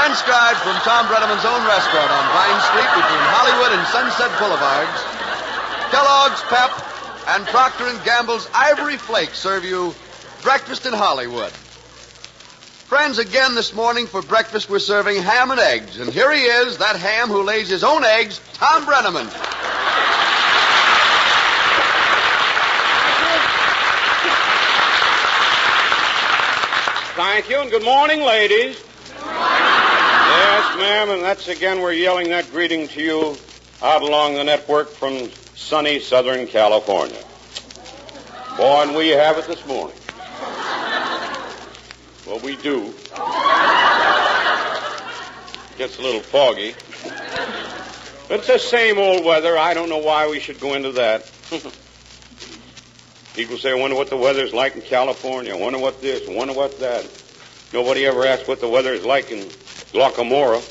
Transcribed from Tom Breneman's own restaurant on Vine Street between Hollywood and Sunset Boulevards, Kellogg's Pep and Procter & Gamble's Ivory Flakes serve you Breakfast in Hollywood. Friends, again this morning for breakfast we're serving ham and eggs. And here he is, that ham who lays his own eggs, Tom Breneman. Thank you, and good morning, ladies. Good morning. Yes, ma'am, and that's again we're yelling that greeting to you out along the network from sunny Southern California. Boy, and we have it this morning. Well, we do. Gets a little foggy. But it's the same old weather. I don't know why we should go into that. People say, I wonder what the weather's like in California. I wonder what this, I wonder what that. Nobody ever asks what the weather is like in Guacamora.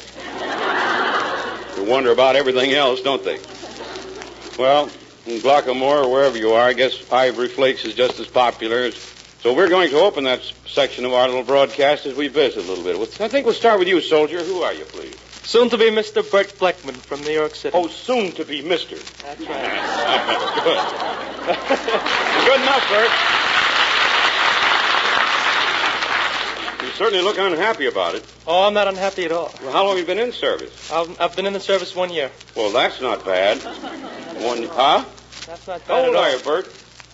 They wonder about everything else, don't they? Well, in Guacamora, or wherever you are, I guess Ivory Flakes is just as popular. So we're going to open that section of our little broadcast as we visit a little bit. I think we'll start with you, soldier. Who are you, please? Soon to be Mr. Bert Blackman from New York City. Oh, soon to be Mr. That's right. Good. Good enough, Bert. You certainly look unhappy about it. Oh, I'm not unhappy at all. Well, how long have you been in service? I've been in the service 1 year. Well, that's not bad. Huh? That's not bad How old at all. are you, Bert?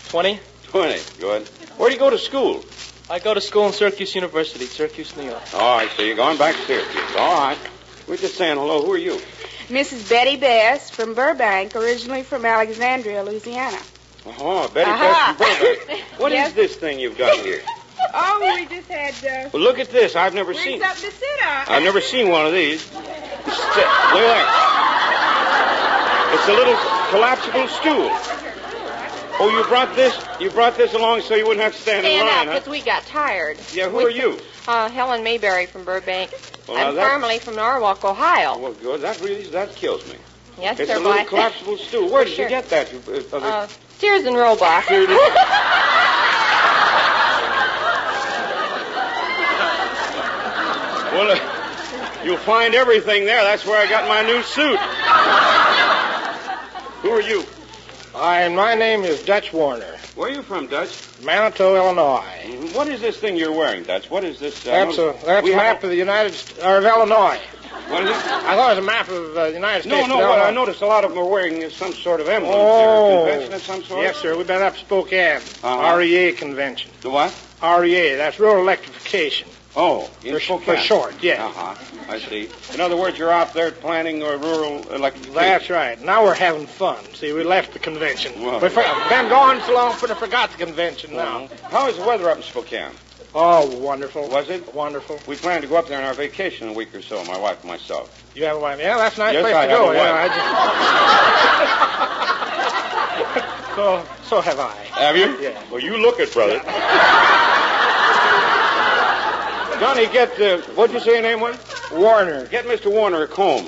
20. 20. Good. Where do you go to school? I go to school in Syracuse University, Syracuse, New York. Oh, I see. You're going back to Syracuse. All right. We're just saying hello. Who are you? Mrs. Betty Best from Burbank, originally from Alexandria, Louisiana. Oh, Betty Best from Burbank. What Yes. is this thing you've got here? Oh, we just had... Well, look at this. I've never seen. something to sit on. I've never seen one of these. Look at that. It's a little collapsible stool. Oh, you brought this along so you wouldn't have to stand in line, huh? Because we got tired. Yeah, who are you? Helen Mayberry from Burbank. Well, I'm formerly from Norwalk, Ohio. Well, good. That kills me. Yes, It's sir. a little collapsible stool. Where did you get that? Sears and Roebuck. Well, you'll find everything there. That's where I got my new suit. Who are you? My name is Dutch Warner. Where are you from, Dutch? Manitou, Illinois. What is this thing you're wearing, Dutch? What is this? That's a map of the of Illinois. What is it? I thought it was a map of the United States. No, what I noticed a lot of them are wearing some sort of emblem. Oh. Convention of some sort? Yes, sir. We've been up Spokane. Uh-huh. REA convention. The what? REA. That's rural electrification. Oh, in Spokane. For short, yeah. Uh-huh. I see. In other words, you're out there planning rural electrification. That's right. Now we're having fun. See, we left the convention. Well, We've been gone so long, but I forgot the convention now. How is the weather up in Spokane? Oh, wonderful. Was it? Wonderful. We plan to go up there on our vacation in a week or so, my wife and myself. You have a wife? Yeah, that's a nice Yes, place I to have go. a Yeah, so have I. Have you? Yeah. Well, you look it, brother. Johnny, what'd you say your name was? Warner. Get Mr. Warner a comb.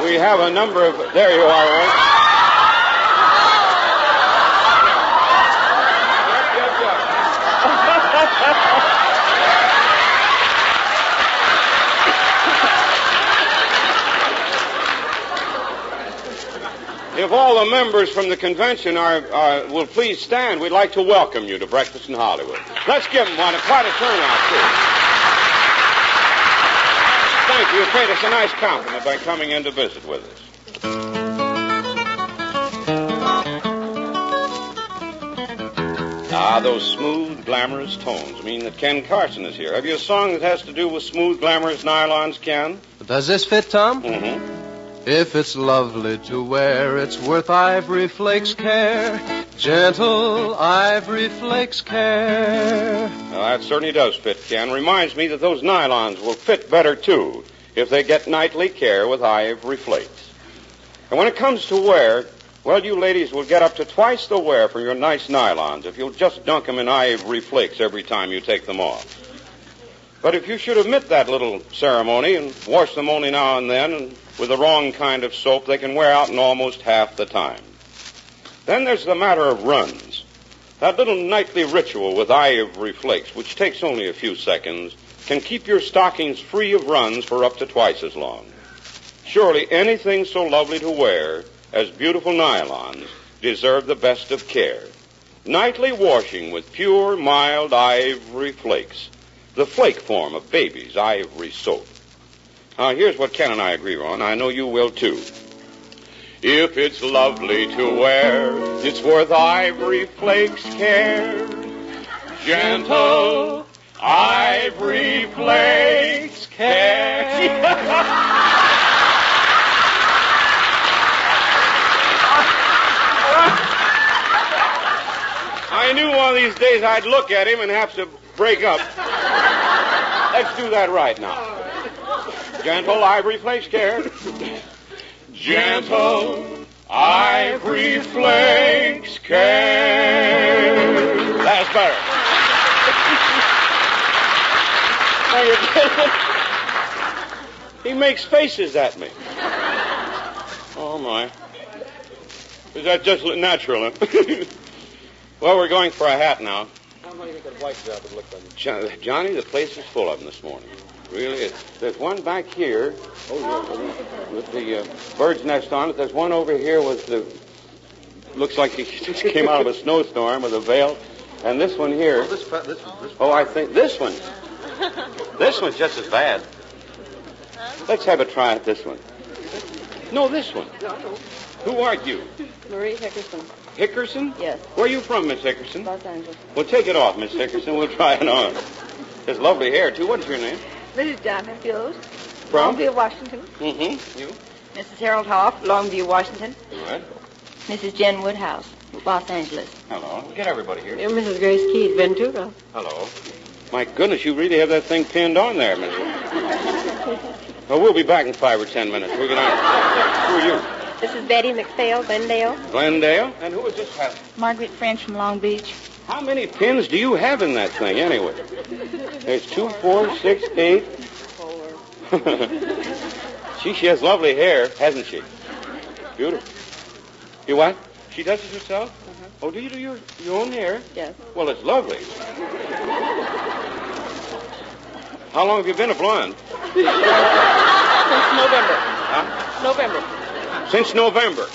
We have a number of... There you are, all right. If all the members from the convention will please stand, we'd like to welcome you to Breakfast in Hollywood. Let's give them quite a turnout, too. Thank you. You paid us a nice compliment by coming in to visit with us. Those smooth, glamorous tones mean that Ken Carson is here. Have you a song that has to do with smooth, glamorous nylons, Ken? Does this fit, Tom? Mm-hmm. If it's lovely to wear, it's worth Ivory Flakes care. Gentle Ivory Flakes care. Well, that certainly does fit, Ken. Reminds me that those nylons will fit better, too, if they get nightly care with Ivory Flakes. And when it comes to wear, well, you ladies will get up to twice the wear from your nice nylons if you'll just dunk them in Ivory Flakes every time you take them off. But if you should omit that little ceremony and wash them only now and then, and with the wrong kind of soap, they can wear out in almost half the time. Then there's the matter of runs. That little nightly ritual with ivory flakes, which takes only a few seconds, can keep your stockings free of runs for up to twice as long. Surely anything so lovely to wear as beautiful nylons deserve the best of care. Nightly washing with pure, mild ivory flakes, the flake form of baby's ivory soap. Now, here's what Ken and I agree on. I know you will, too. If it's lovely to wear, it's worth ivory flakes' care. Gentle ivory flakes care. I knew one of these days I'd look at him and have to break up. Let's do that right now. Gentle ivory flakes care. Gentle ivory flakes care. That's better. He makes faces at me. Oh, my. Is that just natural, huh? Well, we're going for a hat now. How many do you think that white job would look like? Johnny, the place is full of them this morning. Really is. There's one back here with the bird's nest on it. There's one over here with the... Looks like he just came out of a snowstorm with a veil. And this one here... Oh, this one. Oh, I think this one. This one's just as bad. Let's have a try at this one. No, this one. Who are you? Marie Hickerson. Hickerson? Yes. Where are you from, Miss Hickerson? Los Angeles. Well, take it off, Miss Hickerson. We'll try it on. There's lovely hair, too. What's your name? Mrs. Jonathan Fields, From? Longview, Washington. Mm-hmm. You? Mrs. Harold Hoff, Longview, Washington. Good. Mrs. Jen Woodhouse, Los Angeles. Hello. Get everybody here. You're Mrs. Grace Keith, Ventura. Hello. My goodness, you really have that thing pinned on there, Miss. Well, we'll be back in 5 or 10 minutes. We're going to... Who are you? This is Betty McPhail, Glendale. Glendale? And who is this hat? Margaret French from Long Beach. How many pins do you have in that thing, anyway? There's 2, 4, 6, 8. She has lovely hair, hasn't she? Beautiful. You what? She does it herself? Oh, do you do your own hair? Yes. Well, it's lovely. How long have you been a blonde? Since November. Huh? November. Since November.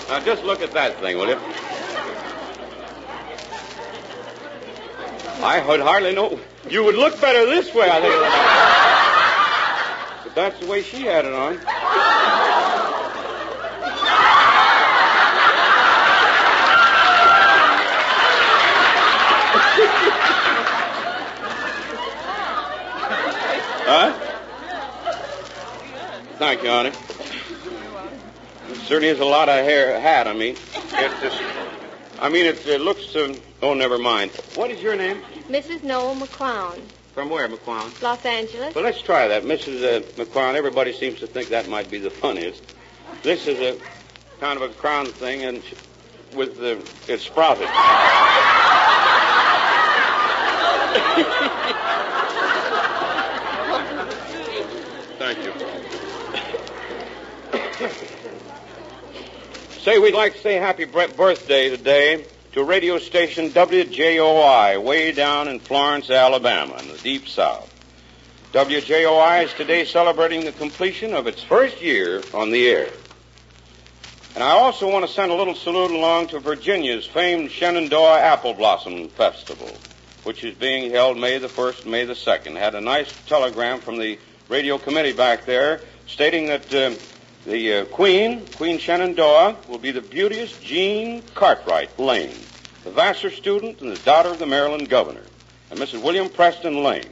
Now, just look at that thing, will you? I would hardly know. You would look better this way, I think. But that's the way she had it on. Huh? Thank you, honey. It certainly is a lot of hat, I mean. It looks... oh, never mind. What is your name? Mrs. Noel McClown. From where, McClown? Los Angeles. Well, let's try that. Mrs. McClown, everybody seems to think that might be the funniest. This is a kind of a crown thing, and with it's sprouted. Thank you. Say, we'd like to say happy birthday today to radio station WJOI, way down in Florence, Alabama, in the Deep South. WJOI is today celebrating the completion of its first year on the air. And I also want to send a little salute along to Virginia's famed Shenandoah Apple Blossom Festival, which is being held May the 1st, May the 2nd. Had a nice telegram from the radio committee back there stating that the Queen Shenandoah, will be the beauteous Jean Cartwright Lane, the Vassar student and the daughter of the Maryland governor, and Mrs. William Preston Lane.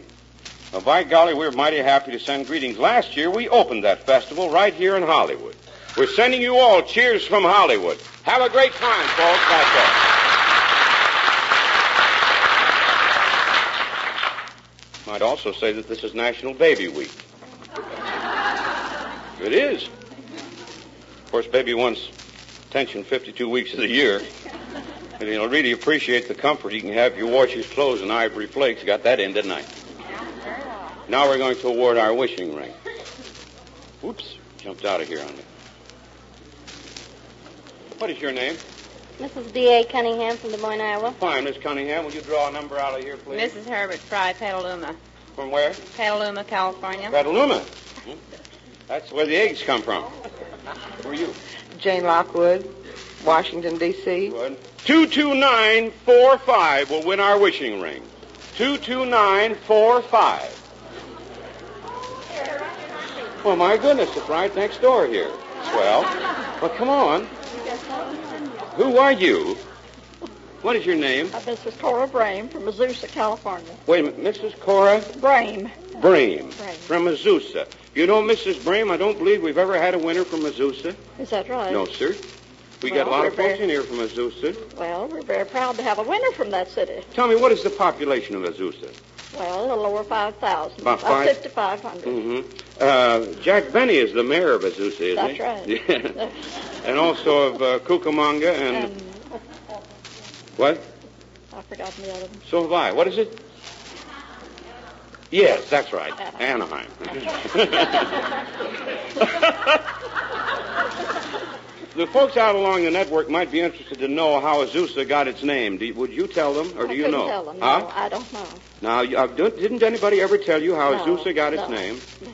Well, by golly, we're mighty happy to send greetings. Last year, we opened that festival right here in Hollywood. We're sending you all cheers from Hollywood. Have a great time, folks, back there. Might also say that this is National Baby Week. It is. Of course, baby wants attention 52 weeks of the year. And he'll really appreciate the comfort he can have if you wash his clothes in ivory flakes. Got that in, didn't I? Now we're going to award our wishing ring. Oops, jumped out of here on me. What is your name? Mrs. D.A. Cunningham from Des Moines, Iowa. Fine, Miss Cunningham. Will you draw a number out of here, please? Mrs. Herbert Fry, Petaluma. From where? Petaluma, California. Petaluma. That's where the eggs come from. Who are you? Jane Lockwood, Washington, D.C. Good. 22945 will win our wishing ring. 22945. Well, my goodness, it's right next door here. Swell. Well, come on. Who are you? What is your name? Mrs. Cora Brame from Azusa, California. Wait a minute, Mrs. Cora? Brame. Brame. From Azusa. You know, Mrs. Brame, I don't believe we've ever had a winner from Azusa. Is that right? No, sir. We got a lot of folks in here from Azusa. Well, we're very proud to have a winner from that city. Tell me, what is the population of Azusa? Well, a little over 5,000. About 5,500. Mm-hmm. Jack Benny is the mayor of Azusa, isn't That's he? right. Yeah. And also of Cucamonga and... What? I've forgotten the other one. So have I. What is it? Yes, that's right. Anaheim. The folks out along the network might be interested to know how Azusa got its name. Would you tell them, or do you know? I couldn't tell them. Huh? No, I don't know. Now, didn't anybody ever tell you how Azusa got its name? No.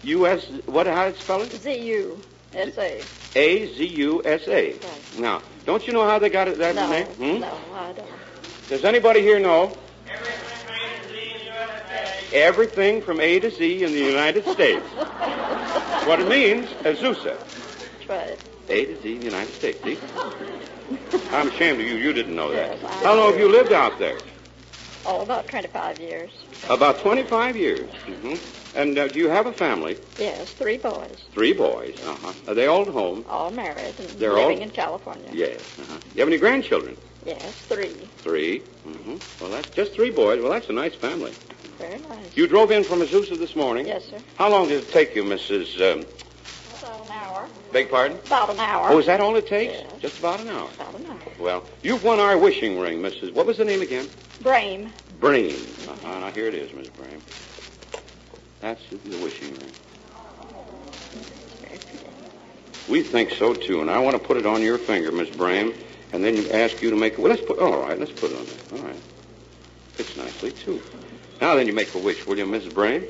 A-U-S... What? How did it spell it? Z-U-S-A. A-Z-U-S-A. Right. Now, don't you know how they got that name? No, I don't. Does anybody here know? Everything from A to Z in the United States. What it means, Azusa. That's right. A to Z in the United States, see? I'm ashamed of you. You didn't know that. Yes, How long have you lived out there? Oh, about 25 years. About 25 years. Mm-hmm. And do you have a family? Yes, 3 boys. 3 boys. Uh-huh. Are they all at home? All married and They're living all- in California. Yes. Uh-huh. You have any grandchildren? Yes, 3. 3. Mm-hmm. Well, that's just 3 boys. Well, that's a nice family. Very nice. You drove in from Azusa this morning? Yes, sir. How long did it take you, Mrs. About an hour. Beg pardon? About an hour. Oh, is that all it takes? Yes. Just about an hour. About an hour. Well, you've won our wishing ring, Mrs. What was the name again? Brame. Brame. Uh-huh. Now, here it is, Miss Brame. That's the wishing ring. We think so, too, and I want to put it on your finger, Miss Brame, and then ask you to make... Well, let's put it on there. All right. Fits nicely, too. Now then, you make a wish, will you, Mrs. Brame?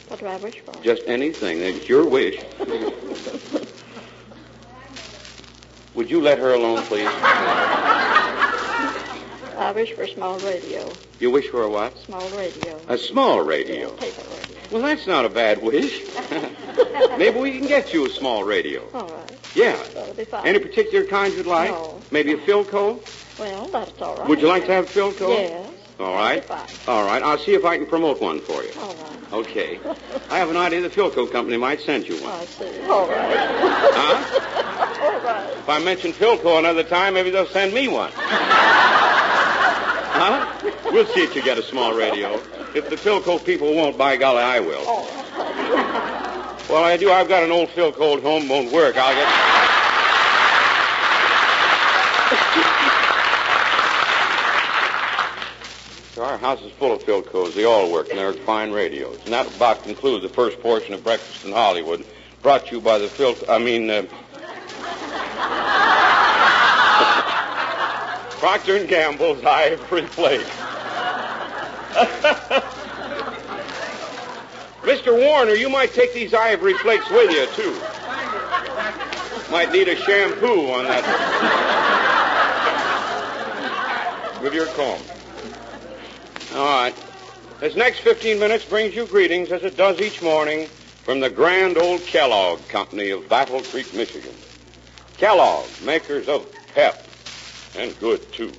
What do I wish for? Just anything. It's your wish. Would you let her alone, please? I wish for a small radio. You wish for a what? Small radio. A small radio. Yeah, paper radio. Well, that's not a bad wish. Maybe we can get you a small radio. All right. Yeah. That'll be fine. Any particular kind you'd like? No. Maybe a Philco? Well, that's all right. Would you like to have a Philco? Yes. All right. That'll be fine. All right. I'll see if I can promote one for you. All right. Okay. I have an idea the Philco company might send you one. I see. All right. Huh? All right. If I mention Philco another time, maybe they'll send me one. Huh? We'll see if you get a small radio. If the Philco people won't, by golly, I will. All right. Well, I do. I've got an old Philco at home. Won't work. I'll get... Our house is full of Philcos. They all work, and they're fine radios. And that about concludes the first portion of Breakfast in Hollywood, brought to you by the Procter & Gamble's Ivory Flake. Mr. Warner, you might take these Ivory Flakes with you, too. Might need a shampoo on that. With your comb. All right. This next 15 minutes brings you greetings, as it does each morning, from the grand old Kellogg Company of Battle Creek, Michigan. Kellogg, makers of pep, and good, too.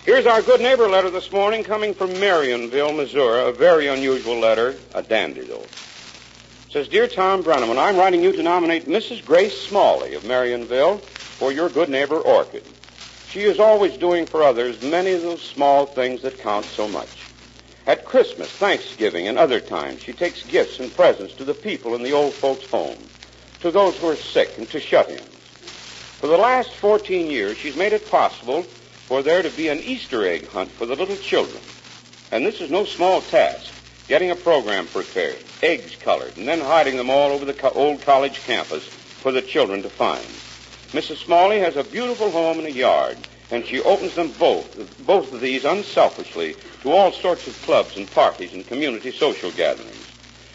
Here's our good neighbor letter this morning, coming from Marionville, Missouri. A very unusual letter, a dandy, though. It says, Dear Tom Breneman, I'm writing you to nominate Mrs. Grace Smalley of Marionville for your good neighbor Orchid. She is always doing for others many of those small things that count so much. At Christmas, Thanksgiving, and other times, she takes gifts and presents to the people in the old folks' home, to those who are sick and to shut-ins. For the last 14 years, she's made it possible for there to be an Easter egg hunt for the little children. And this is no small task, getting a program prepared, eggs colored, and then hiding them all over the old college campus for the children to find. Mrs. Smalley has a beautiful home and a yard, and she opens them both of these unselfishly to all sorts of clubs and parties and community social gatherings.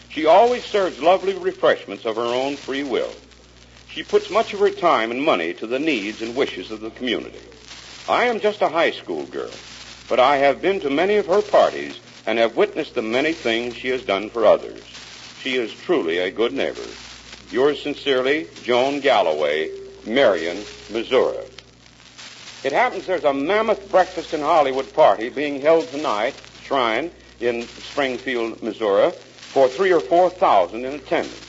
She always serves lovely refreshments of her own free will. She puts much of her time and money to the needs and wishes of the community. I am just a high school girl, but I have been to many of her parties and have witnessed the many things she has done for others. She is truly a good neighbor. Yours sincerely, Joan Galloway, Marion, Missouri. It happens there's a mammoth breakfast in Hollywood party being held tonight, Shrine, in Springfield, Missouri, for 3,000 or 4,000 in attendance.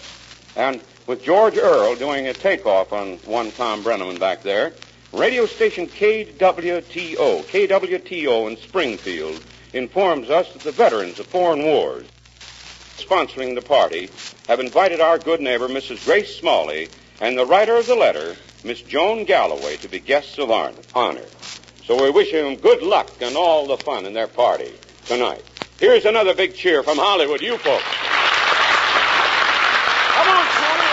And with George Earle doing a takeoff on one Tom Breneman back there, radio station KWTO in Springfield informs us that the veterans of foreign wars sponsoring the party have invited our good neighbor, Mrs. Grace Smalley, and the writer of the letter, Miss Joan Galloway, to be guests of honor. So we wish them good luck and all the fun in their party tonight. Here's another big cheer from Hollywood, you folks. Come on, Corny.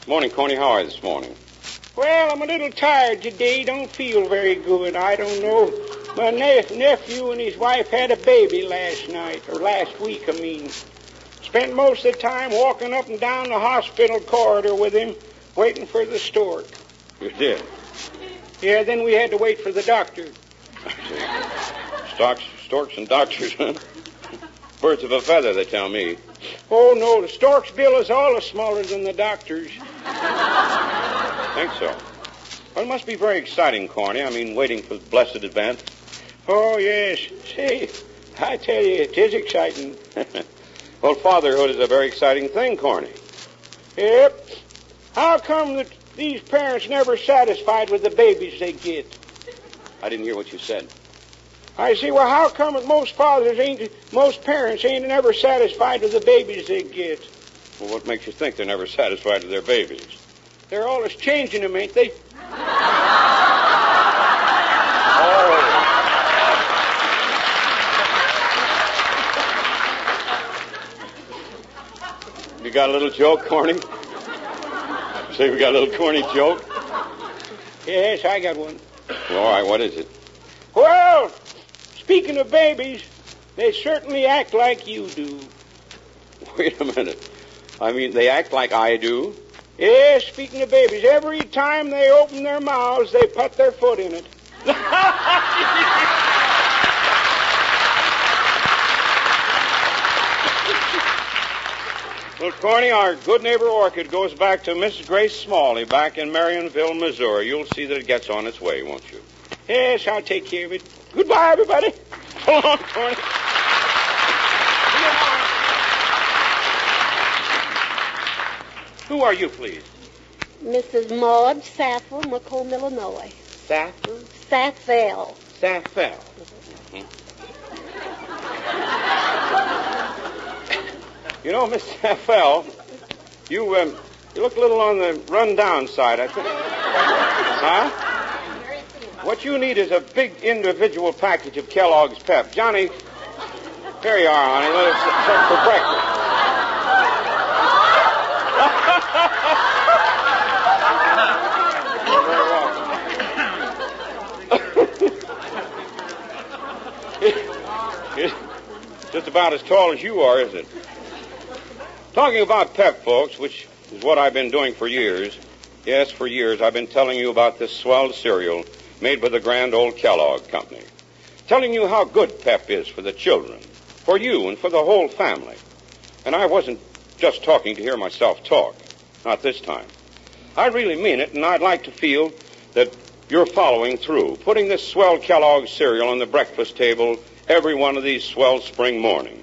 Morning, Corny. How are you this morning? Well, I'm a little tired today. Don't feel very good. I don't know. My nephew and his wife had a baby last week, I mean. Spent most of the time walking up and down the hospital corridor with him, waiting for the stork. You did? Yeah, then we had to wait for the doctor. Storks and doctors, huh? Birds of a feather, they tell me. Oh, no, the stork's bill is all smaller than the doctor's. Think so? Well, it must be very exciting, Corny. I mean, waiting for the blessed event. Oh, yes. Say, I tell you, it is exciting. Well, fatherhood is a very exciting thing, Corny. Yep. How come that these parents never satisfied with the babies they get? I didn't hear what you said. I say, well, how come that most parents ain't never satisfied with the babies they get? Well, what makes you think they're never satisfied with their babies? They're always changing them, ain't they? You got a little joke, Corny? Say we got a little corny joke? Yes, I got one. Well, all right, what is it? Well, speaking of babies, they certainly act like you do. Wait a minute. I mean, they act like I do? Yes, speaking of babies, every time they open their mouths, they put their foot in it. Well, Corny, our good neighbor orchid goes back to Miss Grace Smalley back in Marionville, Missouri. You'll see that it gets on its way, won't you? Yes, I'll take care of it. Goodbye, everybody. So long, Corny. Who are you, please? Mrs. Maud Saffel, Macomb, Illinois. Saffel? Saffel. Saffel. You know, Miss Saffel, you look a little on the run-down side, I think. Huh? What you need is a big individual package of Kellogg's Pep. Johnny, here you are, honey. Let us set for breakfast. It's just about as tall as you are, isn't it? Talking about Pep, folks, which is what I've been doing for years. Yes, for years I've been telling you about this swell cereal made by the grand old Kellogg Company. Telling you how good Pep is for the children, for you, and for the whole family. And I wasn't just talking to hear myself talk. Not this time. I really mean it, and I'd like to feel that you're following through, putting this swell Kellogg cereal on the breakfast table every one of these swell spring mornings.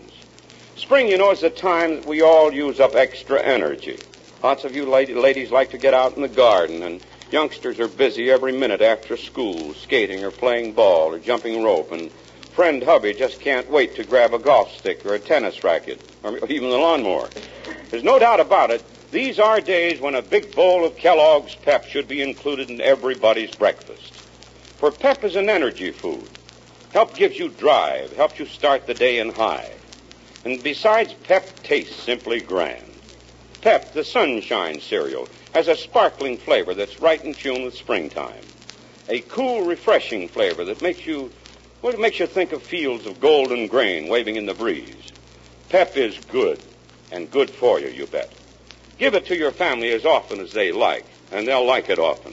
Spring, you know, is the time that we all use up extra energy. Lots of you ladies like to get out in the garden, and youngsters are busy every minute after school, skating or playing ball or jumping rope, and friend hubby just can't wait to grab a golf stick or a tennis racket or even the lawnmower. There's no doubt about it. These are days when a big bowl of Kellogg's Pep should be included in everybody's breakfast. For Pep is an energy food. Help gives you drive, helps you start the day in high. And besides, Pep tastes simply grand. Pep, the sunshine cereal, has a sparkling flavor that's right in tune with springtime. A cool, refreshing flavor that makes you think of fields of golden grain waving in the breeze. Pep is good, and good for you, you bet. Give it to your family as often as they like, and they'll like it often.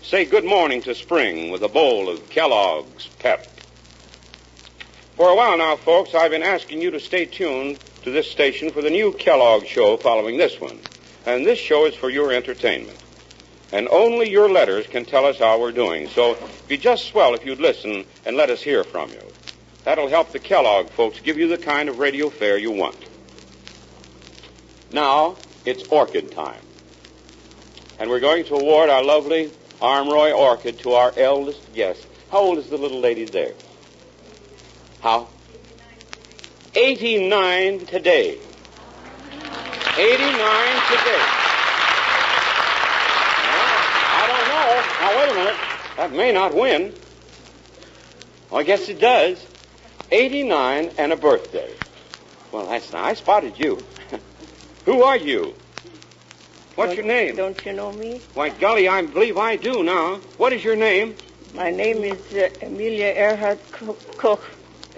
Say good morning to spring with a bowl of Kellogg's Pep. For a while now, folks, I've been asking you to stay tuned to this station for the new Kellogg show following this one. And this show is for your entertainment. And only your letters can tell us how we're doing. So it'd be just swell if you'd listen and let us hear from you. That'll help the Kellogg folks give you the kind of radio fare you want. Now, it's orchid time. And we're going to award our lovely Armroy orchid to our eldest guest. How old is the little lady there? How? 89 today. 89 today. I don't know. Now, wait a minute. That may not win. Well, I guess it does. 89 and a birthday. Well, that's nice. I spotted you. Who are you? What's your name? Don't you know me? Why, golly, I believe I do now. What is your name? My name is Amelia Earhart Cook.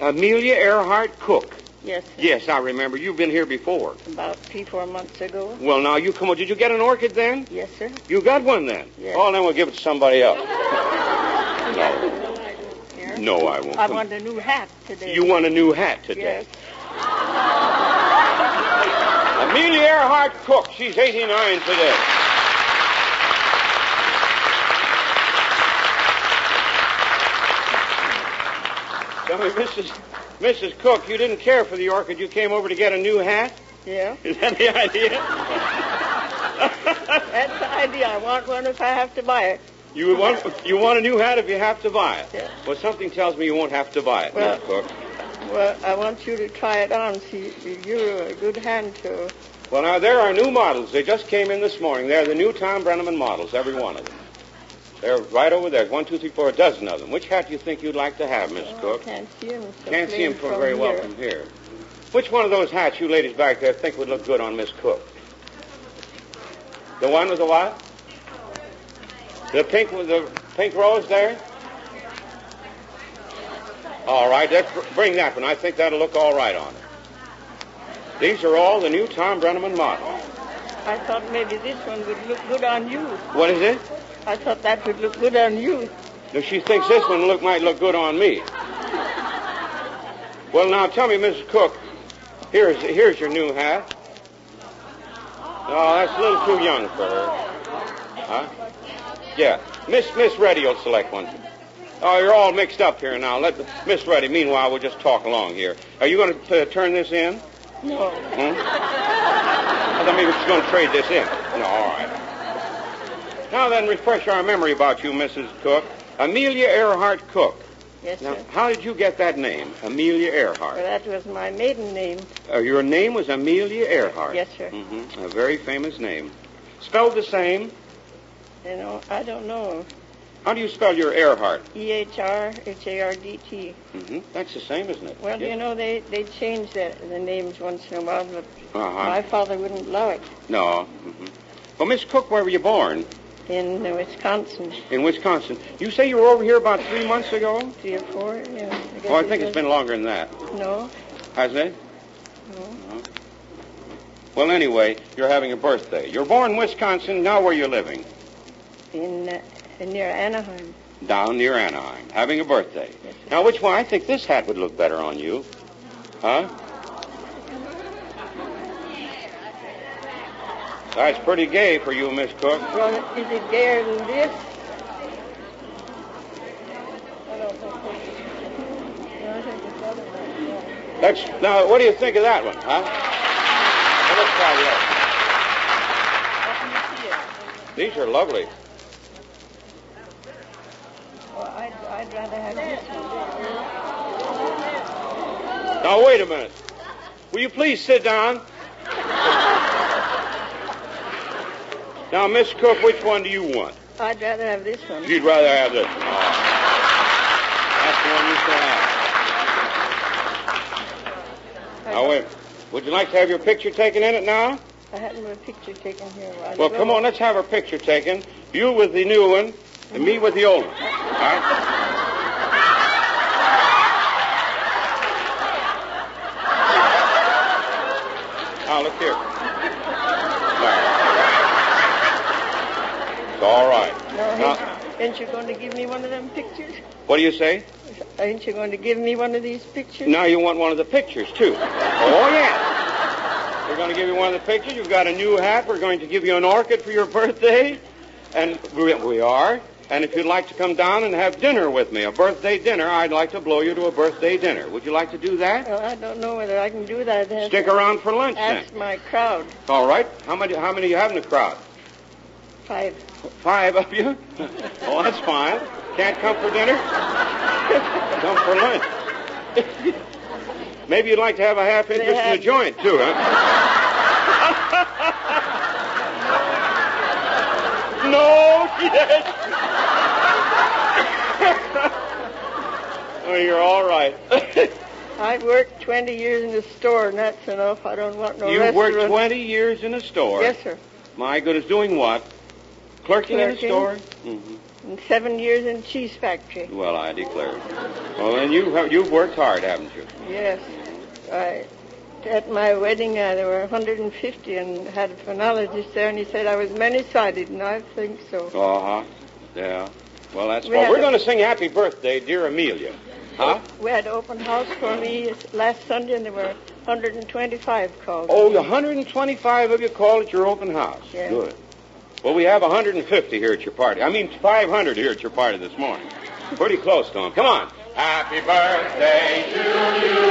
Amelia Earhart Cook. Yes, sir. Yes, I remember. You've been here before. About 3-4 months ago. Well, now, you come on. Did you get an orchid then? Yes, sir. You got one then? Yes. Oh, then we'll give it to somebody else. No, I won't. I want a new hat today. You want a new hat today? Yes. Amelia Earhart Cook. She's 89 today. Tell me, Mrs. Cook, you didn't care for the orchid. You came over to get a new hat? Yeah. Is that the idea? That's the idea. I want one if I have to buy it. You want a new hat if you have to buy it? Yeah. Well, something tells me you won't have to buy it, Well, Mrs. Cook. Well, I want you to try it on. See, you're a good hand to. Well, now, there are new models. They just came in this morning. They're the new Tom Breneman models, every one of them. They're right over there. 1, 2, 3, 4, a dozen of them. Which hat do you think you'd like to have, Mrs. Cook? I can't see him. So Can't see him from very well here. from here. Which one of those hats you ladies back there think would look good on Miss Cook? The one with the what? The pink with the pink rose there? All right, let's bring that one. I think that'll look all right on her. These are all the new Tom Breneman models. I thought maybe this one would look good on you. What is it? I thought that would look good on you. No, she thinks this one might look good on me. Well, now, tell me, Mrs. Cook, here's your new hat. Oh, that's a little too young for her. Huh? Yeah. Miss Reddy will select one. Oh, you're all mixed up here now. Let Miss Reddy, meanwhile, we'll just talk along here. Are you going to turn this in? No. I thought maybe she's going to trade this in. No, all right. Now then, refresh our memory about you, Mrs. Cook. Amelia Earhart Cook. Yes, Now, sir. how did you get that name, Amelia Earhart? Well, that was my maiden name. Your name was Amelia Earhart. Yes, sir. Mm-hmm. A very famous name. Spelled the same? You know, I don't know. How do you spell your Earhart? EHRHARDT. Mm-hmm. That's the same, isn't it? Well, Yes. you know, they change the names once in a while, but Uh-huh. my father wouldn't allow it. No. Mm-hmm. Well, Miss Cook, where were you born? In Wisconsin. In Wisconsin. You say you were over here about 3 months ago? 3 or 4, yeah. guess Oh, I it think it's was. been longer than that. No, Hasn't it? no. Well, anyway, you're having a birthday. You're born in Wisconsin. Now where are you living? In near Anaheim. Down near Anaheim. Having a birthday. Yes, sir. Now, which one? I think this hat would look better on you. Huh? That's pretty gay for you, Miss Cook. Well, is it gayer than this? I don't think so. No, I think it's other one. Yeah. Now, what do you think of that one, huh? Well, let's try How can you see it? the other. These are lovely. Well, I'd rather have this one. Now, wait a minute. Will you please sit down? Now, Miss Cook, which one do you want? I'd rather have this one. You'd rather have this one. Oh. That's the one you should have. I Now, wait. Would you like to have your picture taken in it now? I had my picture taken here a while Well, ago. come on, let's have our picture taken. You with the new one, and me with the old one. All right? Now, look here. It's all right. No, ain't you going to give me one of them pictures? What do you say? Ain't you going to give me one of these pictures? Now you want one of the pictures, too. Oh, yeah. We're going to give you one of the pictures. You've got a new hat. We're going to give you an orchid for your birthday. And we are. And if you'd like to come down and have dinner with me, a birthday dinner, I'd like to blow you to a birthday dinner. Would you like to do that? Well, I don't know whether I can do that. Stick around for lunch, then. Ask my crowd. All right. How many do you have in the crowd? 5. 5 of you? Oh, that's fine. Can't come for dinner? Come for lunch. Maybe you'd like to have a half interest in the joint, too, huh? No, yes. Oh, you're all right. I've worked 20 years in the store, and that's enough. I don't want no You've restaurant. worked 20 years in a store? Yes, sir. My goodness, doing what? Clerking in a store? Mm-hmm. And 7 years in cheese factory. Well, I declare. Well, then you've worked hard, haven't you? Yes. At my wedding, there were 150, and had a phonologist there, and he said I was many-sided, and I think so. Uh-huh. Yeah. Well, that's fine. We're going to sing Happy Birthday, dear Amelia. Huh? We had open house for me last Sunday, and there were 125 called. Oh, 125 of you called at your open house. Yeah. Good. Well, we have 150 here at your party. I mean, 500 here at your party this morning. Pretty close to them. Come on. Happy birthday to you.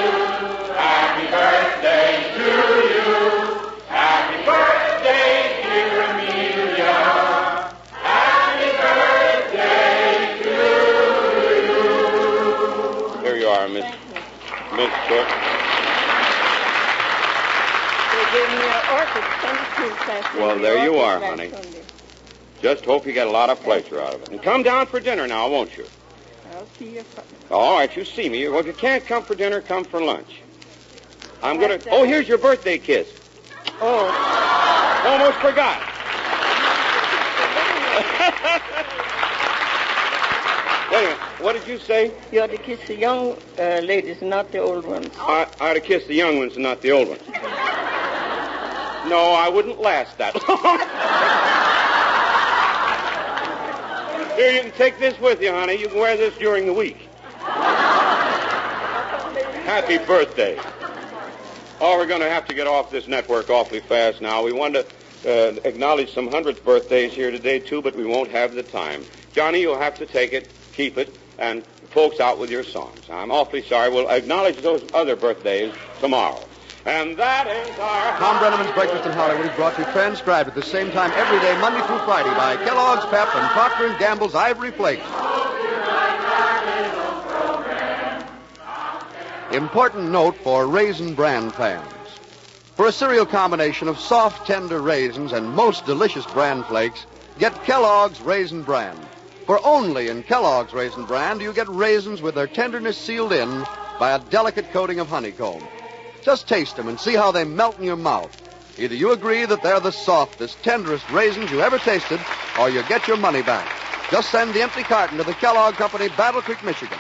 Happy birthday to you. Happy birthday, dear Amelia. Happy birthday to you. Here you are, Miss Cook. They gave me an orchid sunshine last Well, there you are, last honey. Sunday. Just hope you get a lot of pleasure out of it. And come down for dinner now, won't you? I'll see you. All right, you see me. Well, if you can't come for dinner, come for lunch. I'm going to... Oh, here's your birthday kiss. Oh. Almost forgot. Wait a minute. What did you say? You ought to kiss the young ladies, not the old ones. I ought to kiss the young ones and not the old ones. No, I wouldn't last that long. Here, you can take this with you, honey. You can wear this during the week. Happy birthday. Oh, we're going to have to get off this network awfully fast now. We want to acknowledge some 100th birthdays here today, too, but we won't have the time. Johnny, you'll have to take it, keep it, and folks out with your songs. I'm awfully sorry. We'll acknowledge those other birthdays tomorrow. And that is our... Tom Breneman's Breakfast in Hollywood is brought to you transcribed at the same time every day, Monday through Friday, by Kellogg's Pep and Procter & Gamble's Ivory Flakes. Important note for Raisin Bran fans. For a cereal combination of soft, tender raisins and most delicious bran flakes, get Kellogg's Raisin Bran. For only in Kellogg's Raisin Bran do you get raisins with their tenderness sealed in by a delicate coating of honeycomb. Just taste them and see how they melt in your mouth. Either you agree that they're the softest, tenderest raisins you ever tasted, or you get your money back. Just send the empty carton to the Kellogg Company, Battle Creek, Michigan.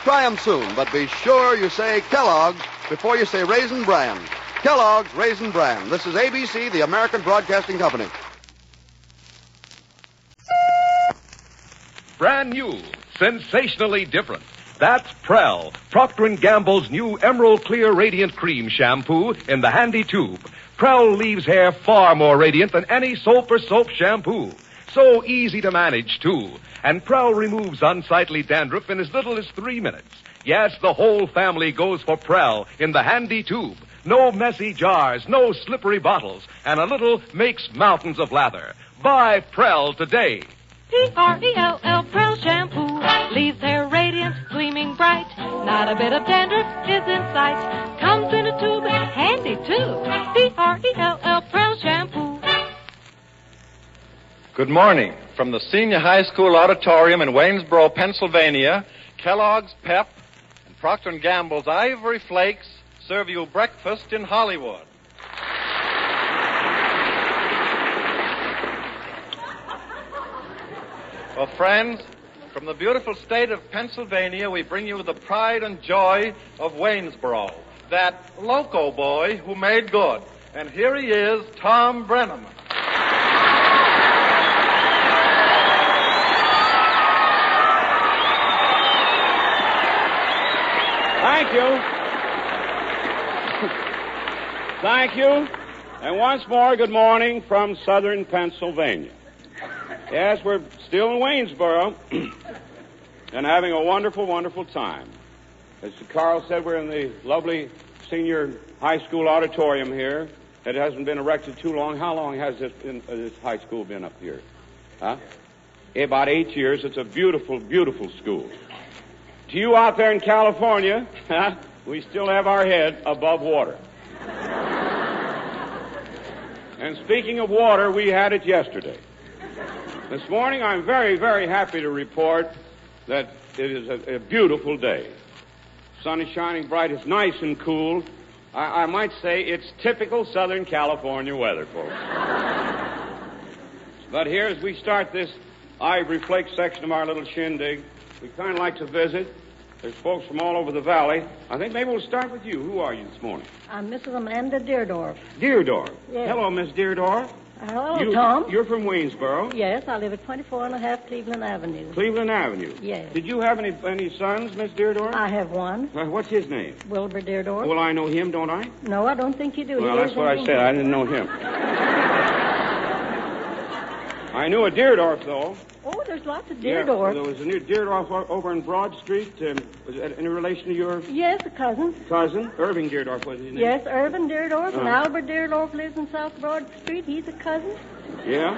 Try them soon, but be sure you say Kellogg's before you say Raisin Bran. Kellogg's Raisin Bran. This is ABC, the American Broadcasting Company. Brand new, sensationally different. That's Prell, Procter & Gamble's new Emerald Clear Radiant Cream Shampoo in the handy tube. Prell leaves hair far more radiant than any soap or soap shampoo. So easy to manage, too. And Prell removes unsightly dandruff in as little as 3 minutes. Yes, the whole family goes for Prell in the handy tube. No messy jars, no slippery bottles, and a little makes mountains of lather. Buy Prell today. P-R-E-L-L, Prell Shampoo. Leaves hair radiant, gleaming bright. Not a bit of dandruff is in sight. Comes in a tube, handy too. P-R-E-L-L, Prell Shampoo. Good morning. From the Senior High School Auditorium in Waynesboro, Pennsylvania, Kellogg's Pep and Procter & Gamble's Ivory Flakes serve you breakfast in Hollywood. Well, friends, from the beautiful state of Pennsylvania, we bring you the pride and joy of Waynesboro, that loco boy who made good. And here he is, Tom Breneman. Thank you. Thank you. And once more, good morning from southern Pennsylvania. Yes, we're still in Waynesboro and having a wonderful, wonderful time. As Carl said, we're in the lovely senior high school auditorium here. It hasn't been erected too long. How long has this high school been up here? Huh? About 8 years. It's a beautiful, beautiful school. To you out there in California, we still have our head above water. And speaking of water, we had it yesterday. This morning, I'm very, very happy to report that it is a beautiful day. Sun is shining bright. It's nice and cool. I might say it's typical Southern California weather, folks. But here, as we start this ivory flake section of our little shindig, we kind of like to visit. There's folks from all over the valley. I think maybe we'll start with you. Who are you this morning? I'm Mrs. Amanda Deerdorf. Deerdorf? Yes. Hello, Miss Deerdorf. Hello, Tom. You're from Waynesboro? Yes, I live at 24.5 Cleveland Avenue. Cleveland Avenue? Yes. Did you have any sons, Miss Deerdorf? I have one. What's his name? Wilbur Deerdorf. Well, I know him, don't I? No, I don't think you do. Well, that's what I said. I didn't know him. I knew a Deerdorf, though. Oh, there's lots of Yeah, Deerdorf. there was a new Deerdorf over in Broad Street. Was that any relation to your Yes, a cousin. cousin? Irving Deerdorf was his name? Yes, Irvin Deerdorf, and Uh-huh. Albert Deerdorf lives in South Broad Street. He's a cousin. Yeah?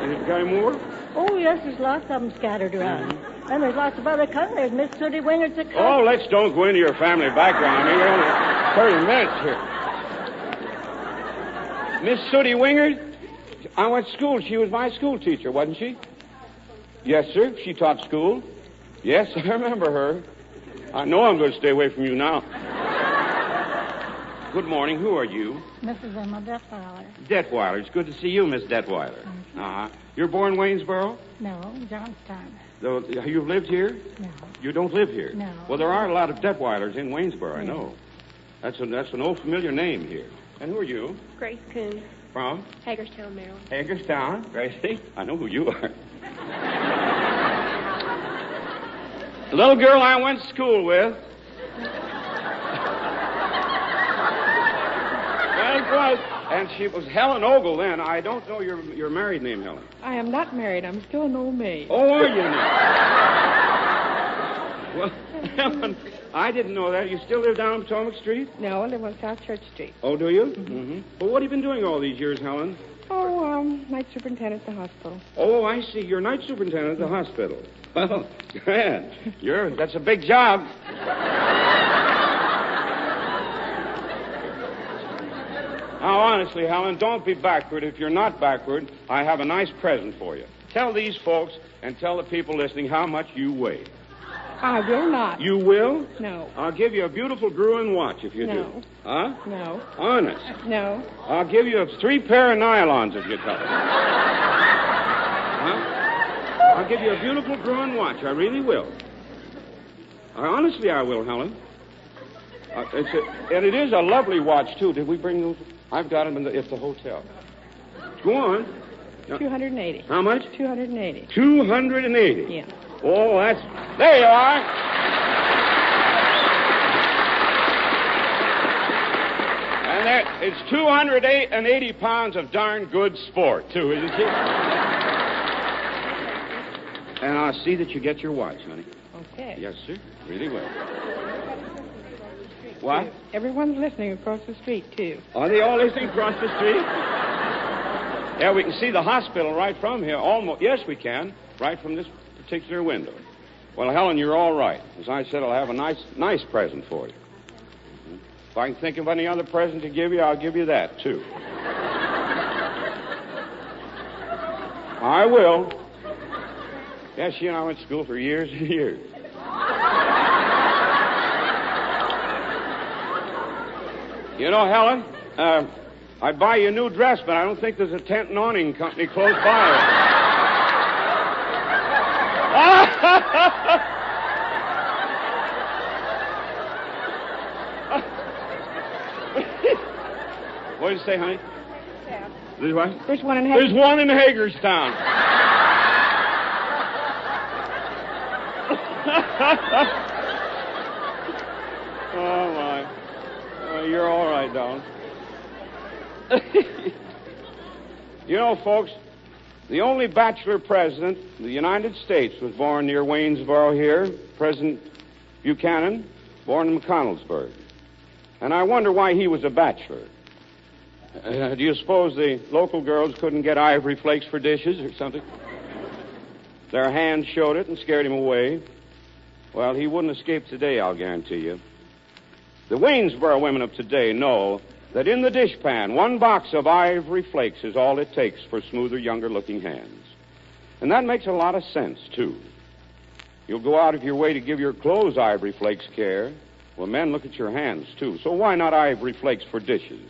And you got any more? Oh, yes, there's lots of them scattered around. And there's lots of other cousins. There's Miss Sooty Winger's a cousin. Oh, let's don't go into your family background. We're only 30 minutes here. Miss Sooty Wingard? I went to school. She was my school teacher, wasn't she? Yes, sir. She taught school. Yes, I remember her. I know I'm going to stay away from you now. Good morning. Who are you? Mrs. Emma Detweiler. Detweiler. It's good to see you, Miss Detweiler. Uh-huh. You're born in Waynesboro? No, Johnstown. Though you've lived here? No. You don't live here? No. Well, there are a lot of Detweilers in Waynesboro, I know. That's an old familiar name here. And who are you? Grace Coon, From? Hagerstown, Maryland. Hagerstown. Gracie? I know who you are. The little girl I went to school with. Well, it was. And she was Helen Ogle then. I don't know your married name, Helen. I am not married. I'm still an old maid. Oh, are you now? Well, Helen, I didn't know that. You still live down on Potomac Street? No, I live on South Church Street. Oh, do you? Mm-hmm. Well, what have you been doing all these years, Helen? Oh, night superintendent at the hospital. Oh, I see. You're night superintendent at the hospital. Well, grand. That's a big job. Now, honestly, Helen, don't be backward. If you're not backward, I have a nice present for you. Tell these folks and tell the people listening how much you weigh. I will not. You will? No. I'll give you a beautiful Gruen watch if you do. Huh? No. Honest? No. I'll give you 3 pair of nylons if you tell it. Huh? I'll give you a beautiful Gruen watch. I really will. Honestly, I will, Helen. And it is a lovely watch, too. Did we bring those? I've got them at the hotel. Go on. 280. How much? 280. 280? Yeah. Oh, that's... There you are. And it's 280 pounds of darn good sport, too, isn't it? And I'll see that you get your watch, honey. Okay. Yes, sir. Really well. What? Everyone's listening across the street, too. Are they all listening across the street? Yeah, we can see the hospital right from here. Almost. Yes, we can. Right from this particular window. Well, Helen, you're all right. As I said, I'll have a nice present for you. If I can think of any other present to give you, I'll give you that, too. I will. Yeah, she and I went to school for years and years. You know, Helen, I'd buy you a new dress, but I don't think there's a tent and awning company close by. What did you say, honey? Yeah. There's what? There's one in There's one in Hagerstown. Oh, my. Oh, you're all right, darling. You know, folks, the only bachelor president of the United States was born near Waynesboro here, President Buchanan, born in McConnellsburg. And I wonder why he was a bachelor. Do you suppose the local girls couldn't get ivory flakes for dishes or something? Their hands showed it and scared him away. Well, he wouldn't escape today, I'll guarantee you. The Waynesboro women of today know that in the dishpan, one box of ivory flakes is all it takes for smoother, younger-looking hands. And that makes a lot of sense, too. You'll go out of your way to give your clothes ivory flakes care. Well, men look at your hands, too. So why not ivory flakes for dishes?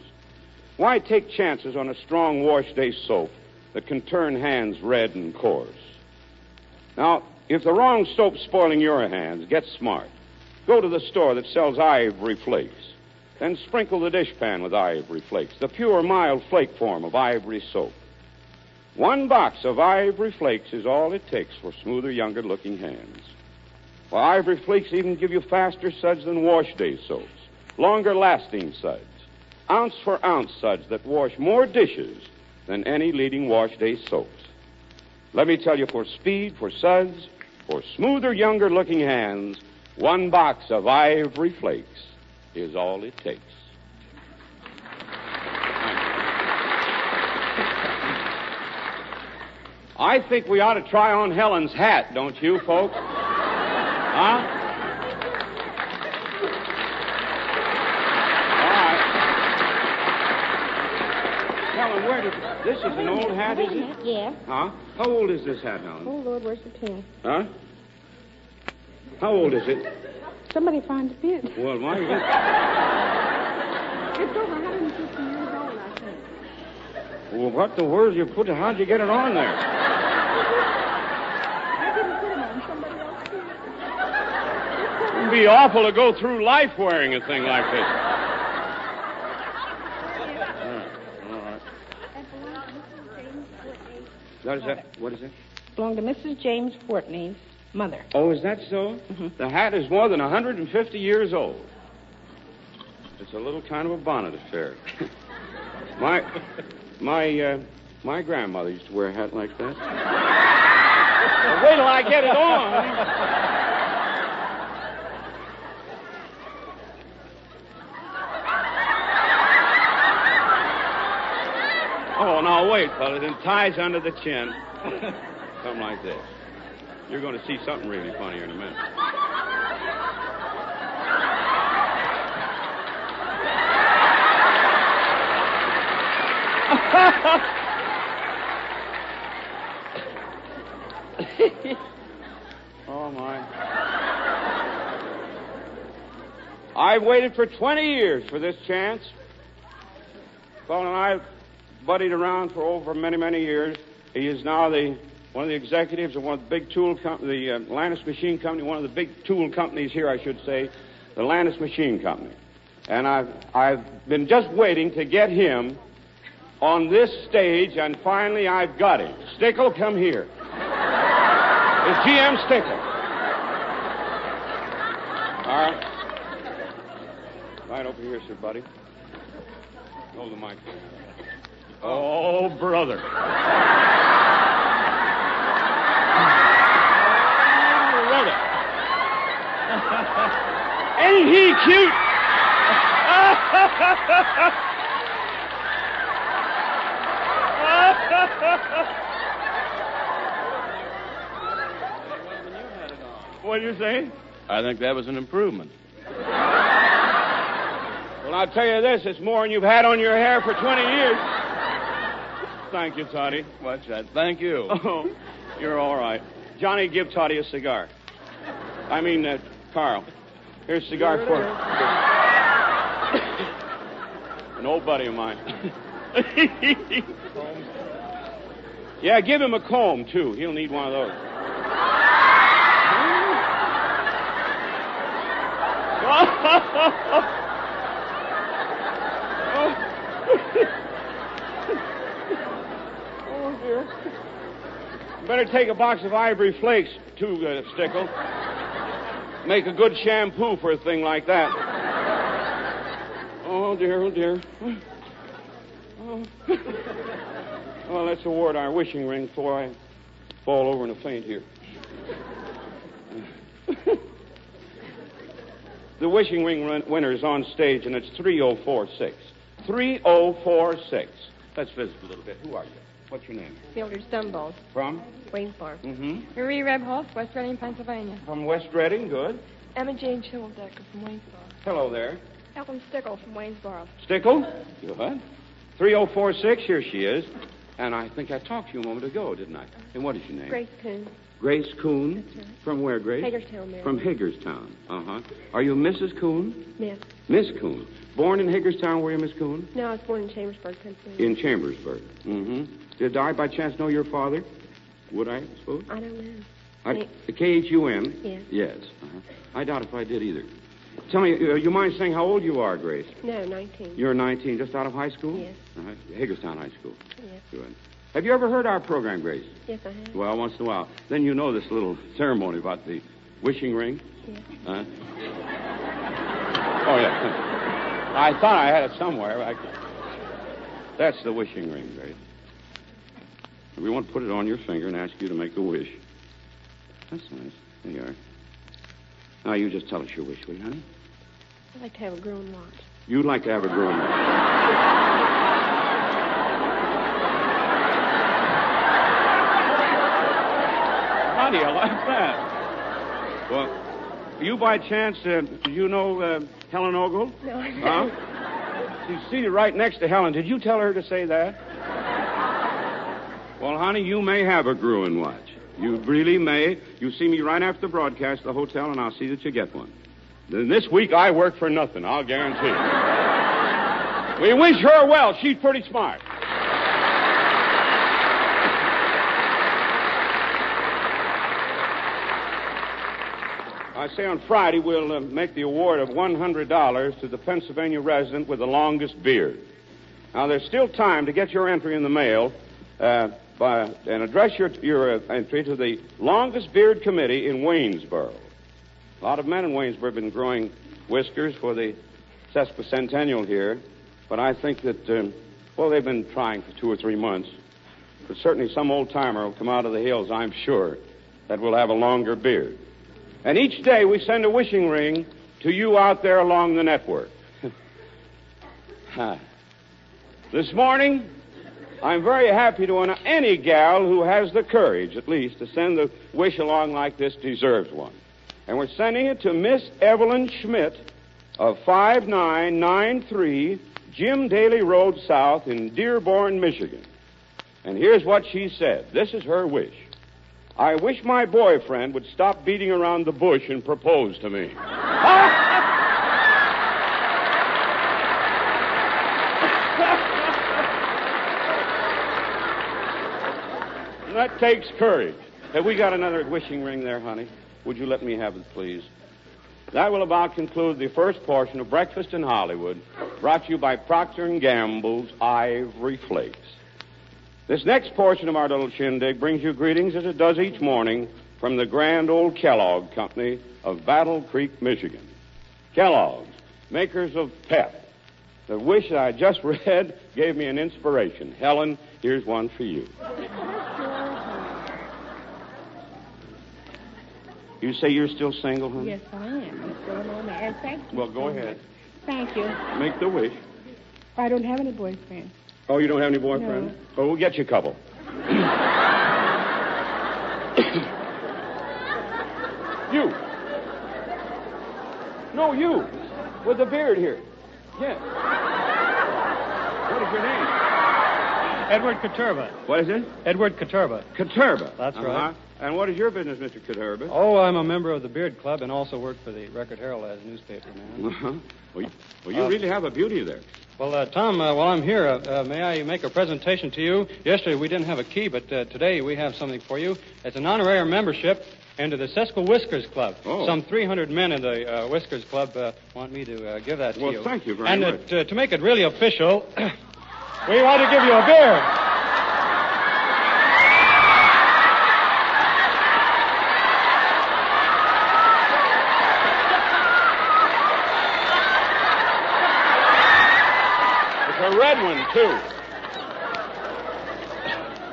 Why take chances on a strong wash day soap that can turn hands red and coarse? Now, if the wrong soap's spoiling your hands, get smart. Go to the store that sells ivory flakes. Then sprinkle the dishpan with ivory flakes, the pure, mild flake form of ivory soap. One box of ivory flakes is all it takes for smoother, younger-looking hands. Well, ivory flakes even give you faster suds than wash day soaps, longer-lasting suds, ounce-for-ounce suds that wash more dishes than any leading wash day soaps. Let me tell you, for speed, for suds, for smoother, younger-looking hands, one box of ivory flakes is all it takes. I think we ought to try on Helen's hat, don't you, folks? Huh? All right. Helen, where did... This is an old hat, is it? Yeah. Huh? How old is this hat, Helen? Oh, Lord, where's the pin? Huh? How old is it? Somebody find the pin. Well, my... It's over 150 years old, I think. Well, what the world you put... How'd you get it on there? I didn't put it on. Somebody else did. It'd be awful to go through life wearing a thing like this. All right. What is it? Belonged to Mrs. James Fortney's mother. Oh, is that so? Mm-hmm. The hat is more than 150 years old. It's a little kind of a bonnet affair. My grandmother used to wear a hat like that. Well, wait till I get it on. Oh, now wait, fellas. It ties under the chin. Something like this. You're going to see something really funny here in a minute. Oh, my. I've waited for 20 years for this chance. Well, and I've buddied around for over many, many years. He is now one of the executives of one of the big tool companies, the Lannis Machine Company, one of the big tool companies here, I should say, the Lannis Machine Company. And I've been just waiting to get him on this stage, and finally I've got him. Stickle, come here. It's GM Stickle. All right. Right over here, sir, buddy. Hold the mic there. Oh, brother. Brother. Ain't he cute? What did you say? I think that was an improvement. Well, I'll tell you this, it's more than you've had on your hair for 20 years. Thank you, Toddy. What's that? Thank you. Oh, you're all right. Johnny, give Toddy a cigar. I mean, Carl. Here's a cigar for you. An old buddy of mine. Yeah, give him a comb, too. He'll need one of those. Oh, dear. Better take a box of ivory flakes, too, Stickle. Make a good shampoo for a thing like that. Oh, dear, oh, dear. Oh. Well, let's award our wishing ring before I fall over in a faint here. The wishing ring winner is on stage, and it's 3046. 3046. Let's visit a little bit. Who are you? What's your name? Mildred Stumbold. From? Waynesboro. Mm-hmm. Marie Rebhoff, West Reading, Pennsylvania. From West Reading, good. Emma Jane Schildecker from Waynesboro. Hello there. Ellen Stickle from Waynesboro. Stickle? Good. 3046, here she is. And I think I talked to you a moment ago, didn't I? And what is your name? Grace Coon. Grace Coon? That's right. From where, Grace? Hagerstown, Maryland. From Hagerstown. Uh-huh. Are you Mrs. Coon? Miss. Miss Coon. Born in Hagerstown, were you, Miss Coon? No, I was born in Chambersburg, Pennsylvania. In Chambersburg. Mm-hmm. Did I, by chance, know your father? Would I suppose? I don't know. K-H-U-M? Yes. Yes. Uh-huh. I doubt if I did either. Tell me, you mind saying how old you are, Grace? No, 19. You're 19, just out of high school? Yes. Uh-huh. Hagerstown High School. Yes. Good. Have you ever heard our program, Grace? Yes, I have. Well, once in a while. Then you know this little ceremony about the wishing ring? Yes. Huh? Oh, yeah. I thought I had it somewhere. That's the wishing ring, Grace. We want to put it on your finger and ask you to make a wish. That's nice. There you are. Now, you just tell us your wish, will you, honey? I'd like to have a grown watch. You'd like to have a grown watch. How do you like that? Well, you by chance, do you know Helen Ogle? No, I don't. Huh? She's seated right next to Helen. Did you tell her to say that? Well, honey, you may have a Gruen watch. You really may. You see me right after the broadcast at the hotel, and I'll see that you get one. Then this week, I work for nothing, I'll guarantee you. We wish her well. She's pretty smart. I say on Friday, we'll make the award of $100 to the Pennsylvania resident with the longest beard. Now, there's still time to get your entry in the mail and address your entry to the Longest Beard Committee in Waynesboro. A lot of men in Waynesboro have been growing whiskers for the sesquicentennial here, but I think that, they've been trying for 2 or 3 months. But certainly some old-timer will come out of the hills, I'm sure, that will have a longer beard. And each day we send a wishing ring to you out there along the network. This morning, I'm very happy to honor any gal who has the courage, at least, to send a wish along like this deserves one. And we're sending it to Miss Evelyn Schmidt of 5993 Jim Daly Road South in Dearborn, Michigan. And here's what she said. This is her wish. I wish my boyfriend would stop beating around the bush and propose to me. That takes courage. Have we got another wishing ring there, honey? Would you let me have it, please? That will about conclude the first portion of Breakfast in Hollywood, brought to you by Procter & Gamble's Ivory Flakes. This next portion of our little shindig brings you greetings, as it does each morning, from the grand old Kellogg Company of Battle Creek, Michigan. Kellogg's, makers of Pep. The wish I just read gave me an inspiration. Helen, here's one for you. You say you're still single, honey? Yes, I am. I'm still alone there. Thank you. Well, go ahead. Thank you. Make the wish. I don't have any boyfriend. Oh, you don't have any boyfriend? No. Oh, we'll get you a couple. You. No, you. With the beard here. Yeah. What is your name? Edward Katurba. What is it? Edward Katurba. Katurba. That's right. And what is your business, Mr. Katurba? Oh, I'm a member of the Beard Club and also work for the Record Herald as a newspaper man. Uh-huh. Well, you really have a beauty there. Well, Tom, while I'm here, may I make a presentation to you? Yesterday we didn't have a key, but today we have something for you. It's an honorary membership into the Sesquill Whiskers Club. Oh. Some 300 men in the Whiskers Club want me to give that to you. Well, thank you very much. And to make it really official, we want to give you a beer. A red one, too.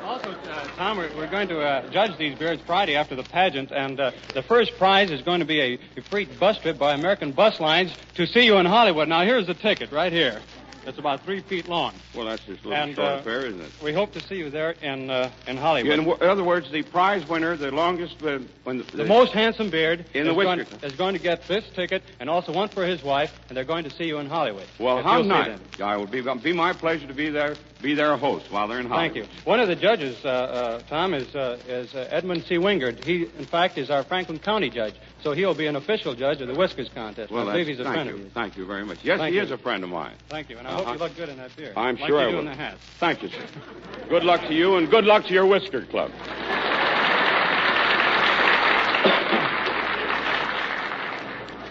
Also, Tom, we're going to judge these beards Friday after the pageant, and the first prize is going to be a free bus trip by American Bus Lines to see you in Hollywood. Now, here's the ticket right here. It's about 3 feet long. Well, that's just a little short affair, isn't it? We hope to see you there in Hollywood. In other words, the prize winner, the longest... the most handsome beard in the Whiskers is going to get this ticket and also one for his wife, and they're going to see you in Hollywood. Well, how nice. I will be my pleasure to be their host while they're in Hollywood. Thank you. One of the judges, Tom, is Edmund C. Wingard. He, in fact, is our Franklin County judge, so he'll be an official judge of the Whiskers contest. Well, I believe he's a friend of you. yours. Thank you very much. Yes, he is a friend of mine. Thank you, and I hope you look good in that beard. I'm like sure you I do will. in the hat. Thank you, sir. Good luck to you, and good luck to your Whisker Club.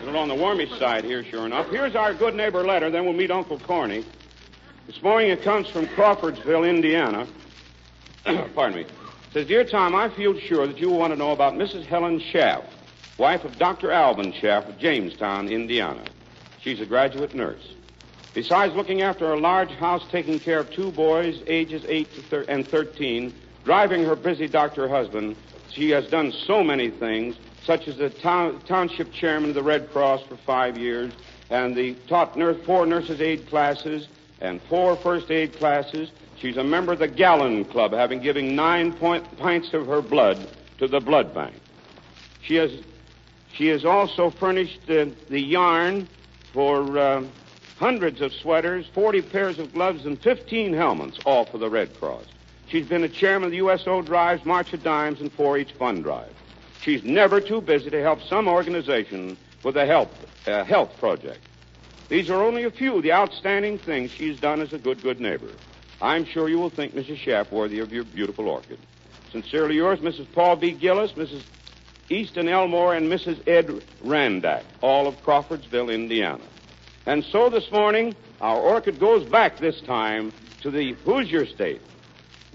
A little on the warmish side here, sure enough. Here's our good neighbor letter, then we'll meet Uncle Corny. This morning it comes from Crawfordsville, Indiana. Pardon me. It says, Dear Tom, I feel sure that you will want to know about Mrs. Helen Schaff, wife of Dr. Alvin Schaff of Jamestown, Indiana. She's a graduate nurse. Besides looking after a large house, taking care of 2 boys, ages 8 and 13, driving her busy doctor husband, she has done so many things, such as the township chairman of the Red Cross for 5 years, and taught 4 nurses' aid classes and 4 first aid classes. She's a member of the Gallon Club, having given 9 pints of her blood to the blood bank. She has also furnished the yarn for hundreds of sweaters, 40 pairs of gloves, and 15 helmets, all for the Red Cross. She's been a chairman of the USO Drives, March of Dimes, and 4-H Fund Drive. She's never too busy to help some organization with a health project. These are only a few of the outstanding things she's done as a good neighbor. I'm sure you will think Mrs. Schaff worthy of your beautiful orchid. Sincerely yours, Mrs. Paul B. Gillis, Mrs. Easton Elmore, and Mrs. Ed Randack, all of Crawfordsville, Indiana. And so this morning, our orchid goes back this time to the Hoosier State,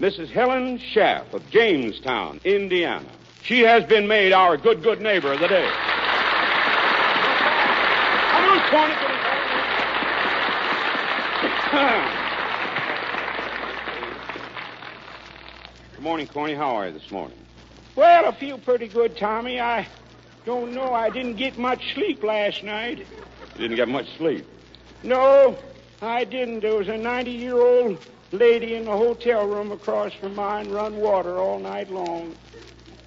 Mrs. Helen Schaff of Jamestown, Indiana. She has been made our good neighbor of the day. Good morning, Corny. How are you this morning? Well, I feel pretty good, Tommy. I don't know. I didn't get much sleep last night. You didn't get much sleep? No, I didn't. There was a 90-year-old lady in the hotel room across from mine run water all night long.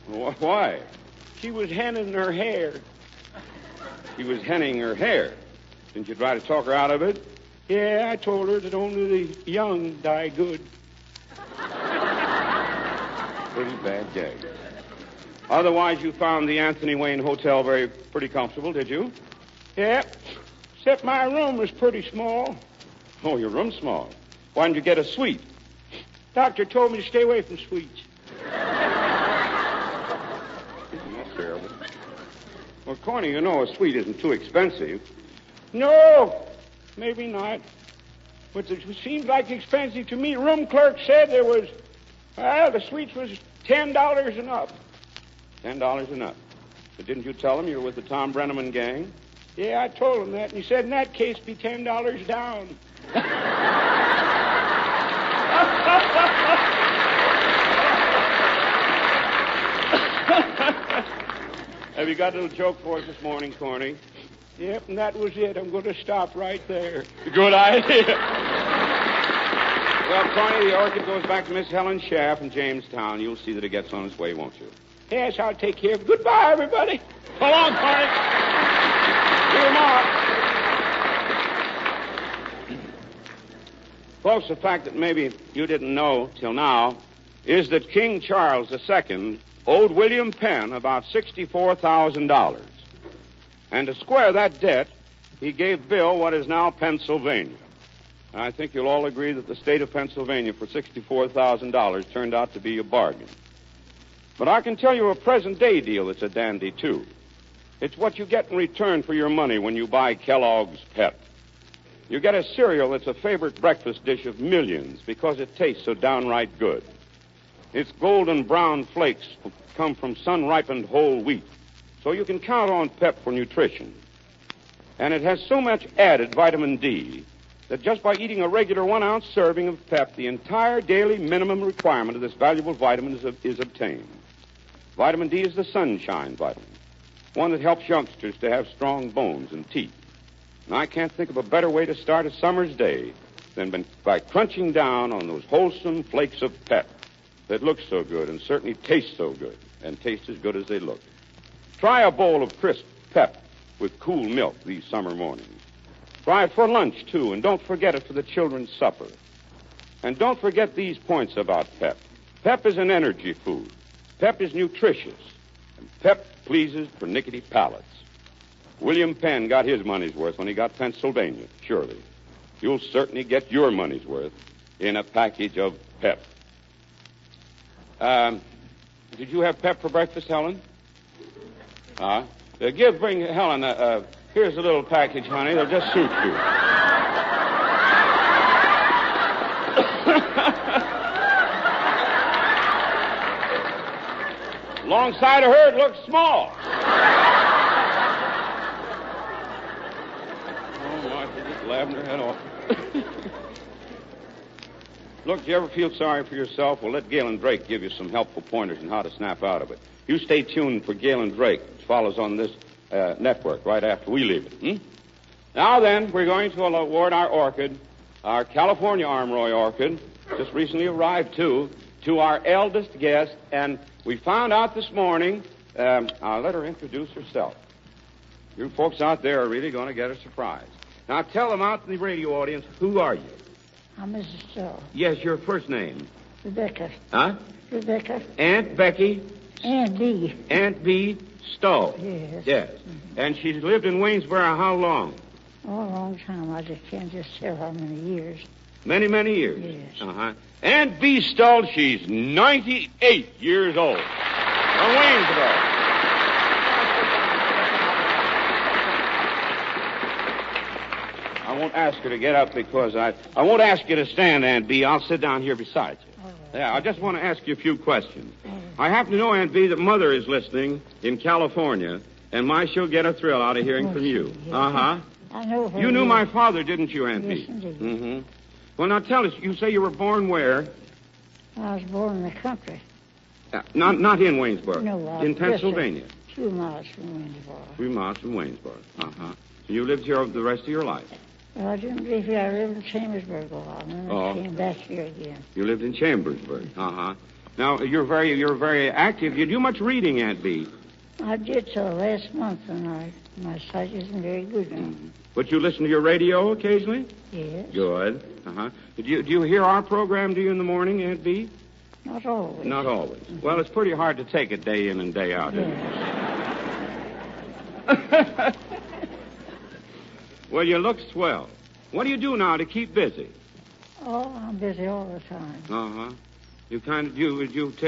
Why? She was henning her hair. She was henning her hair? Didn't you try to talk her out of it? Yeah, I told her that only the young die good. Pretty bad gag. Otherwise, you found the Anthony Wayne Hotel pretty comfortable, did you? Yeah, except my room was pretty small. Oh, your room's small. Why didn't you get a suite? Doctor told me to stay away from suites. That's terrible. Well, Corny, you know a suite isn't too expensive. No, maybe not. But it seems like expensive to me. Room clerk said there was, the suites was $10 and up. $10 and up. But didn't you tell him you were with the Tom Breneman gang? Yeah, I told him that, and he said in that case be $10 down. Have you got a little joke for us this morning, Corny? Yep, and that was it. I'm going to stop right there. Good idea. Well, Corny, the orchid goes back to Miss Helen Schaff in Jamestown. You'll see that it gets on its way, won't you? Yes, I'll take care of it. Goodbye, everybody. So long, Corny. See you tomorrow. Folks, the fact that maybe you didn't know till now is that King Charles II owed William Penn about $64,000. And to square that debt, he gave Bill what is now Pennsylvania. And I think you'll all agree that the state of Pennsylvania for $64,000 turned out to be a bargain. But I can tell you a present-day deal that's a dandy, too. It's what you get in return for your money when you buy Kellogg's Pep. You get a cereal that's a favorite breakfast dish of millions because it tastes so downright good. Its golden brown flakes come from sun-ripened whole wheat, so you can count on Pep for nutrition. And it has so much added vitamin D that just by eating a regular 1-ounce serving of Pep, the entire daily minimum requirement of this valuable vitamin is obtained. Vitamin D is the sunshine vitamin, one that helps youngsters to have strong bones and teeth. And I can't think of a better way to start a summer's day than by crunching down on those wholesome flakes of Pep that look so good and certainly taste so good and taste as good as they look. Try a bowl of crisp Pep with cool milk these summer mornings. Try it for lunch, too, and don't forget it for the children's supper. And don't forget these points about Pep. Pep is an energy food. Pep is nutritious. And Pep pleases pernickety palates. William Penn got his money's worth when he got Pennsylvania, surely. You'll certainly get your money's worth in a package of Pep. Did you have Pep for breakfast, Helen? Bring Helen, here's a little package, honey. They'll just suit you. Alongside of her, it looks small. Oh, Martha, just laughing her head off. Look, do you ever feel sorry for yourself? Well, let Galen Drake give you some helpful pointers on how to snap out of it. You stay tuned for Galen Drake, which follows on this network right after we leave it. Now then, we're going to award our orchid, our California Armroy orchid, just recently arrived to our eldest guest, and we found out this morning, I'll let her introduce herself. You folks out there are really going to get a surprise. Now tell them out in the radio audience, who are you? I'm Mrs. Stowe. Yes, your first name. Rebecca. Huh? Rebecca. Aunt Becky. Aunt B. Aunt B. Stowe. Yes. Yes. Mm-hmm. And she's lived in Waynesboro how long? Oh, a long time. I just can't just tell how many years. Many, many years? Yes. Uh-huh. Aunt B. Stowe, she's 98 years old. From Waynesboro. I won't ask her to get up because I won't ask you to stand, Aunt B. I'll sit down here beside you. Yeah, I just want to ask you a few questions. I happen to know, Aunt B., that Mother is listening in California, and she'll get a thrill out of hearing from you. Yes. Uh-huh. I know her. You knew my father, didn't you, Aunt B? Yes, indeed. Mm-hmm. Well, now tell us, you say you were born where? I was born in the country. Not in Waynesboro. No, in Pennsylvania. Yes, 2 miles from Waynesboro. 3 miles from Waynesboro. Uh-huh. So you lived here the rest of your life? Well, I didn't live here. I lived in Chambersburg a while, and then I came back here again. You lived in Chambersburg. Uh-huh. Now, you're very active. You do much reading, Aunt B. I did till last month, and my sight isn't very good now. Mm-hmm. But you listen to your radio occasionally? Yes. Good. Uh-huh. Do you hear our program, do you, in the morning, Aunt B? Not always. Not always. Mm-hmm. Well, it's pretty hard to take it day in and day out, isn't it? Well, you look swell. What do you do now to keep busy? Oh, I'm busy all the time. Uh-huh. You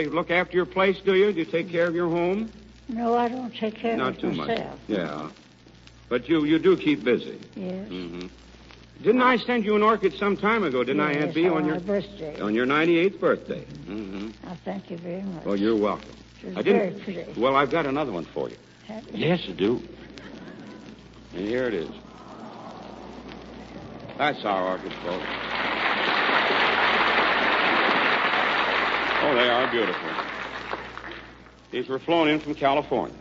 look after your place, do you? Do you take care of your home? No, I don't take care Not of too myself. much. Yeah. But you do keep busy. Yes. Mm-hmm. Didn't I send you an orchid some time ago, didn't I, Aunt B? On your birthday. On your 98th birthday. Mm-hmm. I thank you very much. Oh, you're welcome. It was very pretty. Well, I've got another one for you. Yes, I do. And here it is. That's our orchid, folks. Oh, they are beautiful. These were flown in from California.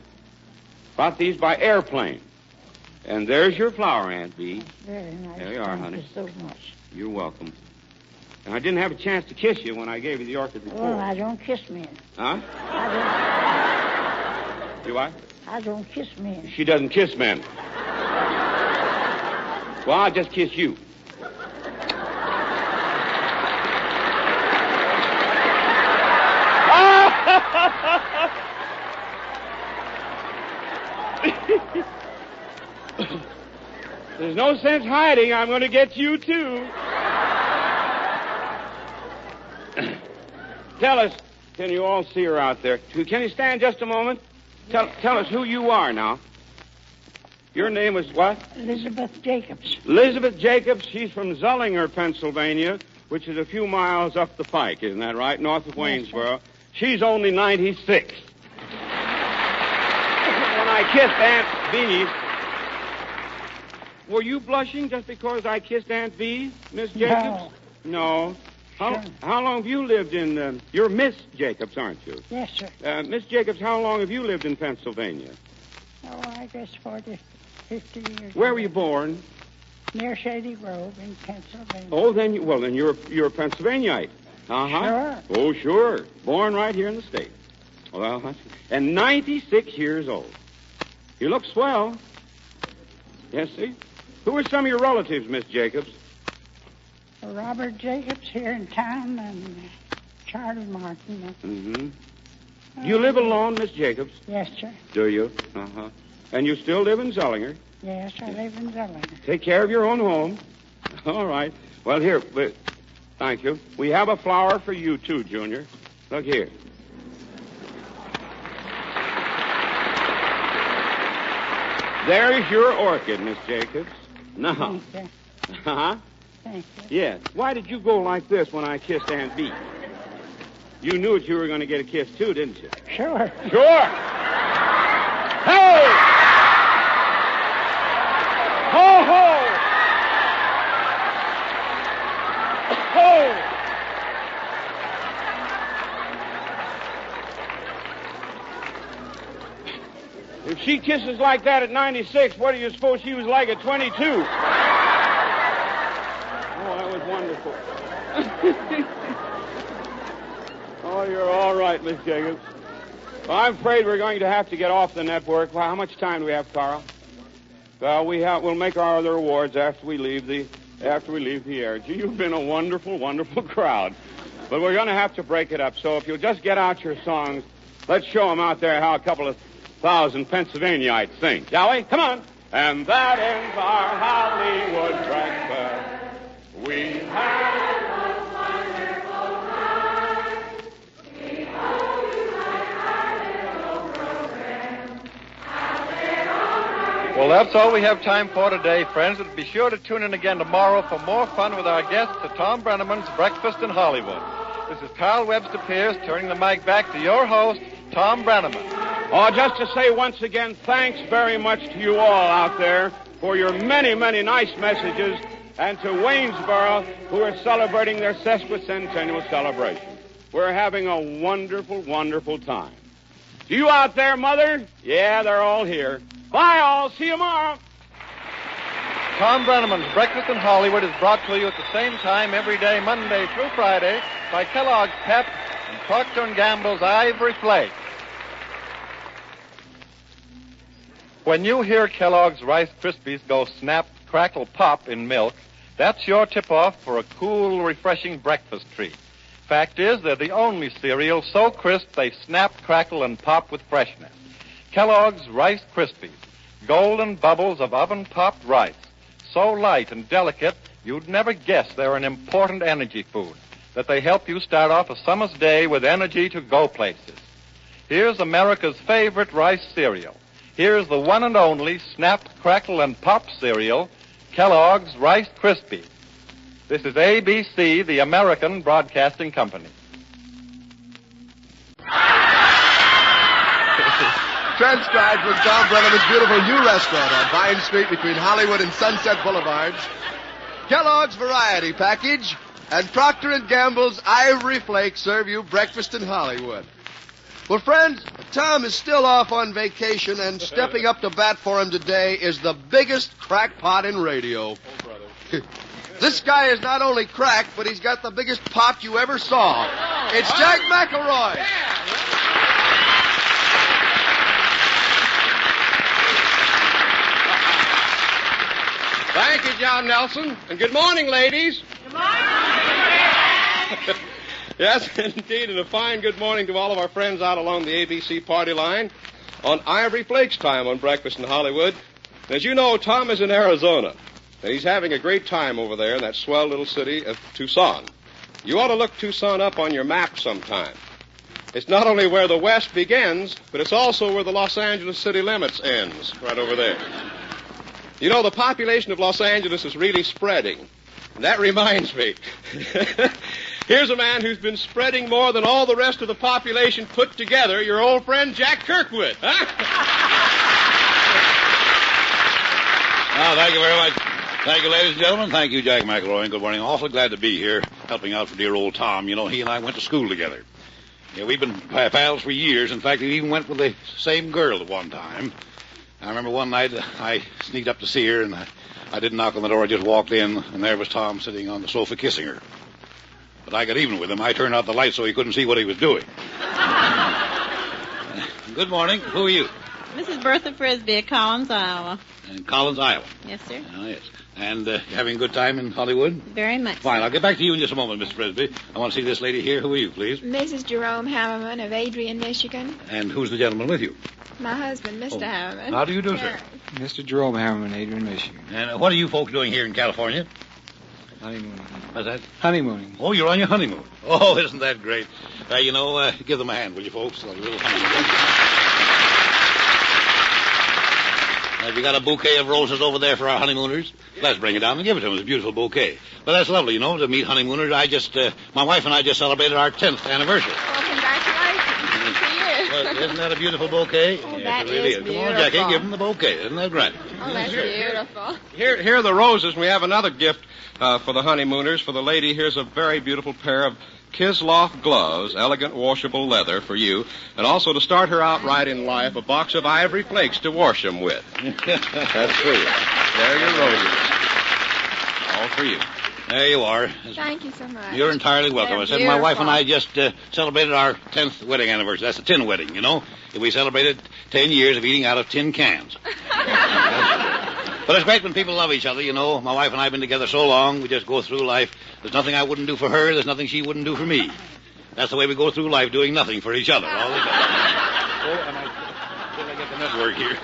Brought these by airplane. And there's your flower, Aunt B. Very nice. There you are, honey. Thank you so much. You're welcome. And I didn't have a chance to kiss you when I gave you the orchid before. Well, I don't kiss men. Huh? Do I? I don't kiss men. She doesn't kiss men. Well, I'll just kiss you. There's no sense hiding. I'm going to get you, too. Tell us, can you all see her out there? Can you stand just a moment? Tell us who you are now. Your name is what? Elizabeth Jacobs. Elizabeth Jacobs. She's from Zullinger, Pennsylvania, which is a few miles up the pike, isn't that right? North of Waynesboro. She's only 96. When I kissed Aunt Bee, were you blushing just because I kissed Aunt Bee, Miss Jacobs? No. How long have you lived in... you're Miss Jacobs, aren't you? Yes, sir. Miss Jacobs, how long have you lived in Pennsylvania? Oh, I guess 40, 50 years. Where were you born? Near Shady Grove in Pennsylvania. Oh, then you're a Pennsylvaniite. Uh-huh. Sure. Oh, sure. Born right here in the state. Well, and 96 years old. You look swell. Yes, see? Who are some of your relatives, Miss Jacobs? Robert Jacobs here in town and Charlie Martin. Mm-hmm. Do you live alone, Miss Jacobs? Yes, sir. Do you? Uh-huh. And you still live in Zullinger? Yes, I live in Evelyn. Take care of your own home. All right. Well, here, thank you. We have a flower for you, too, Junior. Look here. There's your orchid, Miss Jacobs. Now. Thank you. Uh-huh. Thank you. Yes. Why did you go like this when I kissed Aunt Bee? You knew that you were going to get a kiss, too, didn't you? Sure. Sure. Hey! Ho, ho! Ho! If she kisses like that at 96, what do you suppose she was like at 22? Oh, that was wonderful. Oh, you're all right, Miss Jacobs. Well, I'm afraid we're going to have to get off the network. Well, how much time do we have, Carl? Well, we'll make our other awards after we leave the air. Gee, you've been a wonderful, wonderful crowd. But we're going to have to break it up. So if you'll just get out your songs, let's show them out there how a couple of thousand Pennsylvaniaites sing, shall we? Come on. And that ends our Hollywood breakfast. We had a wonderful night. We hope you like our little program. Well, that's all we have time for today, friends. But be sure to tune in again tomorrow for more fun with our guests at Tom Breneman's Breakfast in Hollywood. This is Carl Webster Pierce turning the mic back to your host, Tom Breneman. Oh, just to say once again, thanks very much to you all out there for your many, many nice messages, and to Waynesboro, who are celebrating their sesquicentennial celebration. We're having a wonderful, wonderful time. To you out there, Mother? Yeah, they're all here. Bye, all. See you tomorrow. Tom Breneman's Breakfast in Hollywood is brought to you at the same time every day, Monday through Friday, by Kellogg's Pep and Procter & Gamble's Ivory Flake. When you hear Kellogg's Rice Krispies go snap, crackle, pop in milk, that's your tip-off for a cool, refreshing breakfast treat. Fact is, they're the only cereal so crisp they snap, crackle, and pop with freshness. Kellogg's Rice Krispies, golden bubbles of oven-popped rice, so light and delicate you'd never guess they're an important energy food, that they help you start off a summer's day with energy to go places. Here's America's favorite rice cereal. Here's the one and only Snap, Crackle, and Pop cereal, Kellogg's Rice Krispies. This is ABC, the American Broadcasting Company. Transcribed from Tom Breneman's beautiful new restaurant on Vine Street between Hollywood and Sunset Boulevards, Kellogg's Variety Package and Procter & Gamble's Ivory Flake serve you breakfast in Hollywood. Well, friends, Tom is still off on vacation, and stepping up to bat for him today is the biggest crackpot in radio. This guy is not only cracked, but he's got the biggest pot you ever saw. It's Jack McElroy. Thank you, John Nelson. And good morning, ladies. Good morning. Yes, indeed, and a fine good morning to all of our friends out along the ABC party line on Ivory Flakes time on Breakfast in Hollywood. As you know, Tom is in Arizona. that he's having a great time over there in that swell little city of Tucson. You ought to look Tucson up on your map sometime. It's not only where the West begins, but it's also where the Los Angeles city limits ends, right over there. You know, the population of Los Angeles is really spreading. And that reminds me. Here's a man who's been spreading more than all the rest of the population put together, your old friend Jack Kirkwood. Huh? Oh, thank you very much. Thank you, ladies and gentlemen. Thank you, Jack McElroy. Good morning. Awfully glad to be here helping out for dear old Tom. You know, he and I went to school together. Yeah, we've been pals for years. In fact, we even went with the same girl at one time. I remember one night I sneaked up to see her, and I didn't knock on the door. I just walked in, and there was Tom sitting on the sofa kissing her. But I got even with him. I turned out the light so he couldn't see what he was doing. Good morning. Who are you? Mrs. Bertha Frisbee of Collins, Iowa. In Collins, Iowa. Yes, sir. Oh, yes. And having a good time in Hollywood? Very much. Fine. I'll get back to you in just a moment, Mrs. Frisbee. I want to see this lady here. Who are you, please? Mrs. Jerome Hammerman of Adrian, Michigan. And who's the gentleman with you? My husband, Mr. Hammerman. How do you do, sir? Mr. Jerome Hammerman, Adrian, Michigan. And what are you folks doing here in California? Honeymooning. What's that? Honeymooning. Oh, you're on your honeymoon. Oh, isn't that great? Give them a hand, will you, folks? A little honeymoon. Have you got a bouquet of roses over there for our honeymooners? Let's bring it down and give it to them. It's a beautiful bouquet. But that's lovely, to meet honeymooners. My wife and I just celebrated our 10th anniversary. Well, congratulations to you. Well, isn't that a beautiful bouquet? Oh, yes, that it really is is. beautiful. Come on, Jackie, give them the bouquet. Isn't that right? Oh, that's beautiful. Here are the roses. We have another gift for the honeymooners. For the lady, here's a very beautiful pair of Kisloff gloves, elegant washable leather for you, and also to start her out right in life, a box of ivory flakes to wash them with. That's for you. There are your roses. All for you. There you are. Thank you so much. You're entirely welcome. I said my wife and I just celebrated our 10th wedding anniversary. That's a tin wedding, We celebrated 10 years of eating out of tin cans. But it's great when people love each other, My wife and I have been together so long, we just go through life. There's nothing I wouldn't do for her. There's nothing she wouldn't do for me. That's the way we go through life, doing nothing for each other all the time. And I get the network here.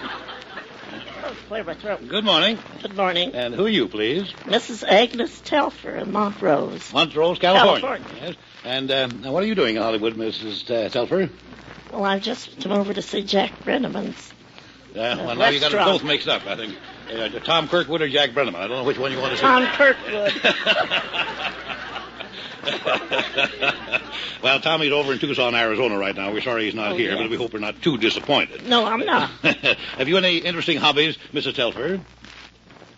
Clear my throat. Good morning. Good morning. And who are you, please? Mrs. Agnes Telfer in Montrose. Montrose, California. Yes. And now what are you doing in Hollywood, Mrs. Telfer? Well, I just come over to see Jack Breneman's well, now you got them both mixed up, I think. Tom Kirkwood or Jack Breneman. I don't know which one you want to see. Tom Kirkwood. Well, Tommy's over in Tucson, Arizona right now. We're sorry he's not here, but we hope we're not too disappointed. No, I'm not. Have you any interesting hobbies, Mrs. Telfer?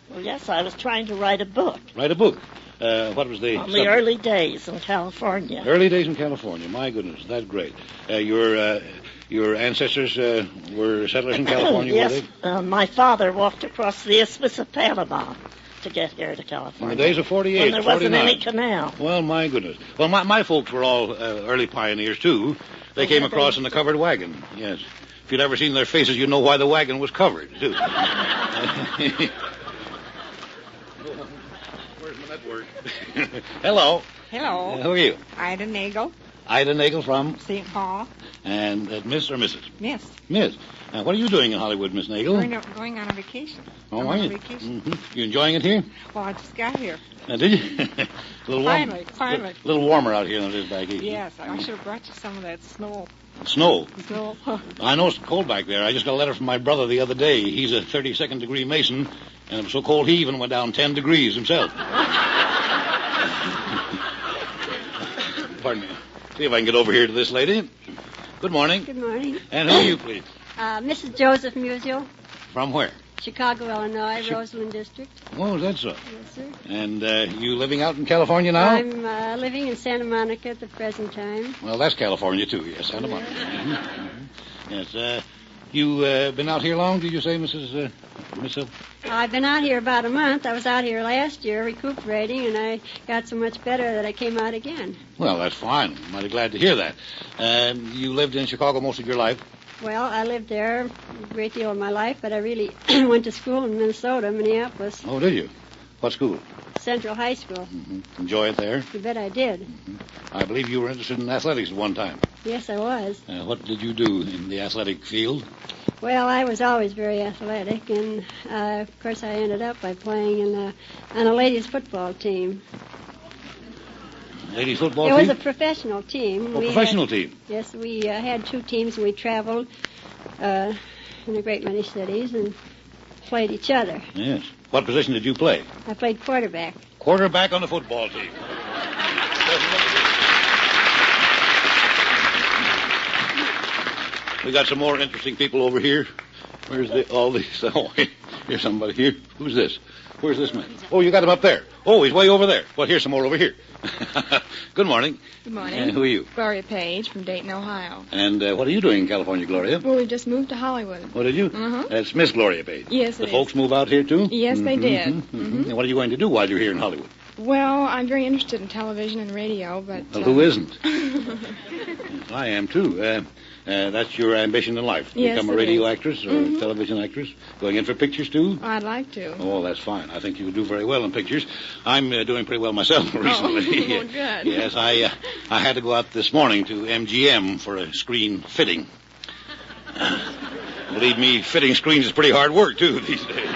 Well, yes, I was trying to write a book. Write a book? What was the... On the early days in California. Early days in California. My goodness, that's great. Your ancestors were settlers in California, yes, were they? My father walked across the Isthmus of Panama to get here to California. In the days of 48, when there 49. wasn't any canal. Well, my goodness. Well, my folks were all early pioneers, too. They came across in a covered wagon, yes. If you'd ever seen their faces, you'd know why the wagon was covered, too. Where's my network? Hello. Hello. Who are you? Ida Nagel. Ida Nagel from? St. Paul. And Miss or Mrs.? Miss. Miss. Now, what are you doing in Hollywood, Miss Nagel? Going on a vacation. Oh, are you? Mm-hmm. You enjoying it here? Well, I just got here. Did you? A little Finally. A little warmer out here than it is back east. Yes, I should have brought you some of that snow. Snow? Snow. I know it's cold back there. I just got a letter from my brother the other day. He's a 32nd degree Mason, and it was so cold he even went down 10 degrees himself. Pardon me. See if I can get over here to this lady. Good morning. Good morning. And who are you, please? Mrs. Joseph Musial. From where? Chicago, Illinois, Roseland District. Oh, is that so? Yes, sir. And you living out in California now? I'm living in Santa Monica at the present time. Well, that's California, too, yes, Santa Monica. Mm-hmm. Mm-hmm. Yes, you been out here long, did you say, Mrs. Hill? I've been out here about a month. I was out here last year recuperating, and I got so much better that I came out again. Well, that's fine. I'm mighty glad to hear that. You lived in Chicago most of your life? Well, I lived there a great deal of my life, but I really went to school in Minnesota, Minneapolis. Oh, did you? What school? Central High School. Enjoy it there? You bet I did. I believe you were interested in athletics at one time. Yes, I was. What did you do in the athletic field? Well, I was always very athletic, and of course I ended up by playing on a ladies' football team. Ladies' football It team? was a professional team. Professional team? Yes, we had 2 teams, and we traveled in a great many cities and played each other. Yes. What position did you play? I played quarterback. Quarterback on the football team. We got some more interesting people over here. Where's all these? Oh, here's somebody here. Who's this? Where's this man? Oh, you got him up there. Oh, he's way over there. Well, here's some more over here. Good morning. Good morning. Who are you? Gloria Page from Dayton, Ohio. And what are you doing in California, Gloria? Well, we just moved to Hollywood. What did you? Uh-huh. That's Miss Gloria Page. Yes, The it folks move out here, too? Yes, they did. And what are you going to do while you're here in Hollywood? Well, I'm very interested in television and radio, but... Well, who isn't? I am, too. That's your ambition in life? Yes, Become a it radio is. actress or a television actress? Going in for pictures, too? I'd like to. Oh, that's fine. I think you would do very well in pictures. I'm doing pretty well myself recently. Oh, good. Yes, I had to go out this morning to MGM for a screen fitting. Believe me, fitting screens is pretty hard work, too, these days.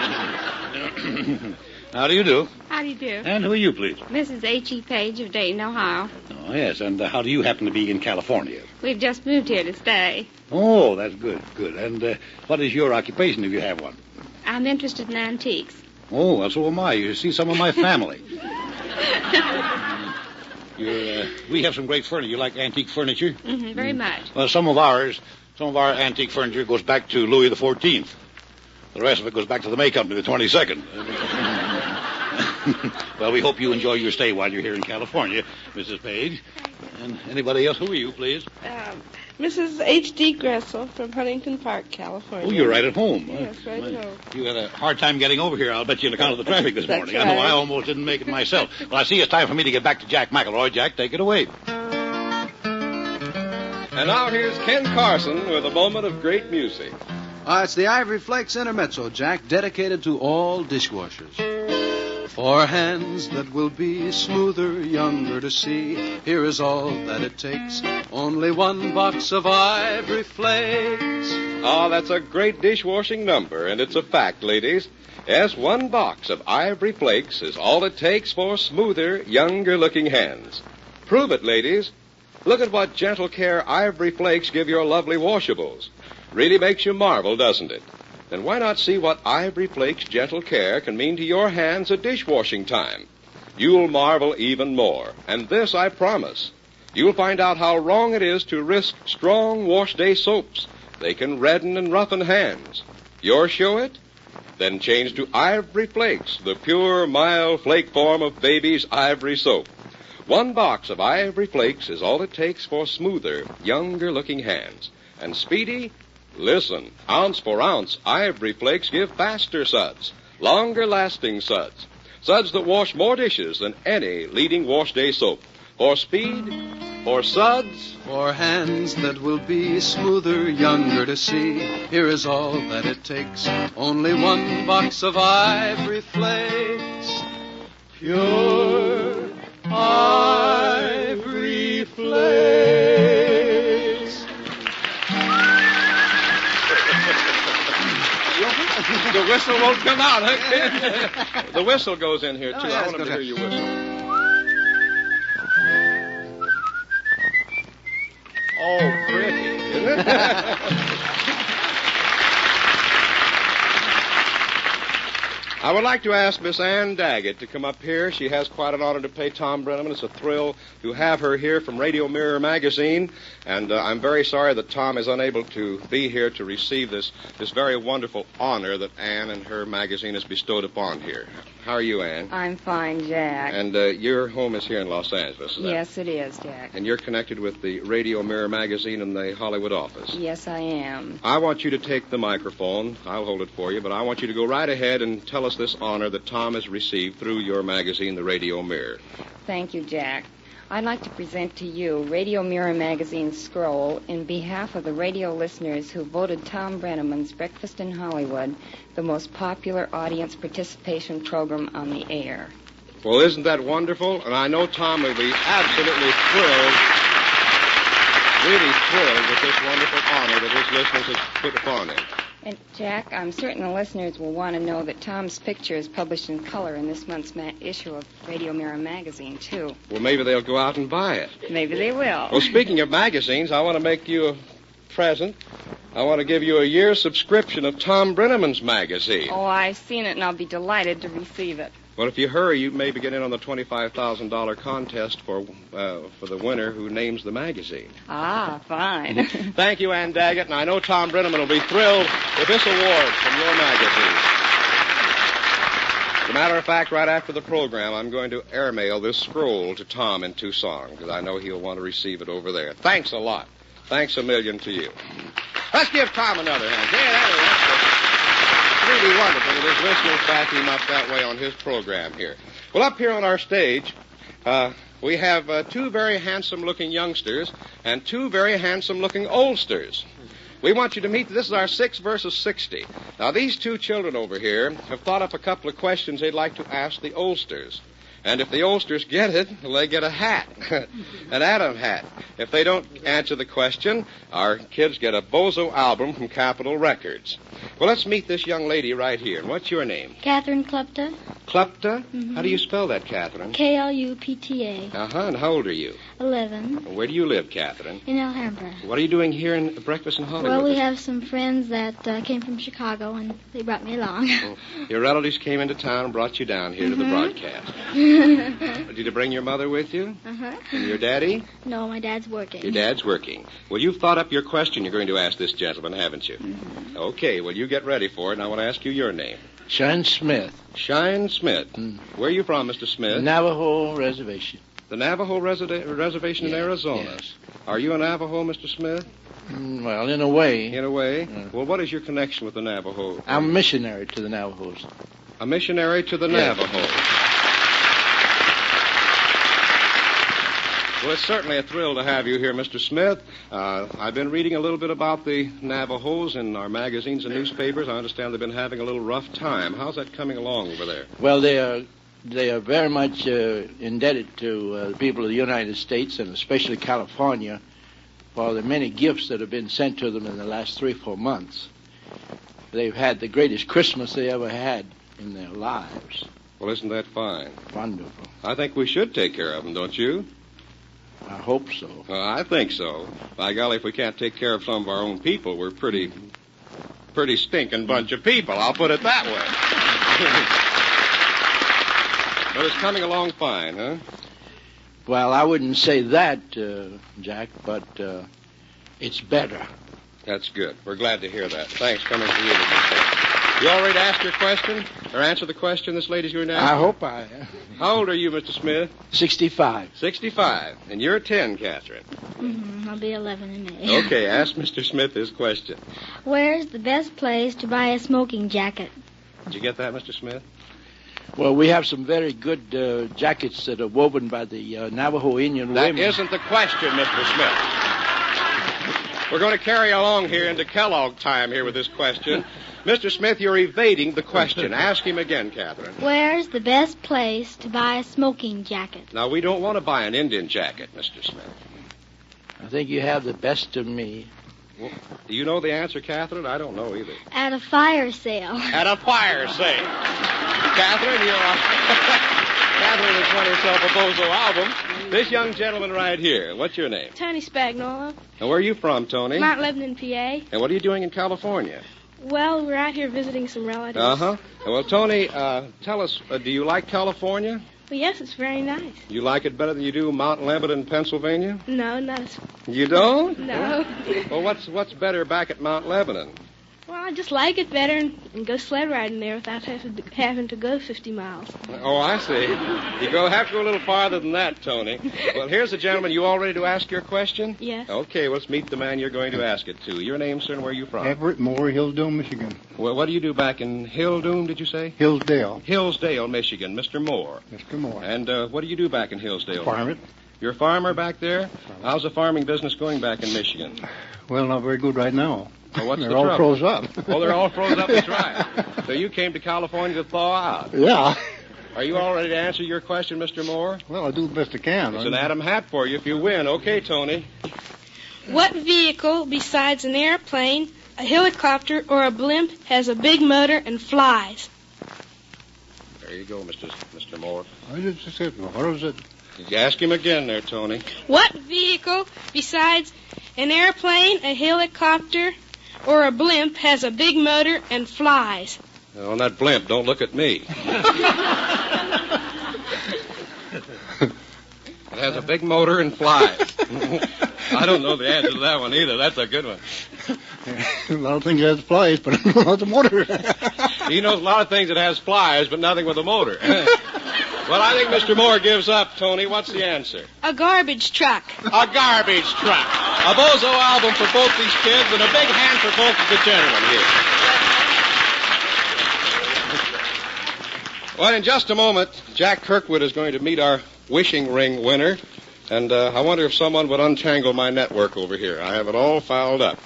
How do you do? How do you do? And who are you, please? Mrs. H.E. Page of Dayton, Ohio. Oh, yes. And how do you happen to be in California? We've just moved here to stay. Oh, that's good, good. And what is your occupation, if you have one? I'm interested in antiques. Oh, well, so am I. You see some of my family. We have some great furniture. You like antique furniture? Mm-hmm, very much. Well, some of our antique furniture goes back to Louis the 14th. The rest of it goes back to the May Company, the 22nd. Well, we hope you enjoy your stay while you're here in California, Mrs. Page. And anybody else? Who are you, please? Mrs. H.D. Gressel from Huntington Park, California. Oh, you're right at home. Yes, right at home. You had a hard time getting over here, I'll bet you, on account of the traffic this That's morning. right. I know I almost didn't make it myself. Well, I see it's time for me to get back to Jack McElroy. Jack, take it away. And now here's Ken Carson with a moment of great music. It's the Ivory Flakes Intermezzo, Jack, dedicated to all dishwashers. For hands that will be smoother, younger to see, here is all that it takes. Only 1 box of Ivory Flakes. Oh, that's a great dishwashing number, and it's a fact, ladies. Yes, 1 box of Ivory Flakes is all it takes for smoother, younger-looking hands. Prove it, ladies. Look at what gentle care Ivory Flakes give your lovely washables. Really makes you marvel, doesn't it? Then why not see what Ivory Flakes gentle care can mean to your hands at dishwashing time? You'll marvel even more. And this I promise. You'll find out how wrong it is to risk strong wash day soaps. They can redden and roughen hands. Yours show it? Then change to Ivory Flakes, the pure, mild flake form of baby's ivory soap. 1 box of Ivory Flakes is all it takes for smoother, younger-looking hands. And speedy? Listen, ounce for ounce, Ivory Flakes give faster suds, longer-lasting suds, suds that wash more dishes than any leading wash day soap. For speed, for suds, for hands that will be smoother, younger to see, here is all that it takes. Only 1 box of Ivory Flakes, pure Ivory Flakes. The whistle won't come out, huh? The whistle goes in here, too. Oh, yeah, I want them to hear you whistle. Oh, pretty, isn't it? I would like to ask Miss Ann Daggett to come up here. She has quite an honor to pay Tom Breneman. It's a thrill to have her here from Radio Mirror Magazine. And I'm very sorry that Tom is unable to be here to receive this very wonderful honor that Ann and her magazine has bestowed upon here. How are you, Ann? I'm fine, Jack. And your home is here in Los Angeles, is that? Yes, it is, Jack. And you're connected with the Radio Mirror Magazine in the Hollywood office. Yes, I am. I want you to take the microphone. I'll hold it for you, but I want you to go right ahead and tell us this honor that Tom has received through your magazine, the Radio Mirror. Thank you, Jack. I'd like to present to you Radio Mirror Magazine's scroll in behalf of the radio listeners who voted Tom Breneman's Breakfast in Hollywood the most popular audience participation program on the air. Well, isn't that wonderful? And I know Tom will be absolutely thrilled, really thrilled with this wonderful honor that his listeners have put upon him. And, Jack, I'm certain the listeners will want to know that Tom's picture is published in color in this month's issue of Radio Mirror magazine, too. Well, maybe they'll go out and buy it. Maybe they will. Well, speaking of magazines, I want to make you a present. I want to give you a year's subscription of Tom Breneman's magazine. Oh, I've seen it, and I'll be delighted to receive it. Well, if you hurry, you maybe get in on the $25,000 contest for the winner who names the magazine. Ah, fine. Thank you, Ann Daggett, and I know Tom Breneman will be thrilled with this award from your magazine. As a matter of fact, right after the program, I'm going to airmail this scroll to Tom in Tucson, because I know he'll want to receive it over there. Thanks a lot. Thanks a million to you. Let's give Tom another hand. That's really wonderful that his listeners back him up that way on his program here. Well, up here on our stage, we have two very handsome-looking youngsters and two very handsome-looking oldsters. We want you to meet, this is our 6 versus 60. Now, these two children over here have thought up a couple of questions they'd like to ask the oldsters. And if the oldsters get it, well, they get a hat, an Adam hat. If they don't answer the question, our kids get a Bozo album from Capitol Records. Well, let's meet this young lady right here. And what's your name? Catherine Klupta. Klupta? Mm-hmm. How do you spell that, Catherine? Klupta. Uh-huh. And how old are you? 11. Where do you live, Catherine? In Alhambra. What are you doing here in Breakfast in Hollywood? Well, we have some friends that came from Chicago, and they brought me along. Your relatives came into town and brought you down here to the broadcast. Did you bring your mother with you? Uh-huh. And your daddy? No, my dad's working. Your dad's working. Well, you've thought up your question you're going to ask this gentleman, haven't you? Mm-hmm. Okay, well, you get ready for it, and I want to ask you your name. Shine Smith. Shine Smith. Where are you from, Mr. Smith? Navajo Reservation. The Navajo Reservation in Arizona? Yes. Are you a Navajo, Mr. Smith? Well, in a way. In a way? Well, what is your connection with the Navajo? I'm a missionary to the Navajos. A missionary to the Navajo. Well, it's certainly a thrill to have you here, Mr. Smith. I've been reading a little bit about the Navajos in our magazines and newspapers. I understand they've been having a little rough time. How's that coming along over there? Well, they are very much indebted to the people of the United States and especially California for the many gifts that have been sent to them in the last 3-4 months. They've had the greatest Christmas they ever had in their lives. Well, isn't that fine? Wonderful. I think we should take care of them, don't you? I hope so. I think so. By golly, if we can't take care of some of our own people, we're pretty stinking bunch of people. I'll put it that way. But it's coming along fine, huh? Well, I wouldn't say that, Jack, but it's better. That's good. We're glad to hear that. Thanks. Coming to you. You all ready to ask your question? Or answer the question this lady's going to ask? I hope I am. How old are you, Mr. Smith? 65. 65. And you're 10, Catherine. Mm-hmm. I'll be 11 in May. Okay, ask Mr. Smith his question. Where's the best place to buy a smoking jacket? Did you get that, Mr. Smith? Well, we have some very good jackets that are woven by the Navajo Indian women. That isn't the question, Mr. Smith. We're going to carry along here into Kellogg time here with this question. Mr. Smith, you're evading the question. Ask him again, Catherine. Where's the best place to buy a smoking jacket? Now, we don't want to buy an Indian jacket, Mr. Smith. I think you have the best of me. Well, do you know the answer, Catherine? I don't know either. At a fire sale. At a fire sale. Catherine, Catherine has won herself a Bozo album. This young gentleman right here, what's your name? Tony Spagnola. And where are you from, Tony? Mount Lebanon, PA. And what are you doing in California? Well, we're out here visiting some relatives. Uh-huh. Well, Tony, tell us, do you like California? Well, yes, it's very nice. You like it better than you do Mount Lebanon, Pennsylvania? No, not as... You don't? No. Well, what's better back at Mount Lebanon? Well, I just like it better and go sled riding there without having to go 50 miles. Oh, I see. You have to go a little farther than that, Tony. Well, here's the gentleman. You all ready to ask your question? Yes. Okay, let's meet the man you're going to ask it to. Your name, sir, and where are you from? Everett Moore, Hillsdale, Michigan. Well, what do you do back in Hillsdale, did you say? Hillsdale. Hillsdale, Michigan. Mr. Moore. Mr. Moore. And what do you do back in Hillsdale? Farm. You're a farmer back there? How's the farming business going back in Michigan? Well, not very good right now. Well, what's they're the all trouble? froze up. Oh, they're all froze up, that's right. So you came to California to thaw out. Yeah. Are you all ready to answer your question, Mr. Moore? Well, I'll do the best I can. It's an Adam hat for you if you win. Okay, Tony. What vehicle besides an airplane, a helicopter, or a blimp has a big motor and flies? There you go, Mr. Moore. I just said, what was it? You ask him again there, Tony. What vehicle besides an airplane, a helicopter, or a blimp has a big motor and flies? On that blimp, don't look at me. It has a big motor and flies. I don't know the answer to that one either. That's a good one. A lot of things that has flies, but I don't know about the motor. He knows a lot of things that has flies, but nothing with a motor. Well, I think Mr. Moore gives up, Tony. What's the answer? A garbage truck. A garbage truck. A Bozo album for both these kids, and a big hand for both of the gentlemen here. Well, in just a moment, Jack Kirkwood is going to meet our wishing ring winner, and I wonder if someone would untangle my network over here. I have it all filed up.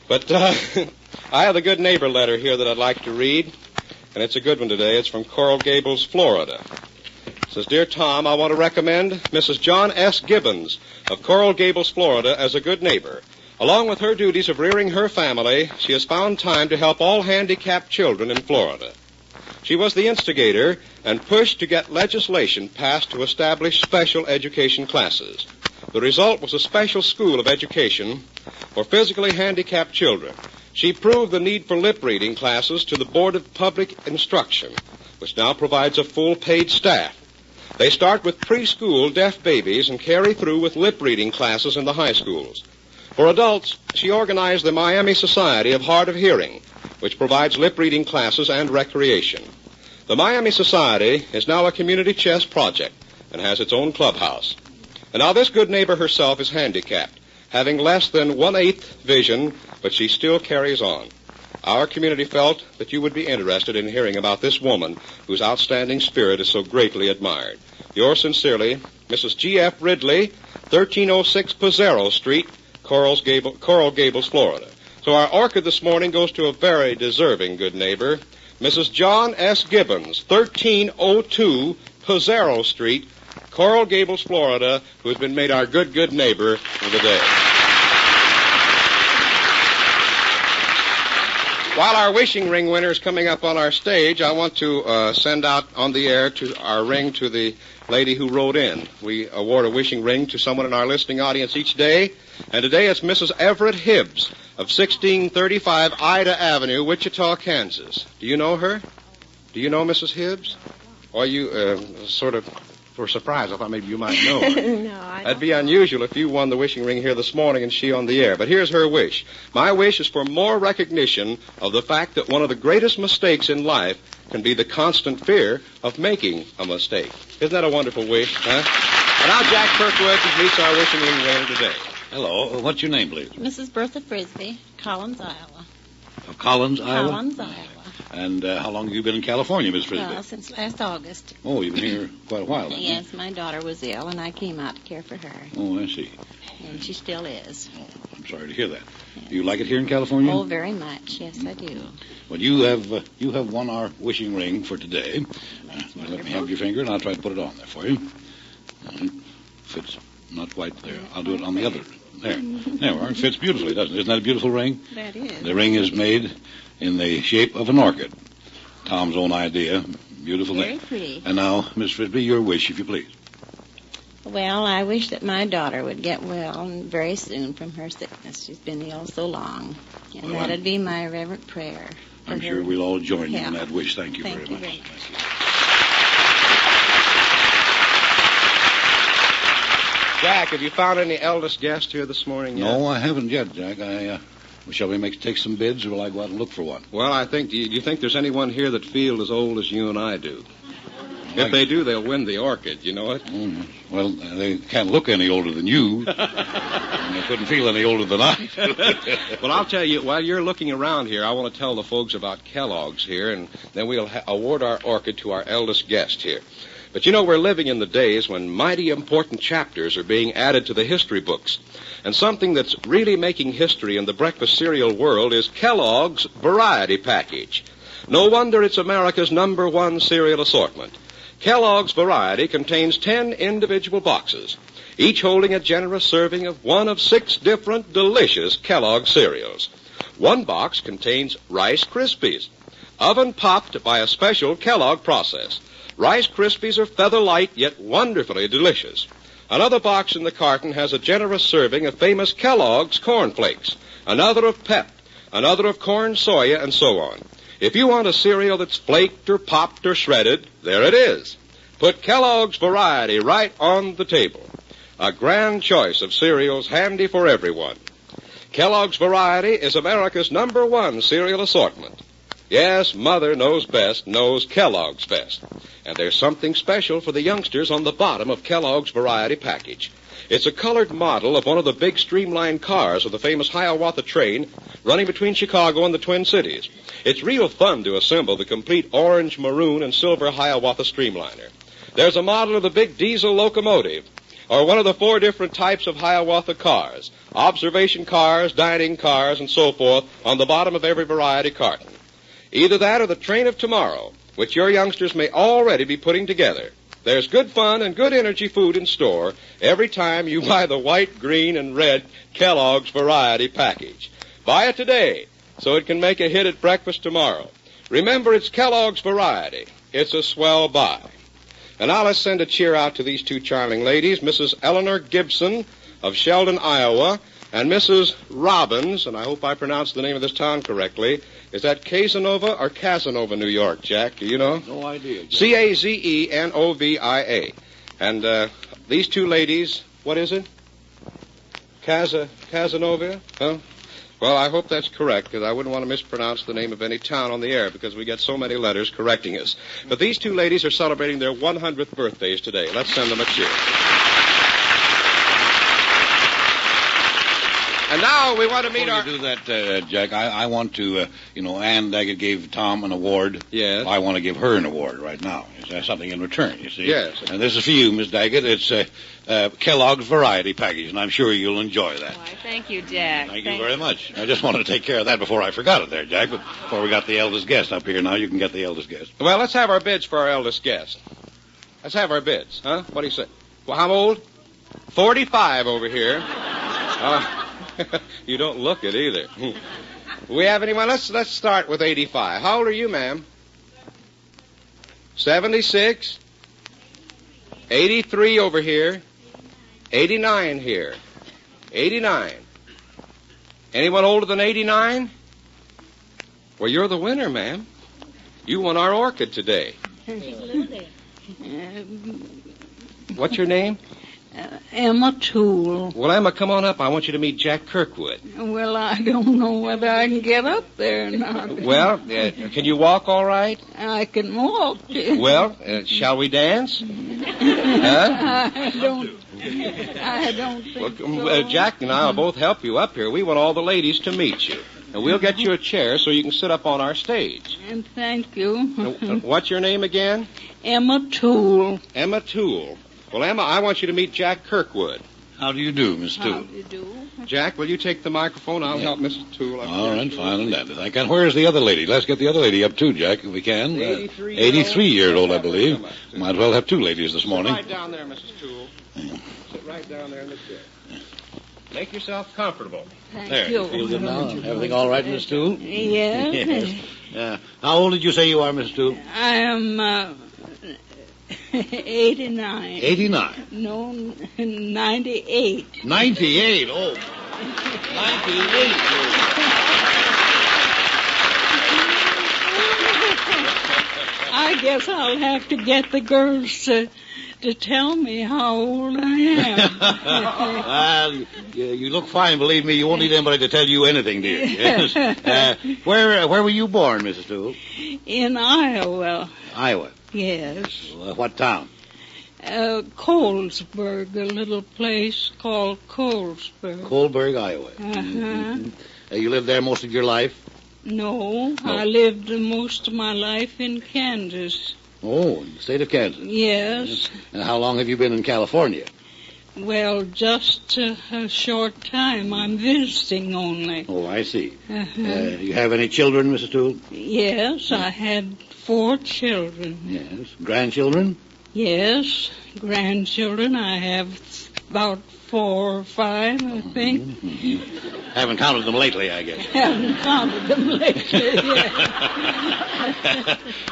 But I have a good neighbor letter here that I'd like to read, and it's a good one today. It's from Coral Gables, Florida. It says, Dear Tom, I want to recommend Mrs. John S. Gibbons of Coral Gables, Florida, as a good neighbor. Along with her duties of rearing her family, she has found time to help all handicapped children in Florida. She was the instigator and pushed to get legislation passed to establish special education classes. The result was a special school of education for physically handicapped children. She proved the need for lip reading classes to the Board of Public Instruction, which now provides a full paid staff. They start with preschool deaf babies and carry through with lip reading classes in the high schools. For adults, she organized the Miami Society of Hard of Hearing, which provides lip reading classes and recreation. The Miami Society is now a community chess project and has its own clubhouse. And now this good neighbor herself is handicapped, having less than 1/8 vision, but she still carries on. Our community felt that you would be interested in hearing about this woman whose outstanding spirit is so greatly admired. Yours sincerely, Mrs. G.F. Ridley, 1306 Pizarro Street, Coral Gables, Florida. So our orchid this morning goes to a very deserving good neighbor, Mrs. John S. Gibbons, 1302 Pizarro Street, Coral Gables, Florida, who has been made our good neighbor for the day. While our wishing ring winner is coming up on our stage, I want to send out on the air to our ring to the lady who wrote in. We award a wishing ring to someone in our listening audience each day, and today it's Mrs. Everett Hibbs of 1635 Ida Avenue, Wichita, Kansas. Do you know her? Do you know Mrs. Hibbs? Or you sort of for surprise? I thought maybe you might know her. No, I don't. That'd be unusual if you won the wishing ring here this morning and she on the air. But here's her wish. My wish is for more recognition of the fact that one of the greatest mistakes in life can be the constant fear of making a mistake. Isn't that a wonderful wish, huh? And now Jack Kirkwood meets our wishing ring winner today. Hello. What's your name, please? Mrs. Bertha Frisbee, Collins, Iowa. Of Collins, Iowa? Collins, Iowa. And how long have you been in California, Miss Frisbee? Well, since last August. Oh, you've been here quite a while, then. Yes, my daughter was ill, and I came out to care for her. Oh, I see. And she still is. Oh, I'm sorry to hear that. Do you like it here in California? Oh, very much. Yes, I do. Well, you have won our wishing ring for today. Let me have your finger, and I'll try to put it on there for you. Fits not quite there. I'll do it on the other. There. There we are. It fits beautifully, doesn't it? Isn't that a beautiful ring? That is. The ring is made in the shape of an orchid. Tom's own idea. Beautiful Very thing. pretty. And now, Miss Frisbee, your wish, if you please. Well, I wish that my daughter would get well very soon from her sickness. She's been ill so long. And Well, that'd be my reverent prayer. I'm sure we'll all join you in Yeah. that wish. Thank you Thank very you much. very much. Jack, have you found any eldest guest here this morning yet? No, I haven't yet, Jack. Shall we take some bids, or will I go out and look for one? Well, I think, do you think there's anyone here that feels as old as you and I do? If they do, they'll win the orchid, you know it? Mm, well, they can't look any older than you. And they couldn't feel any older than I. Well, I'll tell you, while you're looking around here, I want to tell the folks about Kellogg's here, and then we'll award our orchid to our eldest guest here. But you know, we're living in the days when mighty important chapters are being added to the history books. And something that's really making history in the breakfast cereal world is Kellogg's Variety Package. No wonder it's America's #1 cereal assortment. Kellogg's Variety contains 10 individual boxes, each holding a generous serving of one of 6 different delicious Kellogg cereals. One box contains Rice Krispies, oven-popped by a special Kellogg process. Rice Krispies are feather-light yet wonderfully delicious. Another box in the carton has a generous serving of famous Kellogg's Corn Flakes, another of Pep, another of Corn Soya, and so on. If you want a cereal that's flaked or popped or shredded, there it is. Put Kellogg's Variety right on the table. A grand choice of cereals handy for everyone. Kellogg's Variety is America's #1 cereal assortment. Yes, Mother knows best, knows Kellogg's best. And there's something special for the youngsters on the bottom of Kellogg's Variety package. It's a colored model of one of the big streamlined cars of the famous Hiawatha train running between Chicago and the Twin Cities. It's real fun to assemble the complete orange, maroon, and silver Hiawatha streamliner. There's a model of the big diesel locomotive, or one of the 4 different types of Hiawatha cars, observation cars, dining cars, and so forth, on the bottom of every Variety carton. Either that or the train of tomorrow, which your youngsters may already be putting together. There's good fun and good energy food in store every time you buy the white, green, and red Kellogg's Variety package. Buy it today so it can make a hit at breakfast tomorrow. Remember, it's Kellogg's Variety. It's a swell buy. And now let's send a cheer out to these 2 charming ladies, Mrs. Eleanor Gibson of Sheldon, Iowa, and Mrs. Robbins, and I hope I pronounced the name of this town correctly. Is that Casanova or Casanova, New York, Jack? Do you know? No idea, Jack. Cazenovia. And these 2 ladies, what is it? Casanova? Huh? Well, I hope that's correct, because I wouldn't want to mispronounce the name of any town on the air, because we get so many letters correcting us. But these 2 ladies are celebrating their 100th birthdays today. Let's send them a cheer. And now we want to meet Before you do that, Jack, I want to, Ann Daggett gave Tom an award. Yes. I want to give her an award right now. Is there something in return, you see? Yes. And this is for you, Miss Daggett. It's Kellogg's Variety package, and I'm sure you'll enjoy that. Why, thank you, Jack. Thank you very much. I just wanted to take care of that before I forgot it there, Jack. But before we got the eldest guest up here, now you can get the eldest guest. Well, let's have our bids for our eldest guest. Let's have our bids, huh? What do you say? Well, how old? 45 over here. You don't look it either. We have anyone? Let's start with 85. How old are you, ma'am? 76. 83 over here. 89 here. 89. Anyone older than 89? Well, you're the winner, ma'am. You won our orchid today. What's your name? Emma Toole. Well, Emma, come on up. I want you to meet Jack Kirkwood. Well, I don't know whether I can get up there or not. Well, can you walk all right? I can walk. Well, shall we dance? Huh? I don't think so. Jack and I will both help you up here. We want all the ladies to meet you. And we'll get you a chair so you can sit up on our stage. And thank you. What's your name again? Emma Toole. Emma Toole. Well, Emma, I want you to meet Jack Kirkwood. How do you do, Miss Toole? How do you do? Jack, will you take the microphone? I'll help Mrs. Toole up All here. right, fine and dandy. Thank you. Where's the other lady? Let's get the other lady up, too, Jack, if we can. 83-year-old, I believe. Might as well have 2 ladies this morning. Sit right down there, Mrs. Toole. Sit right down there in the chair. Make yourself comfortable. Thank there, you. Feel good now? Everything all right, Miss Toole? Yes. Yes. How old did you say you are, Miss Toole? I am 89. 89? No, 98. 98? Oh. 98. I guess I'll have to get the girls to tell me how old I am. Well, you look fine, believe me. You won't need anybody to tell you anything, dear. Yes. Where were you born, Mrs. Toole? In Iowa. Iowa? Yes. What town? Colesburg, a little place called Colesburg. Colesburg, Iowa. Uh-huh. You lived there most of your life? No, I lived most of my life in Kansas. Oh, in the state of Kansas? Yes. And how long have you been in California? Well, just a short time. I'm visiting only. Oh, I see. Uh-huh. You have any children, Mrs. Toole? Yes, I had 4 children. Yes. Grandchildren? Yes, grandchildren. I have about 4 or 5, I think. Haven't counted them lately, I guess. Haven't counted them lately, yes.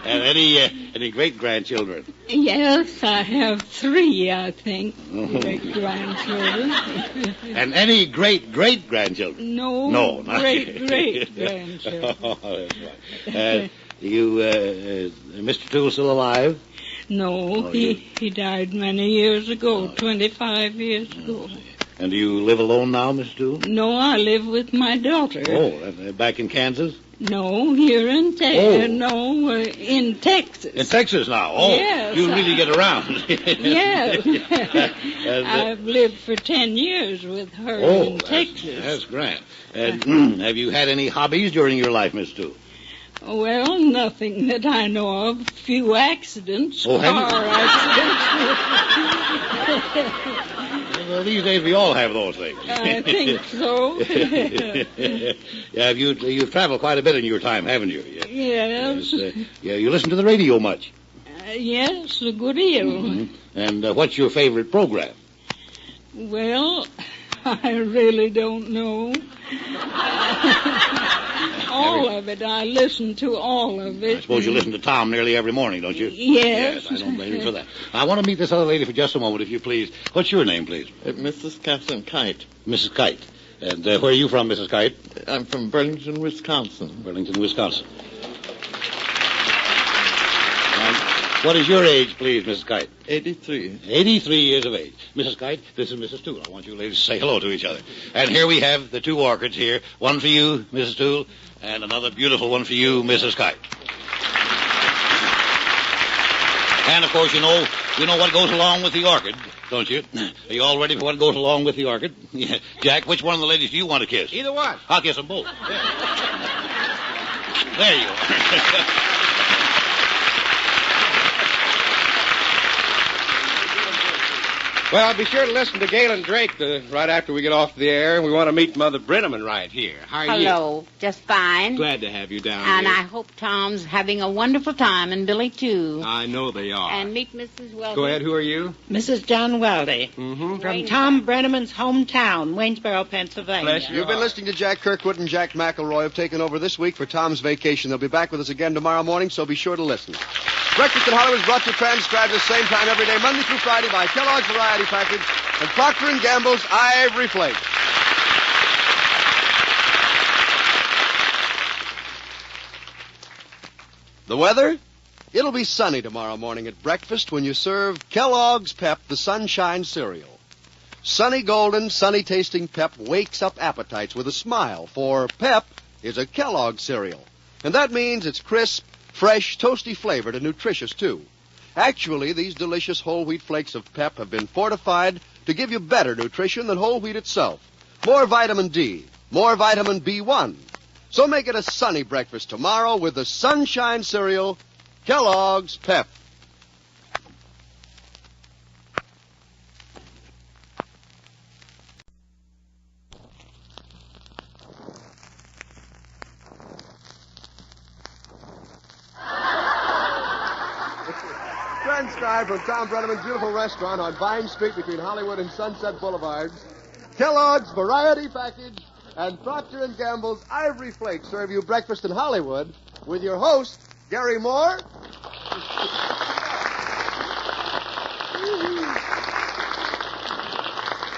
And any great-grandchildren? Yes, I have 3, I think, great-grandchildren. And any great-great-grandchildren? No, not great-great-grandchildren. Oh, that's right. Mr. Toole still alive? No, he died many years ago, 25 years ago. And do you live alone now, Mr. Toole? No, I live with my daughter. Oh, back in Kansas? No, here in Texas. In Texas. In Texas now? Oh, yes, you really get around. Yes. I've lived for 10 years with her in Texas. That's grand. Have you had any hobbies during your life, Mr. Toole? Well, nothing that I know of. Few accidents, car accidents. Well, these days we all have those things. I think so. Yeah, you've traveled quite a bit in your time, haven't you? Yes. You listen to the radio much? Yes, a good deal. Mm-hmm. And what's your favorite program? Well, I really don't know. All of it. I listen to all of it. I suppose you listen to Tom nearly every morning, don't you? Yes. Yes, I don't blame you for that. I want to meet this other lady for just a moment, if you please. What's your name, please? Mrs. Captain Kite. Mrs. Kite. And where are you from, Mrs. Kite? I'm from Burlington, Wisconsin. Burlington, Wisconsin. What is your age, please, Mrs. Kite? 83. 83 years of age. Mrs. Kite, this is Mrs. Toole. I want you ladies to say hello to each other. And here we have the 2 orchids here. One for you, Mrs. Toole, and another beautiful one for you, Mrs. Kite. And, of course, you know what goes along with the orchid, don't you? Are you all ready for what goes along with the orchid? Yeah. Jack, which one of the ladies do you want to kiss? Either one. I'll kiss them both. Yeah. There you are. Well, be sure to listen to Galen Drake right after we get off the air. We want to meet Mother Breneman right here. How are you? Hello. Just fine. Glad to have you down And here. I hope Tom's having a wonderful time, and Billy, too. I know they are. And meet Mrs. Weldon. Go ahead. Who are you? Mrs. John Weldy. Mm-hmm. From Tom Breneman's hometown, Waynesboro, Pennsylvania. You've been listening to Jack Kirkwood and Jack McElroy have taken over this week for Tom's vacation. They'll be back with us again tomorrow morning, so be sure to listen. Breakfast in Hollywood is brought to you transcribed the same time every day, Monday through Friday, by Kellogg's Variety Package and Procter & Gamble's Ivory Flakes. The weather? It'll be sunny tomorrow morning at breakfast when you serve Kellogg's Pep, the Sunshine Cereal. Sunny golden, sunny-tasting Pep wakes up appetites with a smile, for Pep is a Kellogg cereal. And that means it's crisp, fresh, toasty flavored, and nutritious, too. Actually, these delicious whole wheat flakes of Pep have been fortified to give you better nutrition than whole wheat itself. More vitamin D, more vitamin B1. So make it a sunny breakfast tomorrow with the Sunshine Cereal, Kellogg's Pep. Transcribed from Tom Breneman's beautiful restaurant on Vine Street between Hollywood and Sunset Boulevards, Kellogg's Variety Package and Procter & Gamble's Ivory Flakes serve you breakfast in Hollywood with your host, Gary Moore.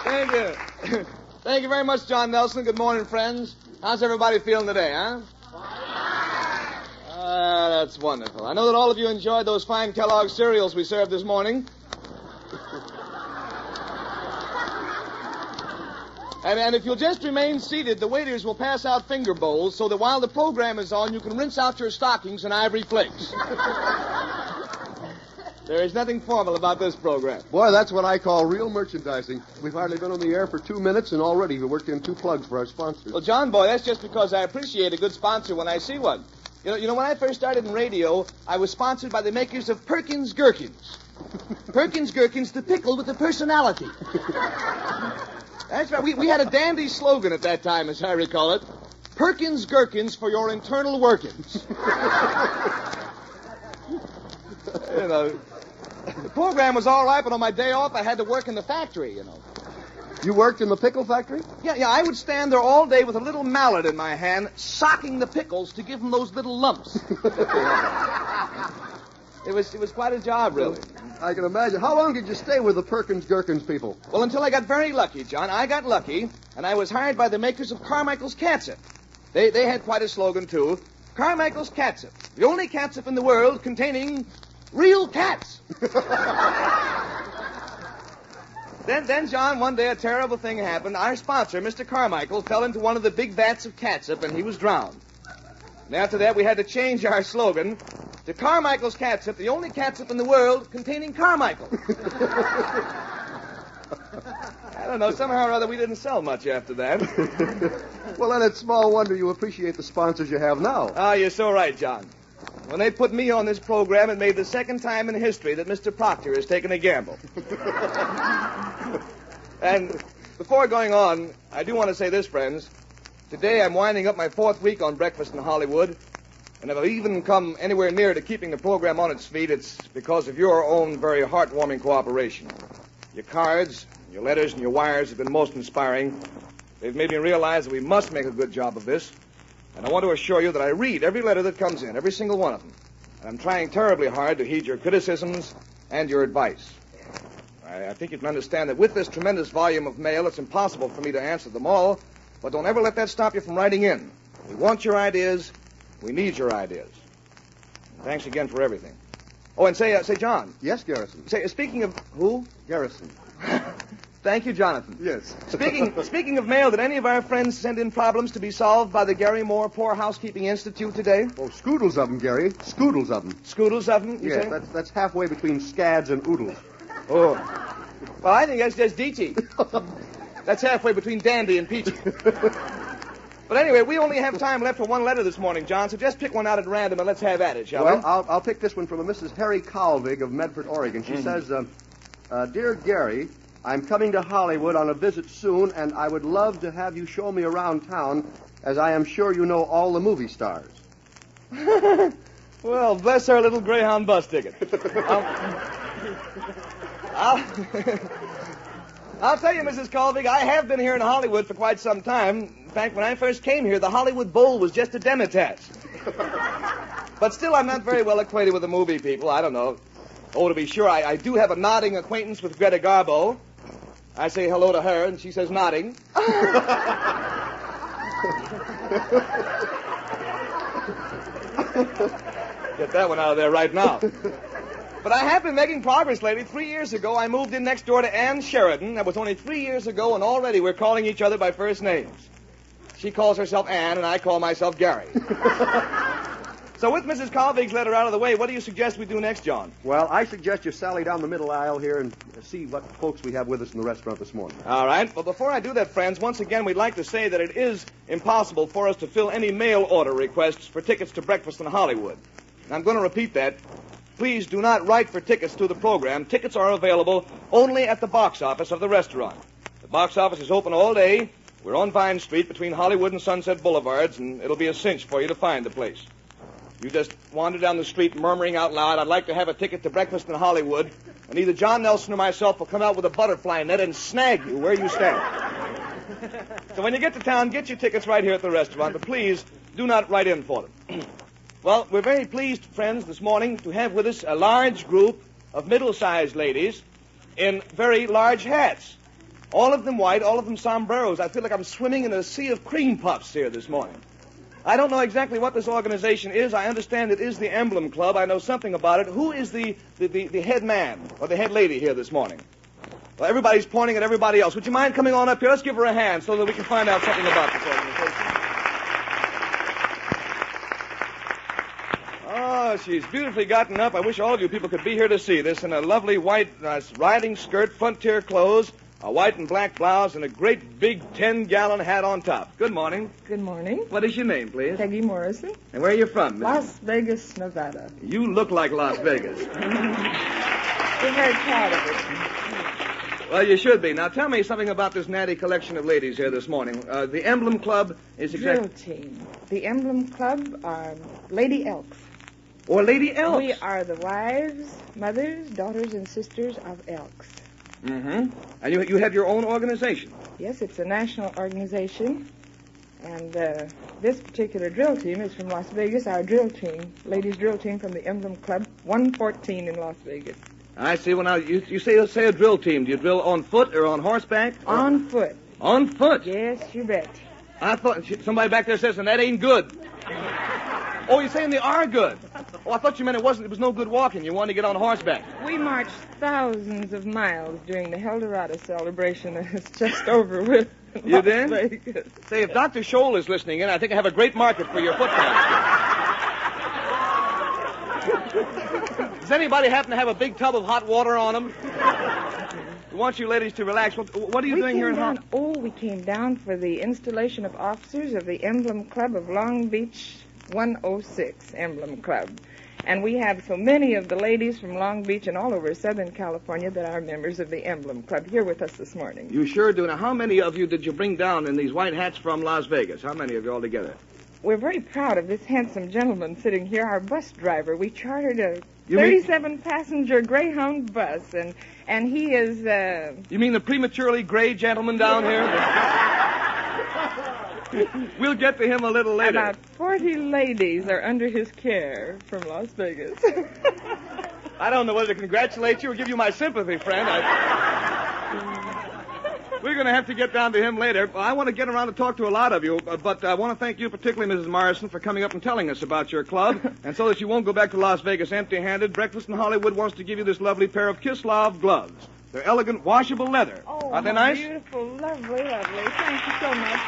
Thank you. Thank you very much, John Nelson. Good morning, friends. How's everybody feeling today, huh? That's wonderful. I know that all of you enjoyed those fine Kellogg cereals we served this morning. And if you'll just remain seated, the waiters will pass out finger bowls so that while the program is on, you can rinse out your stockings in Ivory Flakes. There is nothing formal about this program. Boy, that's what I call real merchandising. We've hardly been on the air for 2 minutes, and already we worked in 2 plugs for our sponsors. Well, John, boy, that's just because I appreciate a good sponsor when I see one. You know, when I first started in radio, I was sponsored by the makers of Perkins Gherkins. Perkins Gherkins, the pickle with the personality. That's right. We had a dandy slogan at that time, as I recall it. Perkins Gherkins for your internal workings. You know, The program was all right, but on my day off, I had to work in the factory, you know. You worked in the pickle factory? Yeah, I would stand there all day with a little mallet in my hand, socking the pickles to give them those little lumps. It was quite a job, really. I can imagine. How long did you stay with the Perkins Gherkins people? Well, until I got very lucky, John. I got lucky, and I was hired by the makers of Carmichael's Catsup. They had quite a slogan, too. Carmichael's Catsup, the only catsup in the world containing real cats. Then, John, one day a terrible thing happened. Our sponsor, Mr. Carmichael, fell into one of the big vats of catsup, and he was drowned. And after that, we had to change our slogan to Carmichael's Catsup, the only catsup in the world containing Carmichael. I don't know, somehow or other we didn't sell much after that. Well, then it's small wonder you appreciate the sponsors you have now. Ah, you're so right, John. When they put me on this program, it made the second time in history that Mr. Proctor has taken a gamble. And before going on, I do want to say this, friends. Today I'm winding up my 4th week on Breakfast in Hollywood, and if I've even come anywhere near to keeping the program on its feet, it's because of your own very heartwarming cooperation. Your cards, your letters, and your wires have been most inspiring. They've made me realize that we must make a good job of this. And I want to assure you that I read every letter that comes in, every single one of them. And I'm trying terribly hard to heed your criticisms and your advice. I think you can understand that with this tremendous volume of mail, it's impossible for me to answer them all. But don't ever let that stop you from writing in. We want your ideas. We need your ideas. And thanks again for everything. Oh, and say, John. Yes, Garrison. Say, speaking of who? Garrison. Thank you, Jonathan. Yes. Speaking of mail, did any of our friends send in problems to be solved by the Gary Moore Poor Housekeeping Institute today? Oh, scoodles of them, Gary. Scoodles of them. Scoodles of them, you yes, say? that's halfway between scads and oodles. Oh. Well, I think that's just DT. That's halfway between dandy and peachy. But anyway, we only have time left for one letter this morning, John, so just pick one out at random and let's have at it, shall we? Well, I'll pick this one from a Mrs. Harry Calvig of Medford, Oregon. She says, Dear Gary, I'm coming to Hollywood on a visit soon, and I would love to have you show me around town, as I am sure you know all the movie stars. Well, bless our little Greyhound bus ticket. I'll tell you, Mrs. Calvig, I have been here in Hollywood for quite some time. In fact, when I first came here, the Hollywood Bowl was just a demi-tasse. But still, I'm not very well acquainted with the movie people. I don't know. Oh, to be sure, I do have a nodding acquaintance with Greta Garbo. I say hello to her, and she says nodding. Get that one out of there right now. But I have been making progress lately. 3 years ago, I moved in next door to Ann Sheridan. That was only 3 years ago, and already we're calling each other by first names. She calls herself Ann, and I call myself Gary. So with Mrs. Calvig's letter out of the way, what do you suggest we do next, John? Well, I suggest you sally down the middle aisle here and see what folks we have with us in the restaurant this morning. All right. Well, before I do that, friends, once again, we'd like to say that it is impossible for us to fill any mail order requests for tickets to Breakfast in Hollywood. And I'm going to repeat that. Please do not write for tickets to the program. Tickets are available only at the box office of the restaurant. The box office is open all day. We're on Vine Street between Hollywood and Sunset Boulevards, and it'll be a cinch for you to find the place. You just wander down the street murmuring out loud, I'd like to have a ticket to Breakfast in Hollywood, and either John Nelson or myself will come out with a butterfly net and snag you where you stand. So when you get to town, get your tickets right here at the restaurant, but please do not write in for them. Well, we're very pleased, friends, this morning to have with us a large group of middle-sized ladies in very large hats. All of them white, all of them sombreros. I feel like I'm swimming in a sea of cream puffs here this morning. I don't know exactly what this organization is. I understand it is the Emblem Club. I know something about it. Who is the head man or the head lady here this morning? Well, everybody's pointing at everybody else. Would you mind coming on up here? Let's give her a hand so that we can find out something about this organization. Oh, she's beautifully gotten up. I wish all of you people could be here to see this in a lovely white riding skirt, frontier clothes, a white and black blouse, and a great big 10-gallon hat on top. Good morning. Good morning. What is your name, please? Peggy Morrison. And where are you from, Miss? Las Vegas, Nevada. You look like Las Vegas. We're very proud of it. Well, you should be. Now, tell me something about this natty collection of ladies here this morning. The Emblem Club is Drill team. The Emblem Club are Lady Elks. Or Lady Elks? We are the wives, mothers, daughters, and sisters of Elks. Mm-hmm. And you have your own organization? Yes, it's a national organization. And this particular drill team is from Las Vegas, our drill team, ladies' drill team from the Emblem Club, 114 in Las Vegas. I see. Well, now, you say a drill team. Do you drill on foot or on horseback? On foot. On foot? Yes, you bet. I thought somebody back there says, and that ain't good. Oh, you're saying they are good? Oh, I thought you meant it was no good walking. You wanted to get on horseback. We marched thousands of miles during the Eldorado celebration that is just over with. You did? Vegas. Say, if Dr. Scholl is listening in, I think I have a great market for your foot Does anybody happen to have a big tub of hot water on them? I want you ladies to relax. What are you doing here in Holland? We came down for the installation of officers of the Emblem Club of Long Beach 106 Emblem Club. And we have so many of the ladies from Long Beach and all over Southern California that are members of the Emblem Club here with us this morning. You sure do. Now, how many of you did you bring down in these white hats from Las Vegas? How many of you all together? We're very proud of this handsome gentleman sitting here, our bus driver. We chartered a 37-passenger Greyhound bus, and he is... You mean the prematurely gray gentleman down here? We'll get to him a little later. About 40 ladies are under his care from Las Vegas. I don't know whether to congratulate you or give you my sympathy, friend. We're going to have to get down to him later. Well, I want to get around to talk to a lot of you, but I want to thank you, particularly Mrs. Morrison, for coming up and telling us about your club. And so that you won't go back to Las Vegas empty-handed, Breakfast in Hollywood wants to give you this lovely pair of Kislov gloves. They're elegant, washable leather. Oh, aren't they nice? Beautiful, lovely, lovely. Thank you so much.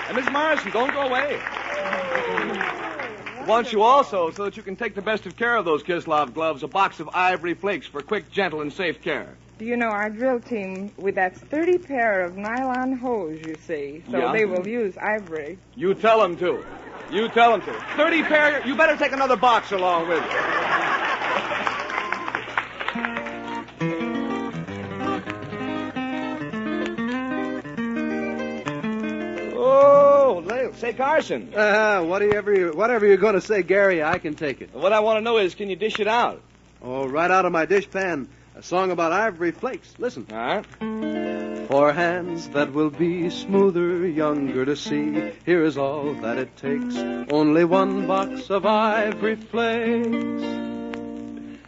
And Miss Morrison, don't go away. I want you also, so that you can take the best of care of those Kislov gloves, a box of ivory flakes for quick, gentle, and safe care. Do you know our drill team, that's 30 pair of nylon hose, you see, so they will use ivory. You tell them to. You tell them to. 30 pair, you better take another box along with you. Say, Carson. Whatever you're going to say, Gary, I can take it. What I want to know is, can you dish it out? Oh, right out of my dishpan. A song about ivory flakes. Listen. All right. For hands that will be smoother, younger to see, here is all that it takes. Only one box of ivory flakes.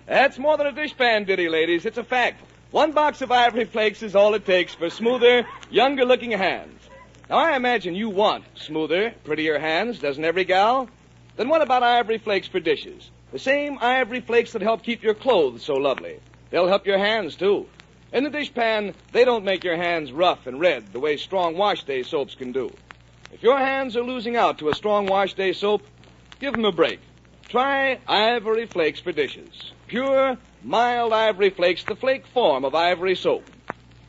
That's more than a dishpan ditty, ladies. It's a fact. One box of ivory flakes is all it takes for smoother, younger-looking hands. Now, I imagine you want smoother, prettier hands, doesn't every gal? Then what about ivory flakes for dishes? The same ivory flakes that help keep your clothes so lovely. They'll help your hands, too. In the dishpan, they don't make your hands rough and red the way strong wash day soaps can do. If your hands are losing out to a strong wash day soap, give them a break. Try ivory flakes for dishes. Pure, mild ivory flakes, the flake form of ivory soap.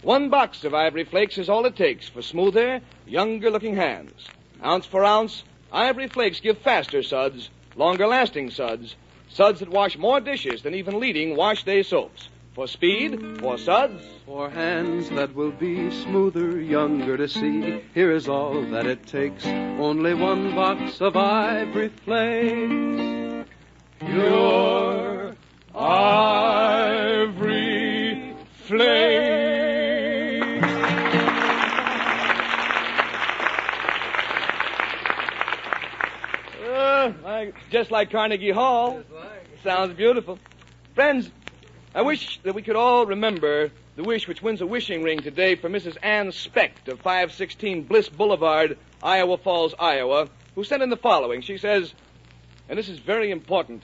One box of ivory flakes is all it takes for smoother, younger-looking hands. Ounce for ounce, ivory flakes give faster suds, longer-lasting suds, suds that wash more dishes than even leading wash day soaps. For speed, for suds. For hands that will be smoother, younger to see, here is all that it takes. Only one box of ivory flakes. Pure ivory flakes. Just like Carnegie Hall. Sounds beautiful. Friends, I wish that we could all remember the wish which wins a wishing ring today for Mrs. Ann Specht of 516 Bliss Boulevard, Iowa Falls, Iowa, who sent in the following. She says, and this is very important,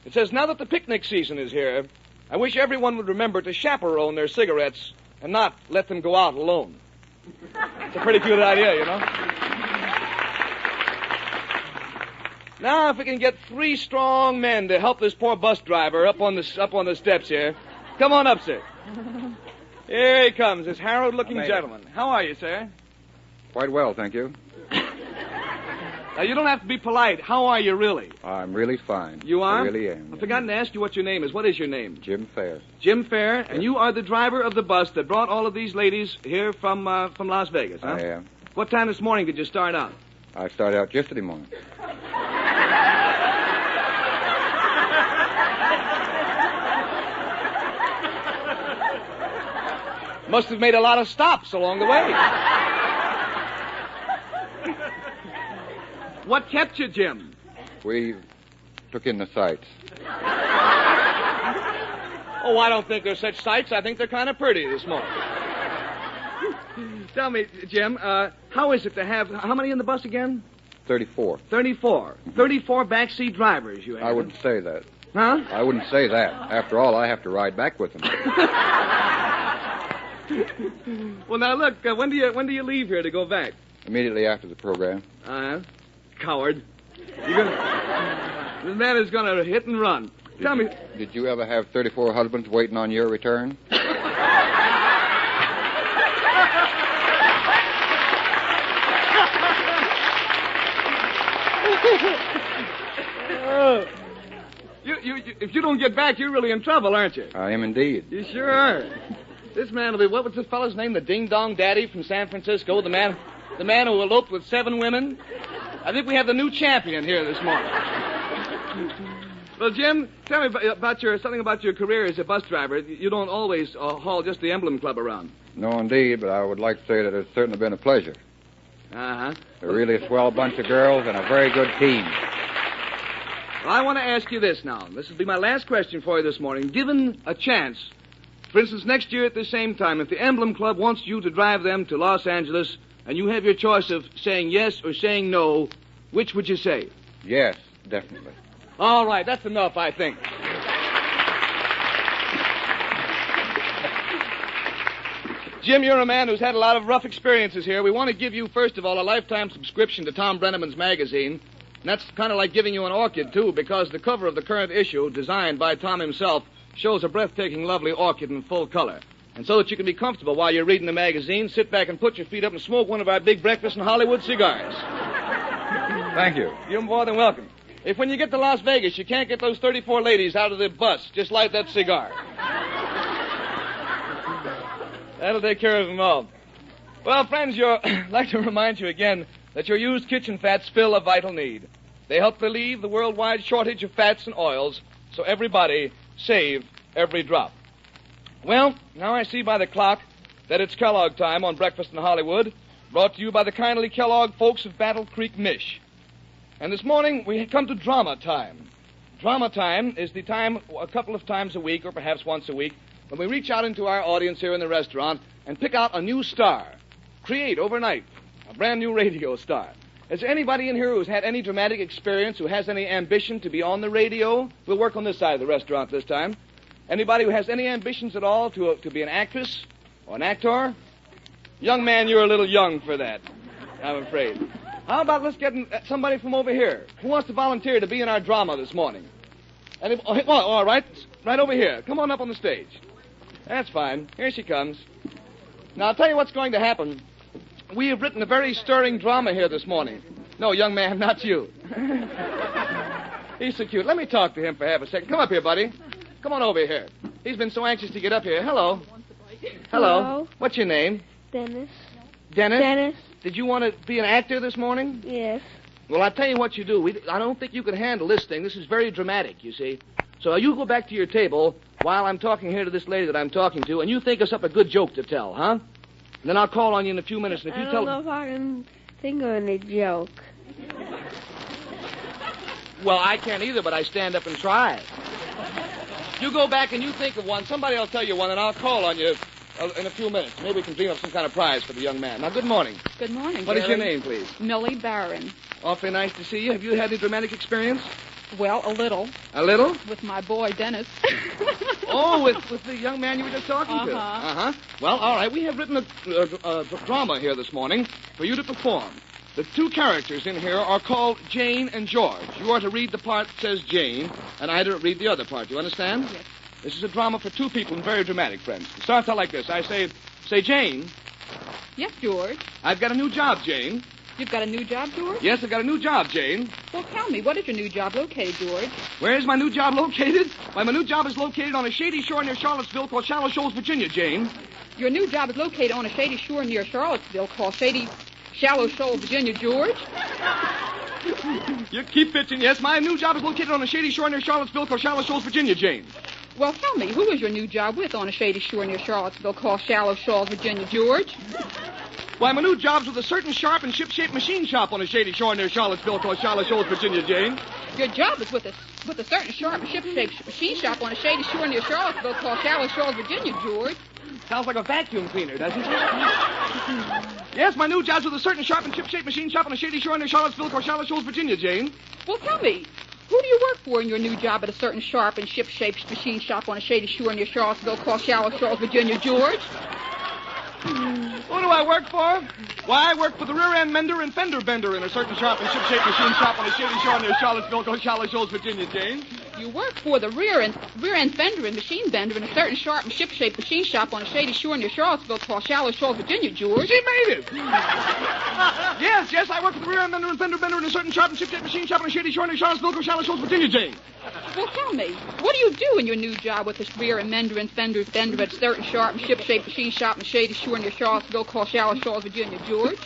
it says, now that the picnic season is here, I wish everyone would remember to chaperone their cigarettes and not let them go out alone. It's a pretty good idea, you know. Now, if we can get 3 strong men to help this poor bus driver up on the steps here. Come on up, sir. Here he comes, this harrowed-looking gentleman. How are you, sir? Quite well, thank you. Now, you don't have to be polite. How are you, really? I'm really fine. You are? I really am. I've forgotten to ask you what your name is. What is your name? Jim Fair. Jim Fair, and you are the driver of the bus that brought all of these ladies here from Las Vegas, huh? I am. What time this morning did you start out? I started out yesterday morning. Must have made a lot of stops along the way. What kept you, Jim? We took in the sights. Oh, I don't think they're such sights. I think they're kind of pretty this morning. Tell me, Jim, how is it to have... How many in the bus again? 34. 34. 34 backseat drivers you have. I wouldn't say that. Huh? I wouldn't say that. After all, I have to ride back with them. Well, now, look, when do you leave here to go back? Immediately after the program. Coward. This man is going to hit and run. Tell me... Did you ever have 34 husbands waiting on your return? If you don't get back, you're really in trouble, aren't you? I am indeed. You sure are. This man will be... What was this fellow's name? The ding-dong daddy from San Francisco? The man who eloped with 7 women? I think we have the new champion here this morning. Well, Jim, tell me something about your career as a bus driver. You don't always haul just the Emblem Club around. No, indeed, but I would like to say that it's certainly been a pleasure. Uh-huh. They're really a swell bunch of girls and a very good team. Well, I want to ask you this now. This will be my last question for you this morning. Given a chance, for instance, next year at the same time, if the Emblem Club wants you to drive them to Los Angeles and you have your choice of saying yes or saying no, which would you say? Yes, definitely. All right, that's enough, I think. Jim, you're a man who's had a lot of rough experiences here. We want to give you, first of all, a lifetime subscription to Tom Breneman's magazine. And that's kind of like giving you an orchid, too, because the cover of the current issue, designed by Tom himself, shows a breathtaking, lovely orchid in full color. And so that you can be comfortable while you're reading the magazine, sit back and put your feet up and smoke one of our big breakfast in Hollywood cigars. Thank you. You're more than welcome. If when you get to Las Vegas, you can't get those 34 ladies out of the bus, just light that cigar. That'll take care of them all. Well, friends, I'd like to remind you again that your used kitchen fats fill a vital need. They help relieve the worldwide shortage of fats and oils, so everybody save every drop. Well, now I see by the clock that it's Kellogg time on Breakfast in Hollywood, brought to you by the kindly Kellogg folks of Battle Creek, Mich. And this morning, we come to drama time. Drama time is the time a couple of times a week, or perhaps once a week, when we reach out into our audience here in the restaurant and pick out a new star. Create overnight a brand new radio star. Is there anybody in here who's had any dramatic experience, who has any ambition to be on the radio? We'll work on this side of the restaurant this time. Anybody who has any ambitions at all to be an actress or an actor? Young man, you're a little young for that, I'm afraid. How about let's get somebody from over here? Who wants to volunteer to be in our drama this morning? All right. Right over here. Come on up on the stage. That's fine. Here she comes. Now, I'll tell you what's going to happen. We have written a very stirring drama here this morning. No, young man, not you. He's so cute. Let me talk to him for half a second. Come up here, buddy. Come on over here. He's been so anxious to get up here. Hello. Hello. What's your name? Dennis. Dennis? Dennis. Did you want to be an actor this morning? Yes. Well, I'll tell you what you do. I don't think you can handle this thing. This is very dramatic, you see. So you go back to your table while I'm talking here to this lady that I'm talking to, and you think us up a good joke to tell, huh? And then I'll call on you in a few minutes, and if you I don't know if I can think of any joke. Well, I can't either, but I stand up and try. You go back and you think of one. Somebody will tell you one, and I'll call on you in a few minutes. Maybe we can dream up some kind of prize for the young man. Now, good morning. Good morning, What is your Jerry. name, please? Millie Barron. Awfully nice to see you. Have you had any dramatic experience? Well, a little. A little? With my boy, Dennis. Oh, with the young man you were just talking to. Uh-huh. Well, all right. We have written a drama here this morning for you to perform. The two characters in here are called Jane and George. You are to read the part that says Jane, and I to read the other part. Do you understand? Yes. This is a drama for two people and very dramatic, friends. It starts out like this. I say, Jane. Yes, George. I've got a new job, Jane. You've got a new job, George? Yes, I've got a new job, Jane. Well, tell me, what is your new job located, George? Where is my new job located? Why, my new job is located on a shady shore near Charlottesville called Shallow Shoals, Virginia, Jane. Your new job is located on a shady shore near Charlottesville called Shallow Shoals, Virginia, George? You keep pitching, yes. My new job is located on a shady shore near Charlottesville called Shallow Shoals, Virginia, Jane. Well, tell me, who is your new job with on a shady shore near Charlottesville called Shallow Shoals, Virginia, George? Why, my new job's with a certain sharp and ship-shaped machine shop on a shady shore near Charlottesville called Shallow Shoals, Virginia, Jane. Your job is with a certain sharp and ship-shaped machine shop on a shady shore near Charlottesville called Shallow Shoals, Virginia, George. Sounds like a vacuum cleaner, doesn't it? Yes, my new job's with a certain sharp and ship-shaped machine shop on a shady shore near Charlottesville called Shallow Shoals, Virginia, Jane. Well, tell me, who do you work for in your new job at a certain sharp and ship-shaped machine shop on a shady shore near Charlottesville called Shallow Shoals, Virginia, George? Who do I work for? Why, I work for the rear-end mender and fender bender in a certain sharp and ship-shaped machine shop on a shady shore near Charlottesville called Shallow Shoals, Virginia, Jane. You work for the rear-end fender and machine bender in a certain sharp and ship-shaped machine shop on a shady shore near Charlottesville called Shallow Shoals, Virginia, George. She made it! Yes, I work for the rear-end mender and fender bender in a certain sharp and ship-shaped machine shop on a shady shore near Charlottesville called Shallow Shoals, Virginia, Jane. Well, tell me, what do you do in your new job with the rear and mender and fender bender at a certain sharp and ship-shaped machine shop on a shady shore near Charlottesville called Shallow Shoals, Virginia, George?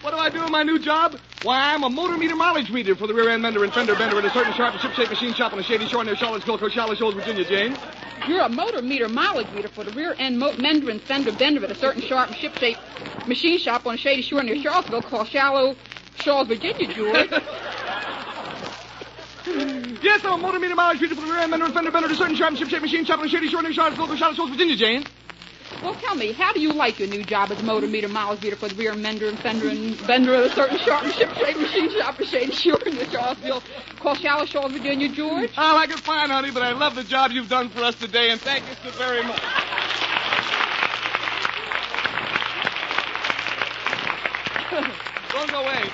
What do I do in my new job? Why, I'm a motor meter mileage reader for the rear-end mender and fender bender at a certain sharp and ship-shaped machine shop on a shady shore near Charlottesville called Shallow Shoals, Virginia, Jane. You're a motor meter mileage reader for the rear-end mender and fender bender at a certain sharp and ship-shaped machine shop on a shady shore near Charlottesville called Shallow Shoals, Virginia, George. Yes, I'm a motor meter mileage reader for the rear-end mender and fender bender at a certain sharp and ship-shaped machine shop on a shady shore near Charlottesville called Shallow Shoals, Virginia, Jane. Well, tell me, how do you like your new job as motor meter mileage reader for the rear mender and fender and bender at a certain sharp and ship-shaped machine shop at shady shore near Charlottesville called Shallow Shoals, Virginia, George? I like it fine, honey, but I love the job you've done for us today, and thank you so very much. Don't go away.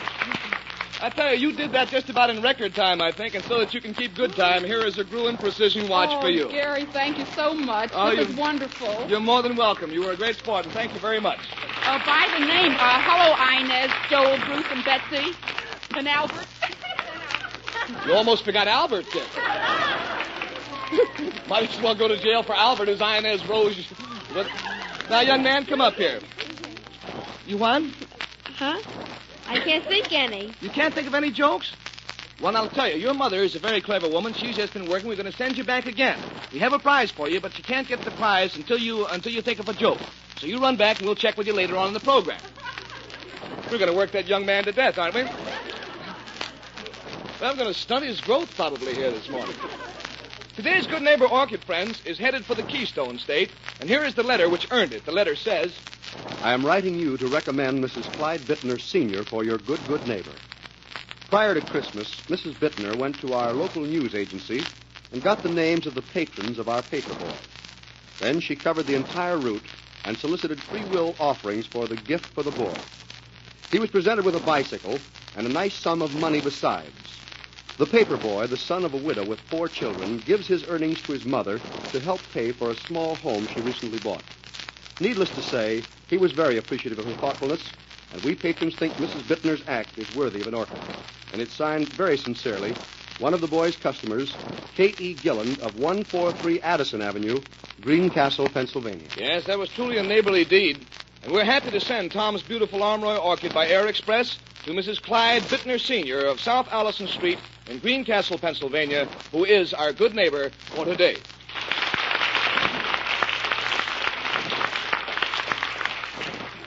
I tell you did that just about in record time, I think, and so that you can keep good time, here is a Gruen Precision watch for you. Gary, thank you so much. This is wonderful. You're more than welcome. You were a great sport, and thank you very much. By the name, hello, Inez, Joel, Bruce, and Betsy, and Albert. You almost forgot Albert, kid. Might as well go to jail for Albert as Inez Rose. Now, young man, come up here. You won? Huh? I can't think any. You can't think of any jokes? Well, I'll tell you, your mother is a very clever woman. She's just been working. We're going to send you back again. We have a prize for you, but you can't get the prize until you think of a joke. So you run back, and we'll check with you later on in the program. We're going to work that young man to death, aren't we? Well, I'm going to stunt his growth probably here this morning. Today's good neighbor orchid, friends, is headed for the Keystone State, and here is the letter which earned it. The letter says, I am writing you to recommend Mrs. Clyde Bittner, Sr. for your good neighbor. Prior to Christmas, Mrs. Bittner went to our local news agency and got the names of the patrons of our paper boy. Then she covered the entire route and solicited free will offerings for the gift for the boy. He was presented with a bicycle and a nice sum of money besides. The paper boy, the son of a widow with 4 children, gives his earnings to his mother to help pay for a small home she recently bought. Needless to say, he was very appreciative of her thoughtfulness, and we patrons think Mrs. Bittner's act is worthy of an orchid. And it's signed very sincerely, one of the boy's customers, K.E. Gilland of 143 Addison Avenue, Greencastle, Pennsylvania. Yes, that was truly a neighborly deed. And we're happy to send Tom's beautiful Armroy orchid by air express to Mrs. Clyde Bittner, Sr. of South Allison Street in Greencastle, Pennsylvania, who is our good neighbor for today.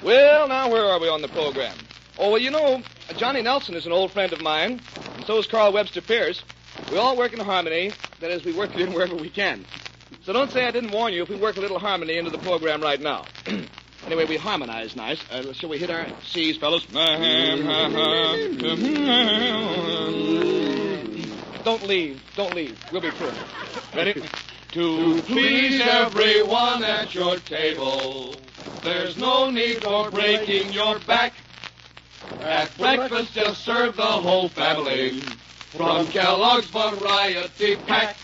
Well, now, where are we on the program? Oh, well, you know, Johnny Nelson is an old friend of mine, and so is Carl Webster Pierce. We all work in harmony. That is, we work it in wherever we can. So don't say I didn't warn you if we work a little harmony into the program right now. Anyway, we harmonize nice. Shall we hit our C's, fellas? Don't leave. We'll be through. Ready? To please everyone at your table, there's no need for breaking your back. At breakfast, just serve the whole family from Kellogg's Variety Pack.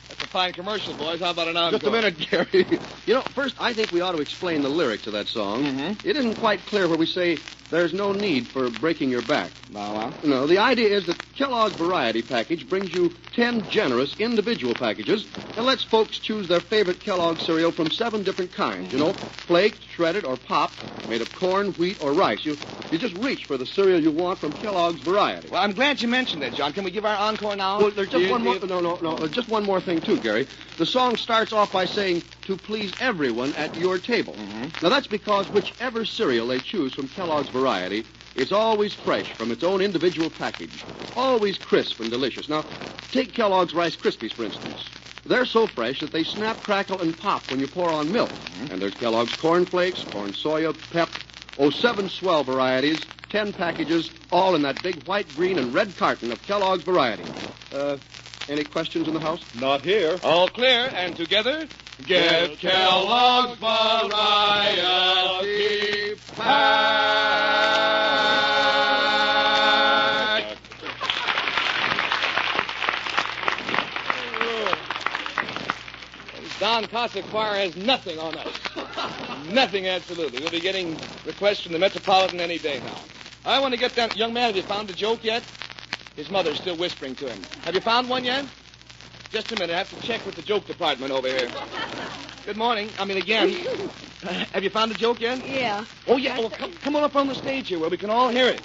That's a fine commercial, boys. How about an encore? Just a minute, Gary. You know, first, I think we ought to explain the lyrics of that song. Mm-hmm. It isn't quite clear where we say, there's no need for breaking your back. Well. No, the idea is that Kellogg's Variety Package brings you 10 generous individual packages and lets folks choose their favorite Kellogg cereal from 7 different kinds. You know, flaked, shredded, or popped, made of corn, wheat, or rice. You just reach for the cereal you want from Kellogg's Variety. Well, I'm glad you mentioned that, John. Can we give our encore now? Well, there's just one more. No. Just one more thing, too, Gary. The song starts off by saying, to please everyone at your table. Now, that's because whichever cereal they choose from Kellogg's Variety, it's always fresh from its own individual package. Always crisp and delicious. Now, take Kellogg's Rice Krispies, for instance. They're so fresh that they snap, crackle, and pop when you pour on milk. And there's Kellogg's Corn Flakes, Corn Soya, Pep. 7 swell varieties, 10 packages, all in that big white, green, and red carton of Kellogg's Variety. Any questions in the house? Not here. All clear, and together, get Kellogg's Variety Pack. Don Cossack Choir has nothing on us. Nothing, absolutely. We'll be getting requests from the Metropolitan any day now. I want to get that young man. Have you found a joke yet? His mother's still whispering to him. Have you found one yet? Just a minute. I have to check with the joke department over here. Good morning. Again. Have you found a joke yet? Yeah. Oh, yeah. Oh, come on up on the stage here where we can all hear it.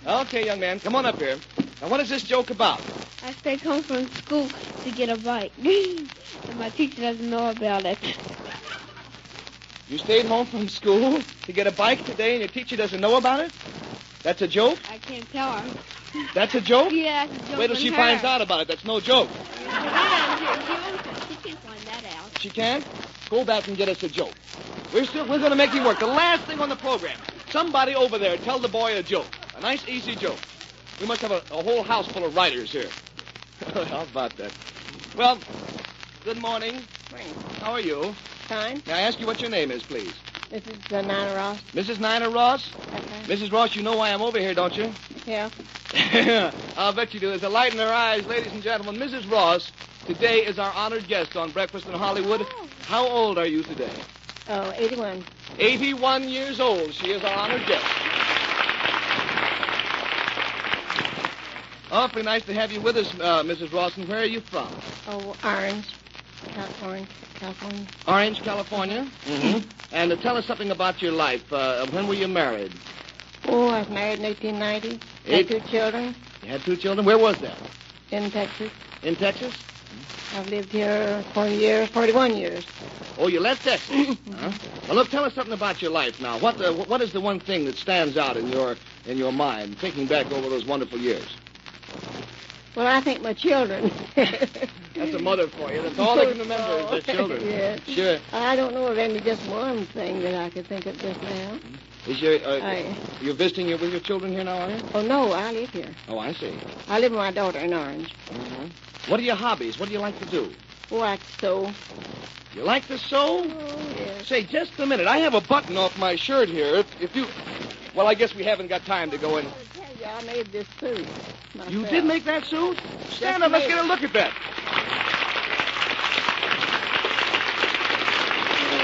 Okay, young man. Come on up here. Now, what is this joke about? I stayed home from school to get a bike. And my teacher doesn't know about it. You stayed home from school to get a bike today and your teacher doesn't know about it? That's a joke? I can't tell her. That's a joke? Yeah, it's a joke. Wait till she finds out about it. That's no joke. She can't find that out. She can't? Go back and get us a joke. We're going to make you work. The last thing on the program. Somebody over there tell the boy a joke. A nice, easy joke. We must have a whole house full of writers here. How about that? Well, good morning. Morning. How are you? Fine. May I ask you what your name is, please? Mrs. Nina Ross. Mrs. Nina Ross? Okay. Mrs. Ross, you know why I'm over here, don't you? Yeah. I'll bet you do. There's a light in her eyes, ladies and gentlemen. Mrs. Ross, today is our honored guest on Breakfast in Hollywood. How old are you today? Oh, 81. 81 years old. She is our honored guest. Awfully nice to have you with us, Mrs. Ross. And where are you from? Oh, Orange, California. Orange, California? Mm-hmm. And tell us something about your life. When were you married? Oh, I was married in 1890. Had 2 children. You had 2 children? Where was that? In Texas. In Texas? I've lived here 41 years. Oh, you left Texas? Huh? Well, look, tell us something about your life now. What is the one thing that stands out in your mind, thinking back over those wonderful years? Well, I think my children. That's a mother for you. That's all they can remember is their children. Yeah. Sure. I don't know of any just one thing that I could think of just now. Is you're visiting with your children here now, are you? Oh, no, I live here. Oh, I see. I live with my daughter in Orange. Mm-hmm. What are your hobbies? What do you like to do? Oh, I sew. You like to sew? Oh, yes. Say, just a minute. I have a button off my shirt here. If you... Well, I guess we haven't got time to go in. Yeah, I made this suit myself. You did make that suit? Stand up. Let's get a look at that.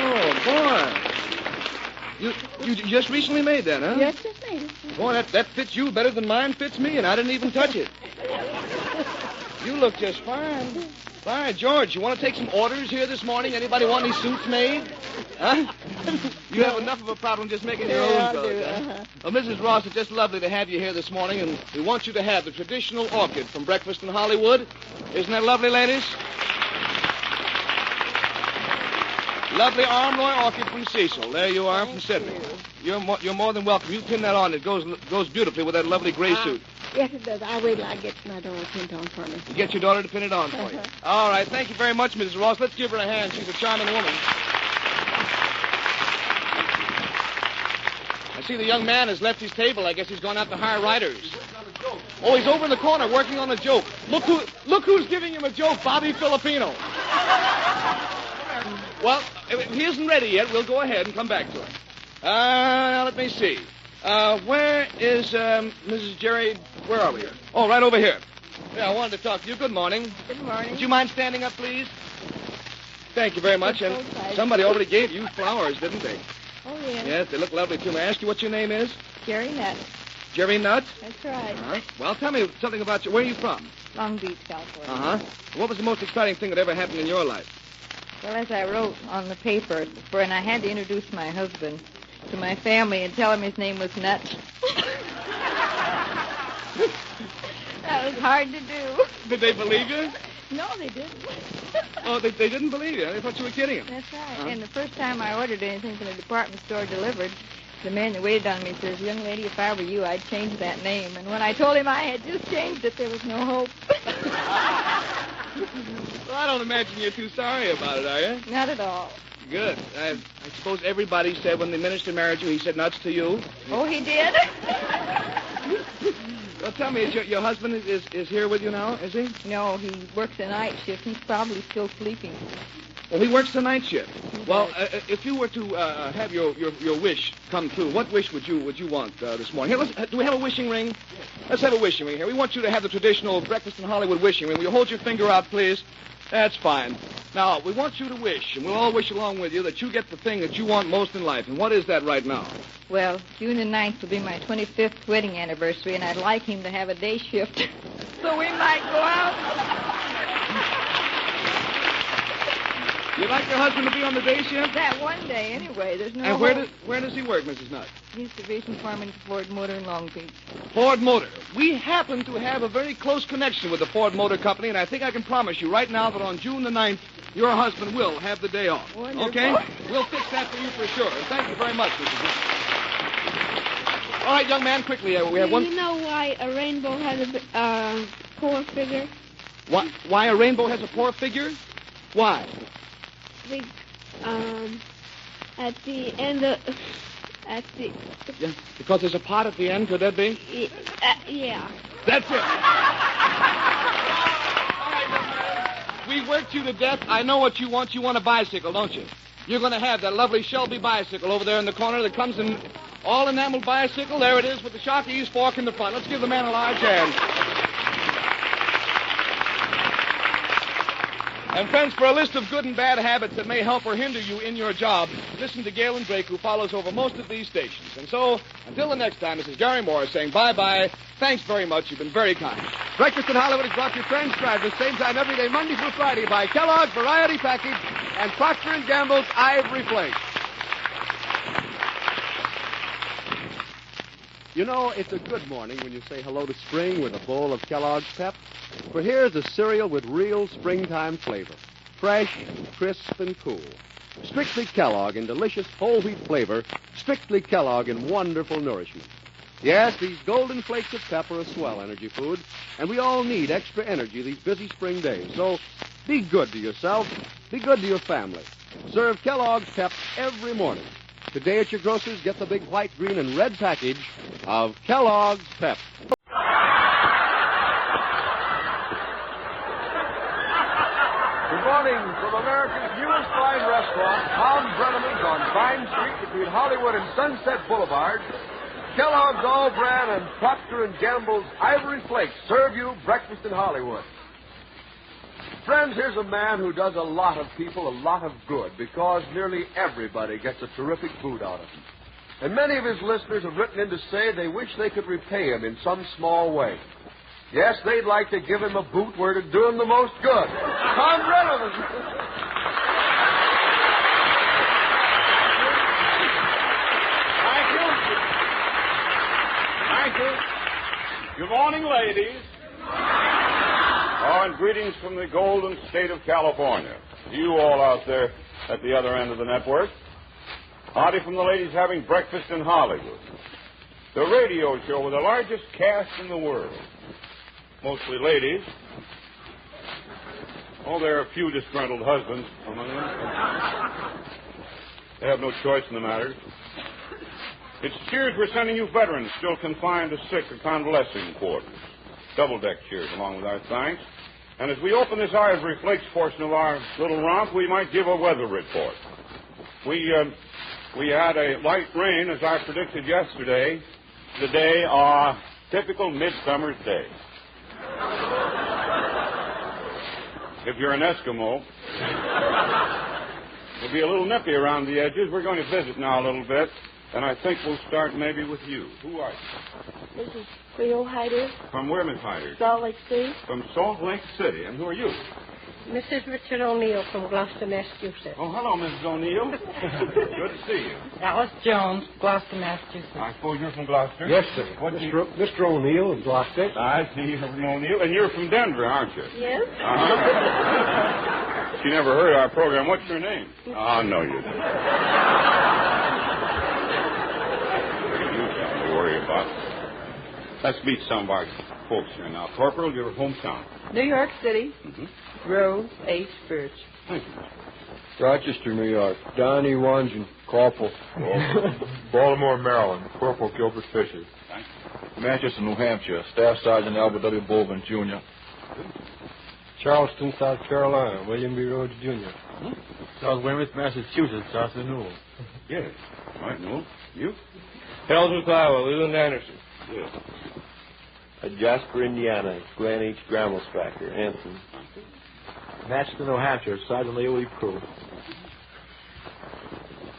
Oh, boy. You just recently made that, huh? Yes, just made it. Boy, that fits you better than mine fits me, and I didn't even touch it. You look just fine. All right, George, you want to take some orders here this morning? Anybody want any suits made? Huh? You have enough of a problem just making your own clothes, huh? Well, Mrs. Ross, it's just lovely to have you here this morning, and we want you to have the traditional orchid from Breakfast in Hollywood. Isn't that lovely, ladies? Lovely arm-loy orchid from Cecil. There you are from Sydney. You're more than welcome. You pin that on. It goes beautifully with that lovely gray suit. Yes, it does. I'll wait till I get my daughter pinned on for me. You get your daughter to pin it on for you. All right. Thank you very much, Mrs. Ross. Let's give her a hand. She's a charming woman. I see the young man has left his table. I guess he's gone out to hire writers. Oh, he's over in the corner working on a joke. Look who's giving him a joke, Bobby Filipino. Well, if he isn't ready yet, we'll go ahead and come back to him. Now, let me see. Where is Mrs. Jerry? Where are we here? Oh, right over here. Yeah, I wanted to talk to you. Good morning. Good morning. Would you mind standing up, please? Thank you very much. And somebody already gave you flowers, didn't they? Oh, yeah. Yes, they look lovely, too. May I ask you what your name is? Jerry Nutt. Jerry Nutt? That's right. Uh-huh. Well, tell me something about you. Where are you from? Long Beach, California. Uh-huh. What was the most exciting thing that ever happened in your life? Well, as I wrote on the paper, and I had to introduce my husband to my family and tell him his name was Nutt. That was hard to do. Did they believe you? No, they didn't. Oh, they didn't believe you. They thought you were kidding them. That's right. Uh-huh. And the first time I ordered anything from the department store delivered, the man that waited on me says, "Young lady, if I were you, I'd change that name." And when I told him I had just changed it, there was no hope. Well, I don't imagine you're too sorry about it, are you? Not at all. Good. I suppose everybody said when the minister married you, he said nuts to you. Oh, he did? Well, tell me, is your husband is here with you now, is he? No, he works a night shift. He's probably still sleeping. Oh, he works the night shift. Well, if you were to have your wish come true, what wish would you want this morning? Here, do we have a wishing ring? Let's have a wishing ring here. We want you to have the traditional Breakfast in Hollywood wishing ring. Will you hold your finger out, please? That's fine. Now, we want you to wish, and we'll all wish along with you, that you get the thing that you want most in life. And what is that right now? Well, June the 9th will be my 25th wedding anniversary, and I'd like him to have a day shift. So we might go out. You'd like your husband to be on the day shift? That one day, anyway. There's no And hope. where does he work, Mrs. Nutt? He's division foreman for Ford Motor in Long Beach. Ford Motor. We happen to have a very close connection with the Ford Motor Company, and I think I can promise you right now that on June the 9th, your husband will have the day off. Wonderful. Okay? We'll fix that for you for sure. Thank you very much, Mrs. Nutt. All right, young man, quickly. We have one. Do you know why a rainbow has a poor figure? Why a rainbow has a poor figure? Why? At the end of... Yeah, because there's a pot at the end, could that be? Yeah. That's it. We worked you to death. I know what you want. You want a bicycle, don't you? You're going to have that lovely Shelby bicycle over there in the corner that comes in all enameled bicycle. There it is with the Shockeys fork in the front. Let's give the man a large hand. And friends, for a list of good and bad habits that may help or hinder you in your job, listen to Galen Drake, who follows over most of these stations. And so, until the next time, this is Gary Morris saying bye-bye. Thanks very much. You've been very kind. Breakfast in Hollywood is brought to you transcribed the same time every day, Monday through Friday, by Kellogg's Variety Package and Procter & Gamble's Ivory Flakes. You know, it's a good morning when you say hello to spring with a bowl of Kellogg's Pep. For here's a cereal with real springtime flavor. Fresh, crisp, and cool. Strictly Kellogg in delicious whole wheat flavor. Strictly Kellogg in wonderful nourishment. Yes, these golden flakes of pep are a swell energy food, and we all need extra energy these busy spring days. So be good to yourself. Be good to your family. Serve Kellogg's Pep every morning. Today at your grocer's, get the big white, green, and red package of Kellogg's Pep. Good morning from America's newest fine restaurant, Tom Breneman's on Vine Street between Hollywood and Sunset Boulevard. Kellogg's All-Bran and Procter & Gamble's Ivory Flakes serve you breakfast in Hollywood. Friends, here's a man who does a lot of people a lot of good because nearly everybody gets a terrific boot out of him. And many of his listeners have written in to say they wish they could repay him in some small way. Yes, they'd like to give him a boot where it'd do him the most good. Tom Breneman. Thank you. Good morning, ladies. And greetings from the golden state of California. You all out there at the other end of the network. Howdy from the ladies having breakfast in Hollywood. The radio show with the largest cast in the world. Mostly ladies. Oh, there are a few disgruntled husbands among them. They have no choice in the matter. It's cheers we're sending you veterans still confined to sick or convalescing quarters. Double-deck cheers along with our thanks. And as we open this Ivory Flakes portion of our little romp, we might give a weather report. We had a light rain, as I predicted yesterday, today, a typical midsummer's day. If you're an Eskimo. It'll be a little nippy around the edges. We're going to visit now a little bit, and I think we'll start maybe with you. Who are you? This is Cleo Hyder. From where, Miss Hyder? Salt Lake City. From Salt Lake City. And who are you? Mrs. Richard O'Neill from Gloucester, Massachusetts. Oh, hello, Mrs. O'Neill. Good to see you. Alice Jones, Gloucester, Massachusetts. I suppose you're from Gloucester? Yes, sir. Mr. O'Neill of Gloucester. I see you're from O'Neill. And you're from Denver, aren't you? Yes. Uh-huh. She never heard our program. What's your name? Oh, no, you don't. You got to worry about. Let's meet some of our folks here now. Corporal, your hometown. New York City. Mm-hmm. Rose H. Birch. Thank you. Rochester, New York. Donnie Wangen, Corporal. Baltimore, Maryland. Corporal Gilbert Fisher. Thank you. Manchester, New Hampshire. Staff Sergeant Albert W. Bowman, Jr. Charleston, South Carolina. William B. Rhodes, Jr. South Weymouth, Massachusetts. Arthur Newell. Yes. All right, Newell. You? Ellsworth, Iowa. Leland Anderson. Yes. Jasper, Indiana. Glenn H. Grammelstracker, Anson. Matchton, New Hampshire. Sergeant Leo E. Crew.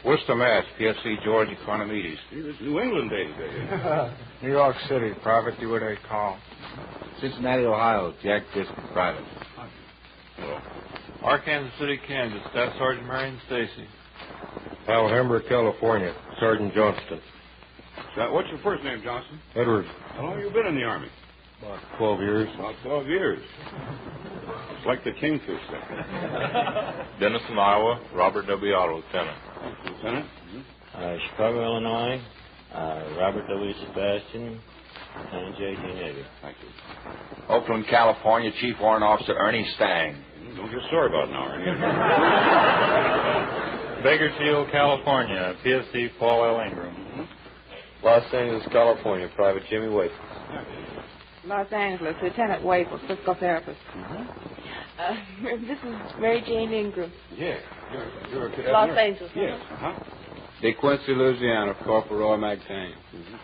Worcester, Mass. PFC George Economides. It's New England days, baby. New York City. Private Stewart A. Call. Cincinnati, Ohio. Jack Driscoll, Private. Hello. Arkansas City, Kansas. Staff Sergeant Marion Stacy. Alhambra, California. Sergeant Johnston. What's your first name, Johnson? Edward. How long have you been in the Army? About 12 years. About 12 years. It's like the Kingfish thing. Denison, Iowa. Robert W. Otto, Lieutenant. Lieutenant? Chicago, Illinois. Robert W. Sebastian. Lieutenant J.G. Navy. Thank you. Oakland, California, Chief Warrant Officer Ernie Stang. Don't get sore about it now, Ernie. Bakersfield, California. PFC Paul L. Ingram. Los Angeles, California. Private Jimmy Waite. Los Angeles, Lieutenant Waple, physical therapist. This is Mary Jane Ingram. Yeah. You're a cadet. Los Angeles. Yes. Uh-huh. DeQuincy, Louisiana. Corporal Roy McTain.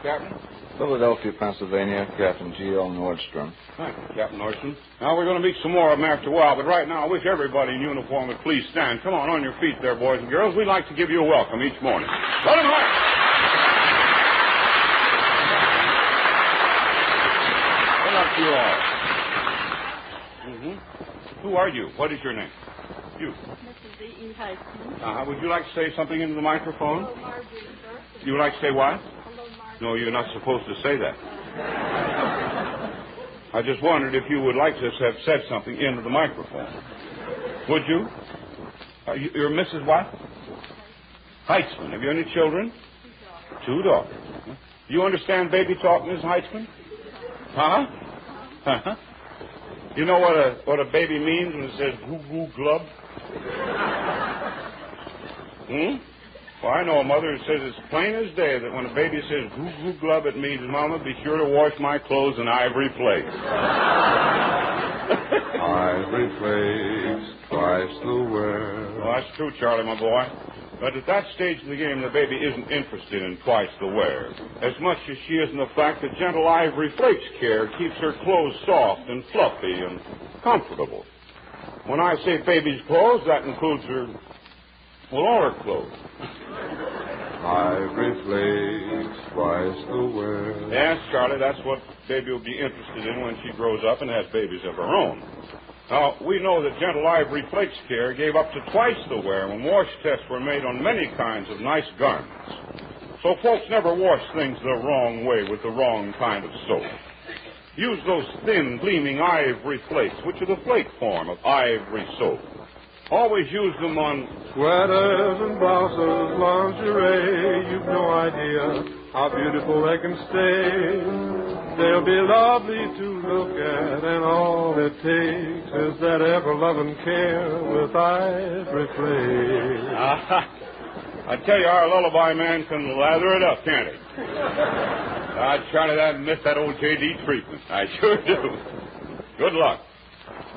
Captain? Philadelphia, Pennsylvania. Captain G.L. Nordstrom. Thank you, Captain Nordstrom. Now, we're going to meet some more of them after a while, but right now, I wish everybody in uniform would please stand. Come on your feet there, boys and girls. We'd like to give you a welcome each morning. Let them march! Up to you all. Mm-hmm. Who are you? What is your name? You. Mrs. E. Heisman. Would you like to say something into the microphone? Hello, Marjorie, sir. You would like to say what? Hello, Marjorie. No, you're not supposed to say that. I just wondered if you would like to have said something into the microphone. Would you? You're Mrs. what? Heitzman. Have you any children? 2 daughters. You understand baby talk, Miss Heitzman? Huh? Uh-huh. You know what a baby means when it says goo-goo glub? Well, I know a mother who says it's plain as day that when a baby says goo-goo glub, it means, Mama, be sure to wash my clothes in ivory flakes. Ivory flakes, twice the wear. Well, that's true, Charlie, my boy. But at that stage of the game, the baby isn't interested in twice the wear, as much as she is in the fact that gentle Ivory Flakes care keeps her clothes soft and fluffy and comfortable. When I say baby's clothes, that includes all her clothes. Ivory flakes, twice the wear. Yes, Charlie, that's what baby will be interested in when she grows up and has babies of her own. Now, we know that gentle Ivory Flakes care gave up to twice the wear when wash tests were made on many kinds of nice garments. So folks never wash things the wrong way with the wrong kind of soap. Use those thin, gleaming ivory flakes, which are the flake form of ivory soap. Always use them on sweaters and blouses, lingerie. You've no idea how beautiful they can stay. They'll be lovely to look at, and all it takes is that ever-loving care with Ivory Flakes. I tell you, our lullaby man can lather it up, can't he? I Charlie, I miss that old J.D. treatment. I sure do. Good luck.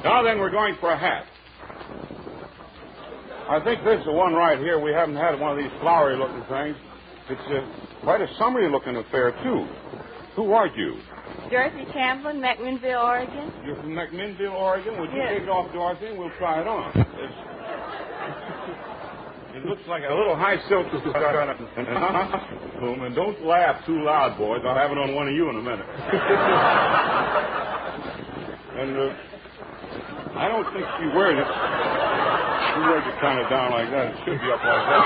Now then, we're going for a hat. I think this is the one right here. We haven't had one of these flowery-looking things. It's quite a summery-looking affair, too. Who are you? Dorothy Champlin, McMinnville, Oregon. You're from McMinnville, Oregon? Would you Yes. take it off, Dorothy, and we'll try it on. Is It looks like a little high silk. And don't laugh too loud, boys. I'll have it on one of you in a minute. And I don't think she wears it. She wears it kind of down like that. It should be up like that.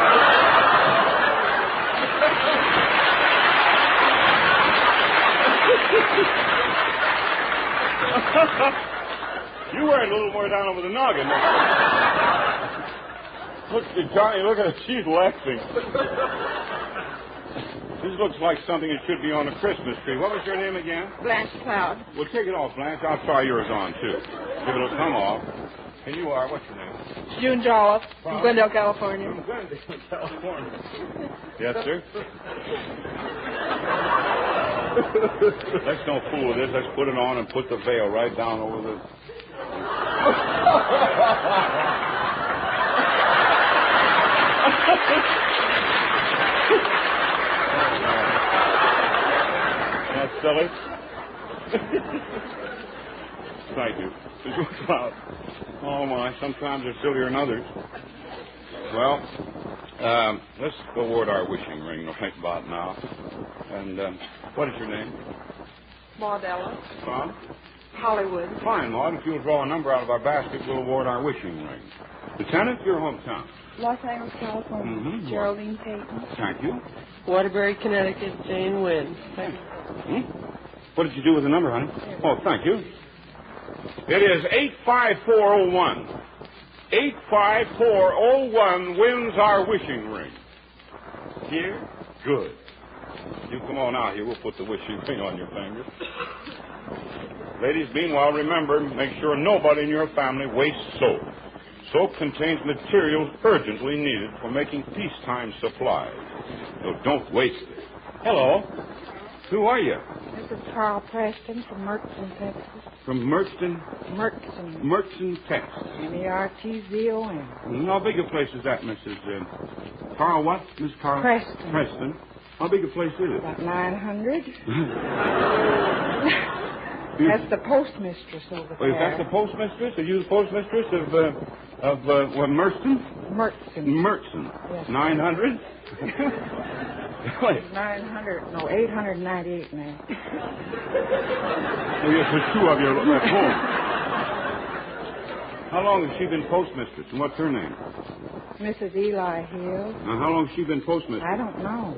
You wear it a little more down over the noggin. Look, Johnny, look at her. She's laughing. This looks like something that should be on a Christmas tree. What was your name again? Blanche Cloud. Well, take it off, Blanche. I'll try yours on, too. If it'll come off. And you are, what's your name? June Jolliffe from Glendale, California. From Glendale, California. Yes, sir? Let's don't fool with this. Let's put it on and put the veil right down over the... That's silly. Thank you. Oh, my. Sometimes they're sillier than others. Well, let's award our wishing ring right about now. And what is your name? Maud Ella. From? Hollywood. Fine, Maud. If you'll draw a number out of our basket, we'll award our wishing ring. Lieutenant, your hometown. Los Angeles, California. Mm-hmm. Geraldine Payton. Thank you. Waterbury, Connecticut, Jane Wynn. What did you do with the number, honey? Oh, thank you. It is 85401. 85401 wins our wishing ring. Here? Good. You come on out here. We'll put the wishing ring on your finger. Ladies, meanwhile, remember, make sure nobody in your family wastes soap. Soap contains materials urgently needed for making peacetime supplies. So don't waste it. Hello. Who are you? This is Carl Preston from Mertzon, Texas. From Mertzon? Mertzon, Texas. Mertzon. How big a place is that, Mrs. Carl what? Miss Carl? Preston. Preston. How big a place is it? About 900. That's the postmistress over there. Is that the postmistress? Are you the postmistress of Mertzon? Mertzon. Yes. 900? 900, no, 898 now. Oh, yes, there's two of you at home. How long has she been postmistress, and what's her name? Mrs. Eli Hill. How long has she been postmistress? I don't know.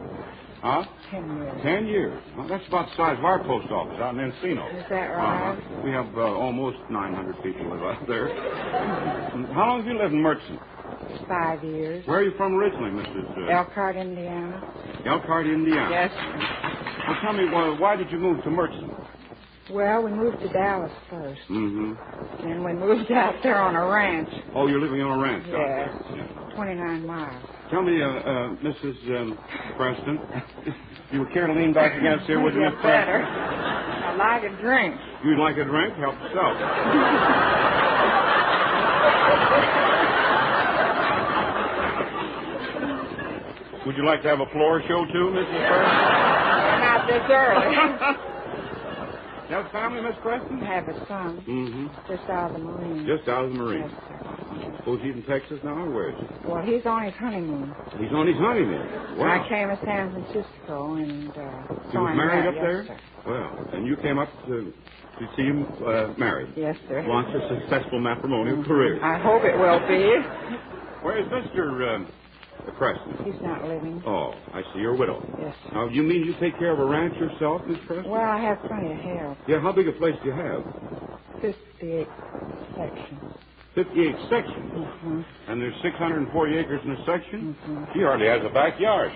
Huh? 10 years. 10 years. Well, that's about the size of our post office out in Encino. Is that right? We have almost 900 people live out there. How long have you lived in Mertzon? 5 years. Where are you from originally, Mrs. Elkhart, Indiana. Elkhart, Indiana. Yes. Well, tell me, why did you move to Mertzon? Well, we moved to Dallas first. Mm-hmm. And we moved out there on a ranch. Oh, you're living on a ranch? Yes. 29 miles. Tell me, Mrs. Preston, you would care to lean back against here with me? Yes, better. I'd like a drink. You'd like a drink? Help yourself. Would you like to have a floor show, too, Mrs. Preston? Not this early. You have a family, Miss Preston? I have a son. Mm-hmm. Just out of the Marines. Just out of the Marines. Yes, sir. Suppose he's in Texas now, or where is he? Well, he's on his honeymoon. He's on his honeymoon. Wow. I came to San Francisco and He saw was him married up yes, there? Sir. Well, and you came up to see him married? Yes, sir. Launch a successful matrimonial career. I hope it will be. Where is Mr. Preston? He's not living. Oh, I see. You're a widow. Yes, sir. Now, you mean you take care of a ranch yourself, Miss Preston? Well, I have plenty of help. Yeah, how big a place do you have? 58 sections. 58 sections? Mm-hmm. And there's 640 acres in a section? Mm-hmm. He hardly has a backyard.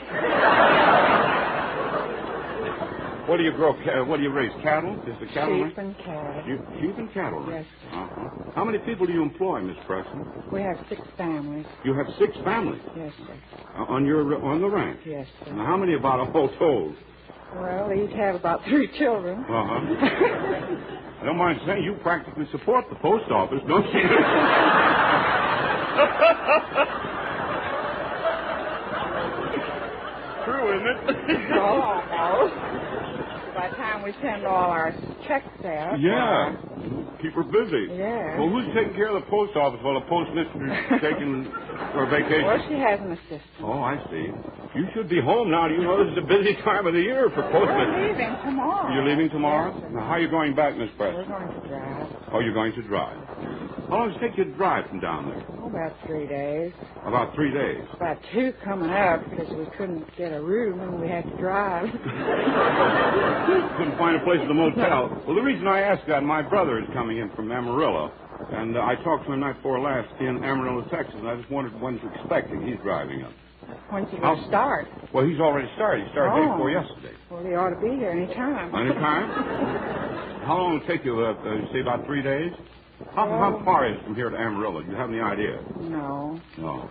What do you grow? What do you raise? Cattle? Is the cattle? Sheep and cattle. Sheep and cattle. Yes, sir. Uh-huh. How many people do you employ, Miss Preston? We have 6 families. You have 6 families? Yes, sir. On the ranch? Yes, sir. Now, how many about all told? Well, they each have about 3 children. Uh-huh. I don't mind saying you practically support the post office, don't you? True, isn't it? Oh, by the time we send all our checks out. Yeah. Keep her busy. Yeah. Well, who's taking care of the post office while the postmistress is taking her vacation? Well, she has an assistant. Oh, I see. You should be home now. Do you know this is a busy time of the year for postmen? We're leaving tomorrow. You're leaving tomorrow? Yes, Now, how are you going back, Miss Preston? We're going to drive. Oh, you're going to drive. How long does it take you to drive from down there? Oh, about 3 days. About 3 days. About 2 coming up because we couldn't get a room and we had to drive. Couldn't find a place at the motel. Well, the reason I asked that, my brother is coming in from Amarillo, and I talked to him night before last in Amarillo, Texas, and I just wondered when to expecting he's driving up. When's he going to start? Well, he's already started. He started day before yesterday. Well, he ought to be here any time. Any time? How long will it take you? Say about 3 days? How far is it from here to Amarillo? Do you have any idea? No. No.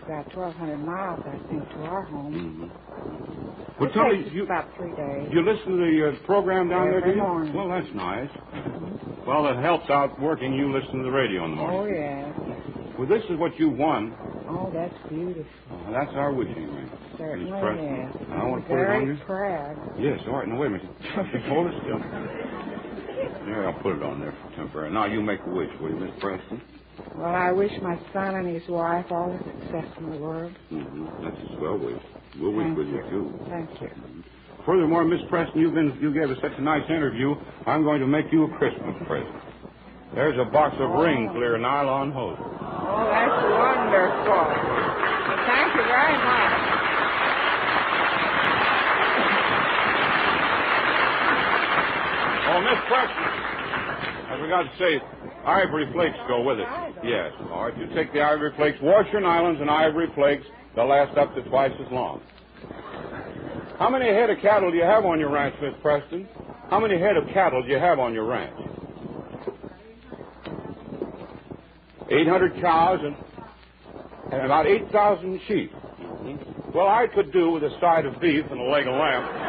About 1,200 miles, I think, to our home. Mm-hmm. Well, It tell takes me, about 3 days. you listen to the program down there, do Every you? morning. Well, that's nice. Well, it helps out working. You listen to the radio in the morning. Oh, yeah. Well, this is what you won. Oh, that's beautiful. That's our wishing ring. Certainly, Miss Preston. yes. And I want to put it on you. Very proud. Yes, all right. Now, wait a minute. Just hold it still. There, I'll put it on there for temporary. Now, you make a wish, will you, Miss Preston? Well, I wish my son and his wife all the success in the world. Mm-hmm. That's a swell wish. We'll wish with you, too. Thank you. Furthermore, Miss Preston, you gave us such a nice interview. I'm going to make you a Christmas present. There's a box of ring clear nylon hose. Oh, that's wonderful. Well, thank you very much. Oh, Miss Preston, I forgot to say, ivory flakes go with it. Yes. All right, you take the ivory flakes, wash your nylons and ivory flakes. They'll last up to twice as long. How many head of cattle do you have on your ranch, Miss Preston? How many head of cattle do you have on your ranch? 800 cows and about 8,000 sheep. Well, I could do with a side of beef and a leg of lamb.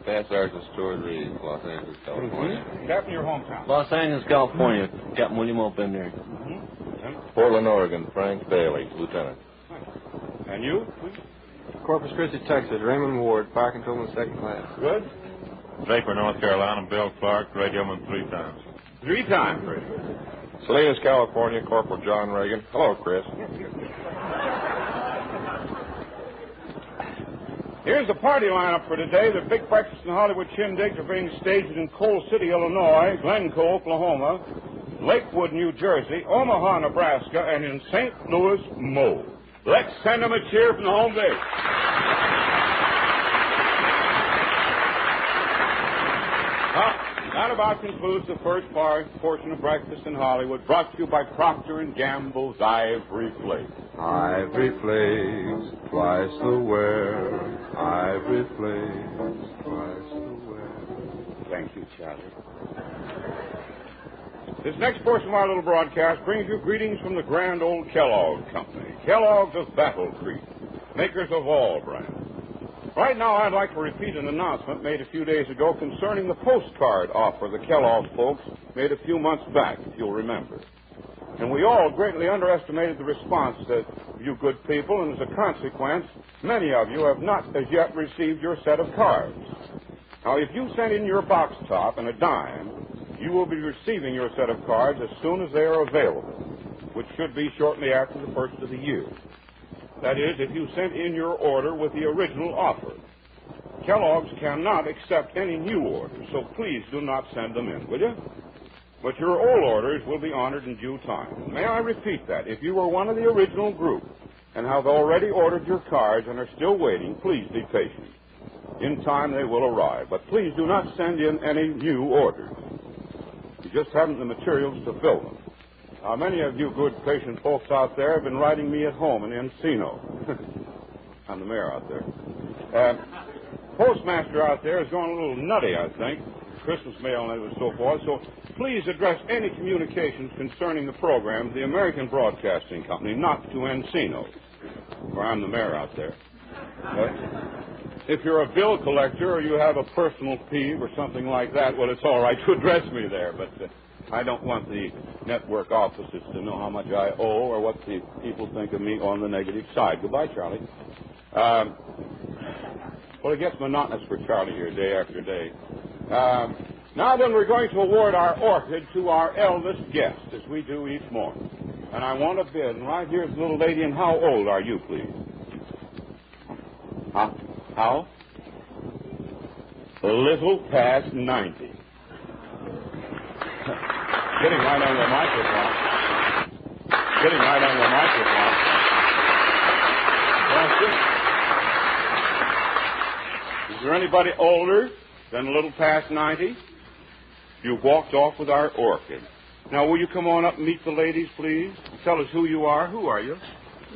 Staff Sergeant Stuart Reed, Los Angeles, California. Captain, your hometown. Los Angeles, California. Captain William O. Bender. Portland, Oregon. Frank Bailey, Lieutenant. And you? Corpus Christi, Texas. Raymond Ward, Fire Controlman, 2nd class. Good. Draper, North Carolina. Bill Clark, radioman 3 times. 3 times. Salinas, California. Corporal John Reagan. Hello, Chris. Here's the party lineup for today. The big breakfast and Hollywood shindigs are being staged in Coal City, Illinois, Glencoe, Oklahoma, Lakewood, New Jersey, Omaha, Nebraska, and in St. Louis, Mo. Let's send them a cheer from the home base. That about concludes the first portion of Breakfast in Hollywood, brought to you by Procter & Gamble's Ivory Flakes. Ivory flakes, twice the wear. Ivory flakes, twice the wear. Thank you, Charlie. This next portion of our little broadcast brings you greetings from the grand old Kellogg Company. Kellogg's of Battle Creek, makers of all brands. Right now, I'd like to repeat an announcement made a few days ago concerning the postcard offer the Kellogg folks made a few months back, if you'll remember. And we all greatly underestimated the response of you good people, and as a consequence, many of you have not as yet received your set of cards. Now, if you send in your box top and a dime, you will be receiving your set of cards as soon as they are available, which should be shortly after the first of the year. That is, if you sent in your order with the original offer. Kellogg's cannot accept any new orders, so please do not send them in, will you? But your old orders will be honored in due time. May I repeat that? If you were one of the original group and have already ordered your cards and are still waiting, please be patient. In time they will arrive, but please do not send in any new orders. You just haven't the materials to fill them. Now, many of you good, patient folks out there have been writing me at home in Encino. I'm the mayor out there. Postmaster out there is going a little nutty, I think. Christmas mail and so forth. So please address any communications concerning the program to the American Broadcasting Company, not to Encino, where I'm the mayor out there. If you're a bill collector or you have a personal peeve or something like that, well, it's all right to address me there, but I don't want the network offices to know how much I owe or what the people think of me on the negative side. Goodbye, Charlie. Well, it gets monotonous for Charlie here day after day. Now then, we're going to award our orchid to our eldest guest, as we do each morning. And I want a bid. And right here's the little lady. And how old are you, please? How? A little past 90. Getting right on the microphone. Is there anybody older than a little past 90? You walked off with our orchid. Now, will you come on up and meet the ladies, please? Tell us who you are. Who are you?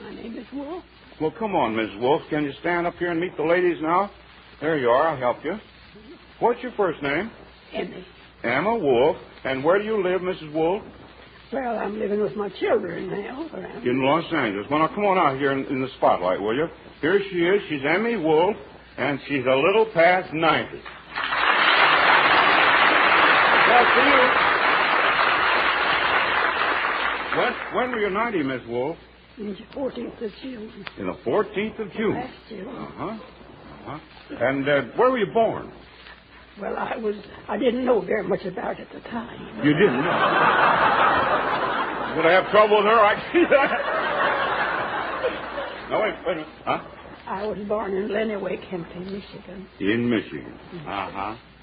My name is Wolf. Well, come on, Miss Wolf. Can you stand up here and meet the ladies now? There you are. I'll help you. What's your first name? Emmy. Emma Wolf. And where do you live, Mrs. Wolf? Well, I'm living with my children now. In Los Angeles. Well, now, come on out here in the spotlight, will you? Here she is. She's Emmy Wolf, and she's a little past 90. That's for you. When were you 90, Miss Wolf? In the 14th of June. In the 14th of June? Last June. And where were you born? Well, I didn't know very much about it at the time. You didn't know? Did I have trouble with her? I see that. No, wait a minute. Huh? I was born in Lenawee County, Michigan. In Michigan.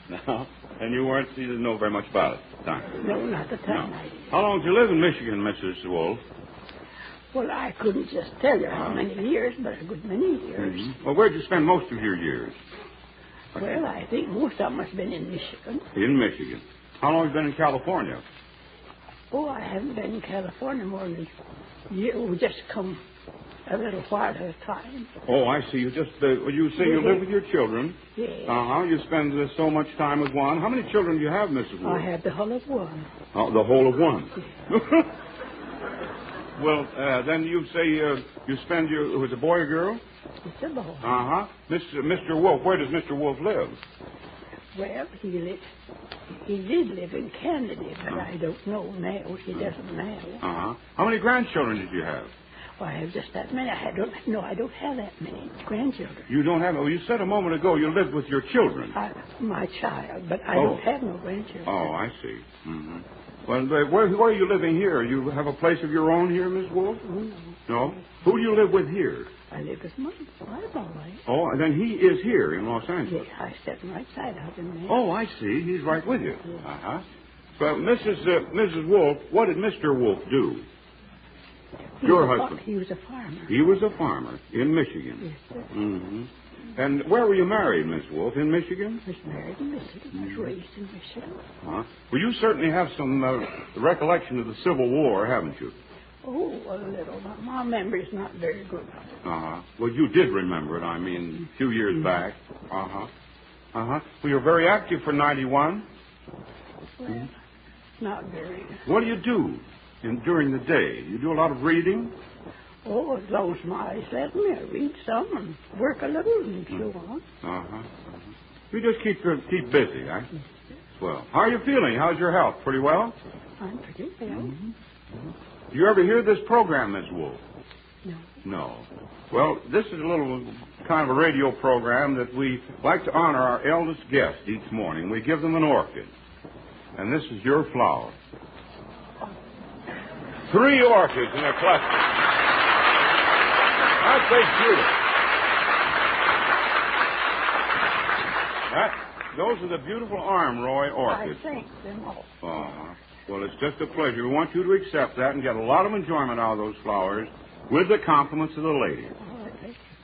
No. And you didn't know very much about it at the time? No, not the time. No. How long did you live in Michigan, Mrs. Wolf? Well, I couldn't just tell you how many years, but a good many years. Mm-hmm. Well, where'd you spend most of your years? Well, I think most of them has been in Michigan. In Michigan. How long have you been in California? Oh, I haven't been in California more than a year. We just come a little while at a time. Oh, I see. You just, you say you live with your children. Yes. You spend so much time with one. How many children do you have, Mrs. Wolf? I have the whole of one. Oh, the whole of one. Well, then you say you spend was it a boy or girl? It's a boy. Mr. Wolf, where does Mr. Wolf live? Well, he did live in Canada, but I don't know now. He doesn't now. How many grandchildren did you have? Well, I have just that many. I don't have that many grandchildren. You don't have? Oh, you said a moment ago you lived with your children. My child, but I don't have no grandchildren. Oh, I see. Mm-hmm. Well, where are you living here? You have a place of your own here, Miss Wolf? No. Who do you live with here? I live with my boy. Oh, and then he is here in Los Angeles. Yes, I sit right side of him there. Oh, I see. He's right with you. Yes. But Mrs. Wolf, what did Mr. Wolf do? Your husband. He was a farmer. He was a farmer in Michigan. Yes, sir. Mm-hmm. And where were you married, Miss Wolf? In Michigan? I was married in Michigan. I was raised in Michigan. Well, you certainly have some recollection of the Civil War, haven't you? Oh, a little. My memory's not very good. Well, you did remember it, I mean, a few years back. Well, you're very active for 91. Well, not very. What do you do during the day? You do a lot of reading? Oh, as long as my eyes let me, I read some and work a little and so on. You just keep busy, eh? Well, how are you feeling? How's your health? Pretty well? I'm pretty well. Do you ever hear this program, Miss Wolf? No. Well, this is a little kind of a radio program that we like to honor our eldest guest each morning. We give them an orchid. And this is your flower. 3 orchids in a cluster. That's beautiful. Those are the beautiful Armroy orchids. I thank them all. Well, it's just a pleasure. We want you to accept that and get a lot of enjoyment out of those flowers with the compliments of the ladies.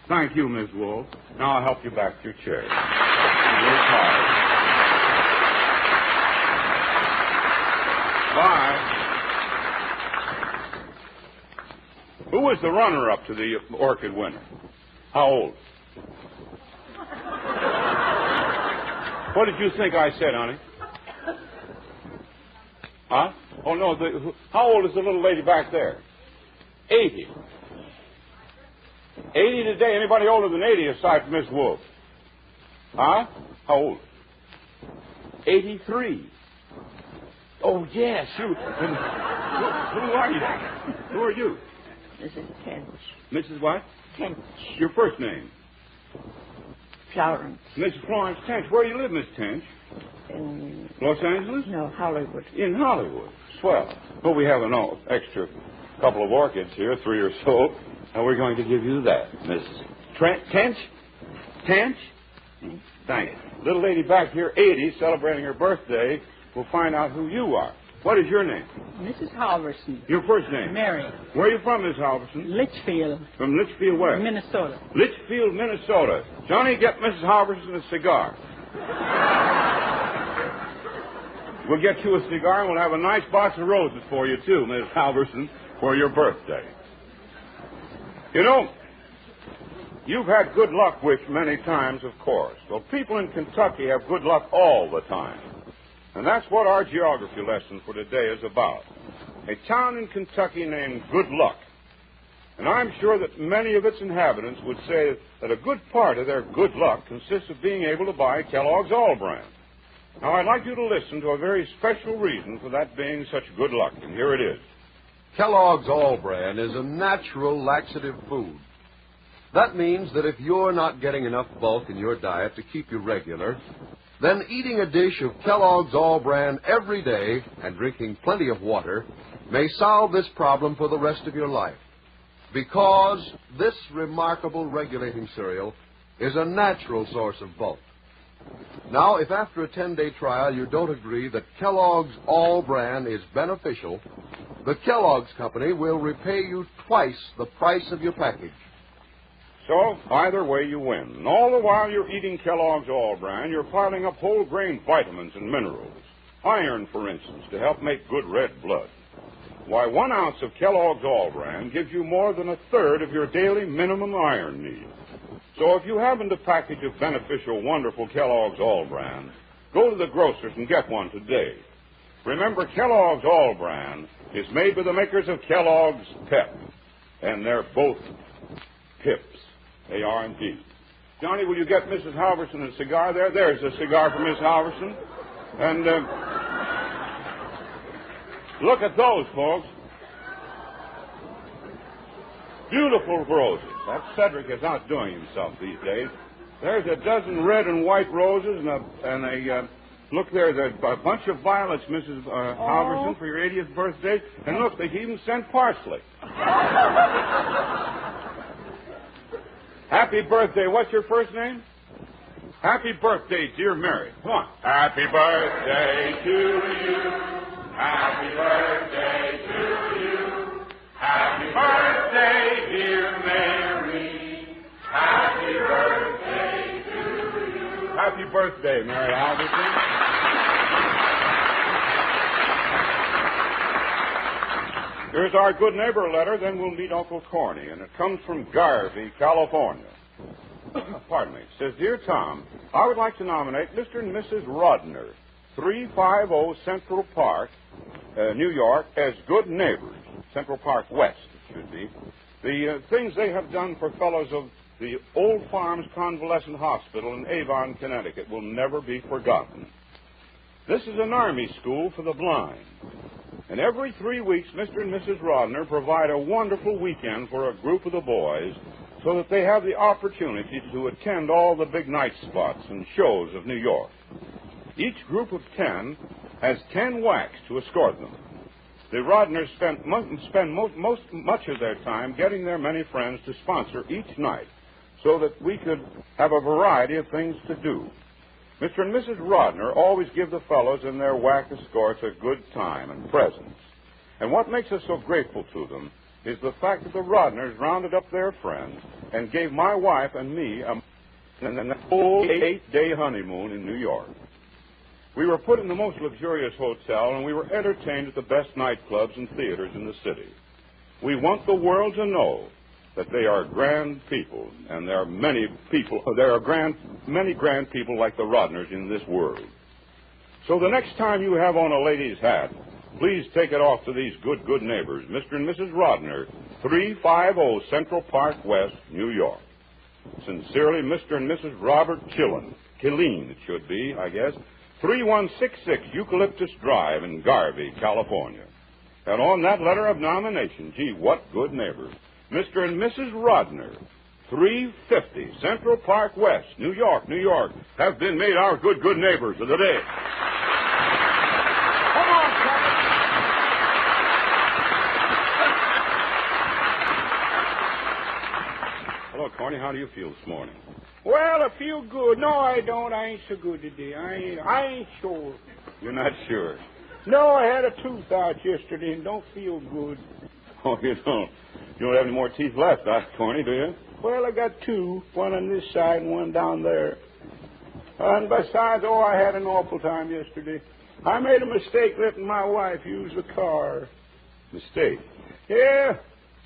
Thank you, Miss Wolf. Now I'll help you back to your chair. Bye. Who was the runner-up to the orchid winner? How old? What did you think I said, honey? Huh? Oh, no. How old is the little lady back there? 80. 80 today. Anybody older than 80 aside from Miss Wolf? Huh? How old? 83. Oh, yes. Who are you? Who are you? Mrs. Tench. Mrs. what? Tench. Your first name? Florence. Mrs. Florence Tench. Where do you live, Miss Tench? In... Los Angeles? No, Hollywood. In Hollywood. Swell. Well, we have an extra couple of orchids here, 3 or so, and we're going to give you that, Mrs. Tench? Tench? Thank you. Little lady back here, 80, celebrating her birthday, will find out who you are. What is your name? Mrs. Halverson. Your first name? Mary. Where are you from, Miss Halverson? Litchfield. From Litchfield where? Minnesota. Litchfield, Minnesota. Johnny, get Mrs. Halverson a cigar. We'll get you a cigar, and we'll have a nice box of roses for you, too, Miss Halverson, for your birthday. You know, you've had good luck wished many times, of course. Well, people in Kentucky have good luck all the time. And that's what our geography lesson for today is about. A town in Kentucky named Good Luck. And I'm sure that many of its inhabitants would say that a good part of their good luck consists of being able to buy Kellogg's All Brand. Now, I'd like you to listen to a very special reason for that being such good luck, and here it is. Kellogg's All Bran is a natural laxative food. That means that if you're not getting enough bulk in your diet to keep you regular, then eating a dish of Kellogg's All Bran every day and drinking plenty of water may solve this problem for the rest of your life. Because this remarkable regulating cereal is a natural source of bulk. Now, if after a 10-day trial you don't agree that Kellogg's All Bran is beneficial, the Kellogg's Company will repay you twice the price of your package. So, either way you win. And all the while you're eating Kellogg's All Bran, you're piling up whole grain vitamins and minerals. Iron, for instance, to help make good red blood. Why, 1 ounce of Kellogg's All Bran gives you more than a third of your daily minimum iron need. So if you haven't a package of beneficial, wonderful Kellogg's All Bran, go to the grocer's and get one today. Remember, Kellogg's All Bran is made by the makers of Kellogg's Pep, and they're both Pips, A-R-N-P. Johnny, will you get Mrs. Halverson a cigar there? There's a cigar for Miss Halverson. And look at those, folks. Beautiful roses. That Cedric is outdoing himself these days. There's a dozen red and white roses and a look, there's a bunch of violets, Mrs. Halverson, for your 80th birthday. And look, they even sent parsley. Happy birthday. What's your first name? Happy birthday, dear Mary. Come on. Happy birthday to you. Happy birthday to you. Happy birthday, dear Mary. Happy birthday to you. Happy birthday, Mary Halverson. Here's our good neighbor letter, then we'll meet Uncle Corny, and it comes from Garvey, California. Pardon me. It says, Dear Tom, I would like to nominate Mr. and Mrs. Rodner, 350 Central Park, New York, as good neighbors. Central Park West, it should be. The things they have done for fellows of the Old Farms Convalescent Hospital in Avon, Connecticut will never be forgotten. This is an army school for the blind. And every 3 weeks, Mr. and Mrs. Rodner provide a wonderful weekend for a group of the boys so that they have the opportunity to attend all the big night spots and shows of New York. Each group of 10 has 10 whacks to escort them. The Rodners spend much of their time getting their many friends to sponsor each night so that we could have a variety of things to do. Mr. and Mrs. Rodner always give the fellows and their whack escorts a good time and presents. And what makes us so grateful to them is the fact that the Rodners rounded up their friends and gave my wife and me a whole 8-day honeymoon in New York. We were put in the most luxurious hotel, and we were entertained at the best nightclubs and theaters in the city. We want the world to know that they are grand people, and there are many grand people like the Rodners in this world. So the next time you have on a lady's hat, please take it off to these good neighbors, Mr. and Mrs. Rodner, 350 Central Park West, New York. Sincerely, Mr. and Mrs. Robert Killeen, it should be, I guess, 3166 Eucalyptus Drive in Garvey, California. And on that letter of nomination, gee, what good neighbors. Mr. and Mrs. Rodner, 350 Central Park West, New York, have been made our good neighbors of the day. Come on, Captain. Hello, Corny. How do you feel this morning? Well, I feel good. No, I don't. I ain't so good today. I ain't sure. You're not sure? No, I had a tooth out yesterday and don't feel good. Oh, you don't? You don't have any more teeth left, Corny, do you? Well, I got two. One on this side and one down there. And besides, I had an awful time yesterday. I made a mistake letting my wife use the car. Mistake? Yeah.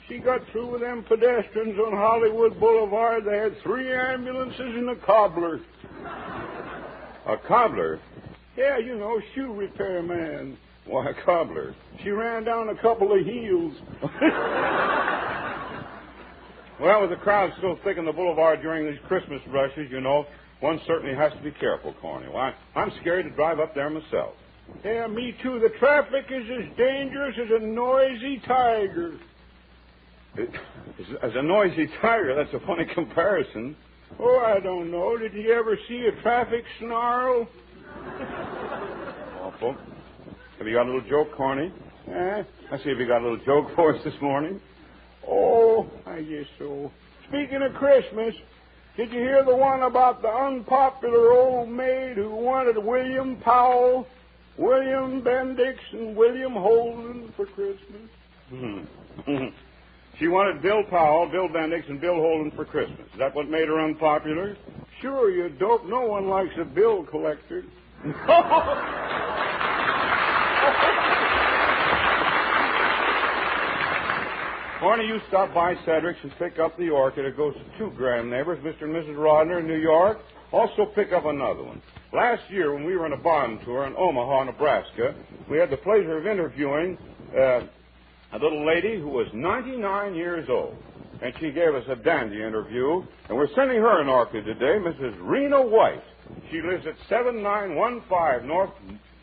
She got through with them pedestrians on Hollywood Boulevard. They had 3 ambulances and a cobbler. A cobbler? Yeah, you know, shoe repair man. Why, a cobbler? She ran down a couple of heels. Well, with the crowd still thick on the boulevard during these Christmas rushes, you know, one certainly has to be careful, Corny. Well, I'm scared to drive up there myself. Yeah, me too. The traffic is as dangerous as a noisy tiger. As a noisy tiger? That's a funny comparison. Oh, I don't know. Did you ever see a traffic snarl? Awful. Have you got a little joke, Corny? I see if you got a little joke for us this morning. Oh, I guess so. Speaking of Christmas, did you hear the one about the unpopular old maid who wanted William Powell, William Bendix, and William Holden for Christmas? She wanted Bill Powell, Bill Bendix, and Bill Holden for Christmas. Is that what made her unpopular? Sure, you dope. No one likes a bill collector. Corny, you stop by Cedric's and pick up the orchid. It goes to 2 grand neighbors, Mr. and Mrs. Rodner in New York. Also pick up another one. Last year, when we were on a bond tour in Omaha, Nebraska, we had the pleasure of interviewing a little lady who was 99 years old. And she gave us a dandy interview. And we're sending her an orchid today, Mrs. Rena White. She lives at 7915 North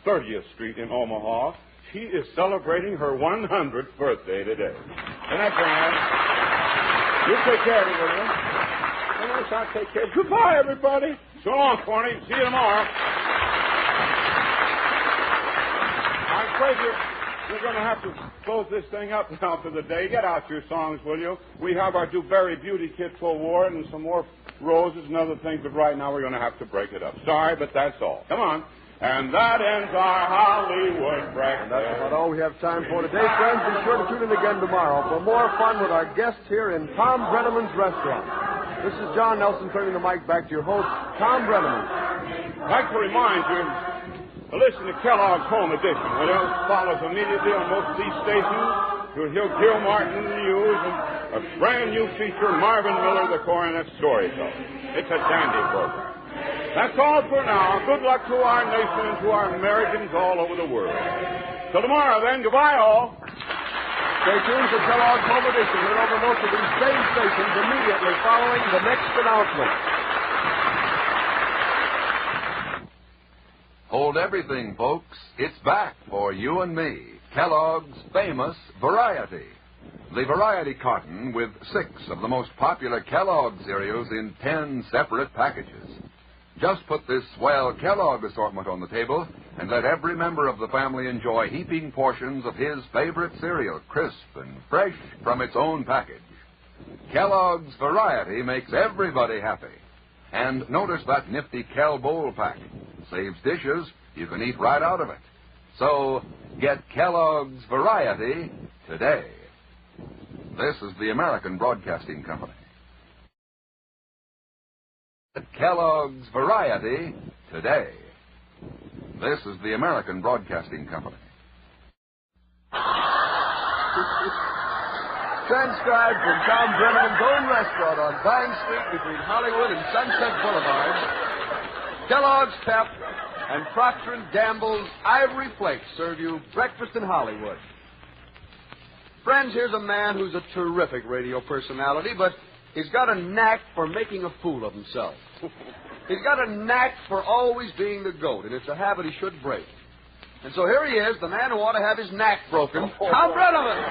30th Street in Omaha. She is celebrating her 100th birthday today. Isn't that grand? You take care of it, will you? Yes, I'll take care. Goodbye, everybody. So long, Corny. See you tomorrow. I'm afraid we're going to have to close this thing up now for the day. Get out your songs, will you? We have our Dewberry Beauty Kit to award and some more roses and other things, but right now we're going to have to break it up. Sorry, but that's all. Come on. And that ends our Hollywood breakfast. And that's about all we have time for today, friends. Be sure to tune in again tomorrow for more fun with our guests here in Tom Breneman's restaurant. This is John Nelson turning the mic back to your host, Tom Breneman. I'd like to remind you to listen to Kellogg's Home Edition, will you? It follows immediately on most of these stations. You'll hear Gil Martin News and a brand new feature, Marvin Miller, the Coronet Storyteller. It's a dandy program. That's all for now. Good luck to our nation and to our Americans all over the world. Till tomorrow, then. Goodbye, all. Stay tuned for Kellogg's Home Edition. Heard over most of these same stations immediately following the next announcement. Hold everything, folks. It's back for you and me. Kellogg's famous Variety. The Variety Carton with 6 of the most popular Kellogg cereals in 10 separate packages. Just put this swell Kellogg assortment on the table and let every member of the family enjoy heaping portions of his favorite cereal, crisp and fresh from its own package. Kellogg's Variety makes everybody happy. And notice that nifty Kell Bowl pack. Saves dishes. You can eat right out of it. So get Kellogg's Variety today. This is the American Broadcasting Company. Kellogg's Variety today. This is the American Broadcasting Company. Transcribed from Tom Breneman's own restaurant on Vine Street between Hollywood and Sunset Boulevard, Kellogg's Pep and Procter & Gamble's Ivory Flakes serve you breakfast in Hollywood. Friends, here's a man who's a terrific radio personality, but He's got a knack for making a fool of himself. He's got a knack for always being the goat, and it's a habit he should break. And so here he is, the man who ought to have his knack broken, Tom Breneman.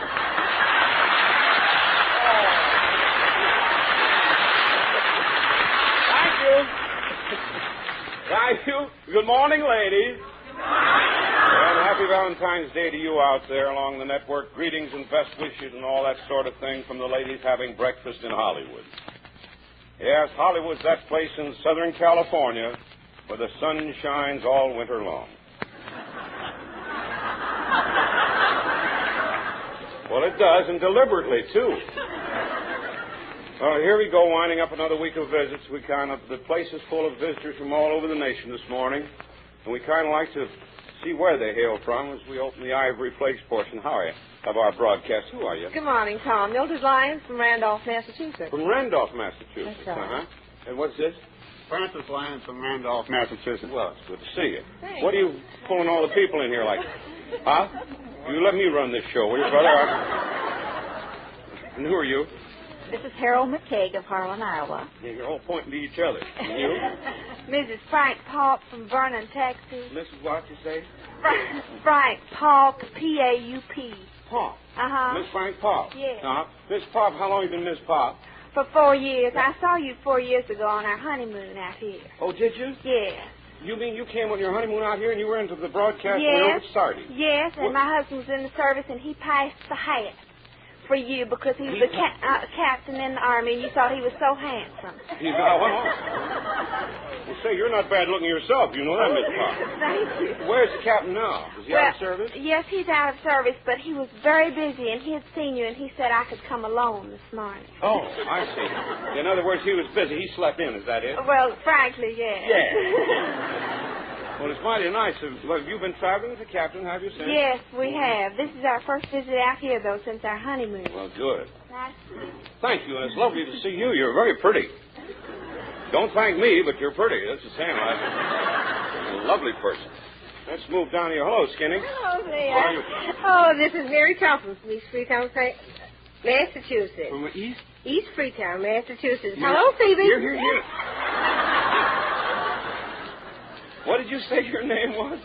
Thank you. Good morning, ladies. And happy Valentine's Day to you out there along the network. Greetings and best wishes and all that sort of thing from the ladies having breakfast in Hollywood. Yes, Hollywood's that place in Southern California where the sun shines all winter long. Well, it does, and deliberately, too. Here we go, winding up another week of visits. The place is full of visitors from all over the nation this morning, and we kind of like to see where they hail from as we open the Ivory Flakes portion. How are you? Of our broadcast. Who are you? Good morning, Tom. Mildred Lyons from Randolph, Massachusetts. From Randolph, Massachusetts. That's right. Uh-huh. And what's this? Francis Lyons from Randolph, Massachusetts. Well, it's good to see you. Thanks. What are you pulling all the people in here like? Huh? You let me run this show, will you, brother? And who are you? This is Harold McCaig of Harlan, Iowa. Yeah, you're all pointing to each other. And you? Mrs. Frank Paulk from Vernon, Texas. Mrs. what you say? Frank Paulk, P-A-U-P. Paulk. Uh-huh. Miss Frank Paulk. Yes. Uh-huh. Miss Paulk, how long have you been Miss Paulk? For 4 years. I saw you 4 years ago on our honeymoon out here. Oh, did you? Yes. You mean you came on your honeymoon out here and you were into the broadcast when over at Sardi? Yes, and my husband was in the service and he passed the hat for you because he was a captain in the Army and you thought he was so handsome. Well, say, you're not bad looking yourself. You know that, Miss Paulk. Thank you. Where's the captain now? Is he out of service? Yes, he's out of service, but he was very busy and he had seen you and he said I could come alone this morning. Oh, I see. In other words, he was busy. He slept in. Is that it? Well, frankly, yes. Yeah. Well, it's mighty nice. Well, you've been traveling with the captain, have you, since? Yes, we have. This is our first visit out here, though, since our honeymoon. Well, good. Nice to meet you. Thank you, and it's lovely to see you. You're very pretty. Don't thank me, but you're pretty. That's the same. You're a lovely person. Let's move down here. Hello, Skinny. Hello there. How are you? Oh, this is Mary Topham from East Freetown, Massachusetts. From East? East Freetown, Massachusetts. Hello, Phoebe. Here. What did you say your name was?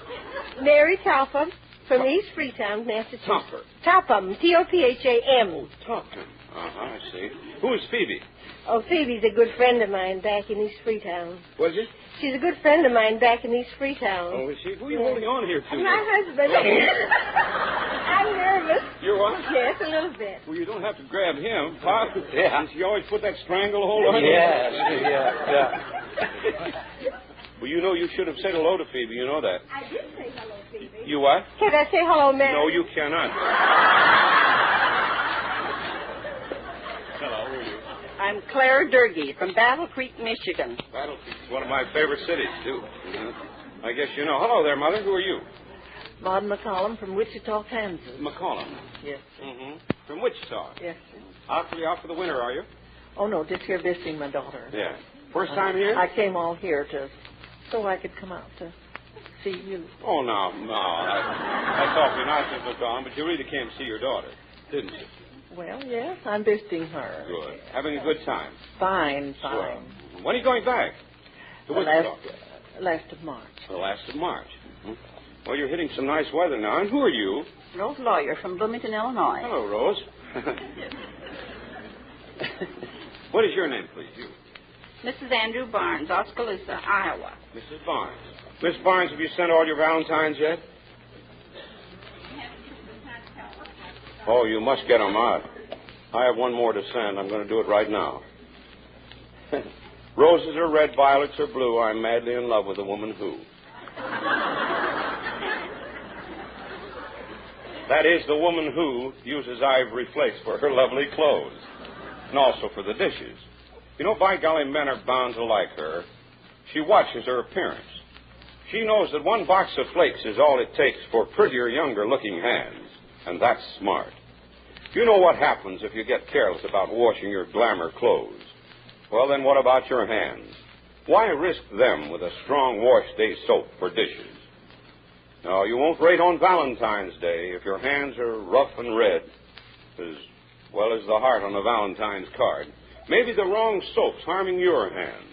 Mary Topham from East Freetown, Massachusetts. Topham, T-O-P-H-A-M. Oh, Topham. Uh-huh, I see. Who is Phoebe? Oh, Phoebe's a good friend of mine back in East Freetown. Was it? She's a good friend of mine back in East Freetown. Oh, is she? Who are you holding on here to? My husband. I'm nervous. You're what? Yes, a little bit. Well, you don't have to grab him. Pop. Yeah. Does she always put that stranglehold on you? Yeah. Well, you know you should have said hello to Phoebe. You know that. I did say hello, Phoebe. You what? Can I say hello, Mary? No, you cannot. Hello, who are you? I'm Clara Durkee from Battle Creek, Michigan. Battle Creek is one of my favorite cities, too. I guess you know. Hello there, Mother. Who are you? Maud McCollum from Wichita, Kansas. McCollum. Yes. Mm-hmm. From Wichita. Yes. Out for the winter, are you? Oh, no, just here visiting my daughter. Yeah. First time here? I came all here so I could come out to see you. Oh, no. That's awfully nice of McCollum, but you really came to see your daughter, didn't you? Well, yes, I'm visiting her. Good. Having a good time? Fine. Well, when are you going back? To Wichita? Last of March. The last of March. Mm-hmm. Well, you're hitting some nice weather now. And who are you? Rose Lawyer from Bloomington, Illinois. Hello, Rose. What is your name, please? You. Mrs. Andrew Barnes, Oskaloosa, Iowa. Mrs. Barnes. Miss Barnes, have you sent all your Valentines yet? Oh, you must get them out. I have one more to send. I'm going to do it right now. Roses are red, violets are blue. I'm madly in love with the woman who. That is, the woman who uses ivory flakes for her lovely clothes. And also for the dishes. You know, by golly, men are bound to like her. She watches her appearance. She knows that one box of flakes is all it takes for prettier, younger-looking hands. And that's smart. You know what happens if you get careless about washing your glamour clothes. Well, then what about your hands? Why risk them with a strong wash-day soap for dishes? No, you won't rate on Valentine's Day if your hands are rough and red, as well as the heart on a Valentine's card. maybe the wrong soap's harming your hands,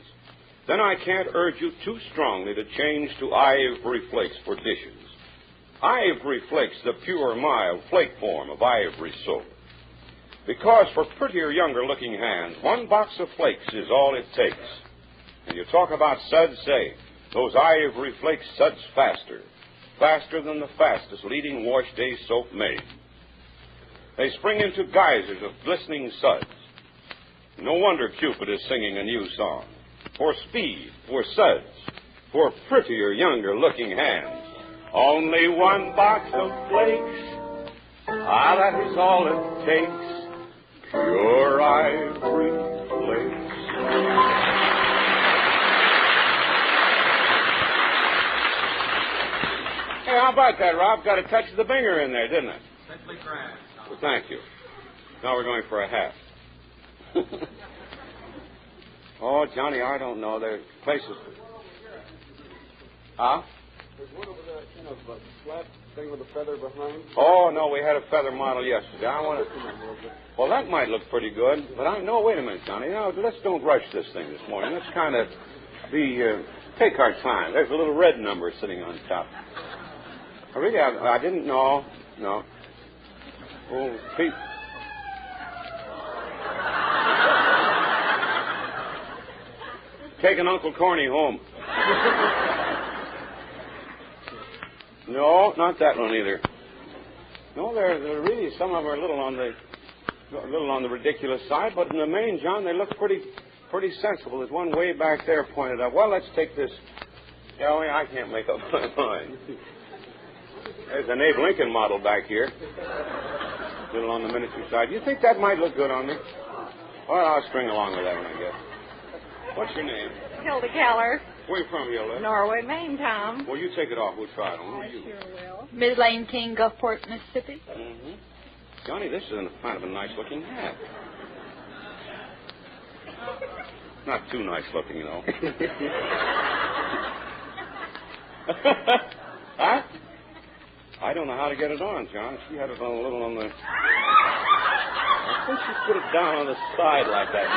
then I can't urge you too strongly to change to Ivory Flakes for dishes. Ivory Flakes, the pure, mild flake form of Ivory soap. Because for prettier, younger-looking hands, 1 box of flakes is all it takes. And you talk about suds, say, those Ivory Flakes suds faster than the fastest leading wash day soap made. They spring into geysers of glistening suds. No wonder Cupid is singing a new song. For speed, for suds, for prettier, younger-looking hands. Only 1 box of flakes, that is all it takes. Pure Ivory Flakes. Hey, how about that, Rob? Got a touch of the binger in there, didn't it? Simply grand. Well, thank you. Now we're going for a hat. Oh, Johnny, I don't know. There are places. Huh? There's one over there, kind of a flat thing with a feather behind. Oh, no, we had a feather model yesterday. I want to... Well, that might look pretty good, but no, wait a minute, Johnny. No, let's don't rush this thing this morning. Let's kind of take our time. There's a little red number sitting on top. I didn't know. No. Oh, Pete. Taking Uncle Corny home. No, not that one either. No, they're really, some of them are a little on the ridiculous side, but in the main, John, they look pretty sensible. There's one way back there pointed out. Well, let's take this. Yeah, I can't make up my mind. There's an Abe Lincoln model back here. A little on the miniature side. You think that might look good on me? Well, I'll string along with that one, I guess. What's your name? Hilda Keller. Where you from, Hilda? Norway, Maine, Tom. Well, you take it off. We'll try it on. Who are you? Sure will. Miss Lane King, Gulfport, Mississippi. Mm-hmm. Johnny, this is kind of a nice-looking hat. Not too nice-looking, though. Huh? I don't know how to get it on, John. She had it on a little on the... I think she put it down on the side like that.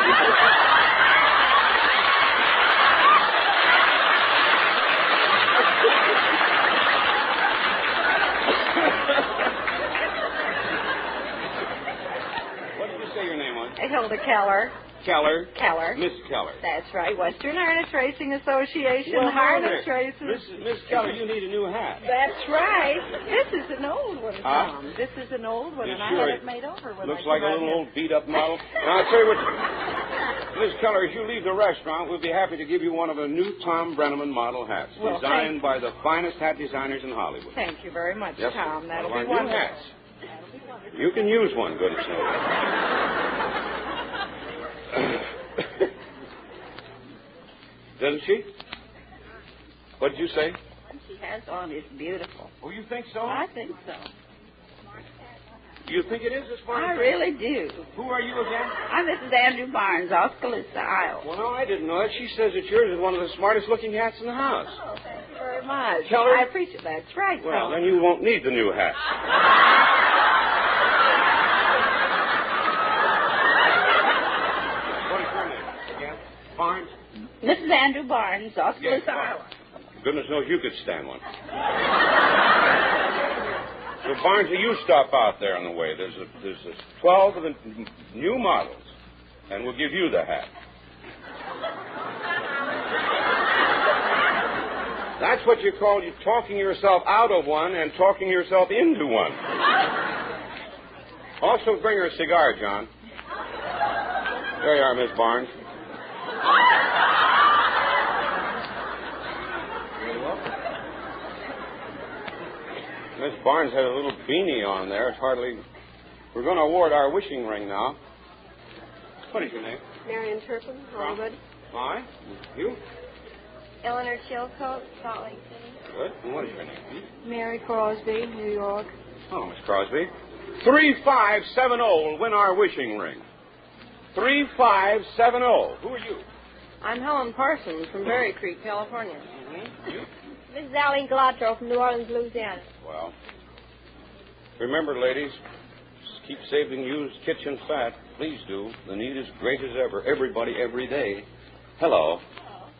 What did you say your name was? Hilda Keller. Keller? Miss Keller. That's right. Western Harness Racing Association. Well, harness races. Miss Keller, you need a new hat. That's right. This is an old one, Tom. This is an old one, and I had it made over when looks like a little old beat-up model. Now, I'll tell you what, Miss Keller, as you leave the restaurant, we'll be happy to give you one of the new Tom Breneman model hats, designed by the finest hat designers in Hollywood. Thank you very much, yes, Tom. That'll be wonderful. New hats. You can use one, goodness knows. Doesn't she? What did you say? She has on is beautiful. Oh, you think so? I think so. You think it is as far as... I really do. Who are you again? I'm Mrs. Andrew Barnes, Oskaloosa, Iowa. Well, no, I didn't know that. She says that yours is one of the smartest-looking hats in the house. Oh, thank you very much. Keller? I appreciate that. That's right, Well, Tom. then you won't need the new hat. What is your name again? Barnes? Mrs. Andrew Barnes, Oskaloosa, Yes, Iowa. Goodness knows you could stand one. So, Barnes, you stop out there on the way. There's 12 of the new models, and we'll give you the hat. That's what you call talking yourself out of one and talking yourself into one. Also, bring her a cigar, John. There you are, Miss Barnes. Miss Barnes had a little beanie on there. It's hardly... We're going to award our wishing ring now. What is your name? Marion Turpin, Hollywood. Hi. You? Eleanor Chilcote, Salt Lake City. Good. And what is your name? Mary Crosby, New York. Oh, Miss Crosby. 3570 will win our wishing ring. 3570. Who are you? I'm Helen Parsons from Berry Creek, California. Mm-hmm. You? This is Aline Galatro from New Orleans, Louisiana. Well, remember, ladies, Keep saving used kitchen fat. Please do. The need is great as ever. Everybody, every day. Hello.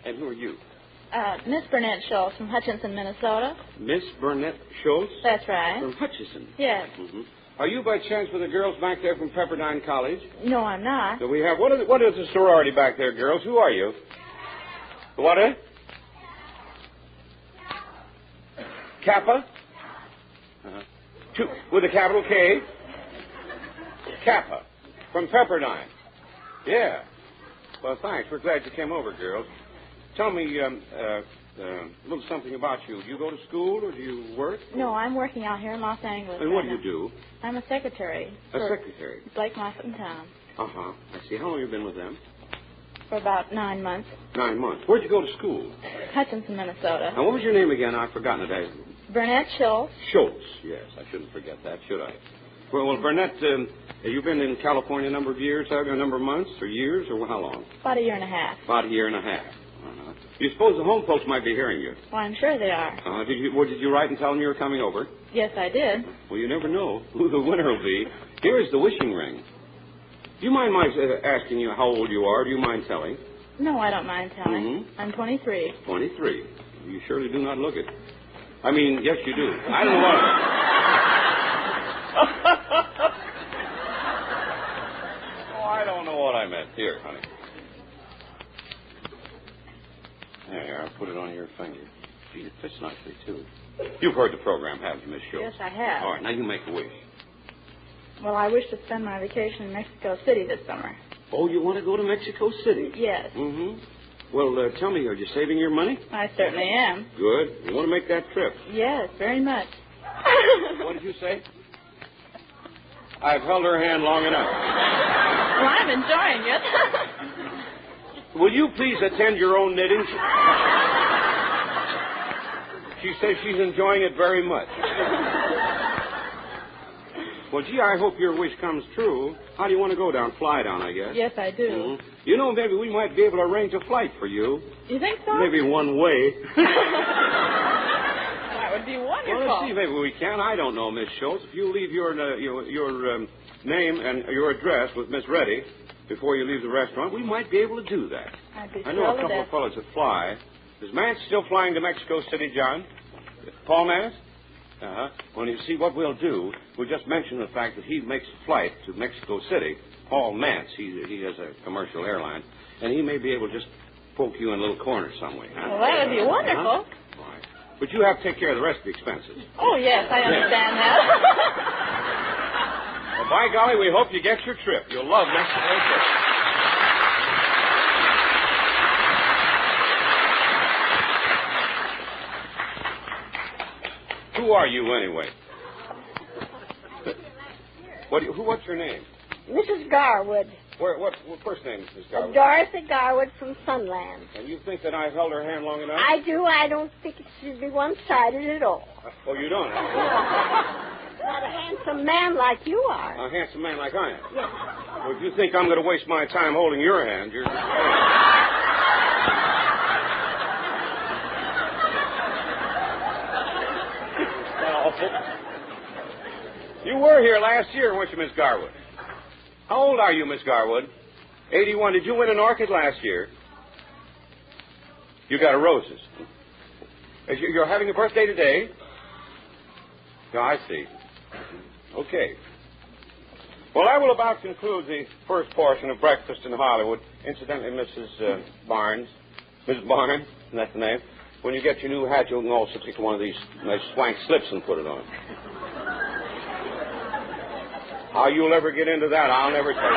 And who are you? Miss Burnett Schultz from Hutchinson, Minnesota. Miss Burnett Schultz? That's right. From Hutchinson? Yes. Mm-hmm. Are you by chance with the girls back there from Pepperdine College? No, I'm not. Do we have... What is the sorority back there, girls? Who are you? What, Kappa? With a capital K? Kappa. From Pepperdine. Yeah. Well, thanks. We're glad you came over, girls. Tell me a little something about you. Do you go to school or do you work? No, I'm working out here in Los Angeles. And what do you do? I'm a secretary. A secretary? Blake Moffett and Town. Uh-huh. I see. How long have you been with them? For about 9 months. 9 months. Where'd you go to school? Hutchinson, Minnesota. Now, what was your name again? I've forgotten it. Burnett Schultz. Schultz. Yes, I shouldn't forget that, should I? Well, Burnett, have you been in California a number of years, a number of months, or years, or how long? About a year and a half. About a year and a half. Uh-huh. You suppose the home folks might be hearing you? Well, I'm sure they are. Did you write and tell them you were coming over? Yes, I did. Well, you never know who the winner will be. Here is the wishing ring. Do you mind my asking you how old you are? Do you mind telling? No, I don't mind telling. Mm-hmm. I'm 23. 23. You surely do not look it. I mean, yes, you do. I don't know what. I don't know what I meant. Here, honey. There, I'll put it on your finger. Gee, it fits nicely, too. You've heard the program, haven't you, Miss Schultz? Yes, I have. All right, now you make a wish. Well, I wish to spend my vacation in Mexico City this summer. Oh, you want to go to Mexico City? Yes. Mm-hmm. Well, tell me, are you saving your money? I certainly am. Good. You want to make that trip? Yes, very much. What did you say? I've held her hand long enough. Well, I'm enjoying it. Will you please attend your own knitting? She says she's enjoying it very much. Well, gee, I hope your wish comes true. How do you want to go down? Fly down, I guess. Yes, I do. Mm-hmm. You know, maybe we might be able to arrange a flight for you. You think so? Maybe one way. That would be wonderful. Well, let's see, maybe we can. I don't know, Miss Schultz. If you leave your name and your address with Miss Reddy before you leave the restaurant, we might be able to do that. I'd be I know a couple of fellows that fly. Is Mance still flying to Mexico City, John? Paul Mance? Uh-huh. Well, you see, what we'll do, we'll just mention the fact that he makes a flight to Mexico City. Paul Mance, he has a commercial airline, and he may be able to just poke you in a little corner somewhere. Huh? Well, that would be wonderful. Uh-huh. Right. But you have to take care of the rest of the expenses. Oh, yes, I understand that. Well, by golly, we hope you get your trip. You'll love Mexico City. Who are you, anyway? What's your name? Mrs. Garwood. What first name is Mrs. Garwood? Dorothy Garwood from Sunland. And you think that I've held her hand long enough? I do. I don't think it should be one-sided at all. Oh, you don't? Not a handsome man like you are. A handsome man like I am? Yes. Well, if you think I'm going to waste my time holding your hand, you're... You were here last year, weren't you, Miss Garwood? How old are you, Miss Garwood? 81. Did you win an orchid last year? You got a roses. You're having a birthday today? Oh, I see. Okay. Well, I will about conclude the first portion of Breakfast in Hollywood. Incidentally, Mrs. Barnes, Miss Barnes, that's the name. When you get your new hat, you can also take one of these nice swank slips and put it on. How you'll ever get into that, I'll never tell you.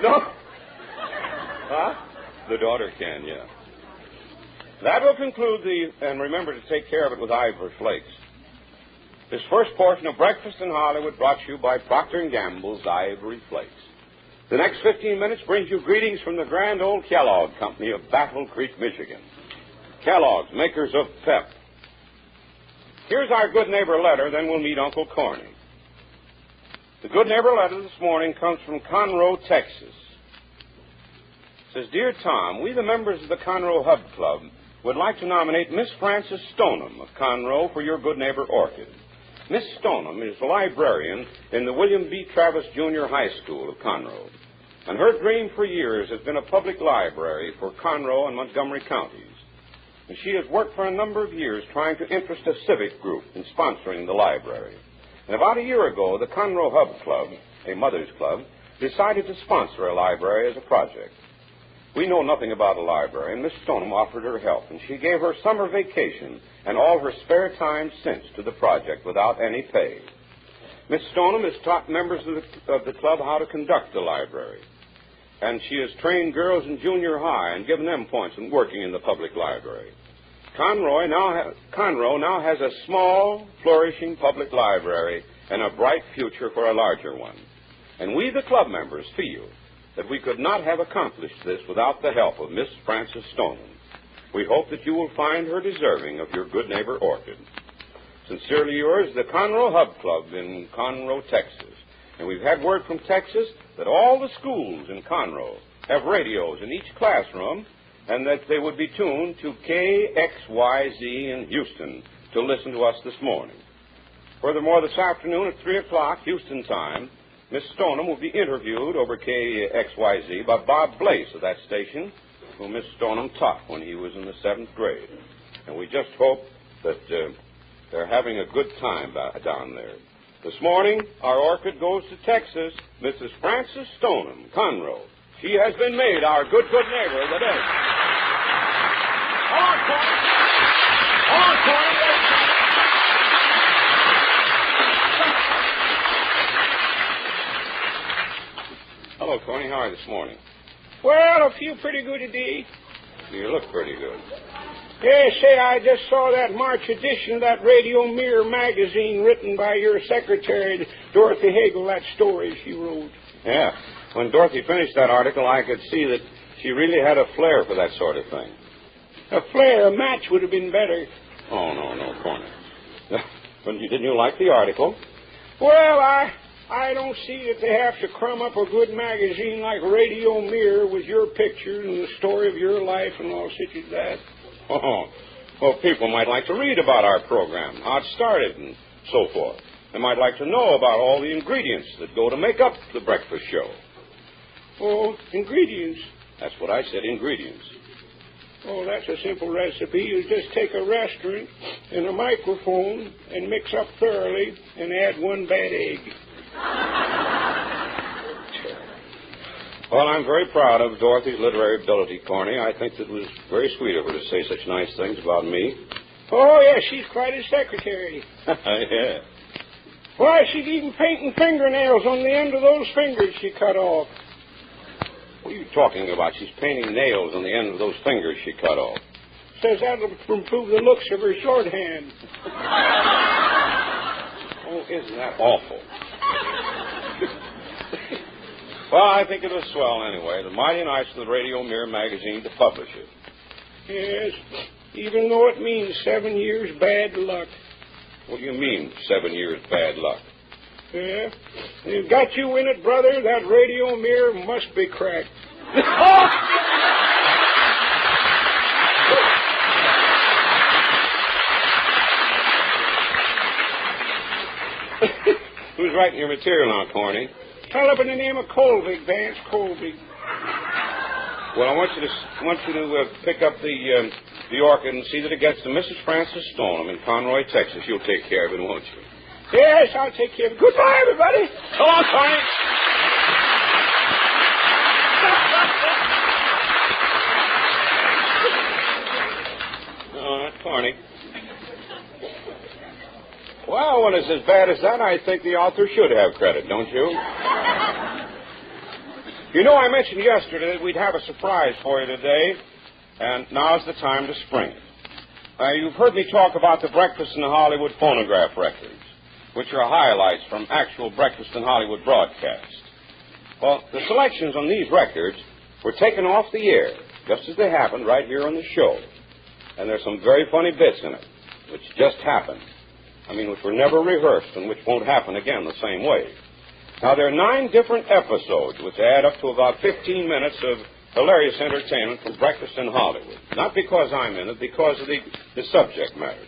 No. Huh? The daughter can, yeah. That will conclude and remember to take care of it with Ivory Flakes. This first portion of Breakfast in Hollywood brought to you by Procter & Gamble's Ivory Flakes. The next 15 minutes brings you greetings from the grand old Kellogg Company of Battle Creek, Michigan. Kellogg's, makers of Pep. Here's our good neighbor letter, then we'll meet Uncle Corny. The good neighbor letter this morning comes from Conroe, Texas. It says, Dear Tom, we the members of the Conroe Hub Club would like to nominate Miss Frances Stoneham of Conroe for your good neighbor orchid. Miss Stoneham is the librarian in the William B. Travis Junior High School of Conroe, and her dream for years has been a public library for Conroe and Montgomery counties. And she has worked for a number of years trying to interest a civic group in sponsoring the library. And about a year ago, the Conroe Hub Club, a mother's club, decided to sponsor a library as a project. We know nothing about a library, and Miss Stoneham offered her help, and she gave her summer vacation and all her spare time since to the project without any pay. Miss Stoneham has taught members of the club how to conduct the library, and she has trained girls in junior high and given them points in working in the public library. Conroe now has a small, flourishing public library and a bright future for a larger one. And we, the club members, feel that we could not have accomplished this without the help of Miss Frances Stoneham. We hope that you will find her deserving of your good neighbor orchid. Sincerely yours, the Conroe Hub Club in Conroe, Texas. And we've had word from Texas that all the schools in Conroe have radios in each classroom and that they would be tuned to KXYZ in Houston to listen to us this morning. Furthermore, this afternoon at 3 o'clock Houston time, Miss Stoneham will be interviewed over KXYZ by Bob Blaze of that station, whom Miss Stoneham taught when he was in the 7th grade. And we just hope that they're having a good time down there. This morning, our orchid goes to Texas, Mrs. Frances Stoneham, Conroe. She has been made our good neighbor of the day. On, Corny! On, Corny! Hello, Corny. How are you this morning? Well, I feel pretty good today. You look pretty good. Yeah, say, I just saw that March edition of that Radio Mirror magazine written by your secretary, Dorothy Hagel, that story she wrote. Yeah. When Dorothy finished that article, I could see that she really had a flair for that sort of thing. A flair, a match would have been better. Oh, no, Corny. Didn't you like the article? Well, I don't see that they have to crumb up a good magazine like Radio Mirror with your pictures and the story of your life and all such as that. Oh, well, people might like to read about our program, how it started and so forth. They might like to know about all the ingredients that go to make up the breakfast show. Oh, ingredients? That's what I said, ingredients. Oh, that's a simple recipe. You just take a restaurant and a microphone and mix up thoroughly and add 1 bad egg. Well, I'm very proud of Dorothy's literary ability, Corny. I think it was very sweet of her to say such nice things about me. Oh, yeah, she's quite a secretary. Yeah. Why, she's even painting fingernails on the end of those fingers she cut off. What are you talking about? She's painting nails on the end of those fingers she cut off. Says that'll improve the looks of her shorthand. Oh, isn't that awful? Well, I think it was swell anyway. The mighty nice of the Radio Mirror magazine to publish it. Yes, even though it means 7 years bad luck. What do you mean, 7 years bad luck? Yeah, they've got you in it, brother. That Radio Mirror must be cracked. Who's writing your material now, Corny? Fellow by the name of Colvig, Vance Colvig. Well, I want you to pick up the orchid and see that it gets to Mrs. Frances Stoneham in Conroe, Texas. You'll take care of it, won't you? Yes, I'll take care of it. Goodbye, everybody. So long, Corny. Oh, Corny. Well, when it's as bad as that, I think the author should have credit, don't you? You know, I mentioned yesterday that we'd have a surprise for you today, and now's the time to spring it. You've heard me talk about the Breakfast in Hollywood phonograph records, which are highlights from actual Breakfast in Hollywood broadcasts. Well, the selections on these records were taken off the air, just as they happened right here on the show. And there's some very funny bits in it, which just happened. Which were never rehearsed and which won't happen again the same way. Now, there are 9 different episodes, which add up to about 15 minutes of hilarious entertainment from Breakfast in Hollywood. Not because I'm in it, because of the subject matter.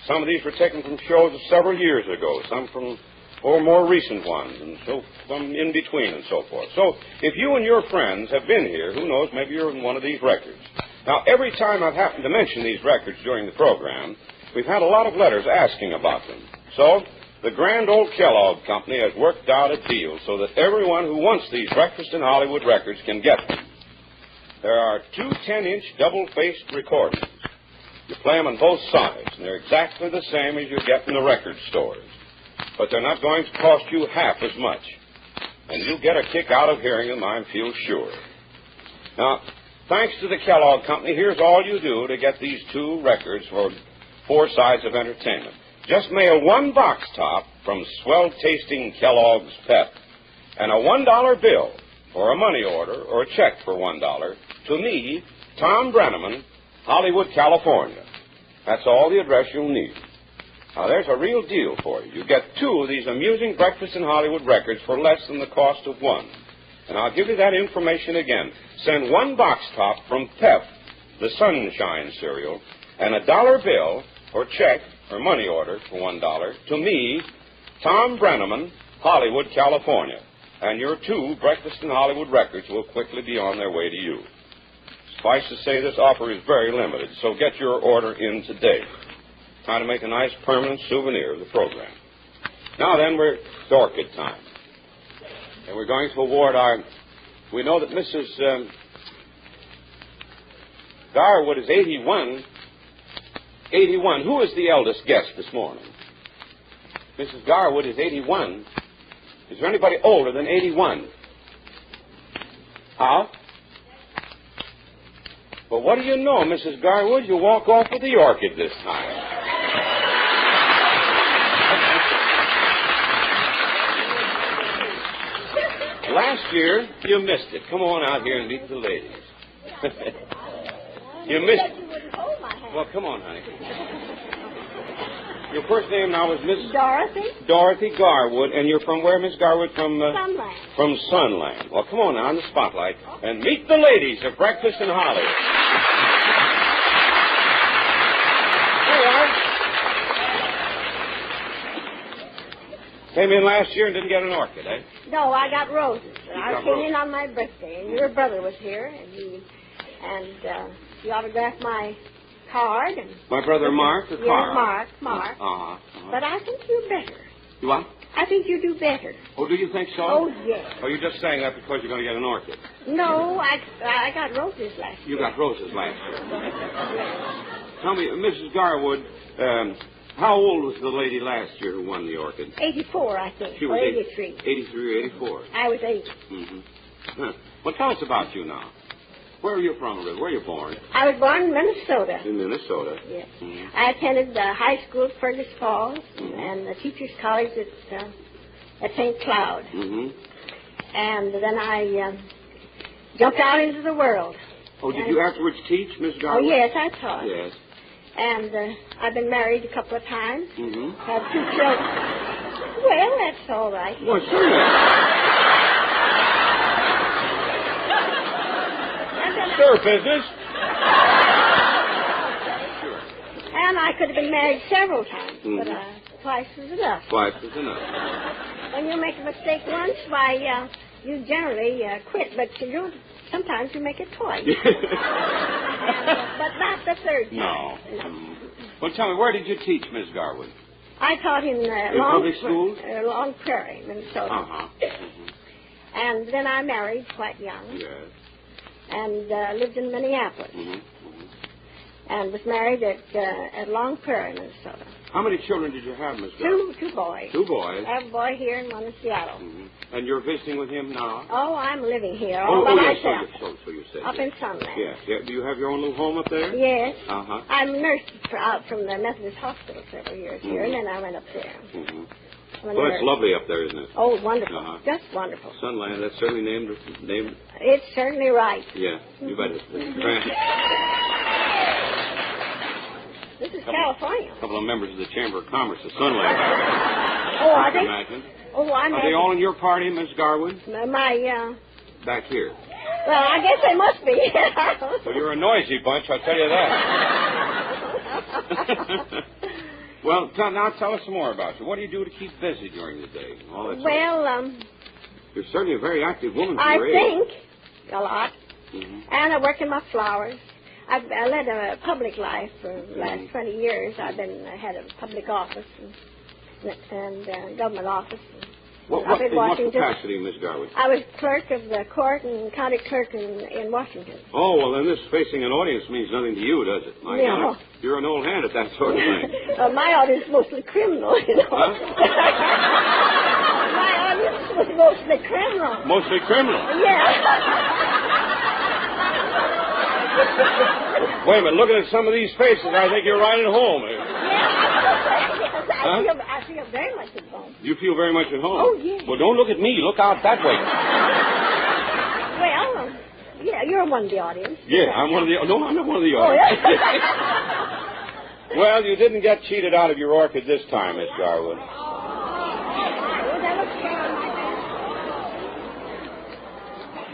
Some of these were taken from shows of several years ago, some from more recent ones, and so from in between and so forth. So if you and your friends have been here, who knows, maybe you're in one of these records. Now, every time I've happened to mention these records during the program, we've had a lot of letters asking about them. So the grand old Kellogg Company has worked out a deal so that everyone who wants these Breakfast in Hollywood records can get them. There are 2 10-inch double-faced recordings. You play them on both sides, and they're exactly the same as you get in the record stores. But they're not going to cost you half as much. And you'll get a kick out of hearing them, I feel sure. Now, thanks to the Kellogg Company, here's all you do to get these 2 records for 4 sides of entertainment. Just mail 1 box top from swell-tasting Kellogg's Pep and a $1 bill or a money order or a check for $1 to me, Tom Breneman, Hollywood, California. That's all the address you'll need. Now, there's a real deal for you. You get 2 of these amusing Breakfast in Hollywood records for less than the cost of 1. And I'll give you that information again. Send 1 box top from Pep, the Sunshine cereal, and a $1 bill or check or money order for $1 to me, Tom Breneman, Hollywood, California. And your 2 Breakfast in Hollywood records will quickly be on their way to you. Suffice to say, this offer is very limited, so get your order in today. Try to make a nice permanent souvenir of the program. Now then, we're it's orchid time. And we're going to award our... We know that Mrs. Garwood is 81. 81. Who is the eldest guest this morning? Mrs. Garwood is 81. Is there anybody older than 81? How? Well, what do you know, Mrs. Garwood? You walk off with the orchid this time. Last year, you missed it. Come on out here and meet the ladies. You missed it. Well, come on, honey. Your first name now is Miss... Dorothy. Dorothy Garwood. And you're from where, Miss Garwood? From... Sunland. From Sunland. Well, come on now in the spotlight and meet the ladies of Breakfast in Hollywood. Here you are. Came in last year and didn't get an orchid, eh? No, I got roses. I got came roses. in on my birthday, and your brother was here, and he autographed my card. And My brother Mark or Carl? Yes, Mark. Uh-huh. But I think you're better. You what? I think you do better. Oh, do you think so? Oh, yes. Or you're just saying that because you're going to get an orchid? No, I got roses last year. You got roses last year. Tell me, Mrs. Garwood, how old was the lady last year who won the orchid? 84, I think. She was or 83. 83 or 84. I was 8. Mm-hmm. Huh. Well, tell us about you now. Where are you from, Rick? Where are you born? I was born in Minnesota. In Minnesota. Yes. Mm-hmm. I attended high school at Fergus Falls and the Teachers College at St. Cloud. Mm-hmm. And then I jumped out into the world. Oh, did you afterwards teach, Miss Garwood? Oh, yes, I taught. Yes. And I've been married a couple of times. Mm-hmm. Have 2 children. Well, that's all right. Well, certainly. Sure, business. And I could have been married several times, but twice was enough. Twice was enough. When you make a mistake once, why, you generally quit, but sometimes you make it twice. But not the third time. No. Well, tell me, where did you teach, Miss Garwood? I taught in public school? Long Prairie, Minnesota. Uh-huh. And then I married quite young. Yes. And lived in Minneapolis. Mm-hmm. And was married at Long Prairie, Minnesota. How many children did you have, Miss Garwood? Two boys. 2 boys. I have a boy here and one in Seattle. Mm-hmm. And you're visiting with him now? Oh, I'm living here all by yes, myself. so you said. Up in Sunland. Yes. Yeah. Do you have your own little home up there? Yes. Uh-huh. I nursed out from the Methodist Hospital several years here, and then I went up there. Mm-hmm. Well, it's lovely up there, isn't it? Oh, wonderful. Uh-huh. Just wonderful. Sunland, that's certainly named. It's certainly right. Yeah, you bet it. This is California. A couple of members of the Chamber of Commerce of Sunland. Oh, are they? Imagine. Oh, I'm Are they all in your party, Miss Garwood? My Back here. Well, I guess they must be. Well, you're a noisy bunch, I'll tell you that. Well, now tell us some more about you. What do you do to keep busy during the day? All that You're certainly a very active woman for your age. I think a lot. Mm-hmm. And I work in my flowers. I led a public life for the last 20 years. I've been head of public office and government office. What capacity, Miss Garwood? I was clerk of the court and county clerk in Washington. Oh, well, then this facing an audience means nothing to you, does it? My God, you're an old hand at that sort of thing. My audience is mostly criminal, you know. Huh? My audience was mostly criminal. Mostly criminal? Yeah. Wait a minute, looking at some of these faces, I think you're right at home. I feel very much at home. You feel very much at home? Oh, yes. Well, don't look at me. Look out that way. Well, yeah, you're one of the audience. Yeah, I'm one of the... No, I'm not one of the audience. audience. Oh, yeah? Well, you didn't get cheated out of your orchid this time, Miss Garwood.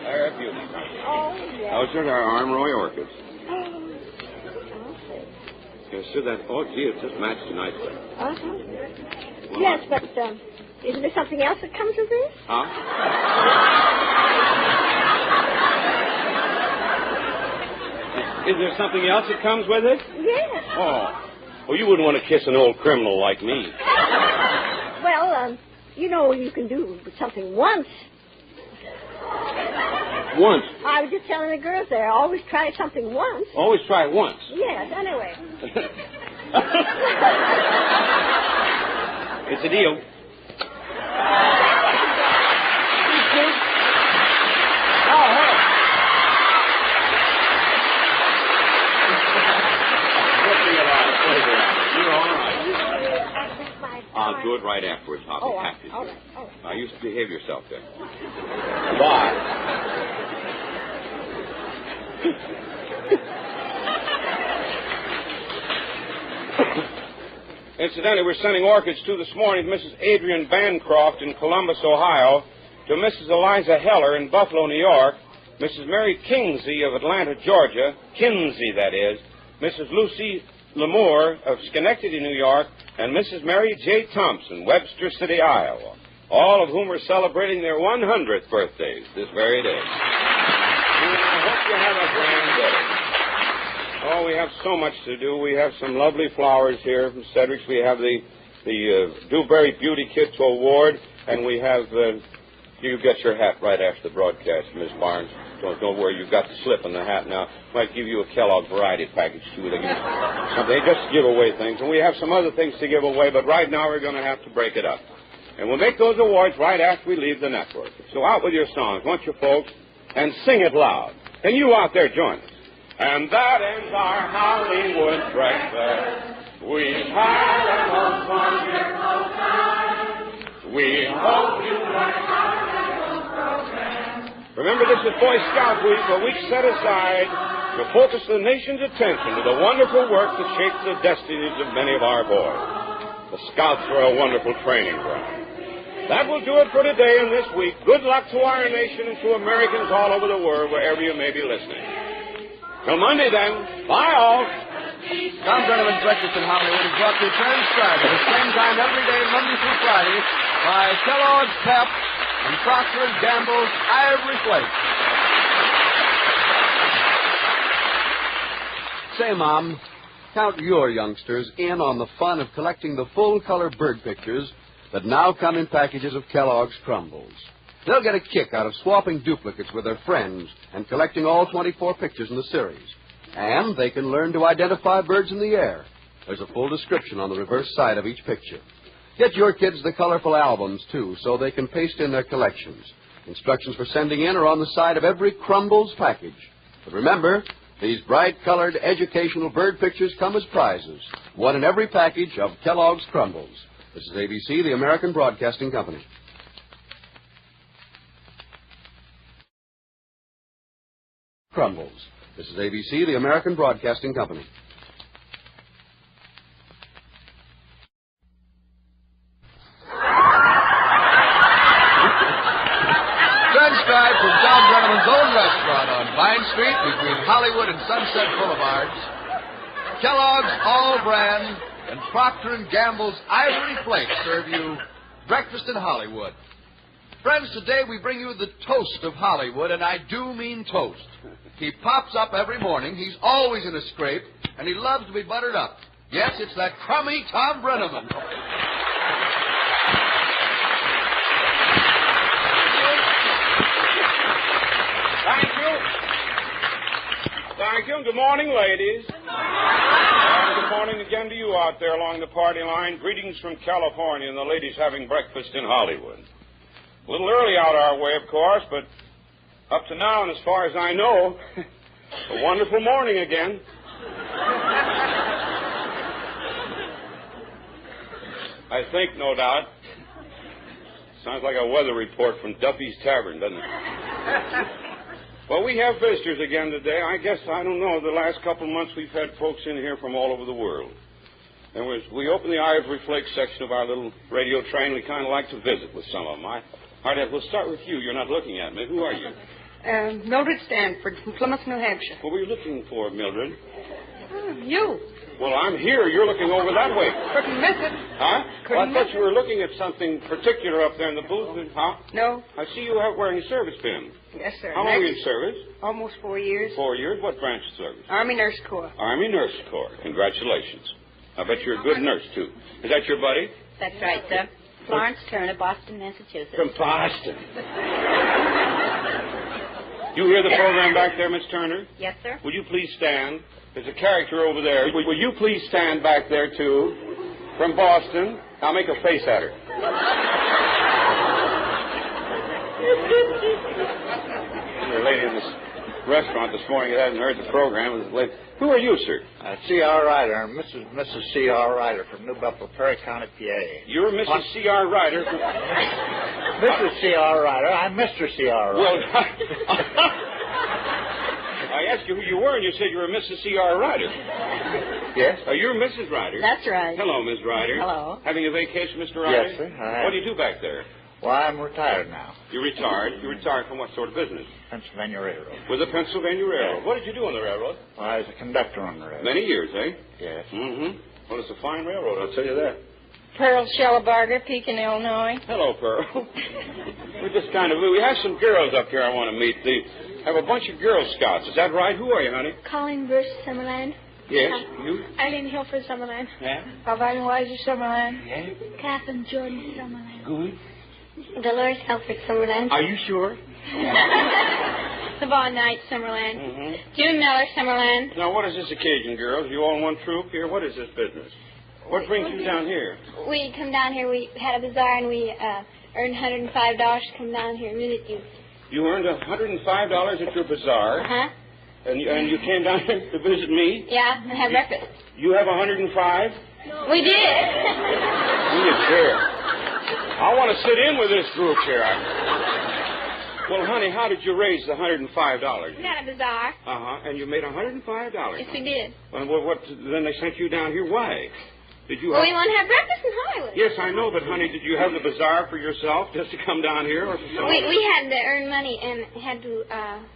They're beauties. Oh, yeah. Those are our Armroy orchids. See that? Oh, gee, it just matched nicely. Uh-huh. Yes, but isn't there something else that comes with this? Huh? Is there something else that comes with it? Yes. Oh. Well, you wouldn't want to kiss an old criminal like me. Well, you know you can do something once. Once? I was just telling the girls there, always try something once. Always try it once? Yes, anyway. It's a deal. Oh, hey. You're all right. I'll do it right afterwards. I'll be happy. All right. Now, you behave yourself then. Bye. Incidentally, we're sending orchids to this morning to Mrs. Adrian Bancroft in Columbus, Ohio, to Mrs. Eliza Heller in Buffalo, New York, Mrs. Mary Kinsey of Atlanta, Georgia, Kinsey, that is, Mrs. Lucy Lamour of Schenectady, New York, and Mrs. Mary J. Thompson, Webster City, Iowa, all of whom are celebrating their 100th birthdays this very day. And I hope you have a grand day. Oh, we have so much to do. We have some lovely flowers here from Cedric's. We have the Dewberry Beauty Kit Award, and we have you get your hat right after the broadcast, Miss Barnes. Don't worry, you've got the slip in the hat now. Might give you a Kellogg variety package, too. They just give away things. And we have some other things to give away, but right now we're going to have to break it up. And we'll make those awards right after we leave the network. So out with your songs, won't you, folks? And sing it loud. And you out there, join us. And that ends our Hollywood breakfast. We've had a most wonderful time. We hope you like our program. Remember, this is Boy Scout Week, a week set aside to focus the nation's attention to the wonderful work that shapes the destinies of many of our boys. The Scouts are a wonderful training ground. That will do it for today and this week. Good luck to our nation and to Americans all over the world, wherever you may be listening. Till Monday, then. Bye, all. Tom Breneman's Breakfast in Hollywood is brought to you transcribed at the same time every day, Monday through Friday, by Kellogg's Pep and Procter & Gamble's Ivory Flakes. Say, Mom, count your youngsters in on the fun of collecting the full-color bird pictures that now come in packages of Kellogg's Crumbles. They'll get a kick out of swapping duplicates with their friends and collecting all 24 pictures in the series. And they can learn to identify birds in the air. There's a full description on the reverse side of each picture. Get your kids the colorful albums, too, so they can paste in their collections. Instructions for sending in are on the side of every Crumbles package. But remember, these bright-colored educational bird pictures come as prizes. One in every package of Kellogg's Crumbles. This is ABC, the American Broadcasting Company. Crumbles. This is ABC, the American Broadcasting Company. transcribed from Tom Breneman's own restaurant on Vine Street between Hollywood and Sunset Boulevards, Kellogg's All Brand and Procter & Gamble's Ivory Flakes serve you Breakfast in Hollywood. Friends, today we bring you the toast of Hollywood, and I do mean toast. He pops up every morning, he's always in a scrape, and he loves to be buttered up. Yes, it's that crummy Tom Breneman. Thank you, and good morning, ladies. And good morning again to you out there along the party line. Greetings from California and the ladies having breakfast in Hollywood. A little early out our way, of course, but up to now, and as far as I know, a wonderful morning again. I think, no doubt. Sounds like a weather report from Duffy's Tavern, doesn't it? Well, we have visitors again today. I guess, I don't know, the last couple of months we've had folks in here from all over the world. And we open the Ivory Flake section of our little radio train. We kind of like to visit with some of them. We'll start with you. You're not looking at me. Who are you? Mildred Stanford from Plymouth, New Hampshire. What were you looking for, Mildred? You. Well, I'm here. You're looking over that way. Couldn't miss it. Huh? Well, I thought you were looking at something particular up there in the booth. Huh? No. I see you wearing a service pin. Yes, sir. How long were you in service? Almost 4 years. 4 years? What branch of service? Army Nurse Corps. Army Nurse Corps. Congratulations. I bet you're a good nurse, too. Is that your buddy? That's right, sir. Florence Turner, Boston, Massachusetts. From Boston. You hear the program back there, Miss Turner? Yes, sir. Would you please stand? There's a character over there. Will you please stand back there, too? From Boston. I'll make a face at her. There's a lady in this restaurant this morning that hasn't heard the program. Who are you, sir? C.R. Ryder. Mrs. C.R. Ryder from New Buffalo, Perry County, PA. You're Mrs. C.R. Ryder from... Mrs. C.R. Ryder. I'm Mr. C.R. Ryder. Well, I asked you who you were, and you said you were Mrs. C.R. Ryder. Yes? You're Mrs. Ryder. That's right. Hello, Ms. Ryder. Hello. Having a vacation, Mr. Ryder? Yes, sir. What do you do back there? Well, I'm retired now. You're retired? You're retired from what sort of business? Pennsylvania Railroad. With the Pennsylvania Railroad. Yes. What did you do on the railroad? Well, I was a conductor on the railroad. Many years, eh? Yes. Mm-hmm. Well, it's a fine railroad, I'll tell you that. Pearl Shellabarger, Pekin, Illinois. Hello, Pearl. we have some girls up here I want to meet. They have a bunch of Girl Scouts. Is that right? Who are you, honey? Colleen Bush, Summerland. Yes, you? Eileen Hilford, Summerland. Yeah? Alvina Weiser, Summerland. Yeah? Catherine Jordan, Summerland. Good. Dolores Helfrich, Summerland. Are you sure? Savon Knight, Summerland. Mm-hmm. June Miller, Summerland. Now, what is this occasion, girls? You all in one troop here? What is this business? What brings you down here? We come down here. We had a bazaar, and we earned $105 to come down here and visit you. You earned $105 at your bazaar? Uh-huh. And you came down here to visit me? Yeah, and have breakfast. You have 105? We did. Give me a chair. I want to sit in with this group here. Well, honey, how did you raise the $105? We had a bazaar. Uh-huh. And you made $105? Yes, we did. Well, then they sent you down here. Why? Did you? Well, we want to have breakfast in Hollywood. Yes, I know, but honey, did you have the bazaar for yourself just to come down here, or for someone? We had to earn money and had to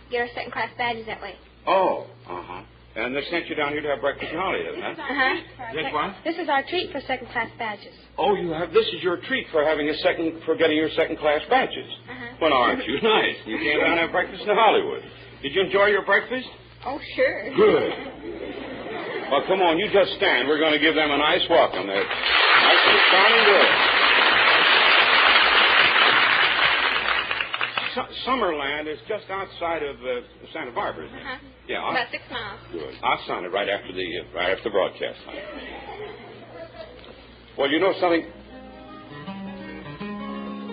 get our second-class badges that way. Oh, uh-huh. And they sent you down here to have breakfast in Hollywood, huh? Uh-huh. That's what? This is our treat for second-class badges. Oh, this is your treat for getting your second-class badges. Uh-huh. Well, aren't you nice? You came down and have breakfast in Hollywood. Did you enjoy your breakfast? Oh, sure. Good. Well, come on, you just stand. We're going to give them a nice welcome. They're nice and sounding good. Summerland is just outside of Santa Barbara, isn't it? Uh-huh. Yeah. About 6 miles. Good. I'll sign it right after the broadcast. Well, you know something?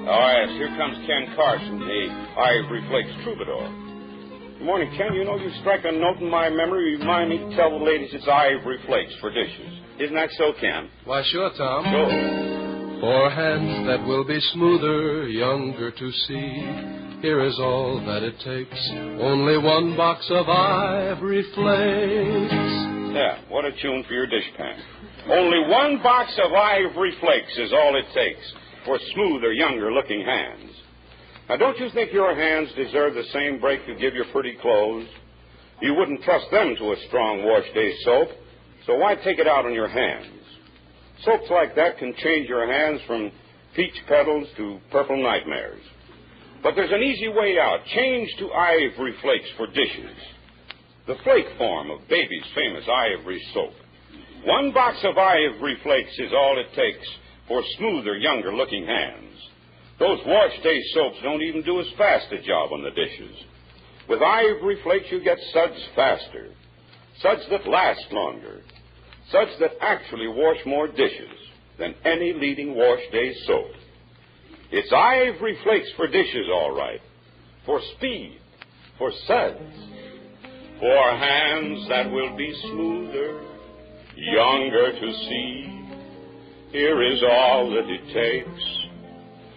Oh, yes, here comes Ken Carson, the Ivory Flakes troubadour. Good morning, Ken. You know, you strike a note in my memory. Remind me to tell the ladies it's Ivory Flakes for dishes. Isn't that so, Ken? Why, sure, Tom. Go. For hands that will be smoother, younger to see, here is all that it takes. Only one box of Ivory Flakes. Yeah, what a tune for your dishpan. Only one box of Ivory Flakes is all it takes for smoother, younger-looking hands. Now, don't you think your hands deserve the same break you give your pretty clothes? You wouldn't trust them to a strong wash day soap, so why take it out on your hands? Soaps like that can change your hands from peach petals to purple nightmares. But there's an easy way out. Change to Ivory Flakes for dishes. The flake form of baby's famous Ivory soap. 1 box of Ivory Flakes is all it takes for smoother, younger-looking hands. Those wash day soaps don't even do as fast a job on the dishes. With Ivory Flakes, you get suds faster, suds that last longer, suds that actually wash more dishes than any leading wash day soap. It's Ivory Flakes for dishes, all right, for speed, for suds, for hands that will be smoother, younger to see. Here is all that it takes.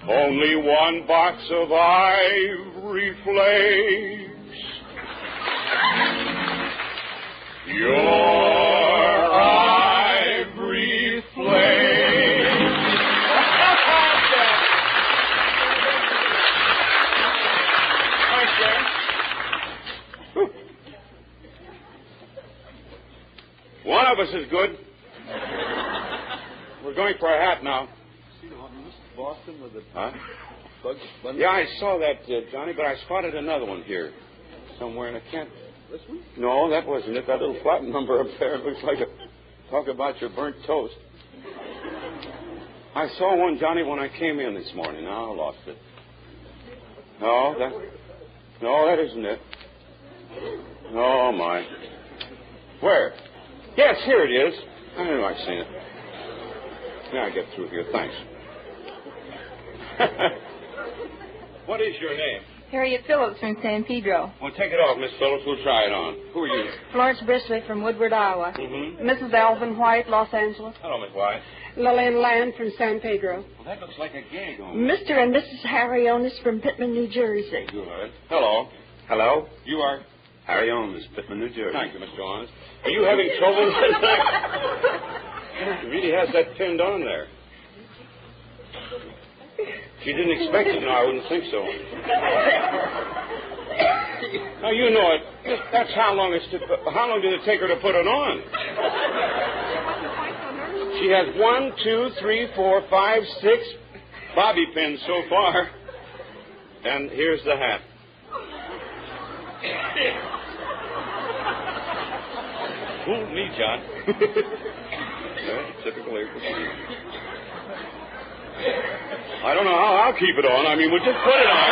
Only 1 box of Ivory Flakes. Your Ivory Flakes. Thanks, Jen. One of us is good. We're going for a hat now. Boston with the Bugs Bunny? Yeah, I saw that, Johnny, but I spotted another one here somewhere, and I can't... This one? No, that wasn't it. That little flat number up there looks like a... Talk about your burnt toast. I saw one, Johnny, when I came in this morning. Now I lost it. No, that isn't it. Oh, my. Where? Yes, here it is. I knew I'd seen it. Now I get through here. Thanks. What is your name? Harriet Phillips from San Pedro. Well, take it off, Miss Phillips. We'll try it on. Who are you? Florence Brisley from Woodward, Iowa. Mm-hmm. Mrs. Alvin White, Los Angeles. Hello, Miss White. Lillian Land from San Pedro. Well, that looks like a gag on Mr. and Mrs. Harry Onis from Pittman, New Jersey. Good. Hello. Hello? You are? Harry Owens, Pittman, New Jersey. Thank you, Mr. Onis. Are you having trouble? He really has that pinned on there. She didn't expect it. No, I wouldn't think so. Now, you know it. That's how long did it take her to put it on? She has 1, 2, 3, 4, 5, 6 bobby pins so far. And here's the hat. Fooled me, John. Typical April Fool. I don't know how I'll keep it on. I mean, we'll just put it on.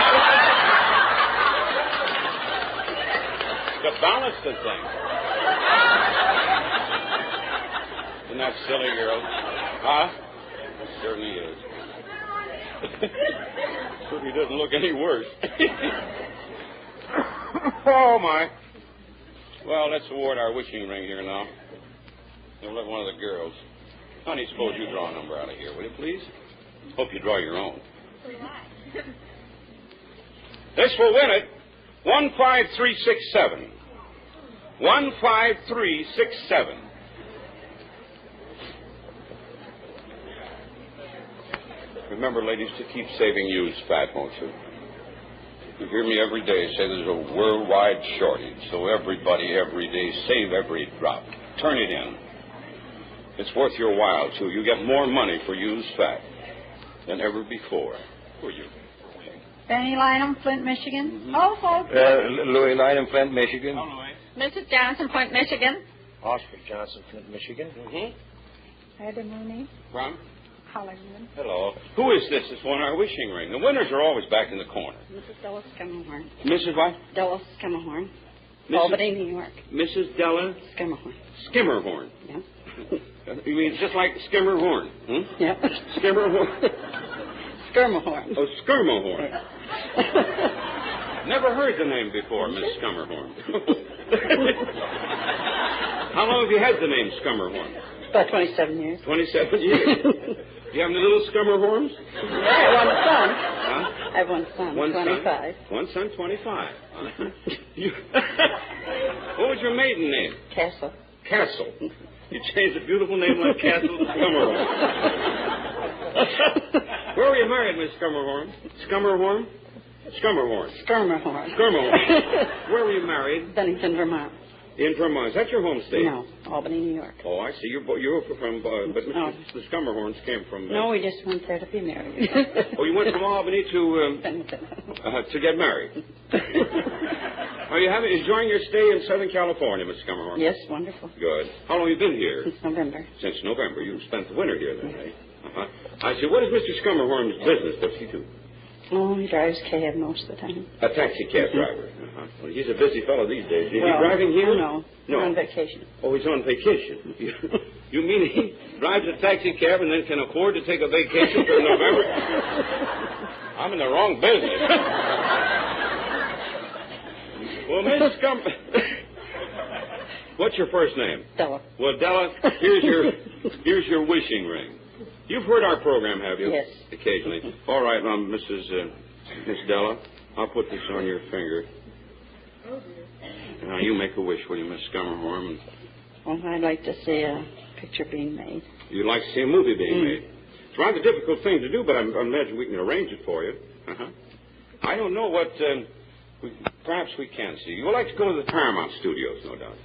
To balance the thing. Isn't that silly, girl? Huh? It certainly is. Certainly doesn't look any worse. Oh, my. Well, let's award our wishing ring here now. We'll let one of the girls. Honey, suppose you draw a number out of here, will you, please? Hope you draw your own. This will win it. 15367. 15367. Remember, ladies, to keep saving used fat, won't you? You hear me every day say there's a worldwide shortage, so everybody every day save every drop. Turn it in. It's worth your while, too. You get more money for used fat than ever before. Who are you? Benny Lynham, Flint, Michigan. Mm-hmm. Oh, folks. Louis Lynham, Flint, Michigan. Hello, Louis. Mrs. Johnson, Point, Michigan. Oscar Johnson, Flint, Michigan. Mm-hmm. Ada Mooney, From? Hollywood. Hello. Who is this that's won our wishing ring? The winners are always back in the corner. Mrs. Dulles Skimmerhorn. Mrs. what? Dulles Skimmerhorn. Mrs. Albany, New York. Mrs. Della? Skimmerhorn. Skimmerhorn. Yeah. You mean just like Skimmerhorn? Hmm? Yeah. Skimmerhorn? Skirmahorn. Oh, Skirmahorn. Never heard the name before, Miss Skimmerhorn. How long have you had the name Skimmerhorn? About 27 years. 27 years. Do you have any little Skimmerhorns? I have one son. Huh? I have one son, One 25. son? One son, 25. What was your maiden name? Castle. Castle. You changed a beautiful name like Castle to Skimmerhorn. Where were you married, Miss Skimmerhorn? Skimmerhorn? Skummerhorn. Skummerhorn. Skummerhorn. Where were you married? Bennington, Vermont. In Vermont. Is that your home state? No, Albany, New York. Oh, I see. You're from, but the Skummerhorns came from... No, we just went there to be married. Oh, you went from Albany to get married. Are you enjoying your stay in Southern California, Miss Skummerhorn? Yes, wonderful. Good. How long have you been here? Since November. Since November. You spent the winter here then, eh? Uh-huh. I see. What is Mr. Skummerhorn's business? What's he do? Oh, he drives cab most of the time. A taxi cab driver. Uh-huh. Well, he's a busy fellow these days. Is he Well, driving here? No. On vacation. Oh, he's on vacation. You mean he drives a taxi cab and then can afford to take a vacation for November? I'm in the wrong business. Well, Miss what's your first name? Della. Well, Della, here's your wishing ring. You've heard our program, have you? Yes. Occasionally. All right, Miss Della, I'll put this on your finger. Now, you make a wish, will you, Miss Skummerhorn? Well, I'd like to see a picture being made. You'd like to see a movie being made? It's a rather difficult thing to do, but I imagine we can arrange it for you. Uh-huh. I don't know what... perhaps we can see. You'll like to go to the Paramount Studios, no doubt.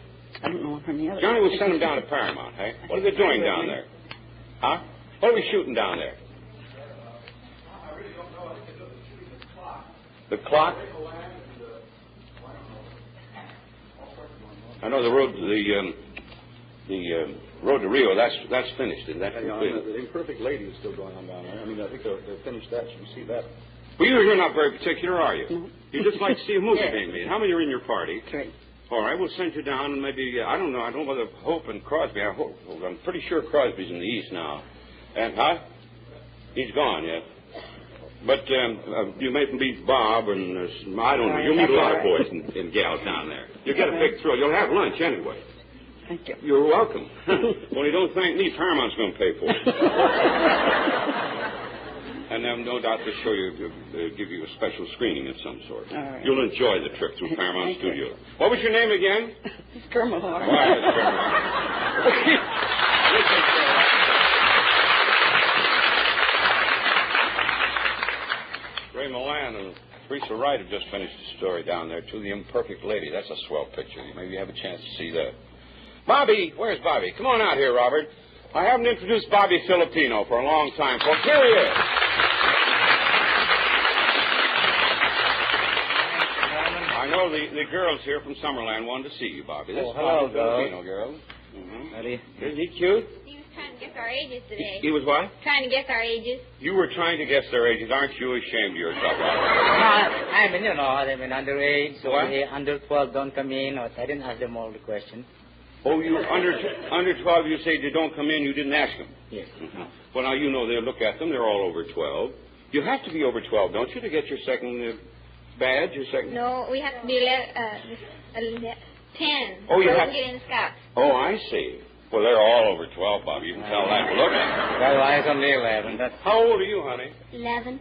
I don't know from the other... Johnny will send them down to Paramount, hey? What are they doing down there? Huh? What are we shooting down there? The clock? I know the road to Rio, that's finished. Is that complete? The Imperfect Lady is still going on down there. I mean, I think they've finished that. You can see that. Well, you're not very particular, are you? No. You just like to see a movie being made. How many are in your party? 3. All right, we'll send you down, and maybe, I don't know whether Hope and Crosby, I'm pretty sure Crosby's in the East now. And, he's gone, yeah. But you may meet Bob, and I don't know. You'll meet a lot of boys and gals down there. You'll get a big thrill. You'll have lunch anyway. Thank you. You're welcome. Only don't thank me. Paramount's going to pay for it. And no doubt to show you, give you a special screening of some sort. All right. You'll enjoy the trip through Paramount Studios. What was your name again? Skummerhorn. Ray Milan and Teresa Wright have just finished a story down there, too. The Imperfect Lady. That's a swell picture. Maybe you have a chance to see that. Bobby! Where's Bobby? Come on out here, Robert. I haven't introduced Bobby Filipino for a long time. Well, here he is. I know the girls here from Summerland wanted to see you, Bobby. This is hello, Bobby Filipino girl. Mm-hmm. Isn't he cute? He was trying to guess our ages today. He was what? Trying to guess our ages. You were trying to guess their ages. Aren't you ashamed of yourself, Robert? I mean, underage, so What? under 12 don't come in. Or I didn't ask them all the questions. Oh, you under 12, you say they don't come in, you didn't ask them? Yes. Mm-hmm. Well, now, you know, they'll look at them. They're all over 12. You have to be over 12, don't you, to get your second badge, your second... No, we have to be 10. Oh, you have to get in the Scouts. Oh, I see. Well, they're all over 12, Bobby. You can tell that. Well, look at them. Well, I was only 11. That's... How old are you, honey? 11.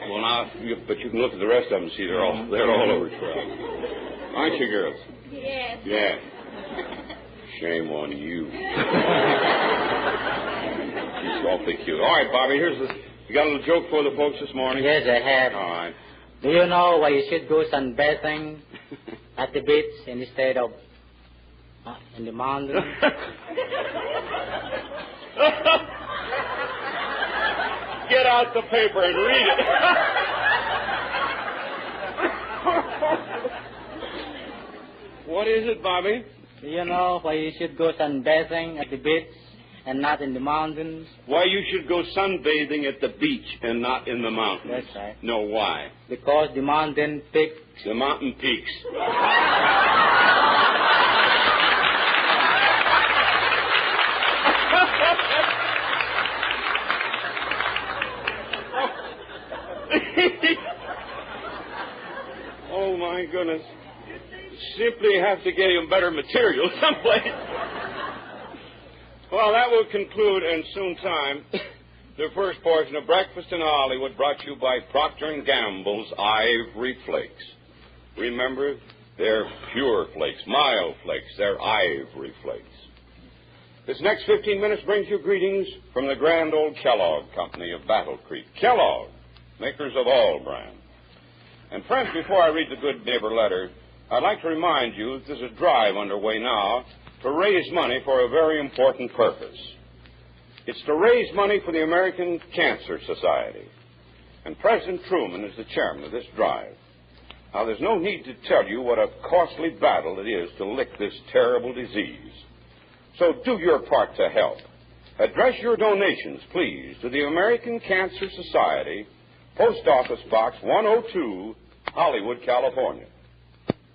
Well, now, but you can look at the rest of them and see they're all over 12. Aren't you, girls? Yes. Yeah. Shame on you. She's awfully cute. All right, Bobby, you got a little joke for the folks this morning? Yes, I have. All right. Do you know why you should go sunbathing at the beach instead of in the mountains? Get out the paper and read it. What is it, Bobby? Do you know why you should go sunbathing at the beach and not in the mountains? Why you should go sunbathing at the beach and not in the mountains? That's right. No, why? Because the mountain peaks. The mountain peaks. Oh, my goodness. Simply have to get him better material someplace. Well, that will conclude in soon time the first portion of Breakfast in Hollywood, brought to you by Procter & Gamble's Ivory Flakes. Remember, they're pure flakes, mild flakes. They're ivory flakes. This next 15 minutes brings you greetings from the grand old Kellogg Company of Battle Creek. Kellogg, makers of all brand. And friends, before I read the good neighbor letter, I'd like to remind you that there's a drive underway now to raise money for a very important purpose. It's to raise money for the American Cancer Society. And President Truman is the chairman of this drive. Now, there's no need to tell you what a costly battle it is to lick this terrible disease. So do your part to help. Address your donations, please, to the American Cancer Society, Post Office Box 102, Hollywood, California.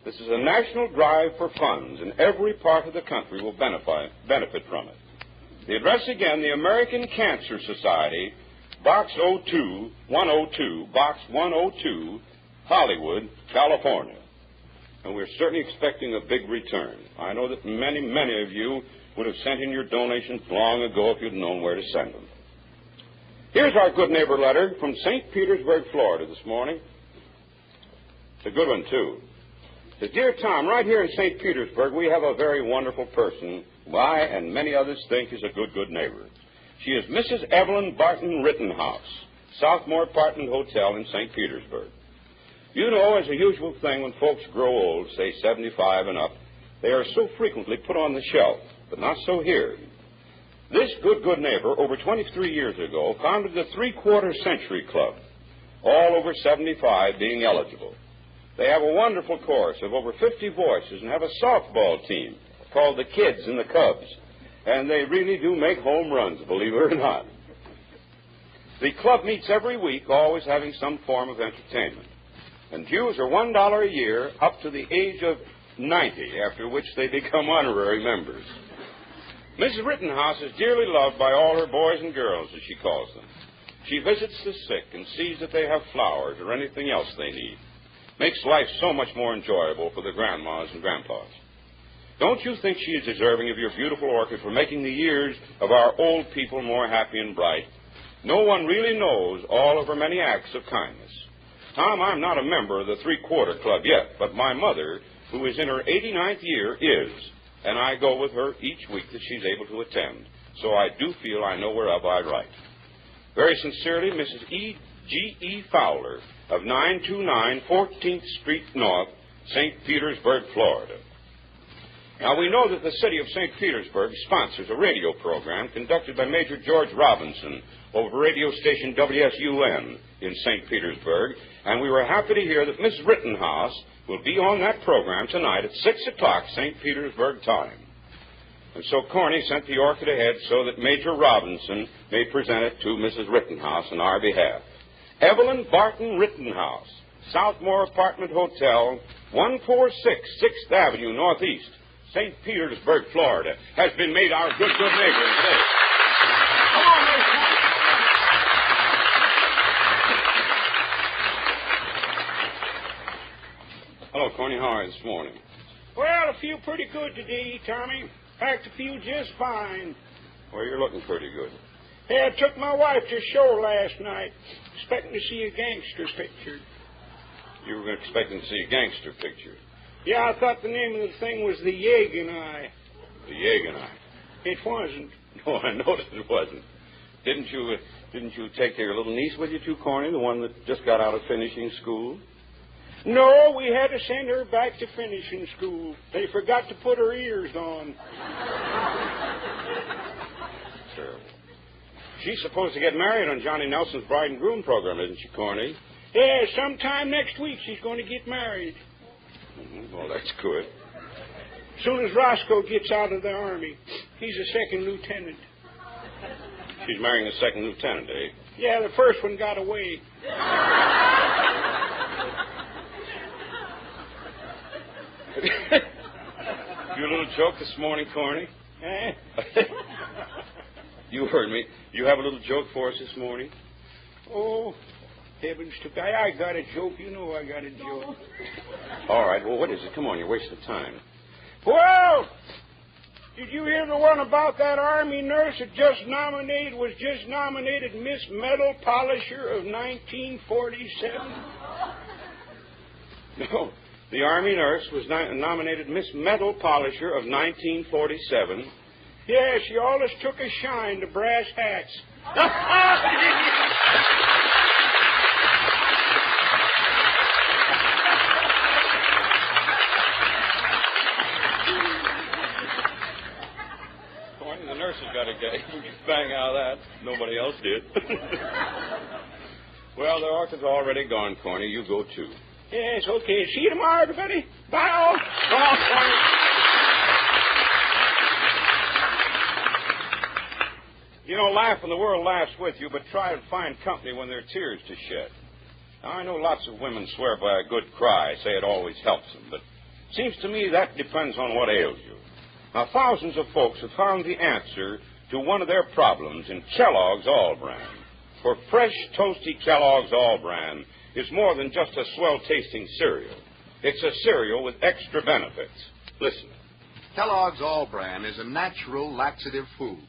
This is a national drive for funds, and every part of the country will benefit from it. The address again, the American Cancer Society, Box 102, Box 102, Hollywood, California. And we're certainly expecting a big return. I know that many, many of you would have sent in your donations long ago if you'd known where to send them. Here's our good neighbor letter from St. Petersburg, Florida this morning. It's a good one, too. It says, Dear Tom, right here in St. Petersburg, we have a very wonderful person who I and many others think is a good neighbor. She is Mrs. Evelyn Barton Rittenhouse, Southmore Apartment Hotel in St. Petersburg. You know, as a usual thing, when folks grow old, say 75 and up, they are so frequently put on the shelf, but not so here. This good neighbor, over 23 years ago, founded the 3/4 Century Club, all over 75 being eligible. They have a wonderful chorus of over 50 voices and have a softball team called the Kids and the Cubs, and they really do make home runs, believe it or not. The club meets every week, always having some form of entertainment. And dues are $1 a year up to the age of 90, after which they become honorary members. Mrs. Rittenhouse is dearly loved by all her boys and girls, as she calls them. She visits the sick and sees that they have flowers or anything else they need. Makes life so much more enjoyable for the grandmas and grandpas. Don't you think she is deserving of your beautiful orchid for making the years of our old people more happy and bright? No one really knows all of her many acts of kindness. Tom, I'm not a member of the 3/4 Club yet, but my mother, who is in her 89th year, is, and I go with her each week that she's able to attend. So I do feel I know whereof I write. Very sincerely, Mrs. G.E. Fowler of 929 14th Street North, St. Petersburg, Florida. Now, we know that the city of St. Petersburg sponsors a radio program conducted by Major George Robinson over radio station WSUN in St. Petersburg, and we were happy to hear that Miss Rittenhouse will be on that program tonight at 6 o'clock St. Petersburg time. And so Corny sent the orchid ahead so that Major Robinson may present it to Mrs. Rittenhouse on our behalf. Evelyn Barton Rittenhouse, Southmore Apartment Hotel, 146 6th Avenue Northeast, St. Petersburg, Florida, has been made our good neighbor today. Come on, Miss. Hello, Corny. How are you this morning? Well, I feel pretty good today, Tommy. In fact, I feel just fine. Well, you're looking pretty good. Hey, I took my wife to a show last night, expecting to see a gangster picture. You were expecting to see a gangster picture? Yeah, I thought the name of the thing was The Yeganai. The Yeganai? It wasn't. No, I noticed it wasn't. Didn't you take your little niece with you too, Corny, the one that just got out of finishing school? No, we had to send her back to finishing school. They forgot to put her ears on. Terrible. She's supposed to get married on Johnny Nelson's Bride and Groom program, isn't she, Corny? Yeah, sometime next week she's going to get married. Mm-hmm. Well, that's good. As soon as Roscoe gets out of the Army, he's a second lieutenant. She's marrying a second lieutenant, eh? Yeah, the first one got away. You a little joke this morning, Corny? You heard me. You have a little joke for us this morning? Oh, heavens to God. I got a joke. You know I got a joke. All right. Well, what is it? Come on, you're wasting time. Well, did you hear the one about that Army nurse that was just nominated Miss Metal Polisher of 1947? No. The Army nurse was nominated Miss Metal Polisher of 1947, Yeah, she always took a shine to brass hats. Corny, the nurses got a bang out of that. Nobody else did. Well, the orchid's already gone, Corny. You go, too. Yes, okay. See you tomorrow, everybody. Bye, all. Come on, Corny. You know, laugh when the world laughs with you, but try and find company when there are tears to shed. Now, I know lots of women swear by a good cry, say it always helps them, but it seems to me that depends on what ails you. Now, thousands of folks have found the answer to one of their problems in Kellogg's All-Bran. For fresh, toasty Kellogg's All-Bran is more than just a swell-tasting cereal. It's a cereal with extra benefits. Listen. Kellogg's All-Bran is a natural laxative food.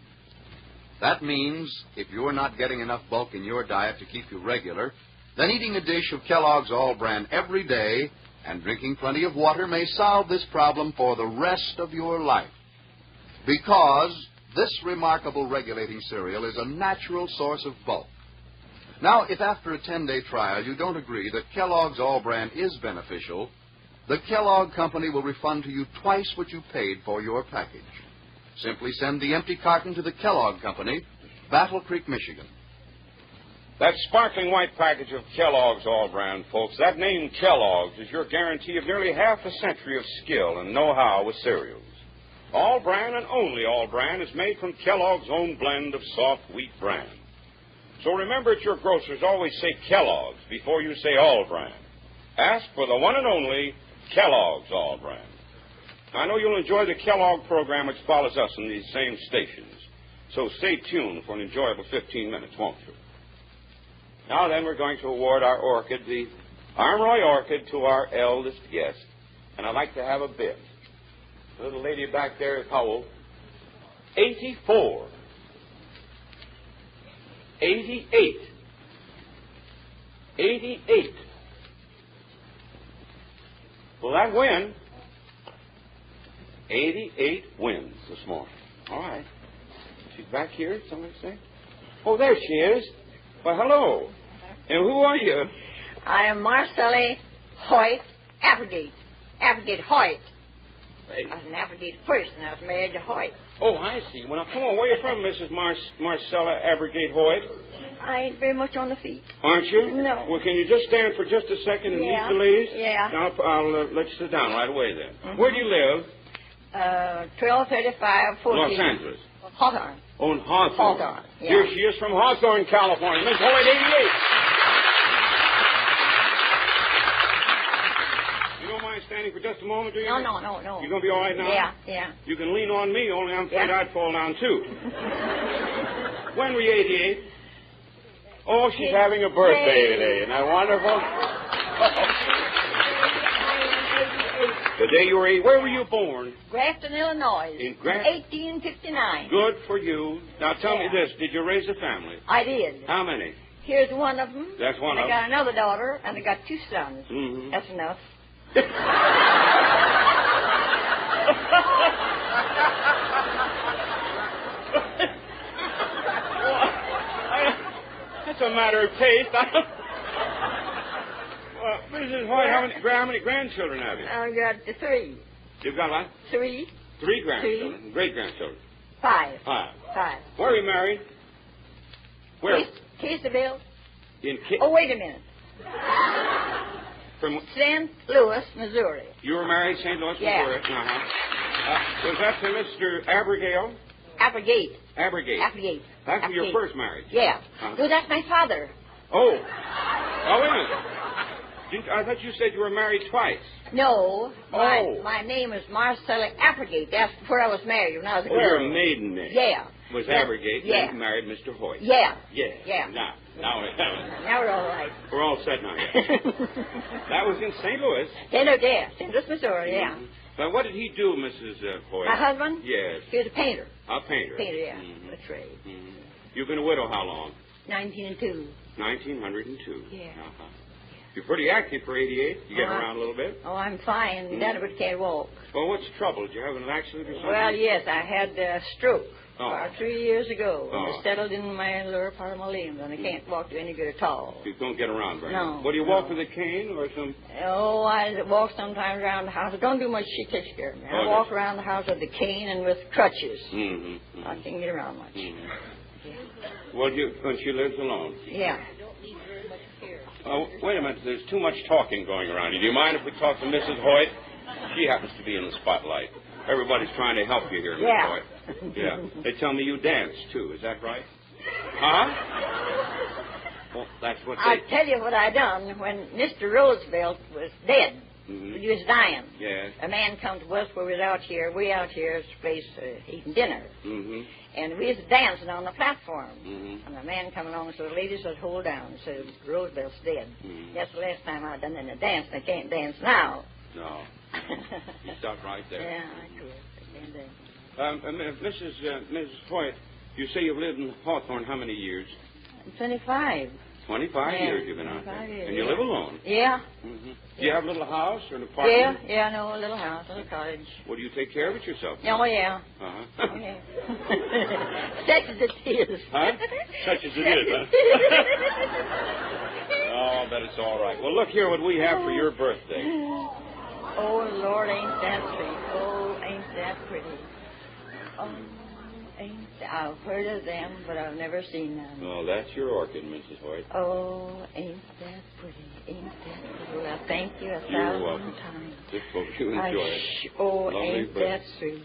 That means if you're not getting enough bulk in your diet to keep you regular, then eating a dish of Kellogg's All-Bran every day and drinking plenty of water may solve this problem for the rest of your life. Because this remarkable regulating cereal is a natural source of bulk. Now, if after a 10-day trial you don't agree that Kellogg's All-Bran is beneficial, the Kellogg Company will refund to you twice what you paid for your package. Simply send the empty carton to the Kellogg Company, Battle Creek, Michigan. That sparkling white package of Kellogg's All-Bran, folks, that name Kellogg's is your guarantee of nearly half a century of skill and know-how with cereals. All-Bran and only All-Bran is made from Kellogg's own blend of soft wheat bran. So remember at your grocer's, always say Kellogg's before you say All-Bran. Ask for the one and only Kellogg's All-Bran. I know you'll enjoy the Kellogg program which follows us on these same stations. So stay tuned for an enjoyable 15 minutes, won't you? Now then, we're going to award our orchid, the Armroy Orchid, to our eldest guest. And I'd like to have a bid. The little lady back there is how old? 84. 88. 88. Will that win? 88 wins this morning. All right. She's back here, somebody say? Oh, there she is. Well, hello. And who are you? I am Marcella Hoyt Applegate. Applegate Hoyt. I was an Applegate first, and I was married to Hoyt. Oh, I see. Well, now, come on. Where are you from, Mrs. Marcella Applegate Hoyt? I ain't very much on the feet. Aren't you? No. Well, can you just stand for just a second and meet the ladies? Yeah. Now, I'll let you sit down right away then. Mm-hmm. Where do you live? 1235 14. Los Angeles. Hawthorne. Oh, in Hawthorne. Hawthorne, yeah. Here she is from Hawthorne, California. Miss Hoyt, 88. You don't mind standing for just a moment, do you? No. You going to be all right now? Yeah. You can lean on me, only I'm afraid I'd fall down, too. When were you 88? Oh, she's having a birthday today. Isn't that wonderful? The day you were 8, where were you born? Grafton, Illinois. In Grafton? 1859. Good for you. Now tell me this, did you raise a family? I did. How many? Here's one of them. That's one of them. I got another daughter, and I got 2 sons. Mm-hmm. That's enough. That's a matter of taste. Well, Mrs. Hoyt, how many grandchildren have you? I got 3. You've got what? 3. 3 grandchildren. Great-grandchildren. 5. 5. 5. Where are you married? Where? Caseville. In Oh, wait a minute. From St. Louis, Missouri. You were married St. Louis, Missouri? Uh-huh. Was that to Mr. Abigail? Applegate. Applegate. That's your first marriage? Yeah. No, that's my father. Oh. Oh, wait a minute. I thought you said you were married twice. No. My name is Marcella Applegate. That's where I was married when I was a girl. Oh, your maiden name? Yeah. Was Applegate? Yeah. And you married Mr. Hoyt? Yeah. Yeah. Now we're all right. We're all set now, yeah. That was in St. Louis? St. Louis, Missouri, yeah. Now, what did he do, Mrs. Hoyt? My husband? Yes. He was a painter. A painter? Painter, yeah. A trade. You've been a widow how long? 1902. 1902. Yeah. Uh-huh. You're pretty active for 88. You get around a little bit? Oh, I'm fine. Then but can't walk. Well, what's the trouble? Did you have an accident or something? Well, yes, I had a stroke about 3 years ago. Oh. It settled in my lower part of my limbs, and I can't walk to any good at all. You don't get around very No. much. Well, do you walk with a cane or some... Oh, I walk sometimes around the house. I don't do much. She takes care of me. I walk around the house with the cane and with crutches. Mm-hmm. I can't get around much. Mm-hmm. Well, when she lives alone? Yeah. Oh, wait a minute. There's too much talking going around. Do you mind if we talk to Mrs. Hoyt? She happens to be in the spotlight. Everybody's trying to help you here, Miss Hoyt. Yeah. They tell me you dance, too. Is that right? Huh? Well, that's what they... I'll tell you what I done. When Mr. Roosevelt was dead, he was dying. Yes. A man come to us where we was out here, way out here at this place eating dinner. Mm-hmm. And we was dancing on the platform. Mm-hmm. And a man come along, so the lady said, hold down. Said, Roosevelt's dead. Mm-hmm. That's the last time I done any dance, and I can't dance now. No. You stopped right there. Yeah, I could. Mrs. Hoyt, you say you've lived in Hawthorne how many years? 25. 25 years you've been out there. And you live alone? Yeah. Mm-hmm. Do you have a little house or an apartment? Yeah, no, a little house, a little cottage. Well, do you take care of it yourself? Oh, yeah. Uh-huh. Oh, yeah. Such as it is. Huh? Such as it is, huh? Oh, I bet it's all right. Well, look here what we have for your birthday. Oh, Lord, ain't that sweet. Oh, ain't that pretty. Oh, ain't that... I've heard of them, but I've never seen them. Oh, that's your orchid, Mrs. Hoyt. Oh, ain't that pretty. Ain't that pretty. Well, I thank you 1,000 times. Just hope you enjoy it. Oh, Lovely ain't birthday. that sweet.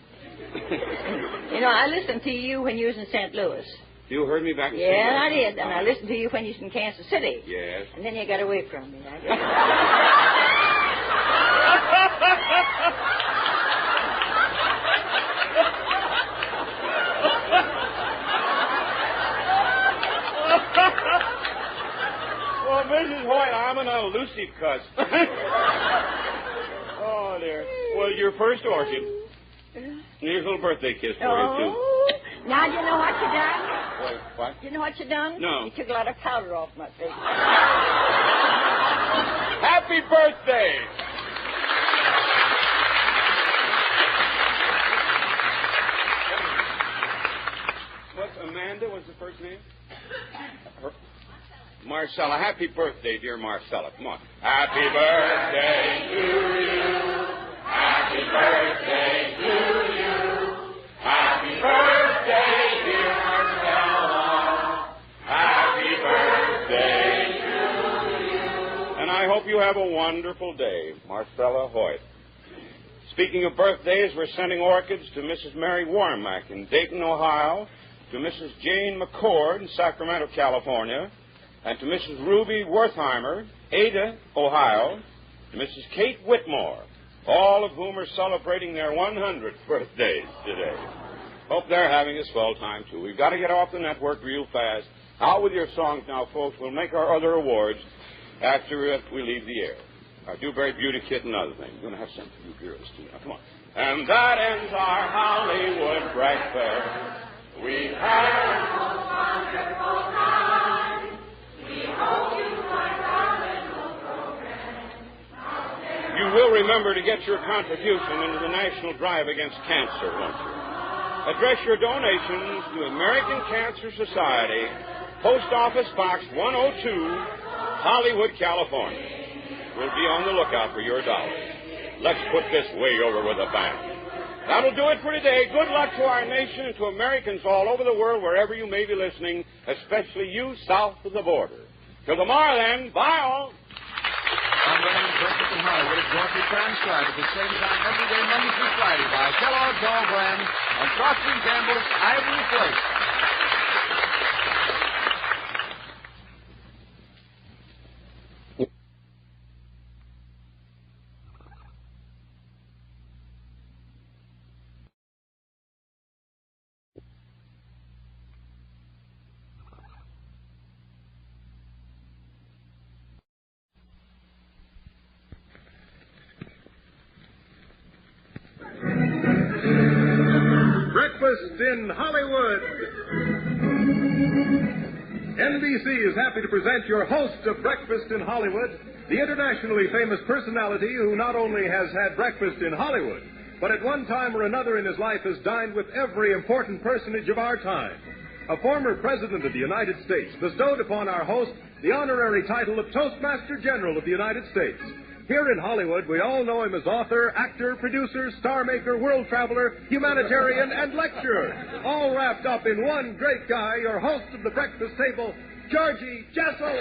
You know, I listened to you when you was in St. Louis. You heard me back in Yeah, St. Louis? I did. And I listened to you when you was in Kansas City. Yes. And then you got away from me. Well, Mrs. Hoyt, I'm an elusive cuss. Oh, dear. Well, your first orchid. Here's a little birthday kiss for you, too. Now, do you know what you done? Wait, what? Do you know what you done? No. You took a lot of powder off my face. Happy birthday! Amanda was the first name? Marcella. Happy birthday, dear Marcella. Come on. Happy birthday to you. Happy birthday to you. Happy birthday, dear Marcella. Happy birthday to you. And I hope you have a wonderful day, Marcella Hoyt. Speaking of birthdays, we're sending orchids to Mrs. Mary Warmack in Dayton, Ohio, to Mrs. Jane McCord in Sacramento, California, and to Mrs. Ruby Wertheimer, Ada, Ohio, to Mrs. Kate Whitmore, all of whom are celebrating their 100th birthdays today. Hope they're having a swell time, too. We've got to get off the network real fast. Out with your songs now, folks. We'll make our other awards after we leave the air. Our Dewberry Beauty Kit and other things. We're going to have some for you girls, too. Now, come on. And that ends our Hollywood breakfast. We've had a wonderful time. We hope you like our little program. You will remember to get your contribution into the National Drive Against Cancer, won't you? Address your donations to American Cancer Society, Post Office Box 102, Hollywood, California. We'll be on the lookout for your dollars. Let's put this way over with a bang. That'll do it for today. Good luck to our nation and to Americans all over the world, wherever you may be listening, especially you south of the border. Till tomorrow, then, bye all. I'm Breneman, Breakfast in Hollywood is going to be transcribed at the same time every day, Monday through Friday, by Kellogg's All Brand on Procter & Gamble's Ivory Flakes. Breakfast in Hollywood. NBC is happy to present your host of Breakfast in Hollywood, the internationally famous personality who not only has had breakfast in Hollywood, but at one time or another in his life has dined with every important personage of our time. A former President of the United States bestowed upon our host the honorary title of Toastmaster General of the United States. Here in Hollywood, we all know him as author, actor, producer, star maker, world traveler, humanitarian, and lecturer. All wrapped up in one great guy, your host of the breakfast table, Georgie Jessel.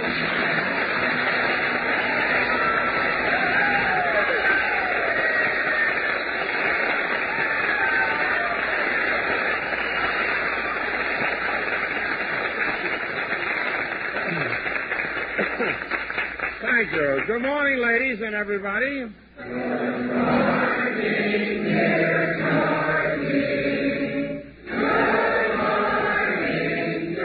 Thank you. Good morning, ladies and everybody. Good morning, dear Georgie. Good morning to you.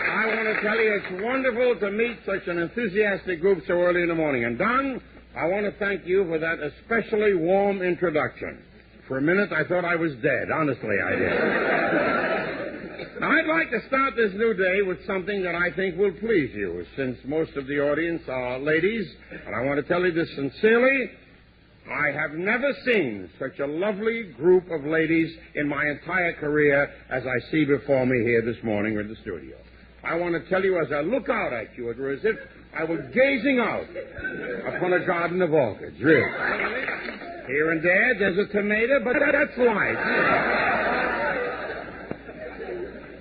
I want to tell you it's wonderful to meet such an enthusiastic group so early in the morning. And Don, I want to thank you for that especially warm introduction. For a minute, I thought I was dead. Honestly, I did. Now, I'd like to start this new day with something that I think will please you, since most of the audience are ladies, and I want to tell you this sincerely. I have never seen such a lovely group of ladies in my entire career as I see before me here this morning in the studio. I want to tell you, as I look out at you, it was as if I were gazing out upon a garden of orchids, really. Here and there's a tomato, but that's life.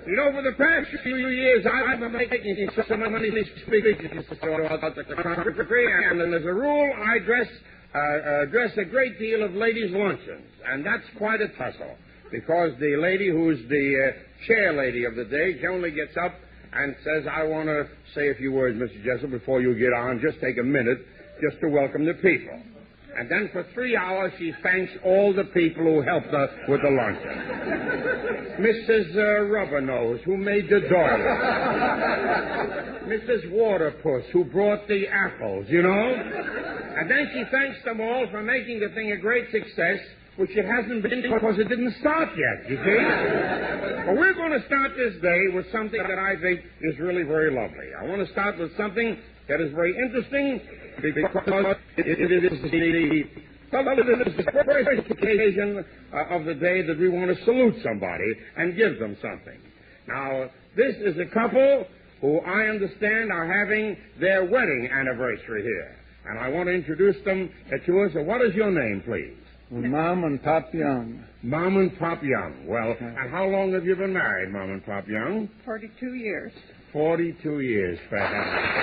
You know, for the past few years, I've been making so many speeches about the country, and as a rule, I dress a great deal of ladies' luncheons, and that's quite a tussle, because the lady who's the chair lady of the day generally gets up and says, I want to say a few words, Mr. Jessel, before you get on. Just take a minute just to welcome the people. And then for 3 hours, she thanks all the people who helped her with the luncheon. Mrs. Rubbernose, who made the doilies. Mrs. Waterpuss, who brought the apples, you know. And then she thanks them all for making the thing a great success, which it hasn't been because it didn't start yet, you see. But we're going to start this day with something that I think is really very lovely. I want to start with something that is very interesting, because it is the first occasion of the day that we want to salute somebody and give them something. Now, this is a couple who I understand are having their wedding anniversary here. And I want to introduce them to us. What is your name, please? Mom and Pop Young. Mom and Pop Young. Well, and how long have you been married, Mom and Pop Young? 42 years. 42 years, perhaps.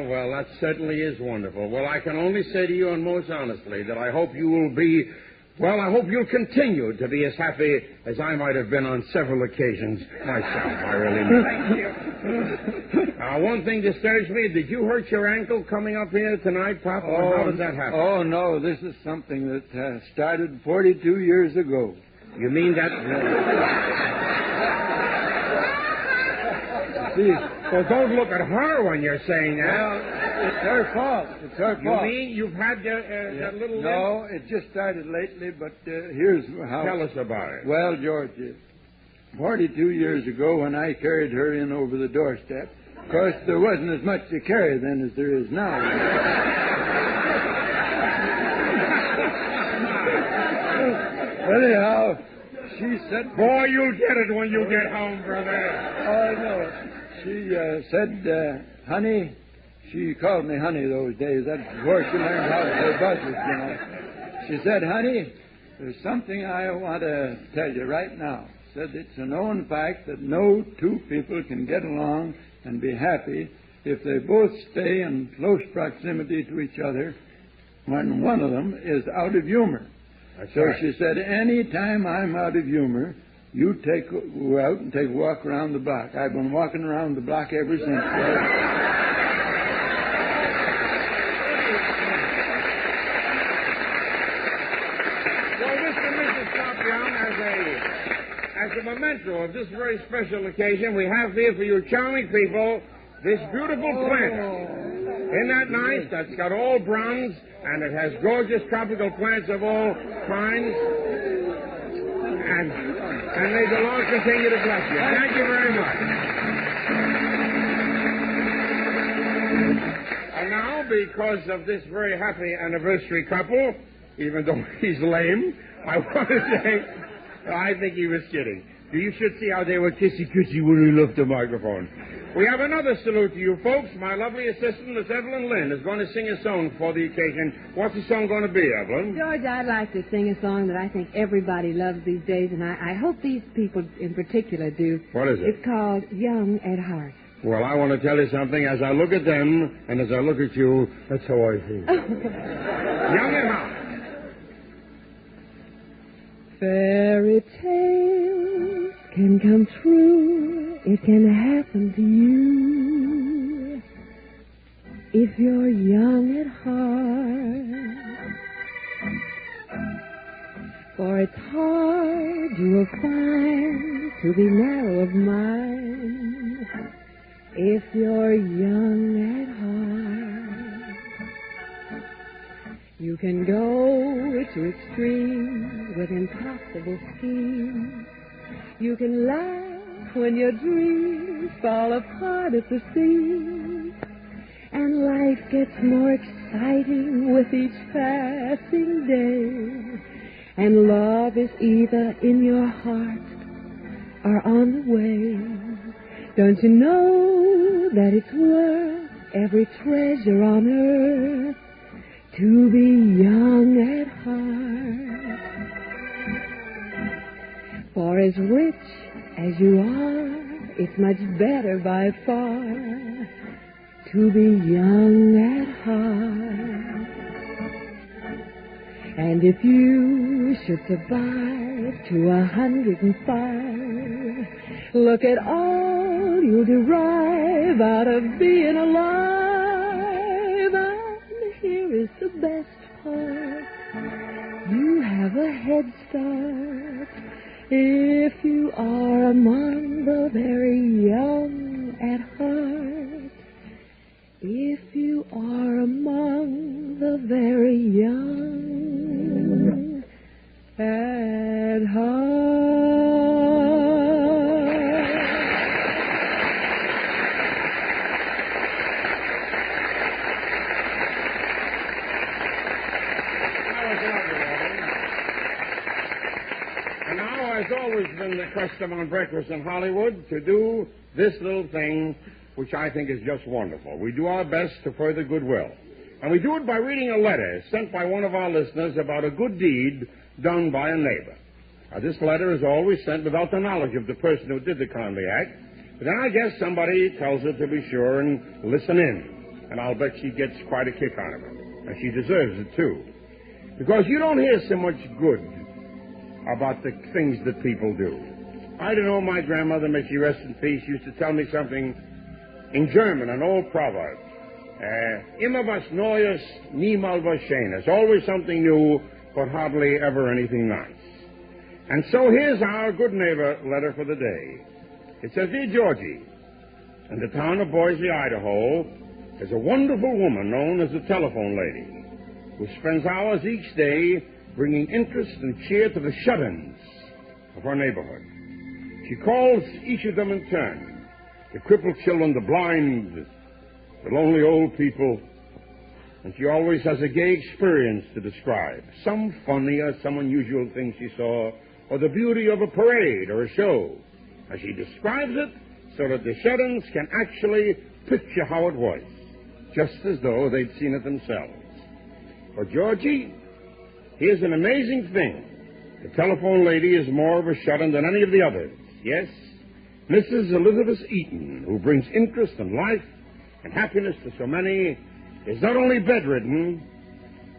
Well, that certainly is wonderful. Well, I can only say to you, and most honestly, that I hope you will be, well, I hope you'll continue to be as happy as I might have been on several occasions myself. I really do. Thank you. One thing disturbs me. Did you hurt your ankle coming up here tonight, Pop? Or how did that happen? Oh, no, this is something that started 42 years ago. You mean that? Well, don't look at her when you're saying that. Well, it's her fault. It's her fault. You mean you've had that little... No, it just started lately, but here's how... Tell us about it. Well, George, 42 years ago when I carried her in over the doorstep, of course, there wasn't as much to carry then as there is now. Anyhow, she said... Boy, you'll get it when you get home, brother. Oh, no. She said, honey, she called me honey those days. That's before she learned how to say buzzards, you know. She said, honey, there's something I want to tell you right now. Said it's a known fact that no two people can get along and be happy if they both stay in close proximity to each other when one of them is out of humor. That's so right. She said, any time I'm out of humor, you go out and take a walk around the block. I've been walking around the block ever since. Well, Mr. and Mrs. Pop Young, as a memento of this very special occasion, we have here for you charming people this beautiful plant. Isn't that nice? That's got all bronze, and it has gorgeous tropical plants of all kinds. And may the Lord continue to bless you. Thank you very much. And now, because of this very happy anniversary couple, even though he's lame, I want to say, I think he was kidding. You should see how they were kissy-kissy when he left the microphone. We have another salute to you folks. My lovely assistant, Miss Evelyn Lynn, is going to sing a song for the occasion. What's the song going to be, Evelyn? George, I'd like to sing a song that I think everybody loves these days, and I hope these people in particular do. What is it? It's called Young at Heart. Well, I want to tell you something. As I look at them, and as I look at you, that's how I feel. Young at Heart. Fairy tales can come true. It can happen to you if you're young at heart. For it's hard, you will find, to be narrow of mind if you're young at heart. You can go to extremes with impossible schemes. You can laugh when your dreams fall apart at the seams. And life gets more exciting with each passing day. And love is either in your heart or on the way. Don't you know that it's worth every treasure on earth to be young at heart? For as rich as you are, it's much better by far to be young at heart. And if you should survive to 105, look at all you'll derive out of being alive. And here is the best part. You have a head start if you are among the very young at heart. If you are among the very young at heart. And now, as always been the custom on breakfast in Hollywood, to do this little thing, which I think is just wonderful. We do our best to further goodwill. And we do it by reading a letter sent by one of our listeners about a good deed done by a neighbor. Now, this letter is always sent without the knowledge of the person who did the kindly act. But then I guess somebody tells her to be sure and listen in. And I'll bet she gets quite a kick out of it. And she deserves it, too. Because you don't hear so much good about the things that people do. I don't know, my grandmother, may she rest in peace, used to tell me something in German, an old proverb. Immer was Neues, niemals was Schönes. Always something new, but hardly ever anything nice. And so here's our good neighbor letter for the day. It says, Dear Georgie, in the town of Boise, Idaho, there's a wonderful woman known as the telephone lady who spends hours each day bringing interest and cheer to the shut-ins of her neighborhood. She calls each of them in turn. The crippled children, the blind, the lonely old people. And she always has a gay experience to describe. Some funny or some unusual thing she saw, or the beauty of a parade or a show. As she describes it, so that the shut-ins can actually picture how it was, just as though they'd seen it themselves. But Georgie, here's an amazing thing. The telephone lady is more of a shut-in than any of the others. Yes, Mrs. Elizabeth Eaton, who brings interest and life and happiness to so many, is not only bedridden,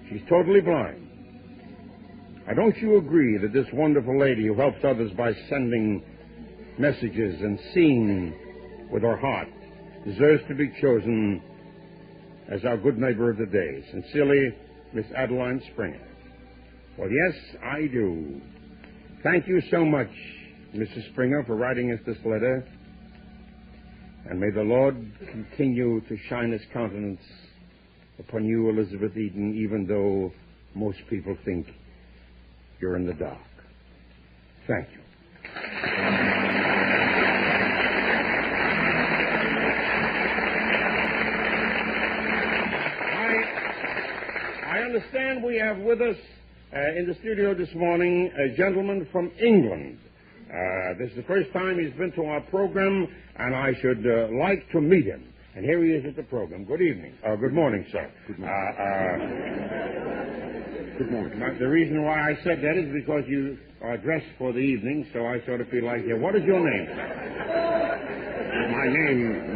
she's totally blind. Now, don't you agree that this wonderful lady who helps others by sending messages and seeing with her heart deserves to be chosen as our good neighbor of the day? Sincerely, Miss Adeline Springer. Well, yes, I do. Thank you so much, Mrs. Springer, for writing us this letter. And may the Lord continue to shine his countenance upon you, Elizabeth Eden, even though most people think you're in the dark. Thank you. I understand we have with us in the studio this morning a gentleman from England. This is the first time he's been to our program, and I should like to meet him. And here he is at the program. Good evening. Good morning, sir. Good morning. Good morning. Now, the reason why I said that is because you are dressed for the evening, so I sort of feel like, what is your name, sir?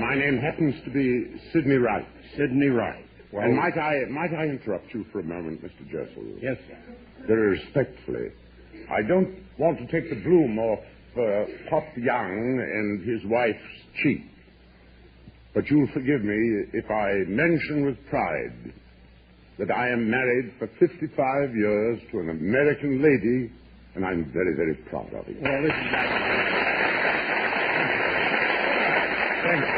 My name happens to be Sidney Wright. Sidney Wright. Well, and might I interrupt you for a moment, Mr. Jessel? Yes, sir. Very respectfully. I don't want to take the bloom off Pop Young and his wife's cheek. But you'll forgive me if I mention with pride that I am married for 55 years to an American lady, and I'm very, very proud of it. Well, this is... Thank you.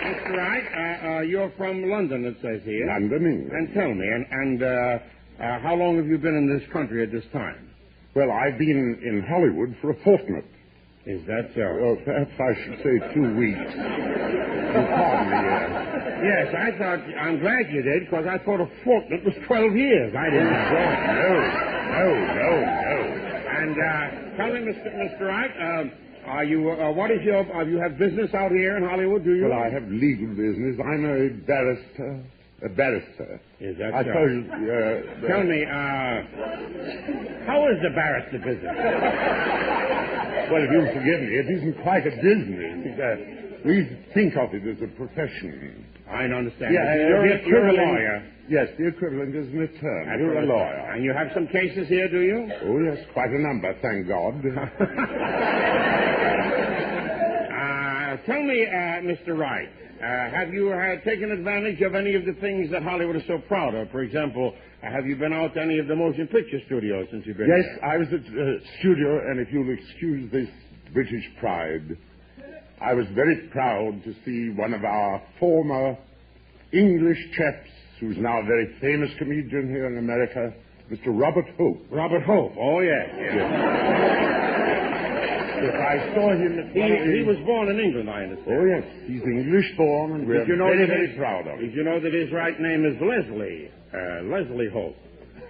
Mr. Wright, you're from London, it says here. London, England. And tell me, how long have you been in this country at this time? Well, I've been in Hollywood for a fortnight. Is that so? Well, perhaps I should say 2 weeks. Pardon me. Yes, I'm glad you did, because I thought a fortnight was 12 years. I didn't know. No. And tell me, Mr. Wright, you have business out here in Hollywood, do you? Well, I have legal business. I'm a barrister. Is that I so? suppose, Tell me, how is the barrister business? Well, if you'll forgive me, it isn't quite a business. We think of it as a profession. I understand. Yeah, you're a lawyer. Yes, the equivalent is an attorney. You're a lawyer. And you have some cases here, do you? Oh, yes, quite a number, thank God. Tell me, Mr. Wright, have you taken advantage of any of the things that Hollywood is so proud of? For example, have you been out to any of the motion picture studios since you've been Yes, here? I was at studio, and if you'll excuse this British pride, I was very proud to see one of our former English chaps, who's now a very famous comedian here in America, Mr. Robert Hope. Robert Hope, oh, yes. Yes, I saw him at He was born in England, I understand. Oh, yes. He's English-born, and we're very proud of him. Did you know that his right name is Leslie? Leslie Hope.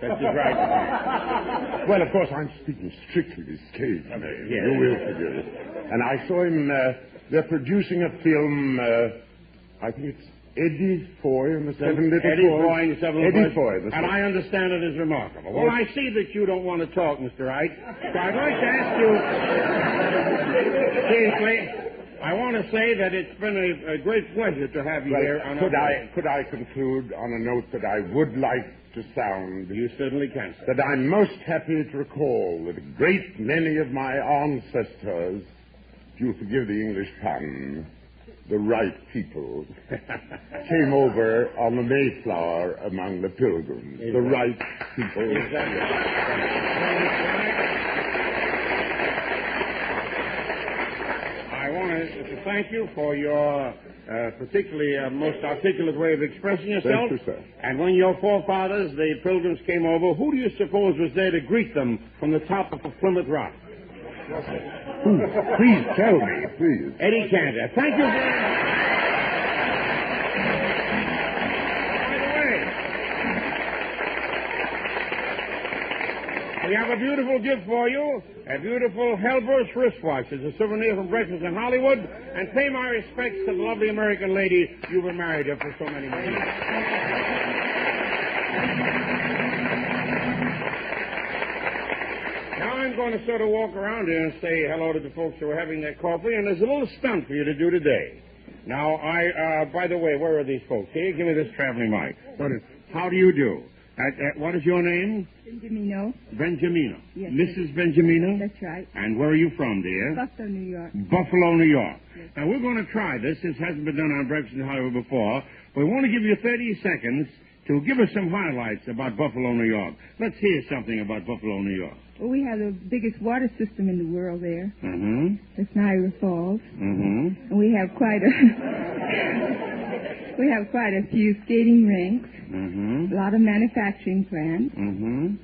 That's his right name. Well, of course, I'm speaking strictly this case. Yes. You will forgive it. And I saw him, they're producing a film, I think it's Eddie Foy and the Seven Little Eddie Boys. Foy and the Seven Little Eddie Boys. Foy. And I understand it is remarkable. Well, I see that you don't want to talk, Mr. Wright. So I'd like to ask you, seriously, I want to say that it's been a great pleasure to have you here. Could I conclude on a note that I would like to sound? You certainly can, sir. That I'm most happy to recall that a great many of my ancestors, if you'll forgive the English pun, the right people, came over on the Mayflower among the Pilgrims. The right people. Exactly. I want to thank you for your particularly most articulate way of expressing yourself. Thank you, sir. And when your forefathers, the Pilgrims, came over, who do you suppose was there to greet them from the top of the Plymouth Rock? Please tell me, please. Eddie Cantor. Thank you very much. By the way, we have a beautiful gift for you, a beautiful Hellbrus wristwatch. It's a souvenir from Breakfast in Hollywood, and pay my respects to the lovely American lady you've been married to for so many years. Now I'm going to sort of walk around here and say hello to the folks who are having their coffee, and there's a little stunt for you to do today. Now, by the way, where are these folks? Here, give me this traveling mic. How do you do? What is your name? Benjamino. Benjamino. Yes. Mrs. Benjamino? That's right. And where are you from, dear? Buffalo, New York. Buffalo, New York. Yes. Now, we're going to try this. This hasn't been done on Breakfast in Hollywood before. We want to give you 30 seconds to give us some highlights about Buffalo, New York. Let's hear something about Buffalo, New York. Well, we have the biggest water system in the world there. Mm-hmm. It's Niagara Falls. Mm-hmm. And we have quite a few skating rinks. Mm-hmm. A lot of manufacturing plants. Mm-hmm.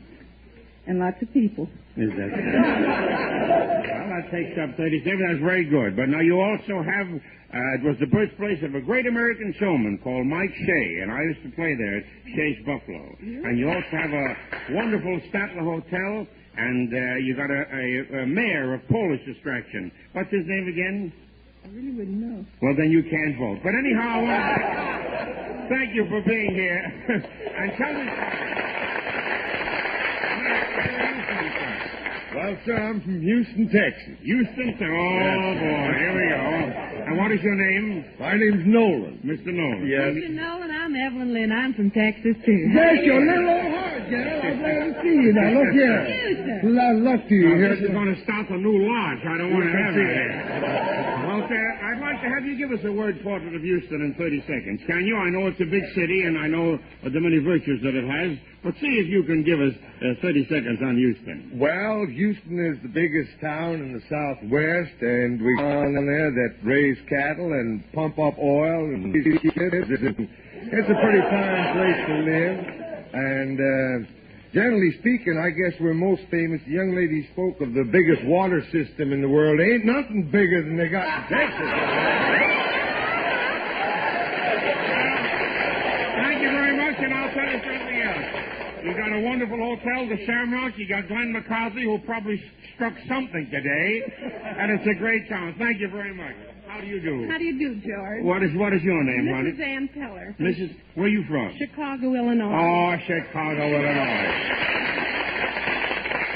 And lots of people. Is that so? Well, that takes up 37. That's very good. But now you also have, it was the birthplace of a great American showman called Mike Shea, and I used to play there at Shea's Buffalo. And you also have a wonderful Statler Hotel, and you got a mayor of Polish extraction. What's his name again? I really wouldn't know. Well, then you can't vote. But anyhow, thank you for being here. And tell me... Well, sir, I'm from Houston, Texas. Houston, Texas. Oh, boy, here we go. And what is your name? My name's Nolan. Mr. Nolan. Yes. Mr. Nolan, I'm Evelyn Lynn. I'm from Texas, too. Bless your little old heart, General. I'm glad to see you. Now, look here. Luck to you. Now, this is going to start a new lodge. I don't want to have it here. Well, sir, I'd like to have you give us a word portrait of Houston in 30 seconds. Can you? I know it's a big city, and I know the many virtues that it has. But see if you can give us 30 seconds on Houston. Well, Houston is the biggest town in the Southwest, and we on there that raise cattle and pump up oil. And it's a pretty fine place to live. And generally speaking, I guess we're most famous. The young lady spoke of the biggest water system in the world. Ain't nothing bigger than they got in Texas. Thank you very much, and I'll tell you something else. You got a wonderful hotel, the Shamrock. You got Glenn McCarthy, who probably struck something today, and it's a great town. Thank you very much. How do you do? How do you do, George? What is your name, honey? Mrs. Ann Peller. Mrs. Where are you from? Chicago, Illinois. Oh, Chicago, Illinois.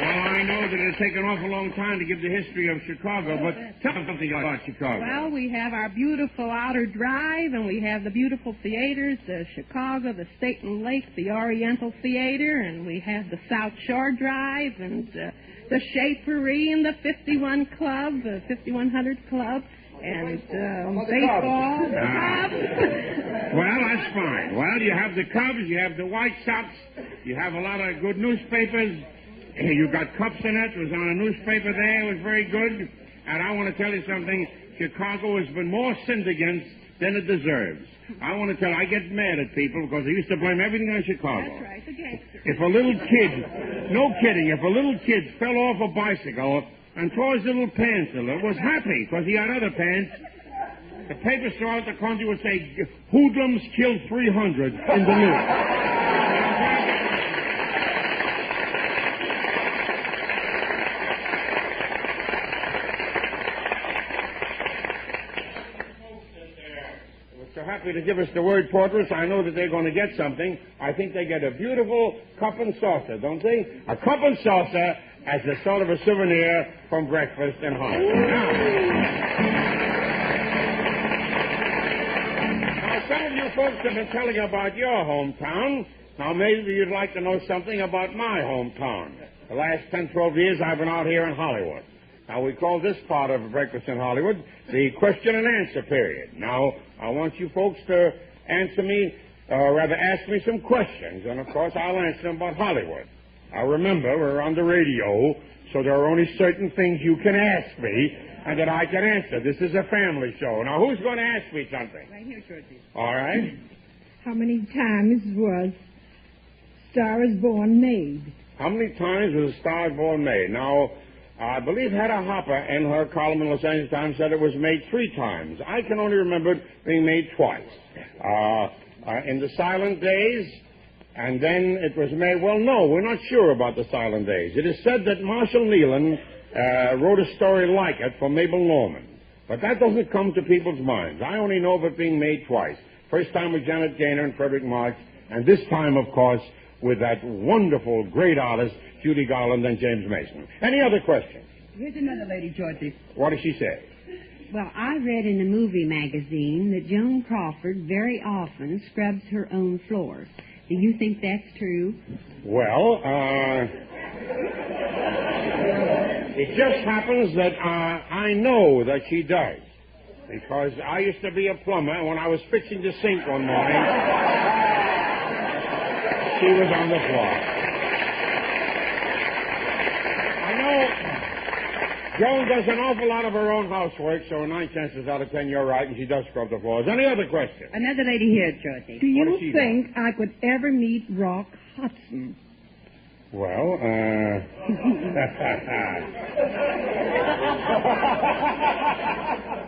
Well, I know that it'll take an awful long time to give the history of Chicago, but tell us something about Chicago. Well, we have our beautiful Outer Drive, and we have the beautiful theaters, the Chicago, the State and Lake, the Oriental Theater, and we have the South Shore Drive, and the Shapery, and the 51 Club, the 5100 Club, and baseball, the Cubs. Well, that's fine. Well, you have the Cubs, you have the White Sox, you have a lot of good newspapers. You got Cups in it. It was on a newspaper there. It was very good. And I want to tell you something. Chicago has been more sinned against than it deserves. I want to tell you, I get mad at people because they used to blame everything on Chicago. That's right, the gangster. If a little kid, no kidding, if a little kid fell off a bicycle and tore his little pants a little, was happy because he had other pants, the papers throughout the country would say, hoodlums killed 300 in the news. So happy to give us the word portraits. I know that they're going to get something. I think they get a beautiful cup and saucer, don't they? A cup and saucer as a sort of a souvenir from breakfast in Hollywood. Now, some of you folks have been telling about your hometown. Now, maybe you'd like to know something about my hometown. The last 10, 12 years, I've been out here in Hollywood. Now, we call this part of Breakfast in Hollywood the question and answer period. Now, I want you folks to answer me, or rather ask me some questions, and of course, I'll answer them about Hollywood. Now, remember, we're on the radio, so there are only certain things you can ask me and that I can answer. This is a family show. Now, who's going to ask me something? Right here, Georgie. All right. How many times was Star is Born made? How many times was Star is Born made? Now, I believe Hedda Hopper in her column in Los Angeles Times said it was made 3 times. I can only remember it being made twice. In the silent days, and then it was made, well, no, we're not sure about the silent days. It is said that Marshall Nealon wrote a story like it for Mabel Norman. But that doesn't come to people's minds. I only know of it being made twice. First time with Janet Gaynor and Frederick Marx, and this time, of course, with that wonderful, great artist, Judy Garland and James Mason. Any other questions? Here's another lady, Georgie. What does she say? Well, I read in a movie magazine that Joan Crawford very often scrubs her own floors. Do you think that's true? Well, it just happens that I know that she does. Because I used to be a plumber, and when I was fixing the sink one morning, she was on the floor. I know Joan does an awful lot of her own housework, so 9 chances out of 10 you're right, and she does scrub the floors. Any other question? Another lady here, Georgie. Do What does you she think I could ever meet Rock Hudson? Well,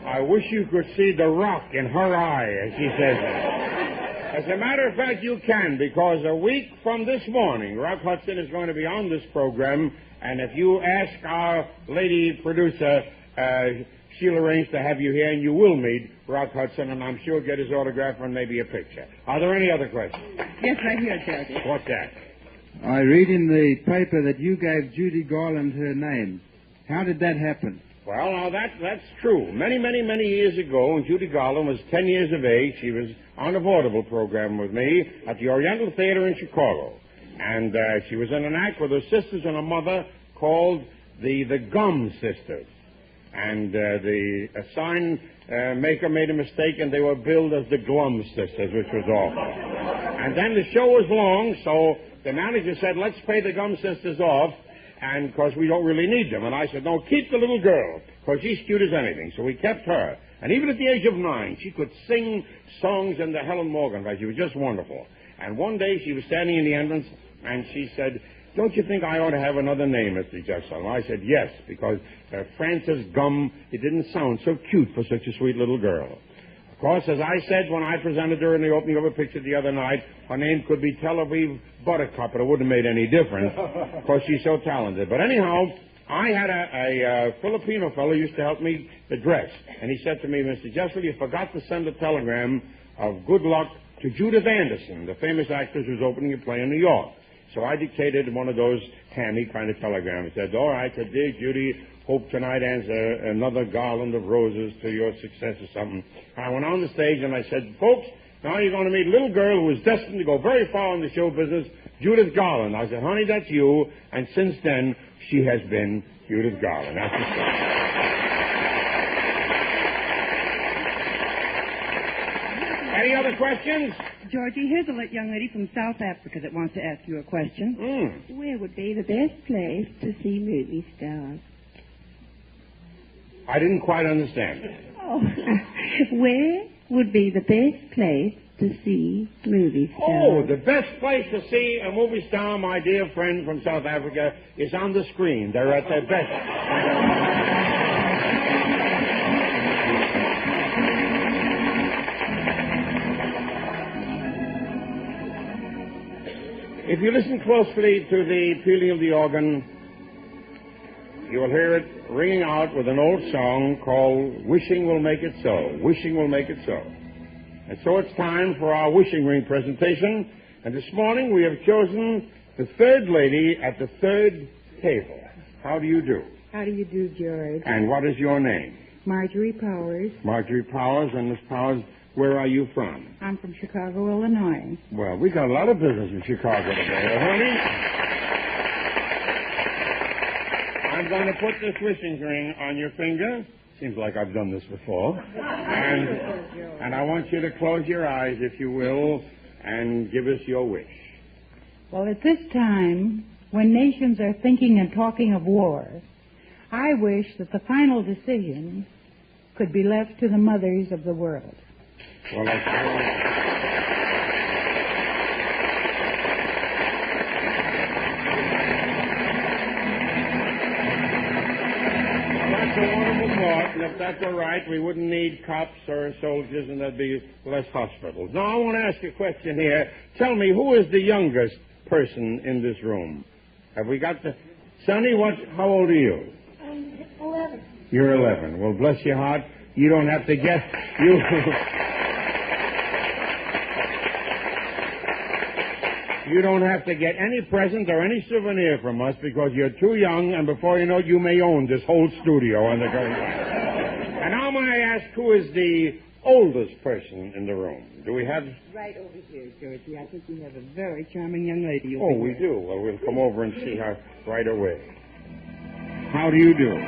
I wish you could see the rock in her eye as she says it. As a matter of fact, you can, because a week from this morning, Rock Hudson is going to be on this program, and if you ask our lady producer, she'll arrange to have you here, and you will meet Rock Hudson, and I'm sure get his autograph and maybe a picture. Are there any other questions? Yes, right here, Georgie. What's that? I read in the paper that you gave Judy Garland her name. How did that happen? Well, now that's true. Many years ago, when Judy Garland was 10 years of age, she was on a vaudeville program with me at the Oriental Theater in Chicago. And she was in an act with her sisters and her mother called the Gum Sisters. And the sign maker made a mistake, and they were billed as the Glum Sisters, which was awful. And then the show was long, so the manager said, let's pay the Gum Sisters off, and because we don't really need them. And I said, no, keep the little girl, because she's cute as anything. So we kept her. And even at the age of 9, she could sing songs in the Helen Morgan voice. She was just wonderful. And one day she was standing in the entrance, and she said, don't you think I ought to have another name, Mr. Jessel? And I said, yes, because Frances Gum, it didn't sound so cute for such a sweet little girl. Of course, as I said when I presented her in the opening of a picture the other night, her name could be Tel Aviv Buttercup, but it wouldn't have made any difference, because she's so talented. But anyhow, I had a Filipino fellow who used to help me dress, and he said to me, Mr. Jessel, you forgot to send a telegram of good luck to Judith Anderson, the famous actress who's opening a play in New York. So I dictated one of those hammy kind of telegrams. I said, all right, so dear Judy, hope tonight adds another garland of roses to your success or something. And I went on the stage and I said, folks, now you're going to meet a little girl who is destined to go very far in the show business, Judith Garland. I said, honey, that's you. And since then, she has been Judith Garland. That's the story. Any other questions? Georgie, here's a young lady from South Africa that wants to ask you a question. Where would be the best place to see movie stars? I didn't quite understand. Oh, where would be the best place to see movie stars? Oh, the best place to see a movie star, my dear friend from South Africa, is on the screen. They're at their best. If you listen closely to the pealing of the organ, you will hear it ringing out with an old song called Wishing Will Make It So. Wishing Will Make It So. And so it's time for our wishing ring presentation. And this morning we have chosen the third lady at the third table. How do you do? How do you do, George? And what is your name? Marjorie Powers. Marjorie Powers. And Miss Powers, where are you from? I'm from Chicago, Illinois. Well, we got a lot of business in Chicago today, honey. I'm going to put this wishing ring on your finger. Seems like I've done this before. And I want you to close your eyes, if you will, and give us your wish. Well, at this time, when nations are thinking and talking of war, I wish that the final decision could be left to the mothers of the world. Well, that's a wonderful thought, and if that's all right, we wouldn't need cops or soldiers, and there'd be less hospitals. Now, I want to ask you a question here. Tell me, who is the youngest person in this room? Have we got the... Sonny, how old are you? 11. You're 11. Well, bless your heart. You don't have to guess. You don't have to get any present or any souvenir from us because you're too young, and before you know it, you may own this whole studio on the ground. And now may I ask, who is the oldest person in the room? Do we have... Right over here, Georgie. I think we have a very charming young lady over Oh, here. we do. Well, we'll come over and see her right away. How do you do?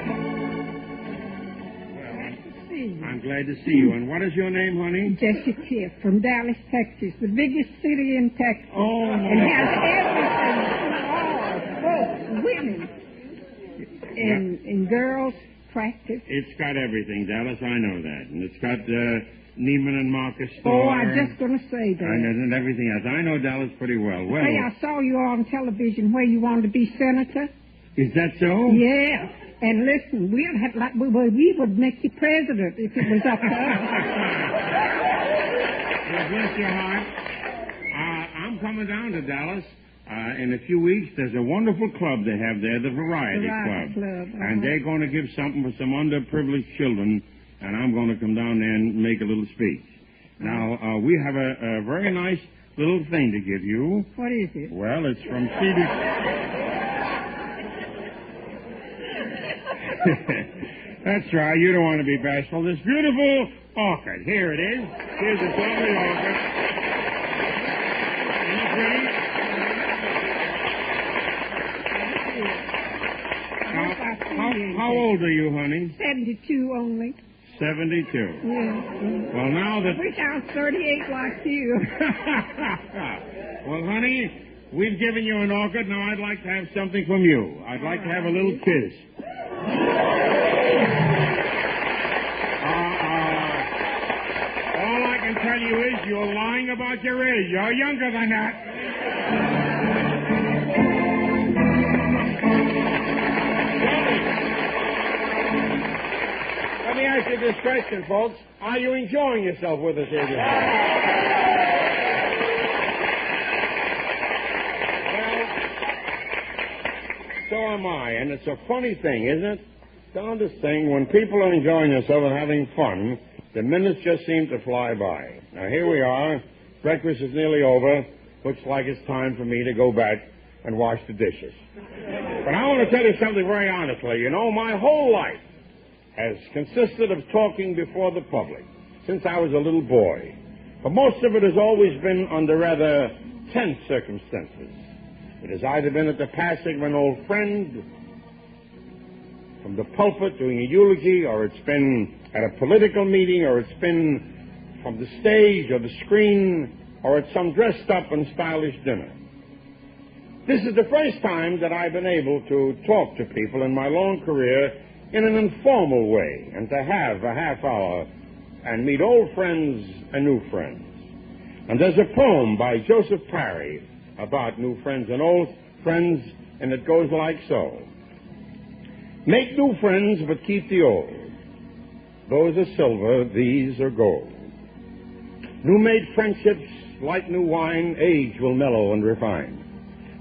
See see you. I'm glad to see you. And what is your name, honey? Jessie Tiff from Dallas, Texas, the biggest city in Texas. Oh, and has everything. Both women and girls practice. It's got everything, Dallas. I know that. And it's got Neiman and Marcus store. Oh, I was just going to say that. And everything else. I know Dallas pretty well. Well, hey, I saw you on television where you wanted to be senator. Is that so? Yeah. And listen, we would make you president if it was up to us. Well, bless your heart. I'm coming down to Dallas. In a few weeks, there's a wonderful club they have there, the Variety Club. And they're going to give something for some underprivileged children, and I'm going to come down there and make a little speech. Now, we have a very nice little thing to give you. What is it? Well, it's from Cedar... That's right, you don't want to be bashful. This beautiful orchid. Here it is. Here's this lovely orchid. Isn't it pretty? How old are you, honey? 72 only. 72. Yeah. Well, now that... I wish I was 38 like you. Well, honey, we've given you an orchid. Now I'd like to have something from you. I'd like to have a little kiss. All I can tell you is you're lying about your age. You're younger than that. Let me ask you this question, folks. Are you enjoying yourself with us here today? Well, so am I. And it's a funny thing, isn't it? Darndest thing, when people are enjoying themselves and having fun, the minutes just seem to fly by. Now, here we are. Breakfast is nearly over. Looks like it's time for me to go back and wash the dishes. But I want to tell you something very honestly. You know, my whole life has consisted of talking before the public since I was a little boy. But most of it has always been under rather tense circumstances. It has either been at the passing of an old friend, from the pulpit doing a eulogy, or it's been at a political meeting, or it's been from the stage or the screen, or at some dressed-up and stylish dinner. This is the first time that I've been able to talk to people in my long career in an informal way, and to have a half hour and meet old friends and new friends. And there's a poem by Joseph Parry about new friends and old friends, and it goes like so. Make new friends, but keep the old. Those are silver, these are gold. New-made friendships, like new wine, age will mellow and refine.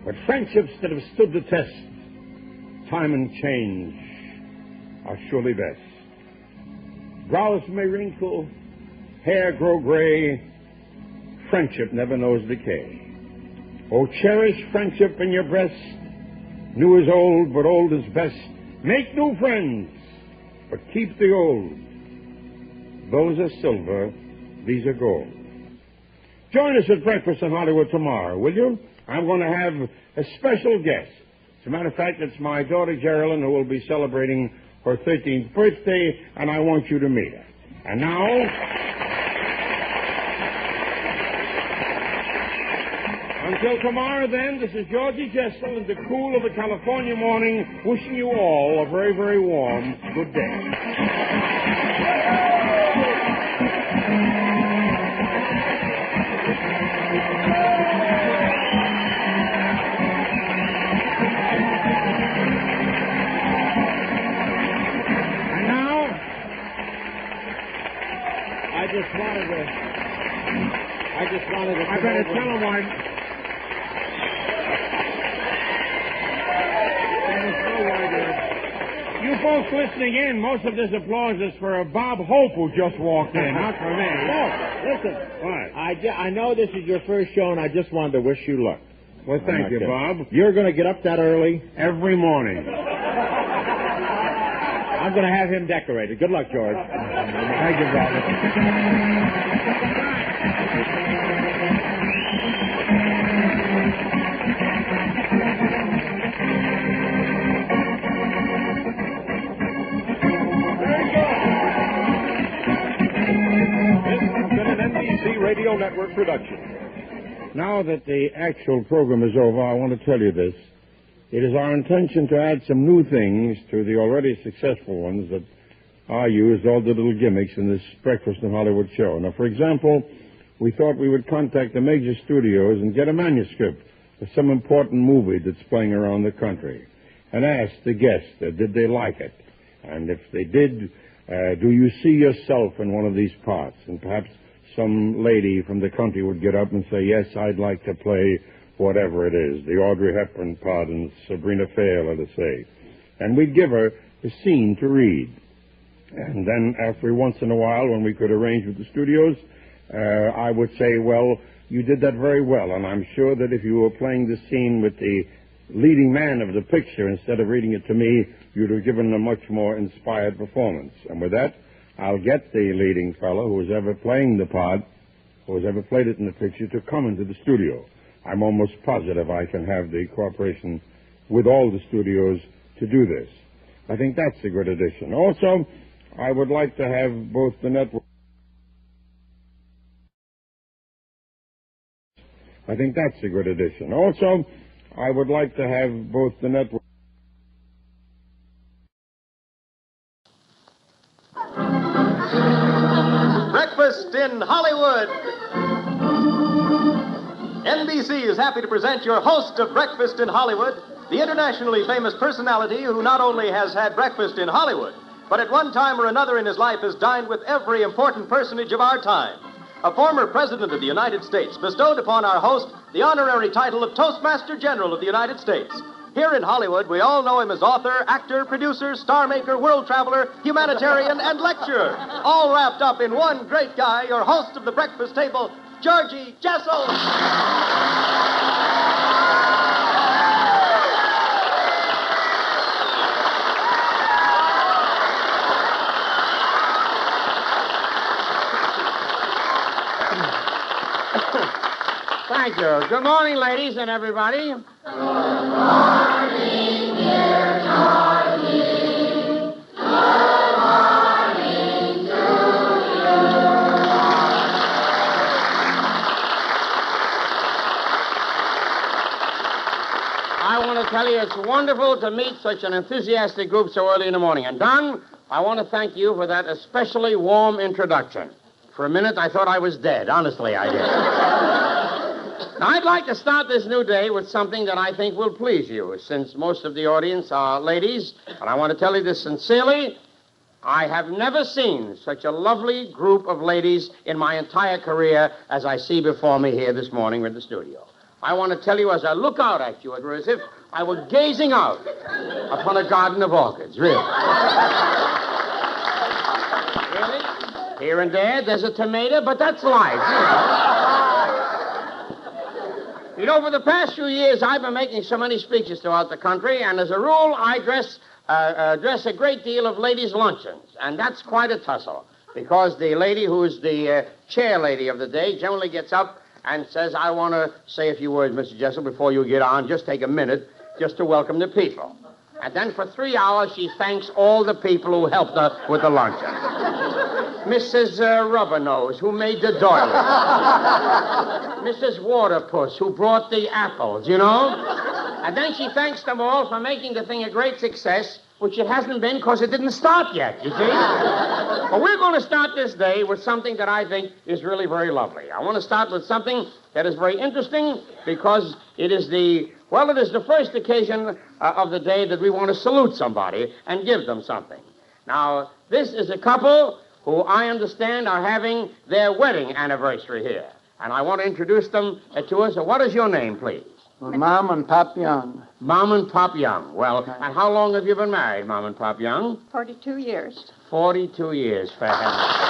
But friendships that have stood the test, time and change, are surely best. Brows may wrinkle, hair grow gray, friendship never knows decay. Oh, cherish friendship in your breast. New is old, but old is best. Make new friends, but keep the old. Those are silver, these are gold. Join us at breakfast in Hollywood tomorrow, will you? I'm going to have a special guest. As a matter of fact, it's my daughter Geraldine who will be celebrating her 13th birthday, and I want you to meet her. And now, until tomorrow then, this is Georgie Jessel in the cool of a California morning, wishing you all a very, very warm good day. I better tell him why. You folks listening in, most of this applause is for Bob Hope, who just walked in, not for me. Look, listen. What? I know this is your first show, and I just wanted to wish you luck. Well, thank you, Bob. You're going to get up that early? Every morning. I'm going to have him decorated. Good luck, George. Thank you, Bob. NBC Radio Network production. Now that the actual program is over, I want to tell you this. It is our intention to add some new things to the already successful ones that are used, all the little gimmicks in this Breakfast in Hollywood show. Now, for example, we thought we would contact the major studios and get a manuscript of some important movie that's playing around the country and ask the guests, did they like it? And if they did, do you see yourself in one of these parts? And perhaps some lady from the country would get up and say, yes, I'd like to play whatever it is, the Audrey Hepburn part in Sabrina Fair, let us say. And we'd give her a scene to read. And then after once in a while, when we could arrange with the studios, I would say, well, you did that very well, and I'm sure that if you were playing the scene with the leading man of the picture instead of reading it to me, you'd have given a much more inspired performance. And with that, I'll get the leading fellow who was ever playing the part, who has ever played it in the picture, to come into the studio. I'm almost positive I can have the cooperation with all the studios to do this. I think that's a good addition. Also, I would like to have both the network... I think that's a good addition. Also, I would like to have both the network... Breakfast in Hollywood. NBC is happy to present your host of Breakfast in Hollywood, the internationally famous personality who not only has had breakfast in Hollywood, but at one time or another in his life has dined with every important personage of our time. A former President of the United States bestowed upon our host the honorary title of Toastmaster General of the United States. Here in Hollywood, we all know him as author, actor, producer, star maker, world traveler, humanitarian, and lecturer. All wrapped up in one great guy, your host of the breakfast table, Georgie Jessel. Thank you. Good morning, ladies and everybody. Good morning, dear Georgie. Good morning to you. I want to tell you it's wonderful to meet such an enthusiastic group so early in the morning. And Don, I want to thank you for that especially warm introduction. For a minute, I thought I was dead. Honestly, I did. Now, I'd like to start this new day with something that I think will please you, since most of the audience are ladies, and I want to tell you this sincerely. I have never seen such a lovely group of ladies in my entire career as I see before me here this morning in the studio. I want to tell you, as I look out at you, it was as if I were gazing out upon a garden of orchids, really. Really? Here and there's a tomato, but that's life, You know, for the past few years, I've been making so many speeches throughout the country, and as a rule, I address a great deal of ladies' luncheons, and that's quite a tussle, because the lady who's the chair lady of the day generally gets up and says, I want to say a few words, Mr. Jessel, before you get on. Just take a minute just to welcome the people. And then for 3 hours, she thanks all the people who helped her with the luncheon. Mrs. Rubbernose, who made the doily. Mrs. Waterpuss, who brought the apples, you know? And then she thanks them all for making the thing a great success, which it hasn't been because it didn't start yet, you see? But we're going to start this day with something that I think is really very lovely. I want to start with something that is very interesting because it is the first occasion of the day that we want to salute somebody and give them something. Now, this is a couple who I understand are having their wedding anniversary here. And I want to introduce them to us. What is your name, please? Mom and Pop Young. Mom and Pop Young. Well, and how long have you been married, Mom and Pop Young? 42 years. 42 years, for heaven's sake.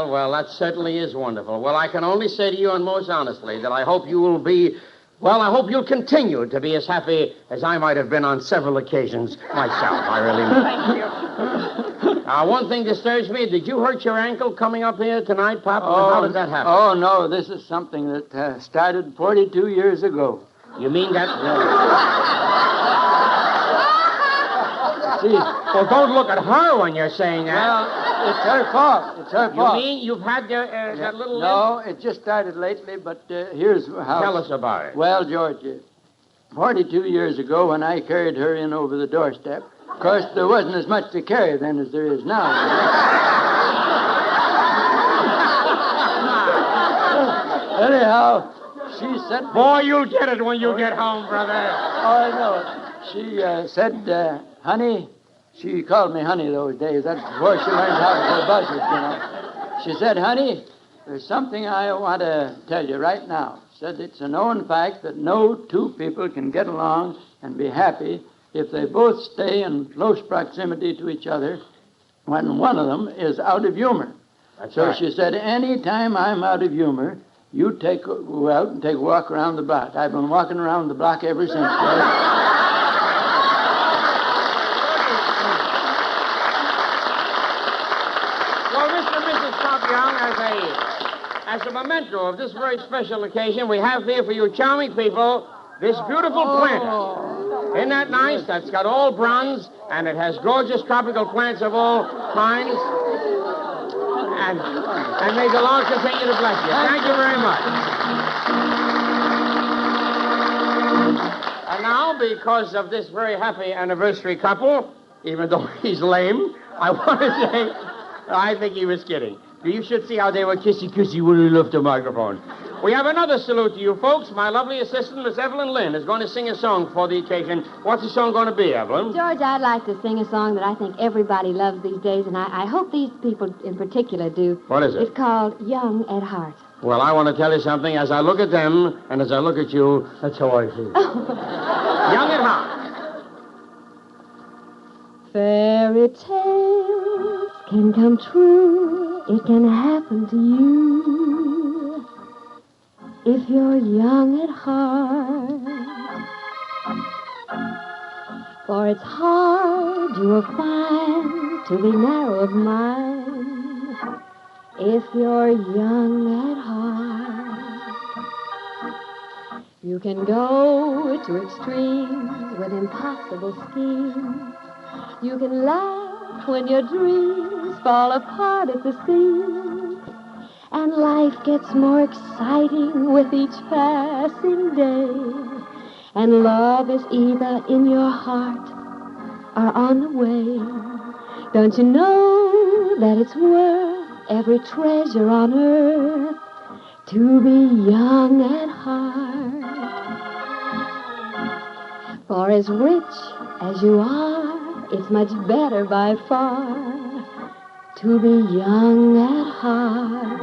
Well, that certainly is wonderful. Well, I can only say to you, and most honestly, that I hope you will be... Well, I hope you'll continue to be as happy as I might have been on several occasions myself. I really do. Thank you. One thing disturbs me. Did you hurt your ankle coming up here tonight, Papa? How did that happen? Oh, no. This is something that started 42 years ago. You mean that... See, well, don't look at her when you're saying that. Well, it's her fault. It's her fault. You mean you've had that little... No, it just started lately, but here's how... Tell us about it. Well, George, 42 years ago when I carried her in over the doorstep, of course, there wasn't as much to carry then as there is now. Anyhow, she said... Boy, you'll get it when you get home, brother. Oh, I know. She said, honey, she called me honey those days. That's before she learned how to play buzzards, you know. She said, honey, there's something I want to tell you right now. Said it's a known fact that no two people can get along and be happy if they both stay in close proximity to each other when one of them is out of humor. So right. She said, any time I'm out of humor, you go out and take a walk around the block. I've been walking around the block ever since. Well, Mr. and Mrs. Pop Young, as a memento of this very special occasion, we have here for you charming people this beautiful planter. Isn't that nice? That's got all bronze, and it has gorgeous tropical plants of all kinds. And may the Lord continue to bless you. Thank you very much. And now, because of this very happy anniversary couple, even though he's lame, I want to say, I think he was kidding. You should see how they were kissy-kissy when he left the microphone. We have another salute to you folks. My lovely assistant, Miss Evelyn Lynn, is going to sing a song for the occasion. What's the song going to be, Evelyn? George, I'd like to sing a song that I think everybody loves these days, and I hope these people in particular do. What is it? It's called Young at Heart. Well, I want to tell you something. As I look at them, and as I look at you, that's how I feel. Young at Heart. Fairy tales can come true. It can happen to you if you're young at heart. For it's hard, you'll find, to be narrow of mind if you're young at heart. You can go to extremes with impossible schemes. You can laugh when your dreams fall apart at the seams. And life gets more exciting with each passing day. And love is either in your heart or on the way. Don't you know that it's worth every treasure on earth to be young at heart? For as rich as you are, it's much better by far to be young at heart.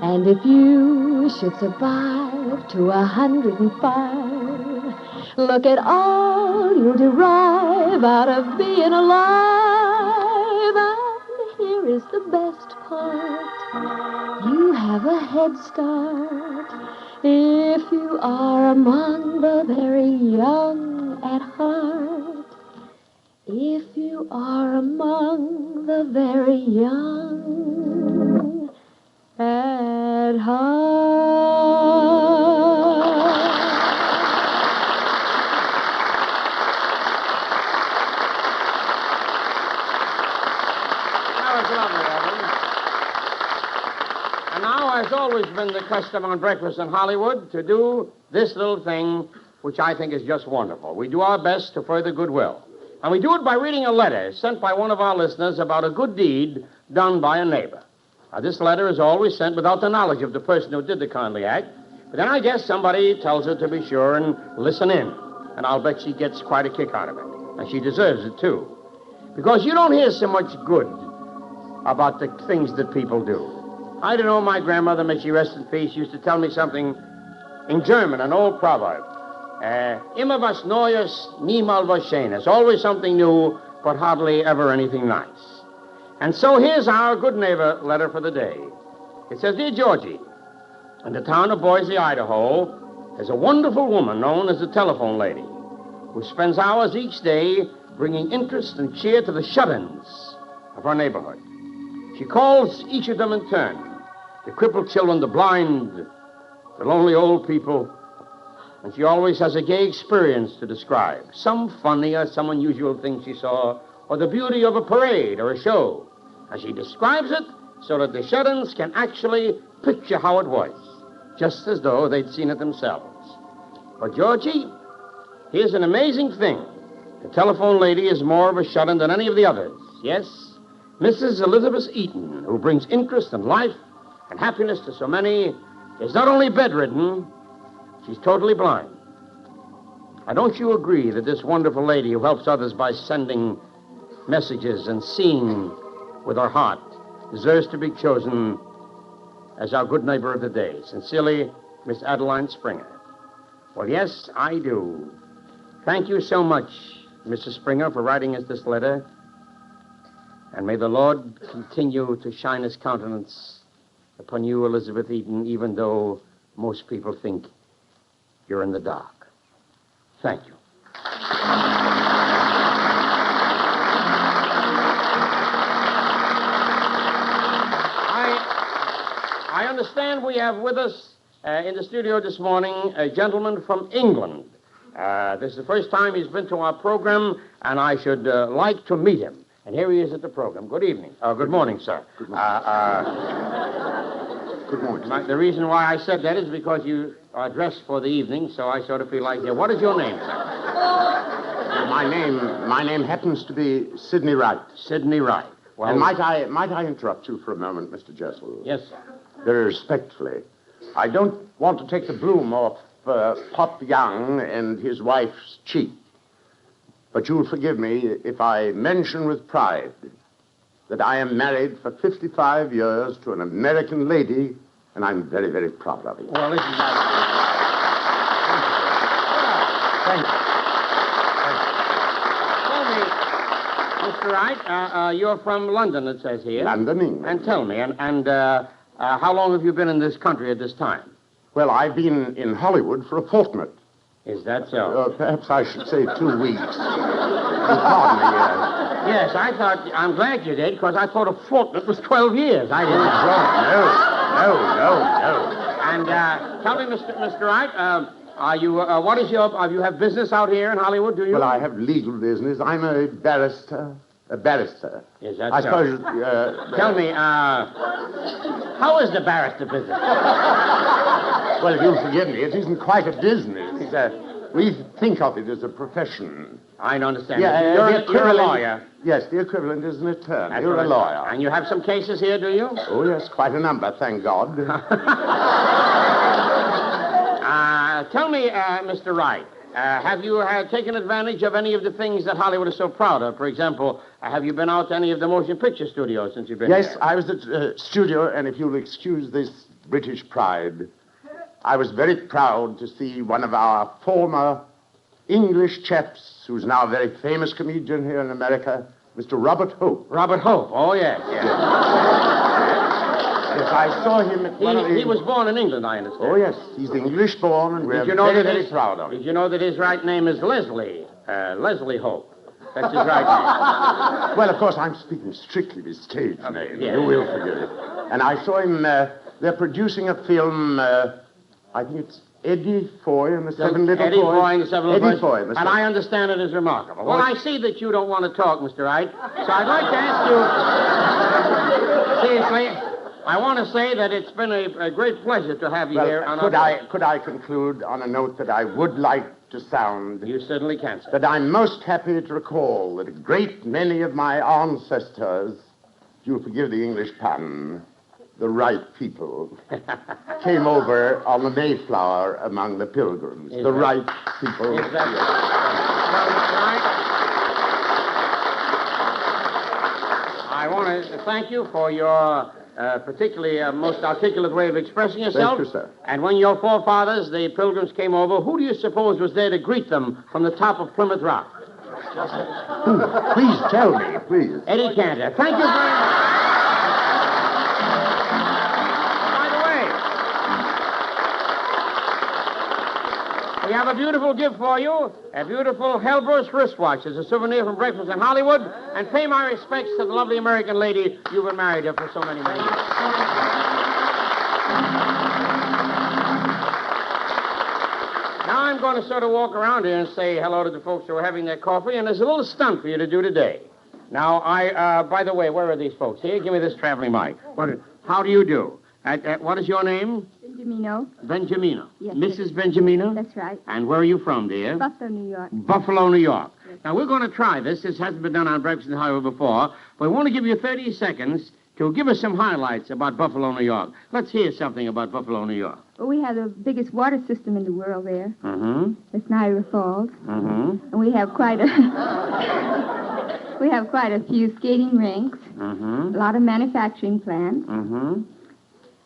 And if you should survive to 105, look at all you'll derive out of being alive. And here is the best part. You have a head start if you are among the very young at heart. If you are among the very young at heart. That was lovely, Evelyn. And now, as always been the custom on Breakfast in Hollywood, to do this little thing, which I think is just wonderful. We do our best to further goodwill. And we do it by reading a letter sent by one of our listeners about a good deed done by a neighbor. Now, this letter is always sent without the knowledge of the person who did the kindly act, but then I guess somebody tells her to be sure and listen in, and I'll bet she gets quite a kick out of it. And she deserves it, too. Because you don't hear so much good about the things that people do. I don't know, my grandmother, may she rest in peace, used to tell me something in German, an old proverb. Immer was Neues, niemals was Schönes. Always something new, but hardly ever anything nice. And so here's our good neighbor letter for the day. It says, Dear Georgie, in the town of Boise, Idaho, there's a wonderful woman known as the telephone lady who spends hours each day bringing interest and cheer to the shut-ins of her neighborhood. She calls each of them in turn. The crippled children, the blind, the lonely old people, And she always has a gay experience to describe. Some funny or some unusual thing she saw, or the beauty of a parade or a show. And she describes it so that the shut-ins can actually picture how it was, just as though they'd seen it themselves. But, Georgie, here's an amazing thing. The telephone lady is more of a shut-in than any of the others. Yes, Mrs. Elizabeth Eaton, who brings interest and life and happiness to so many, is not only bedridden, she's totally blind. Now, don't you agree that this wonderful lady who helps others by sending messages and seeing with her heart deserves to be chosen as our good neighbor of the day? Sincerely, Miss Adeline Springer. Well, yes, I do. Thank you so much, Mrs. Springer, for writing us this letter. And may the Lord continue to shine his countenance upon you, Elizabeth Eaton, even though most people think you're in the dark. Thank you. I understand we have with us in the studio this morning a gentleman from England. This is the first time he's been to our program, and I should like to meet him. And here he is at the program. Good evening. Good morning, sir. Good morning. Good morning. The reason why I said that is because you are dressed for the evening, so I sort of feel like, what is your name, sir? My name happens to be Sidney Wright. Sidney Wright. Well, and might I interrupt you for a moment, Mr. Jessel? Yes, sir. Very respectfully. I don't want to take the bloom off Pop Young and his wife's cheek. But you'll forgive me if I mention with pride that I am married for 55 years to an American lady, and I'm very, very proud of it. Well, this is nice. Thank you. Tell me, Mr. Wright, you're from London, it says here. London, England. And tell me, how long have you been in this country at this time? Well, I've been in Hollywood for a fortnight. Is that so? Perhaps I should say 2 weeks. Pardon me. Yes, I'm glad you did, because I thought a fortnight was 12 years. I didn't know. No. And tell me, Mr. Wright, you have business out here in Hollywood, do you? Well, I have legal business. I'm a barrister. Is that I so? suppose... Tell me, how is the barrister business? Well, if you'll forgive me, it isn't quite a business. We think of it as a profession. I don't understand. Yeah, you're a lawyer. Yes, the equivalent is an attorney. That's You're right. a lawyer. And you have some cases here, do you? Oh, yes, quite a number, thank God. Tell me, Mr. Wright, have you taken advantage of any of the things that Hollywood is so proud of? For example, have you been out to any of the motion picture studios since you've been here? Yes, I was at the studio, and if you'll excuse this British pride, I was very proud to see one of our former English chaps, who's now a very famous comedian here in America, Mr. Robert Hope. Robert Hope, oh, yes. Yes, I saw him at He was born in England, I understand. Oh, yes, he's English-born, and we're very proud of him. Did you know that his right name is Leslie? Leslie Hope. That's his right name. Well, of course, I'm speaking strictly of his stage name. Yes. You will forgive it. And I saw him, they're producing a film, I think it's Eddie Foy and the Seven Little Boys. Eddie Foy and the Seven Little Boys. Foy. And I understand it is remarkable. Well, I see that you don't want to talk, Mr. Wright, so I'd like to ask you, seriously, I want to say that it's been a great pleasure to have you here. Could I conclude on a note that I would like to sound? You certainly can, sir. That I'm most happy to recall that a great many of my ancestors, you'll forgive the English pun, the right people, came over on the Mayflower among the Pilgrims. Is the that, right people. Is that right? I want to thank you for your particularly most articulate way of expressing yourself. Thank you, sir. And when your forefathers, the Pilgrims, came over, who do you suppose was there to greet them from the top of Plymouth Rock? Please tell me, please. Eddie Cantor. Thank you very much. We have a beautiful gift for you, a beautiful Hellbrus wristwatch as a souvenir from breakfast in Hollywood, and pay my respects to the lovely American lady you've been married to for so many, many years. Now, I'm going to sort of walk around here and say hello to the folks who are having their coffee, and there's a little stunt for you to do today. Now, by the way, where are these folks? Here, give me this traveling mic. How do you do? What is your name? Benjamino. Benjamino. Yes, Mrs. Benjamino? That's right. And where are you from, dear? Buffalo, New York. Buffalo, New York. Yes. Now, we're going to try this. This hasn't been done on Breakfast in Hollywood before, but we want to give you 30 seconds to give us some highlights about Buffalo, New York. Let's hear something about Buffalo, New York. Well, we have the biggest water system in the world there. Mm-hmm. It's Niagara Falls. Mm-hmm. And we have quite a few skating rinks, Mm-hmm. a lot of manufacturing plants, Mm-hmm.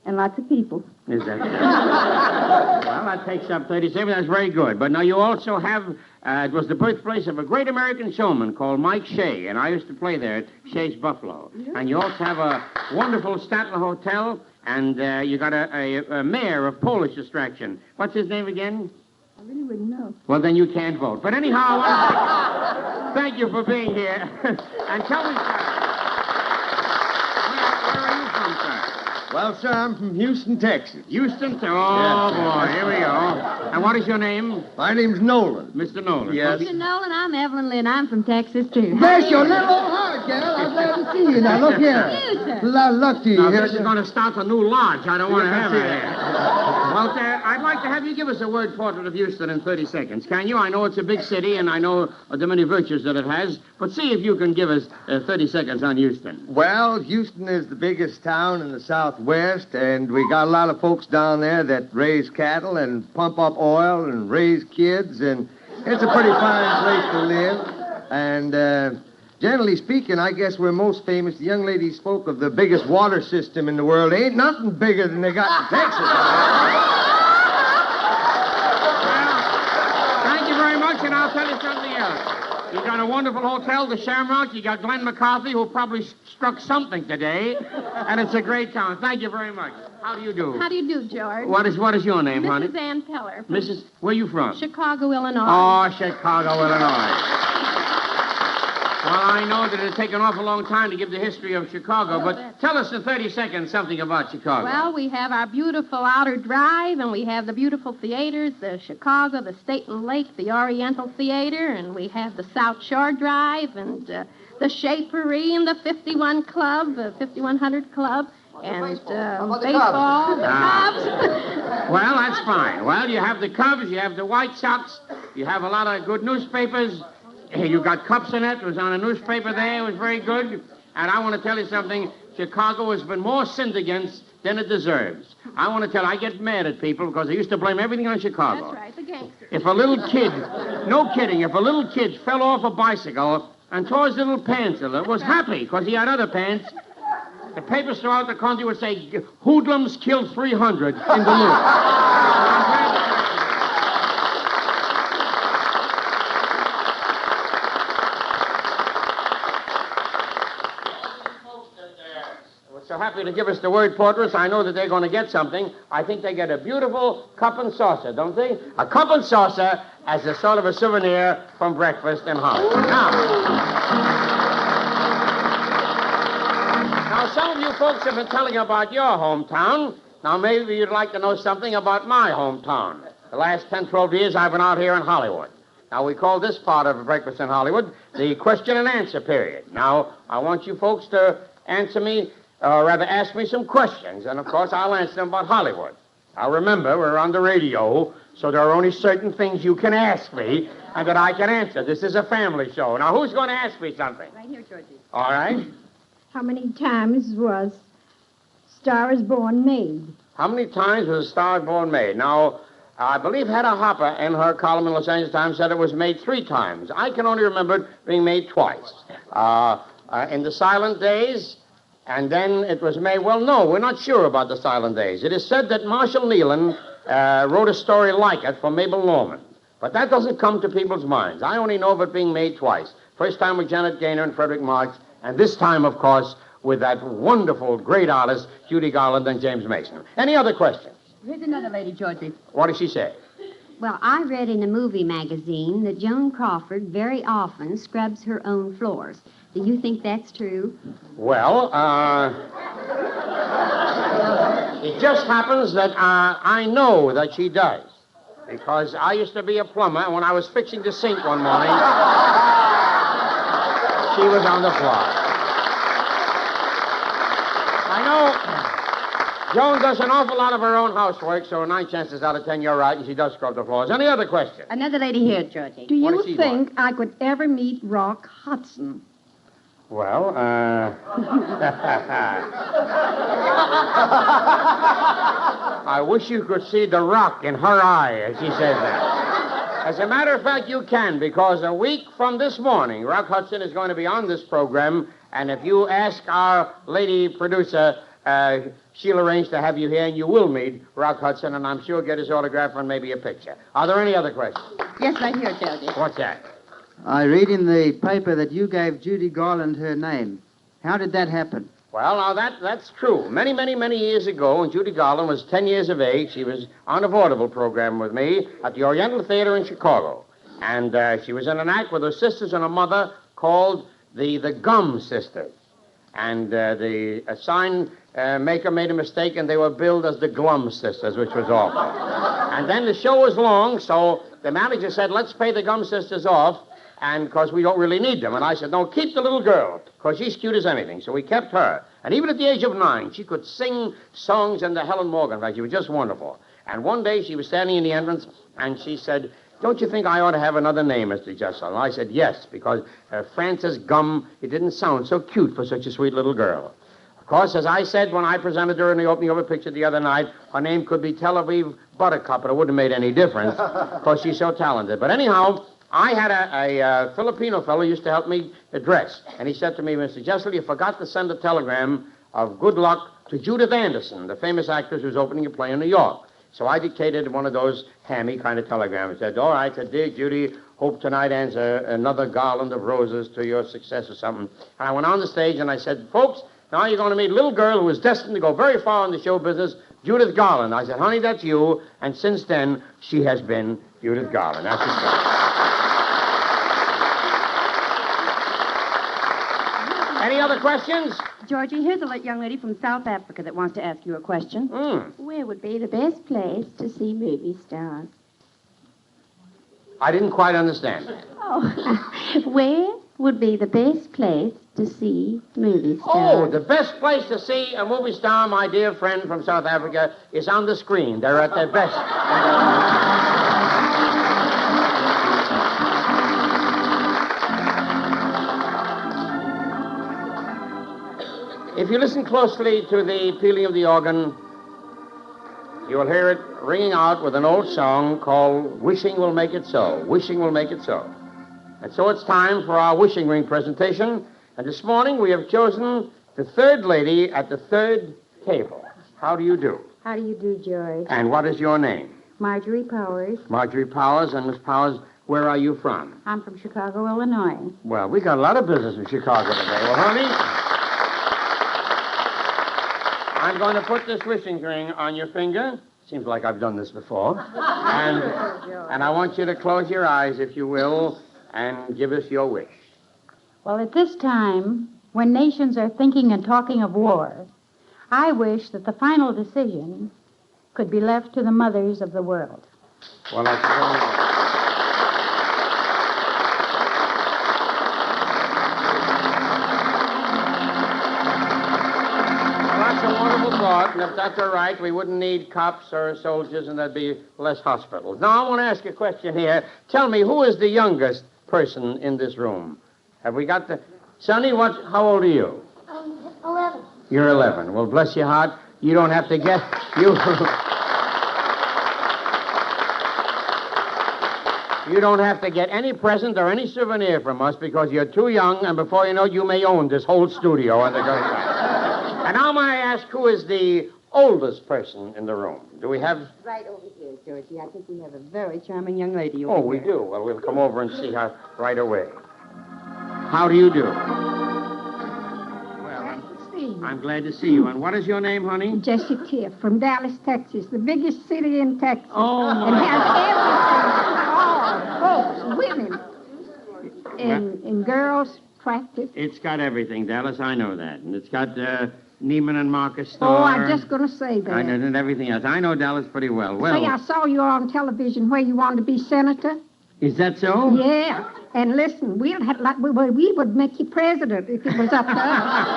and lots of people. Is that Well, that takes up 30 seconds. That's very good. But now you also have, it was the birthplace of a great American showman called Mike Shea, and I used to play there at Shea's Buffalo. Yeah. And you also have a wonderful Statler Hotel, and you got a mayor of Polish extraction. What's his name again? I really wouldn't know. Well, then you can't vote. But anyhow, thank you for being here. And tell me, sir, where are you from, sir? Well, sir, I'm from Houston, Texas. Houston? Oh, boy, here we go. And what is your name? My name's Nolan. Mr. Nolan. Yes. Mr. Nolan, I'm Evelyn Lynn. I'm from Texas, too. Bless your little old heart, gal. I'm glad to see you. Now, look here. You, sir. A lot of luck to you. Now, Here, this is going to start a new lodge. I don't want to have it it. here. Well, sir, I'd like to have you give us a word portrait of Houston in 30 seconds. Can you? I know it's a big city, and I know the many virtues that it has, but see if you can give us 30 seconds on Houston. Well, Houston is the biggest town in the Southwest, and we got a lot of folks down there that raise cattle and pump up oil and raise kids, and it's a pretty fine place to live. And generally speaking, I guess we're most famous. The young lady spoke of the biggest water system in the world. Ain't nothing bigger than they got in Texas. Thank you very much, and I'll tell you something else. You got a wonderful hotel, the Shamrock. You got Glenn McCarthy, who probably struck something today, and it's a great town. Thank you very much. How do you do? How do you do, George? What is your name, honey? Mrs. Ann Peller. Mrs. Where you from? Chicago, Illinois. Oh, Chicago, Illinois. Well, I know that it'll take an awful long time to give the history of Chicago, but tell us in 30 seconds something about Chicago. Well, we have our beautiful Outer Drive, and we have the beautiful theaters, the Chicago, the State and Lake, the Oriental Theater, and we have the South Shore Drive, and the Shapery, and the 51 Club, the 5100 Club, and baseball, the Cubs. Well, that's fine. Well, you have the Cubs, you have the White Sox, you have a lot of good newspapers. You got Cups in it. It was on a newspaper there. It was very good. And I want to tell you something. Chicago has been more sinned against than it deserves. I want to tell you, I get mad at people because they used to blame everything on Chicago. That's right, the gangsters. If a little kid, no kidding, if a little kid fell off a bicycle and tore his little pants a little, was happy because he had other pants, the papers throughout the country would say, hoodlums killed 300 in the loop. So happy to give us the word portraits. I know that they're going to get something. I think they get a beautiful cup and saucer, don't they? A cup and saucer as a sort of a souvenir from Breakfast in Hollywood. Now, some of you folks have been telling about your hometown. Now, maybe you'd like to know something about my hometown. The last 10, 12 years, I've been out here in Hollywood. Now, we call this part of Breakfast in Hollywood the question and answer period. Now, I want you folks to answer me, or rather ask me some questions, and of course I'll answer them about Hollywood. Now remember, we're on the radio, so there are only certain things you can ask me and that I can answer. This is a family show. Now who's going to ask me something? Right here, Georgie. All right. How many times was Star is Born made? How many times was Star is Born made? Now, I believe Hedda Hopper in her column in Los Angeles Times said it was made 3 times. I can only remember it being made twice. In the silent days, and then it was made, well, no, we're not sure about the silent days. It is said that Marshall Nealon wrote a story like it for Mabel Normand. But that doesn't come to people's minds. I only know of it being made twice. First time with Janet Gaynor and Frederick Marx, and this time, of course, with that wonderful, great artist, Judy Garland and James Mason. Any other questions? Here's another lady, Georgie. What does she say? Well, I read in a movie magazine that Joan Crawford very often scrubs her own floors. Do you think that's true? Well, it just happens that I know that she does. Because I used to be a plumber, and when I was fixing the sink one morning, she was on the floor. I know Joan does an awful lot of her own housework, so 9 chances out of 10 you're right, and she does scrub the floors. Any other question? Another lady here, Georgie. Do What you does she think I could ever meet Rock Hudson? Well, I wish you could see the rock in her eye as she says that. As a matter of fact, you can, because a week from this morning, Rock Hudson is going to be on this program, and if you ask our lady producer, she'll arrange to have you here, and you will meet Rock Hudson, and I'm sure get his autograph and maybe a picture. Are there any other questions? Yes, right here, Georgie. What's that? I read in the paper that you gave Judy Garland her name. How did that happen? Well, now, that's true. Many, many, many years ago, when Judy Garland was 10 years of age, she was on a vaudeville program with me at the Oriental Theater in Chicago. And she was in an act with her sisters and her mother called the Gum Sisters. And the sign maker made a mistake, and they were billed as the Glum Sisters, which was awful. And then the show was long, so the manager said, let's pay the Gum Sisters off, and because we don't really need them. And I said, no, keep the little girl, because she's cute as anything. So we kept her. And even at the age of 9, she could sing songs in the Helen Morgan. In fact, she was just wonderful. And one day she was standing in the entrance, and she said, don't you think I ought to have another name, Mr. Jessel? And I said, yes, because Frances Gum, it didn't sound so cute for such a sweet little girl. Of course, as I said when I presented her in the opening of a picture the other night, her name could be Tel Aviv Buttercup, but it wouldn't have made any difference, because she's so talented. But anyhow, I had a Filipino fellow who used to help me dress, and he said to me, Mr. Jessel, you forgot to send a telegram of good luck to Judith Anderson, the famous actress who's opening a play in New York. So I dictated one of those hammy kind of telegrams. I said, all right, dear Judy, hope tonight adds another garland of roses to your success or something. And I went on the stage and I said, folks, now you're going to meet a little girl who is destined to go very far in the show business, Judith Garland. I said, honey, that's you. And since then, she has been Judith Garland. That's the story. Any other questions? Georgie, here's a young lady from South Africa that wants to ask you a question. Where would be the best place to see movie stars? I didn't quite understand. Oh, where would be the best place to see movie stars? Oh, the best place to see a movie star, my dear friend from South Africa, is on the screen. They're at their best. If you listen closely to the pealing of the organ, you will hear it ringing out with an old song called Wishing Will Make It So. Wishing Will Make It So. And so it's time for our wishing ring presentation. And this morning we have chosen the third lady at the third table. How do you do? How do you do, George? And what is your name? Marjorie Powers. Marjorie Powers. And Miss Powers, where are you from? I'm from Chicago, Illinois. Well, we got a lot of business in Chicago today. Well, honey, I'm going to put this wishing ring on your finger. Seems like I've done this before. And I want you to close your eyes, if you will, and give us your wish. Well, at this time, when nations are thinking and talking of war, I wish that the final decision could be left to the mothers of the world. Well, that's very good. Thought, and if that's all right, we wouldn't need cops or soldiers, and there'd be less hospitals. Now, I want to ask you a question here. Tell me, who is the youngest person in this room? Have we got the... Sonny, how old are you? 11. You're 11. Well, bless your heart, you don't have to get... You don't have to get any present or any souvenir from us because you're too young, and before you know it, you may own this whole studio. And now may I ask, who is the oldest person in the room? Do we have... Right over here, Georgie. I think we have a very charming young lady over Oh, here. we do? Well, we'll come over and see her right away. How do you do? I'm glad to see you. And what is your name, honey? Jessie Tiff from Dallas, Texas, the biggest city in Texas. Oh, and has everything. Folks, women, and girls, practice. It's got everything, Dallas. I know that. And it's got Neiman and Marcus store. Oh, I'm just going to say that. And everything else. I know Dallas pretty well. Say, Well, I saw you on television where you wanted to be senator. is that so? Yeah. And listen, we would make you president if it was up to us.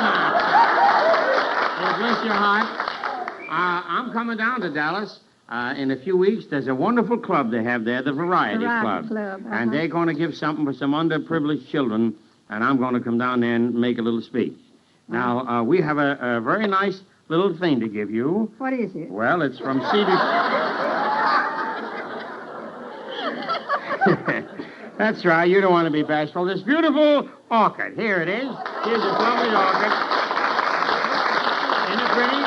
Well, bless your heart. I'm coming down to Dallas. In a few weeks, there's a wonderful club they have there, the Variety Club. And they're going to give something for some underprivileged children, and I'm going to come down there and make a little speech. Now, we have a very nice little thing to give you. What is it? Well, it's from CD... That's right, you don't want to be bashful. This beautiful orchid. Here it is. Here's this lovely orchid. Isn't it pretty?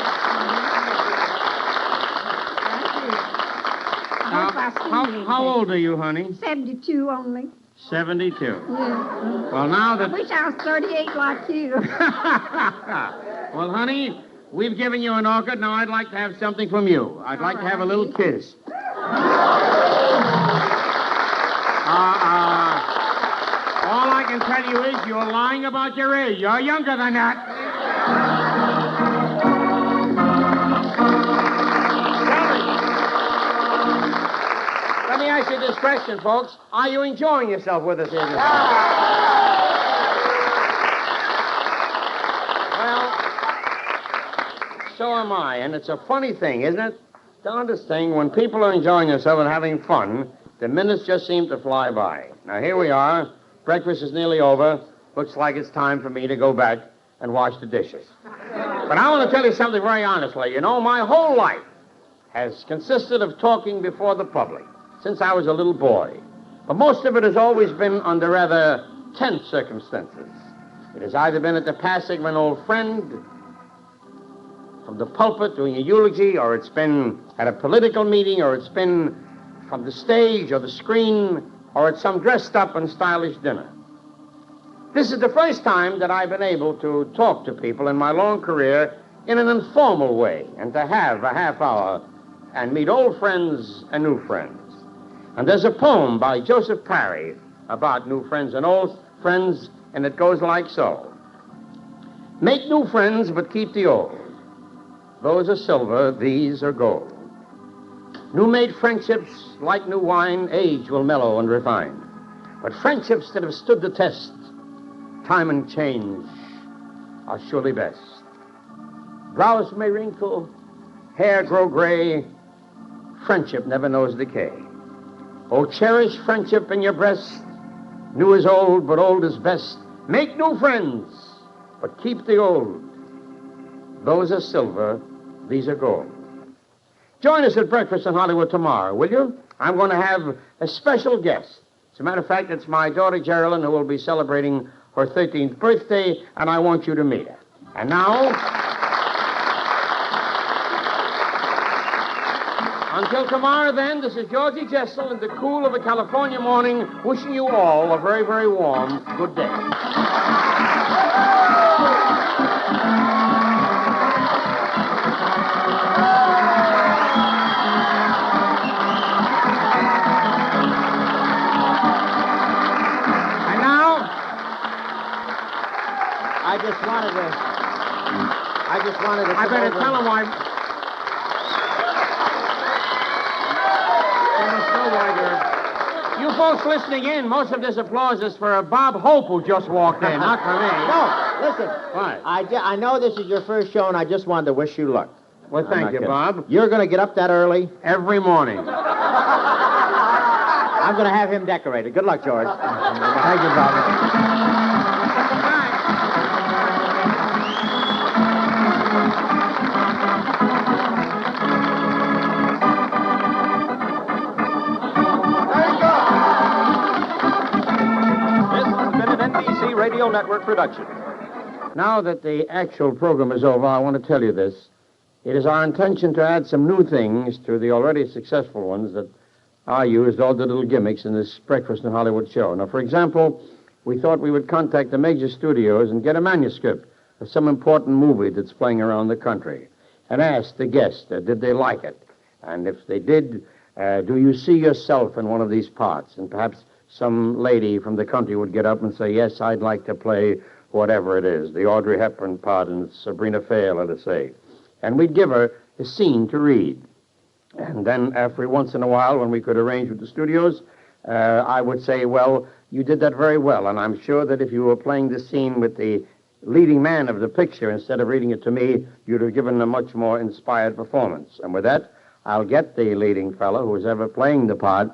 How old are you, honey? 72 only. 72. Yeah. Well, now that... I wish I was 38 like you. Well, honey, we've given you an orchid. Now I'd like to have something from you. I'd like to have a little kiss. All I can tell you is you're lying about your age. You're younger than that. Let me ask you this question, folks. Are you enjoying yourself with us here this morning? Well, so am I. And it's a funny thing, isn't it? Darndest thing, when people are enjoying themselves and having fun, the minutes just seem to fly by. Now, here we are. Breakfast is nearly over. Looks like it's time for me to go back and wash the dishes. But I want to tell you something very honestly. You know, my whole life has consisted of talking before the public since I was a little boy. But most of it has always been under rather tense circumstances. It has either been at the passing of an old friend, from the pulpit doing a eulogy, or it's been at a political meeting, or it's been from the stage or the screen, or at some dressed-up and stylish dinner. This is the first time that I've been able to talk to people in my long career in an informal way, and to have a half hour and meet old friends and new friends. And there's a poem by Joseph Parry about new friends and old friends, and it goes like so. Make new friends, but keep the old. Those are silver, these are gold. New-made friendships, like new wine, age will mellow and refine. But friendships that have stood the test, time and change, are surely best. Brows may wrinkle, hair grow gray, friendship never knows decay. Oh, cherish friendship in your breast. New is old, but old is best. Make new friends, but keep the old. Those are silver, these are gold. Join us at breakfast in Hollywood tomorrow, will you? I'm going to have a special guest. As a matter of fact, it's my daughter, Geraldine, who will be celebrating her 13th birthday, and I want you to meet her. And now, until tomorrow, then, this is Georgie Jessel in the cool of a California morning, wishing you all a very, very warm good day. I better tell him why. You folks listening in, most of this applause is for Bob Hope, who just walked in, not for me. No, listen. What? I know this is your first show, and I just wanted to wish you luck. Well, thank you, Bob. You're going to get up that early? Every morning. I'm going to have him decorated. Good luck, George. Thank you, Bob. Radio Network production. Now that the actual program is over, I want to tell you this. It is our intention to add some new things to the already successful ones that are used, all the little gimmicks in this Breakfast in Hollywood show. Now, for example, we thought we would contact the major studios and get a manuscript of some important movie that's playing around the country and ask the guest, did they like it? And if they did, do you see yourself in one of these parts? And perhaps some lady from the country would get up and say, yes, I'd like to play whatever it is, the Audrey Hepburn part in Sabrina Fair, let us say. And we'd give her a scene to read. And then every once in a while, when we could arrange with the studios, I would say, well, you did that very well, and I'm sure that if you were playing this scene with the leading man of the picture instead of reading it to me, you'd have given a much more inspired performance. And with that, I'll get the leading fellow who was ever playing the part,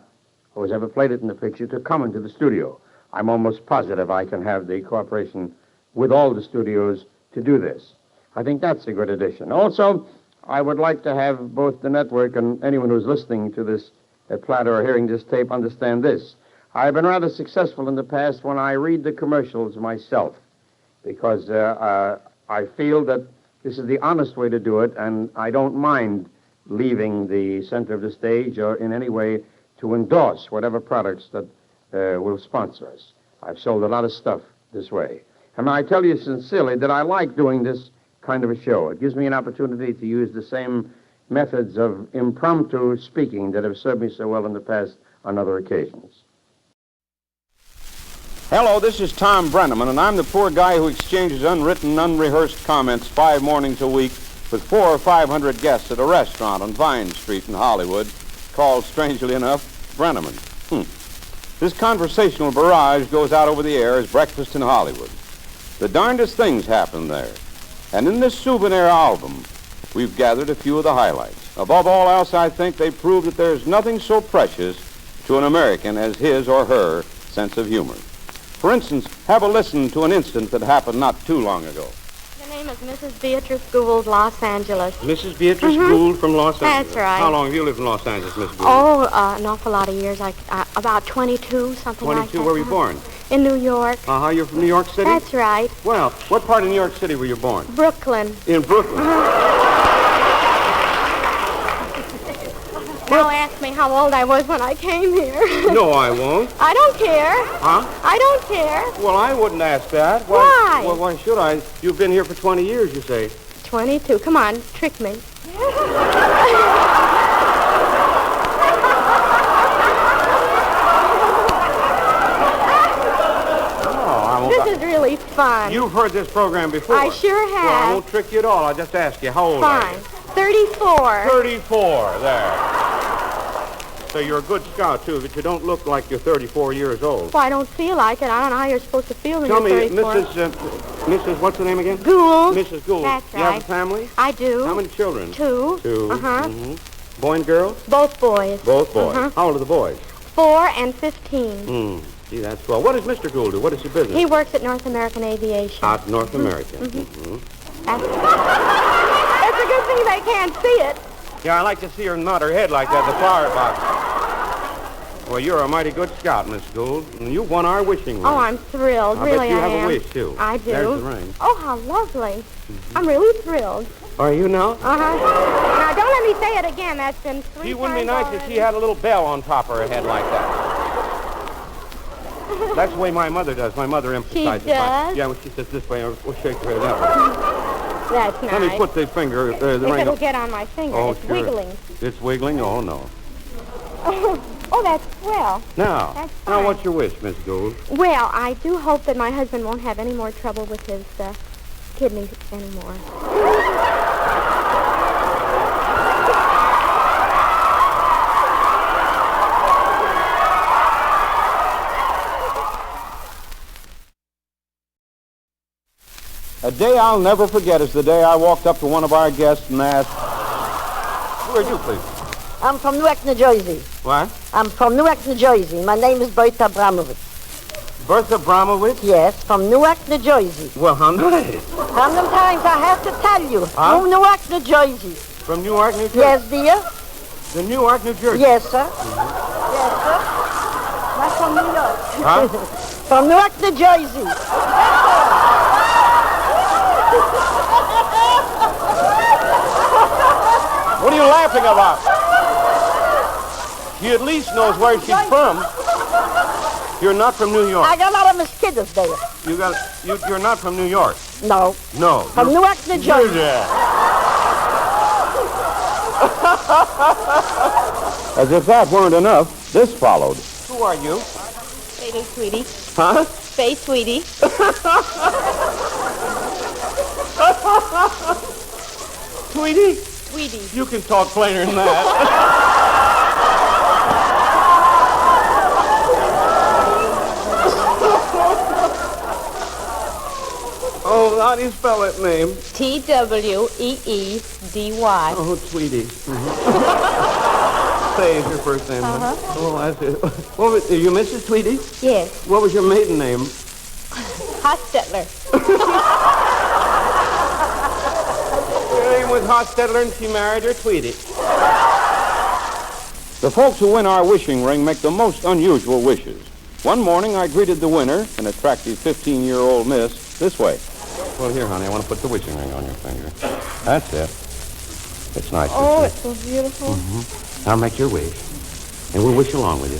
who has ever played it in the picture, to come into the studio. I'm almost positive I can have the cooperation with all the studios to do this. I think that's a good addition. Also, I would like to have both the network and anyone who's listening to this platter or hearing this tape understand this. I've been rather successful in the past when I read the commercials myself, because I feel that this is the honest way to do it, and I don't mind leaving the center of the stage or in any way to endorse whatever products that will sponsor us. I've sold a lot of stuff this way. And I tell you sincerely that I like doing this kind of a show. It gives me an opportunity to use the same methods of impromptu speaking that have served me so well in the past on other occasions. Hello, this is Tom Breneman, and I'm the poor guy who exchanges unwritten, unrehearsed comments 5 mornings a week with 400 or 500 guests at a restaurant on Vine Street in Hollywood called, strangely enough, Breneman. This conversational barrage goes out over the air as Breakfast in Hollywood. The darndest things happen there. And in this souvenir album, we've gathered a few of the highlights. Above all else, I think they prove that there's nothing so precious to an American as his or her sense of humor. For instance, have a listen to an incident that happened not too long ago. The name is Mrs. Beatrice Gould, Los Angeles. Mrs. Beatrice Gould from Los Angeles. That's right. How long have you lived in Los Angeles, Miss Gould? Oh, an awful lot of years, about 22, something like that. 22, where were you born? In New York. You're from New York City? That's right. Well, what part of New York City were you born? Brooklyn. In Brooklyn. Now ask me how old I was when I came here. No, I won't. I don't care. Huh? I don't care. Well, I wouldn't ask that. Why? Well, why should I? You've been here for 20 years, you say. 22. Come on, trick me. This is really fun. You've heard this program before. I sure have. Well, I won't trick you at all. I'll just ask you, how old are you? Fine. 34. 34, there. So you're a good scout, too, but you don't look like you're 34 years old. Well, I don't feel like it. I don't know how you're supposed to feel when Tell you're me, 34. Mrs. What's the name again? Gould. Mrs. Gould. That's You have right. a family? I do. How many children? 2. 2. Uh-huh. Mm-hmm. Boy and girl? Both boys. Both boys. Uh-huh. How old are the boys? 4 and 15. Gee, that's swell. What does Mr. Gould do? What is his business? He works at North American Aviation. Out North America. It's a good thing they can't see it. Yeah, I like to see her nod her head like that in the flower box. Well, you're a mighty good scout, Miss Gould, and you won our wishing ring. Oh, I'm thrilled. I Really, bet you I have am. a wish, too. I do. There's the ring. Oh, how lovely. I'm really thrilled. Are you now? Uh-huh. Now, don't let me say it again. That's been 3 She wouldn't be times nice if already. she had a little bell on top of her head like that. That's the way my mother does. My mother emphasizes. does? Yeah, when she says this way, we'll shake her head that way. That's nice. Let me put the finger, the if ring it'll up. get on my finger. Oh, It's sure. wiggling. It's wiggling? Oh, no. Oh, that's swell. Now, That's fine. now, what's your wish, Miss Gould? Well, I do hope that my husband won't have any more trouble with his kidneys anymore. A day I'll never forget is the day I walked up to one of our guests and asked, "Who are you, please?" I'm from Newark, New Jersey. What? I'm from Newark, New Jersey. My name is Bertha Abramowitz. Bertha Abramowitz? Yes, from Newark, New Jersey. Well, how nice. How many times I have to tell you? Huh? From Newark, New Jersey. From Newark, New Jersey? Yes, dear. The Newark, New Jersey? Yes, sir. Yes, sir. Not from New York. Huh? From Newark, New Jersey. What are you laughing about? She at least knows where she's from. You're not from New York. I got a lot of mosquitoes there. You're not from New York. No. No. From Newark, New Jersey. As if that weren't enough, this followed. Who are you? Say, sweetie. Huh? Say, sweetie. Tweety? Tweety. You can talk plainer than that. Oh, how do you spell that name? Tweedy. Oh, Tweety. Say is your first name. Uh-huh. Oh, I see. What was, you Mrs. Tweety? Yes. What was your maiden name? Hostetler. Her name was Hostetler, and she married her Tweety. The folks who win our wishing ring make the most unusual wishes. One morning, I greeted the winner, an attractive 15-year-old miss, this way. Well, here, honey, I want to put the wishing ring on your finger. That's it. It's nice. Oh, it's so beautiful. Mm-hmm. Now make your wish, and we'll wish along with you.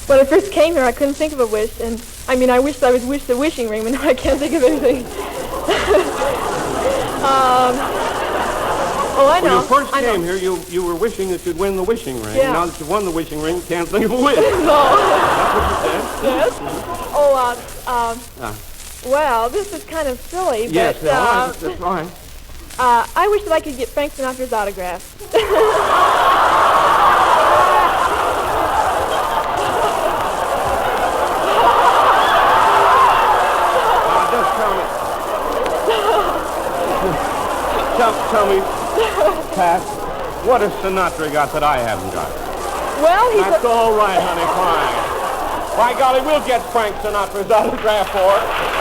When I first came here, I couldn't think of a wish, and I mean, I wished I would wish the wishing ring, but now I can't think of anything. Oh, I know. When you first came here, you were wishing that you'd win the wishing ring. Yeah. Now that you've won the wishing ring, you can't think of a wish. No. That's what you said? Yes. Oh, well, this is kind of silly, yes, but... that's fine. I wish that I could get Frank Sinatra's autograph. Just tell me, Pat, what has Sinatra got that I haven't got? Well, That's all right, honey, fine. By golly, we'll get Frank Sinatra's autograph for it.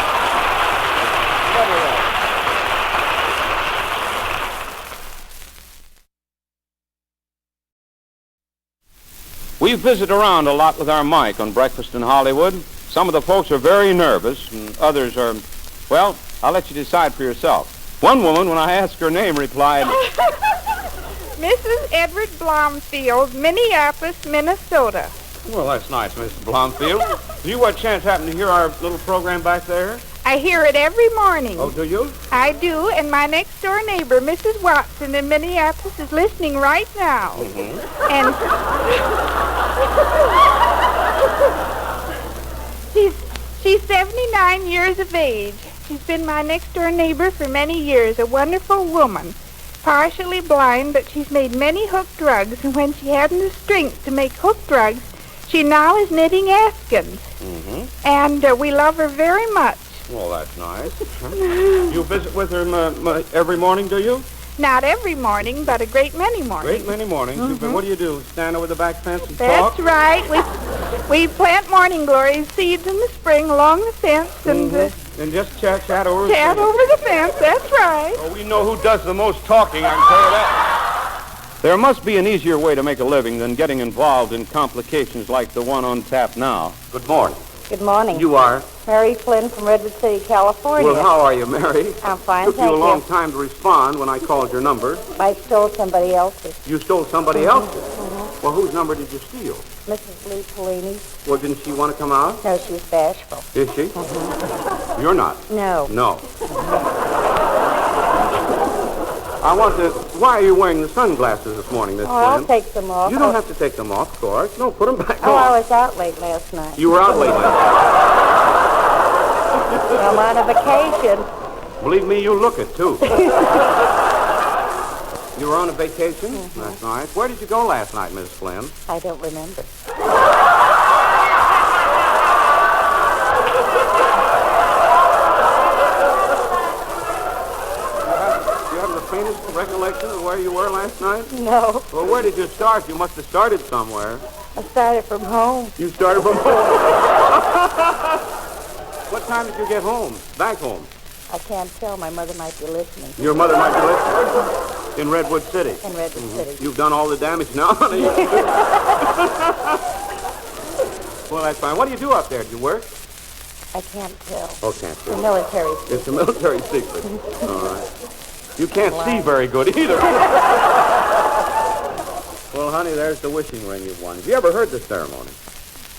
We visit around a lot with our mic on Breakfast in Hollywood. Some of the folks are very nervous, and others are, well, I'll let you decide for yourself. One woman, when I asked her name, replied, Mrs. Edward Blomfield, Minneapolis, Minnesota. well, that's nice, Mrs. Blomfield. Do you, by chance, happen to hear our little program back there? I hear it every morning. Oh, do you? I do, and my next-door neighbor, Mrs. Watson in Minneapolis, is listening right now. Mm-hmm. And she's 79 years of age. She's been my next-door neighbor for many years, a wonderful woman. Partially blind, but she's made many hooked rugs, and when she hadn't the strength to make hooked rugs, she now is knitting askins. Mm-hmm. And we love her very much. Well, that's nice. You visit with her every morning, do you? Not every morning, but a great many mornings. Great many mornings. Mm-hmm. What do you do? Stand over the back fence and That's talk? right. We plant morning glory seeds in the spring along the fence and and just chat over chat over the fence. That's right. Oh, we know who does the most talking, I can tell you that. There must be an easier way to make a living than getting involved in complications like the one on tap now. Good morning. Good morning. You are? Mary Flynn from Redwood City, California. Well, how are you, Mary? I'm fine, Took thank you a long you. time to respond when I called your number. I stole somebody else's. You stole somebody else's? Well, whose number did you steal? Mrs. Lee Polini. Well, didn't she want to come out? No, she's bashful. Is she? You're not? No. No. I want to... Why are you wearing the sunglasses this morning, Miss Oh, I'll Flynn? take them off. You don't have to take them off, of course. No, put them back Oh, on. I was out late last night. You were out late last I'm on a vacation. night. Believe me, you look it, too. You were on a vacation? Mm-hmm. That's nice. Where did you go last night, Miss Flynn? I don't remember. You have the faintest recollection of where you were last night? No. Well, where did you start? You must have started somewhere. I started from home. You started from home. What time did you get home? Back home? I can't tell. My mother might be listening. Your mother might be listening. In Redwood City? In Redwood City. You've done all the damage now, honey. Well, that's fine. What do you do up there? Do you work? I can't tell. Oh, can't It's see. a military secret. It's a military secret. All right. You can't see very good either. Well, honey, there's the wishing ring you've won. Have you ever heard the ceremony?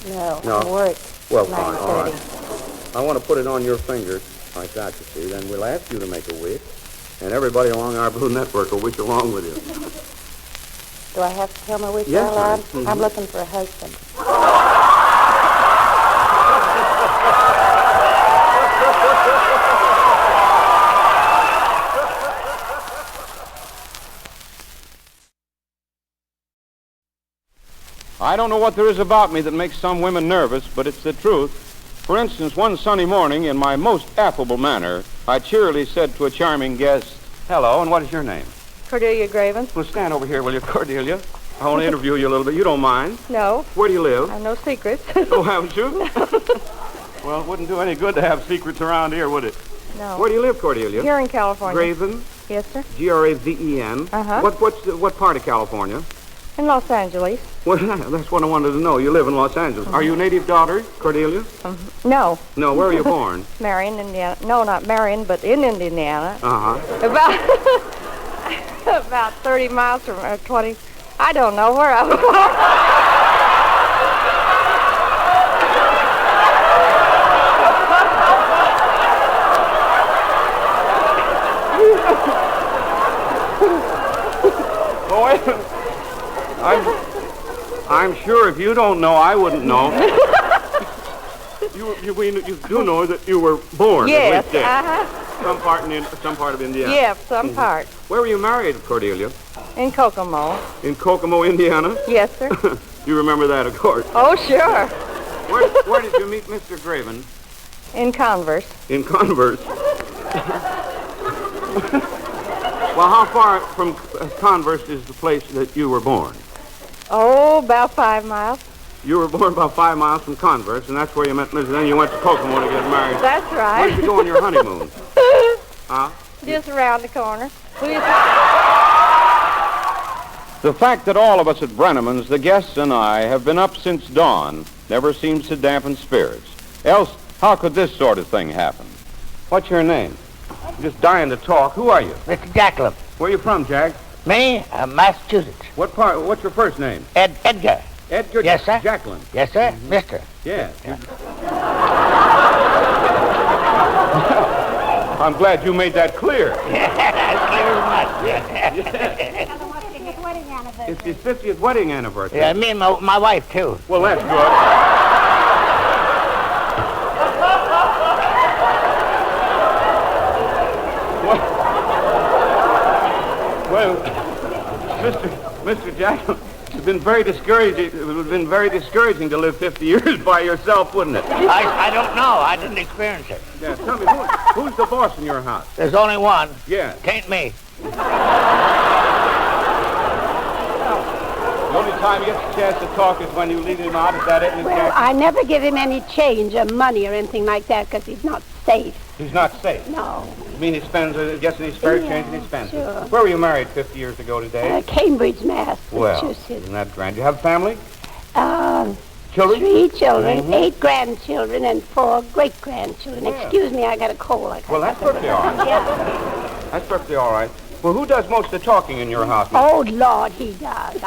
No. No. I work. Well, fine. All 9:30. right. I want to put it on your finger, like that, you see. Then we'll ask you to make a wish, and everybody along our Blue Network will wish along with you. Do I have to tell my wish Yes, out loud? honey. Mhm. I'm looking for a husband. I don't know what there is about me that makes some women nervous, but it's the truth. For instance, one sunny morning, in my most affable manner, I cheerily said to a charming guest, "Hello, and what is your name?" Cordelia Graven. Well, stand over here, will you, Cordelia? I want to interview you a little bit. You don't mind? No. Where do you live? I have no secrets. Oh, haven't you? Well, it wouldn't do any good to have secrets around here, would it? No. Where do you live, Cordelia? Here in California. Graven? Yes, sir. Graven? Uh-huh. What part of California? In Los Angeles. Well, that's what I wanted to know. You live in Los Angeles. Are you a native daughter, Cordelia? No. No, where are you born? Marion, Indiana. No, not Marion, but in Indiana. Uh-huh. About 30 miles from 20. I don't know where I was born. I'm sure if you don't know, I wouldn't know. You do know that you were born. Yes. At least there. Some part of Indiana. Yeah, some part. Where were you married, Cordelia? In Kokomo. In Kokomo, Indiana? Yes, sir. You remember that, of course. Oh, sure. Where did you meet Mr. Graven? In Converse. In Converse. Well, how far from Converse is the place that you were born? Oh, about 5 miles. You were born about 5 miles from Converse, and that's where you met Mrs. Then you went to Kokomo to get married. That's right. Where did you go on your honeymoon? Huh? Just around the corner. The fact that all of us at Breneman's, the guests and I, have been up since dawn never seems to dampen spirits. Else, how could this sort of thing happen? What's your name? I'm just dying to talk. Who are you? Mr. Jacklin. Where are you from, Jack? Me? Massachusetts. What part? What's your first name? Edgar. Edgar? Yes, sir. Jacklin. Yes, sir. Mister. Yeah. I'm glad you made that clear. Clear as much. It's his 50th wedding anniversary. Yeah, me and my wife, too. Well, that's good. Well, Mr. Jackson, it's been very discouraging. It would have been very discouraging to live 50 years by yourself, wouldn't it? I don't know. I didn't experience it. Yeah, tell me, who's the boss in your house? There's only one. Yeah. Tain't me. The only time he gets a chance to talk is when you leave him out. Is that it, Miss Well, Jackson? I never give him any change or money or anything like that because he's not safe. He's not safe? No. You mean he spends, gets any spare change and he spends it? Sure. Where were you married 50 years ago today? Cambridge, Mass. Well, Massachusetts. isn't that grand? You have a family? Children? 3 children, Mhm. 8 grandchildren, and 4 great-grandchildren. Yeah. Excuse me, I got a cold. Well, that's perfectly all right. Yeah. That's perfectly all right. Well, who does most of the talking in your house? Miss? Oh, Lord, he does.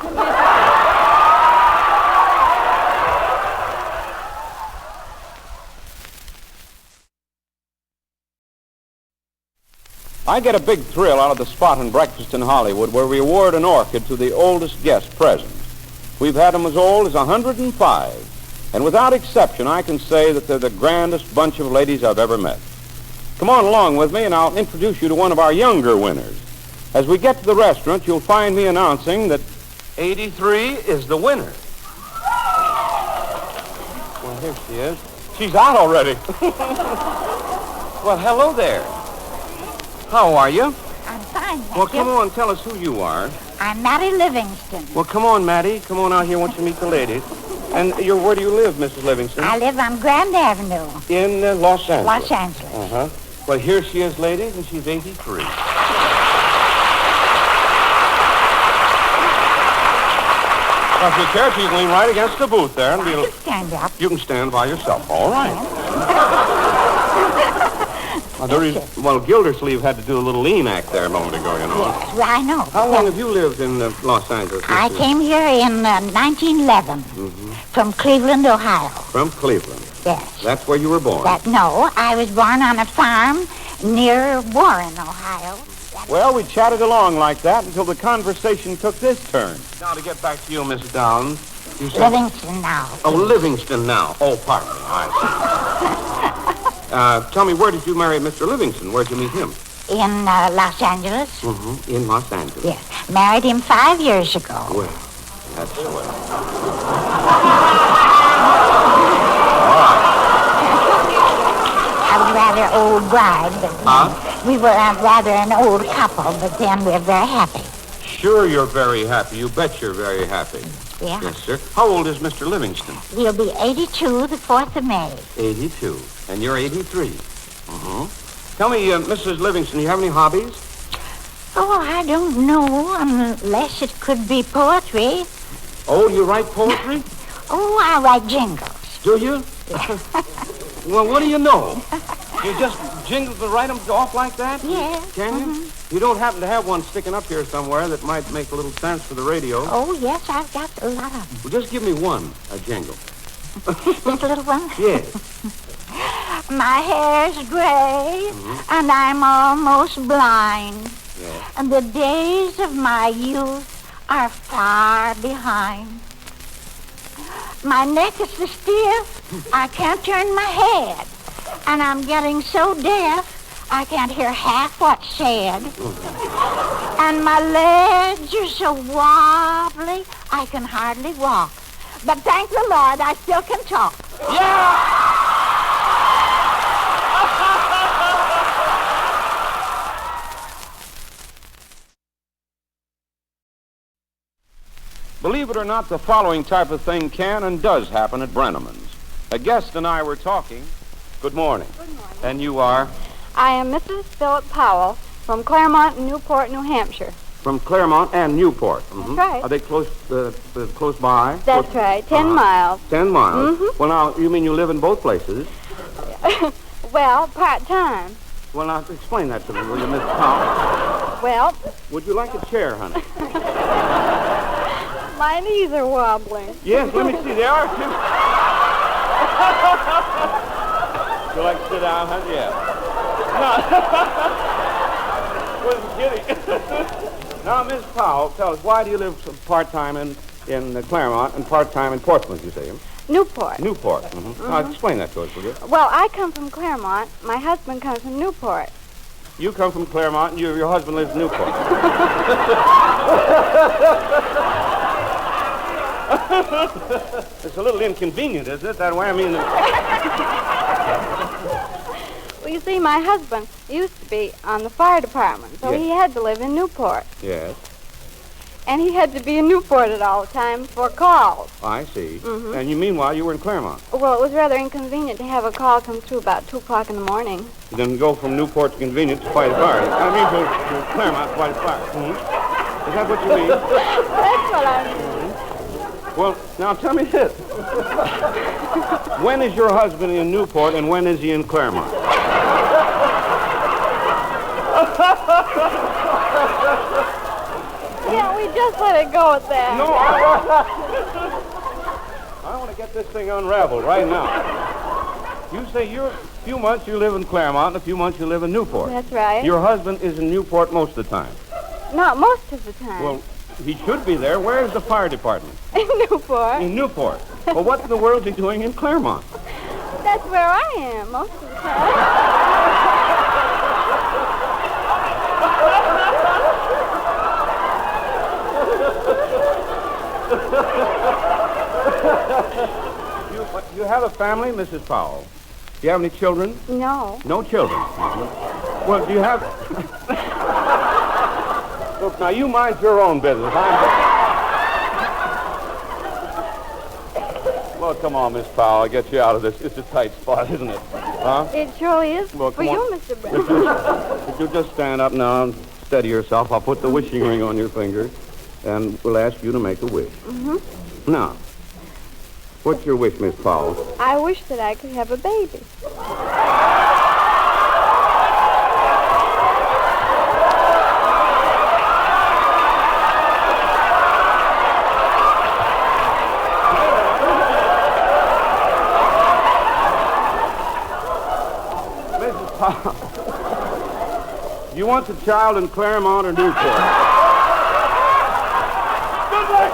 I get a big thrill out of the spot in Breakfast in Hollywood where we award an orchid to the oldest guest present. We've had them as old as 105, and without exception, I can say that they're the grandest bunch of ladies I've ever met. Come on along with me, and I'll introduce you to one of our younger winners. As we get to the restaurant, you'll find me announcing that 83 is the winner. Well, here she is. She's out already. Well, hello there. How are you? I'm fine, thank Well, you. come on, tell us who you are. I'm Mattie Livingston. Well, come on, Mattie. Come on out here. I want you to meet the ladies. And where do you live, Mrs. Livingston? I live on Grand Avenue. In Los Angeles. Los Angeles. Uh-huh. Well, here she is, ladies, and she's 83. Now, if you're careful, you can lean right against the booth there. And I can stand up. You can stand by yourself. All right. Well, Gildersleeve had to do a little lean act there a moment ago, you know. Yes, well, I know. How long have you lived in Los Angeles? I came here in 1911 from Cleveland, Ohio. From Cleveland? Yes. That's where you were born? No, I was born on a farm near Warren, Ohio. Well, we chatted along like that until the conversation took this turn. Now, to get back to you, Miss Downs. You said... Livingston now. Oh, Livingston now. Oh, pardon me. Tell me, where did you marry Mr. Livingston? Where'd you meet him? In Los Angeles. Mm-hmm. In Los Angeles. Yes. Married him 5 years ago. Well, that's swell. I was rather old bride, but we were rather an old couple, but then we're very happy. Sure, you're very happy. You bet you're very happy. Yeah. Yes, sir. How old is Mr. Livingston? He'll be 82 the 4th of May. 82. And you're 83. Tell me, Mrs. Livingston, do you have any hobbies? Oh, I don't know, unless it could be poetry. Oh, you write poetry? Oh, I write jingles. Do you? Well, what do you know? You just jingle and write them off like that? Yes. Can you? You don't happen to have one sticking up here somewhere that might make a little sense for the radio? Oh, yes, I've got a lot of them. Well, just give me one, a jingle. Just a little one? Yes. My hair's gray, and I'm almost blind. Yes. And the days of my youth are far behind. My neck is so stiff, I can't turn my head. And I'm getting so deaf, I can't hear half what's said. And my legs are so wobbly, I can hardly walk. But thank the Lord, I still can talk. Yeah! Believe it or not, the following type of thing can and does happen at Breneman's. A guest and I were talking. Good morning. Good morning. And you are? I am Mrs. Philip Powell from Claremont and Newport, New Hampshire. From Claremont and Newport. That's right. Are they close by? That's right. 10 miles. 10 miles? Well, now, you mean you live in both places? Well, part-time. Well, now, explain that to me, will you, Miss Powell? Well, Would you like a chair, honey? my knees are wobbling. Yes, let me see. They are, too. Would you like to sit down, honey? Yeah. No. Wasn't kidding. Now, Miss Powell, tell us, why do you live part-time in Claremont and part-time in Portsmouth, you say? Newport. Newport. Now, explain that to us, will you? Well, I come from Claremont. My husband comes from Newport. You come from Claremont, and your husband lives in Newport. It's a little inconvenient, isn't it? That way, I mean... Well, you see, my husband used to be on the fire department, so he had to live in Newport. Yes. And he had to be in Newport at all times for calls. I see. And meanwhile, you were in Claremont. Well, it was rather inconvenient to have a call come through about 2 o'clock in the morning. You didn't go from Newport to convenience to fight a fire. I mean, to Claremont to fight a fire. Is that what you mean? That's what I mean. Well, now tell me this. When is your husband in Newport and when is he in Claremont? Yeah, we just let it go at that. No, I want to get this thing unraveled right now. You say a few months you live in Claremont and a few months you live in Newport. That's right. Your husband is in Newport most of the time. Not most of the time. Well, he should be there. Where is the fire department? In Newport. In Newport. Well, what in the world is he doing in Claremont? That's where I am most of the time. You have a family, Mrs. Powell? Do you have any children? No. No children. Well, do you have... Look, now, you mind your own business. Well, come on, Miss Powell. I'll get you out of this. It's a tight spot, isn't it? Huh? It surely is Well, for come you, on. Mr. Breneman. If you just stand up now and steady yourself, I'll put the wishing ring on your finger, and we'll ask you to make a wish. Now, what's your wish, Miss Powell? I wish that I could have a baby. Mrs. Powell, you want the child in Claremont or Newport? Good luck,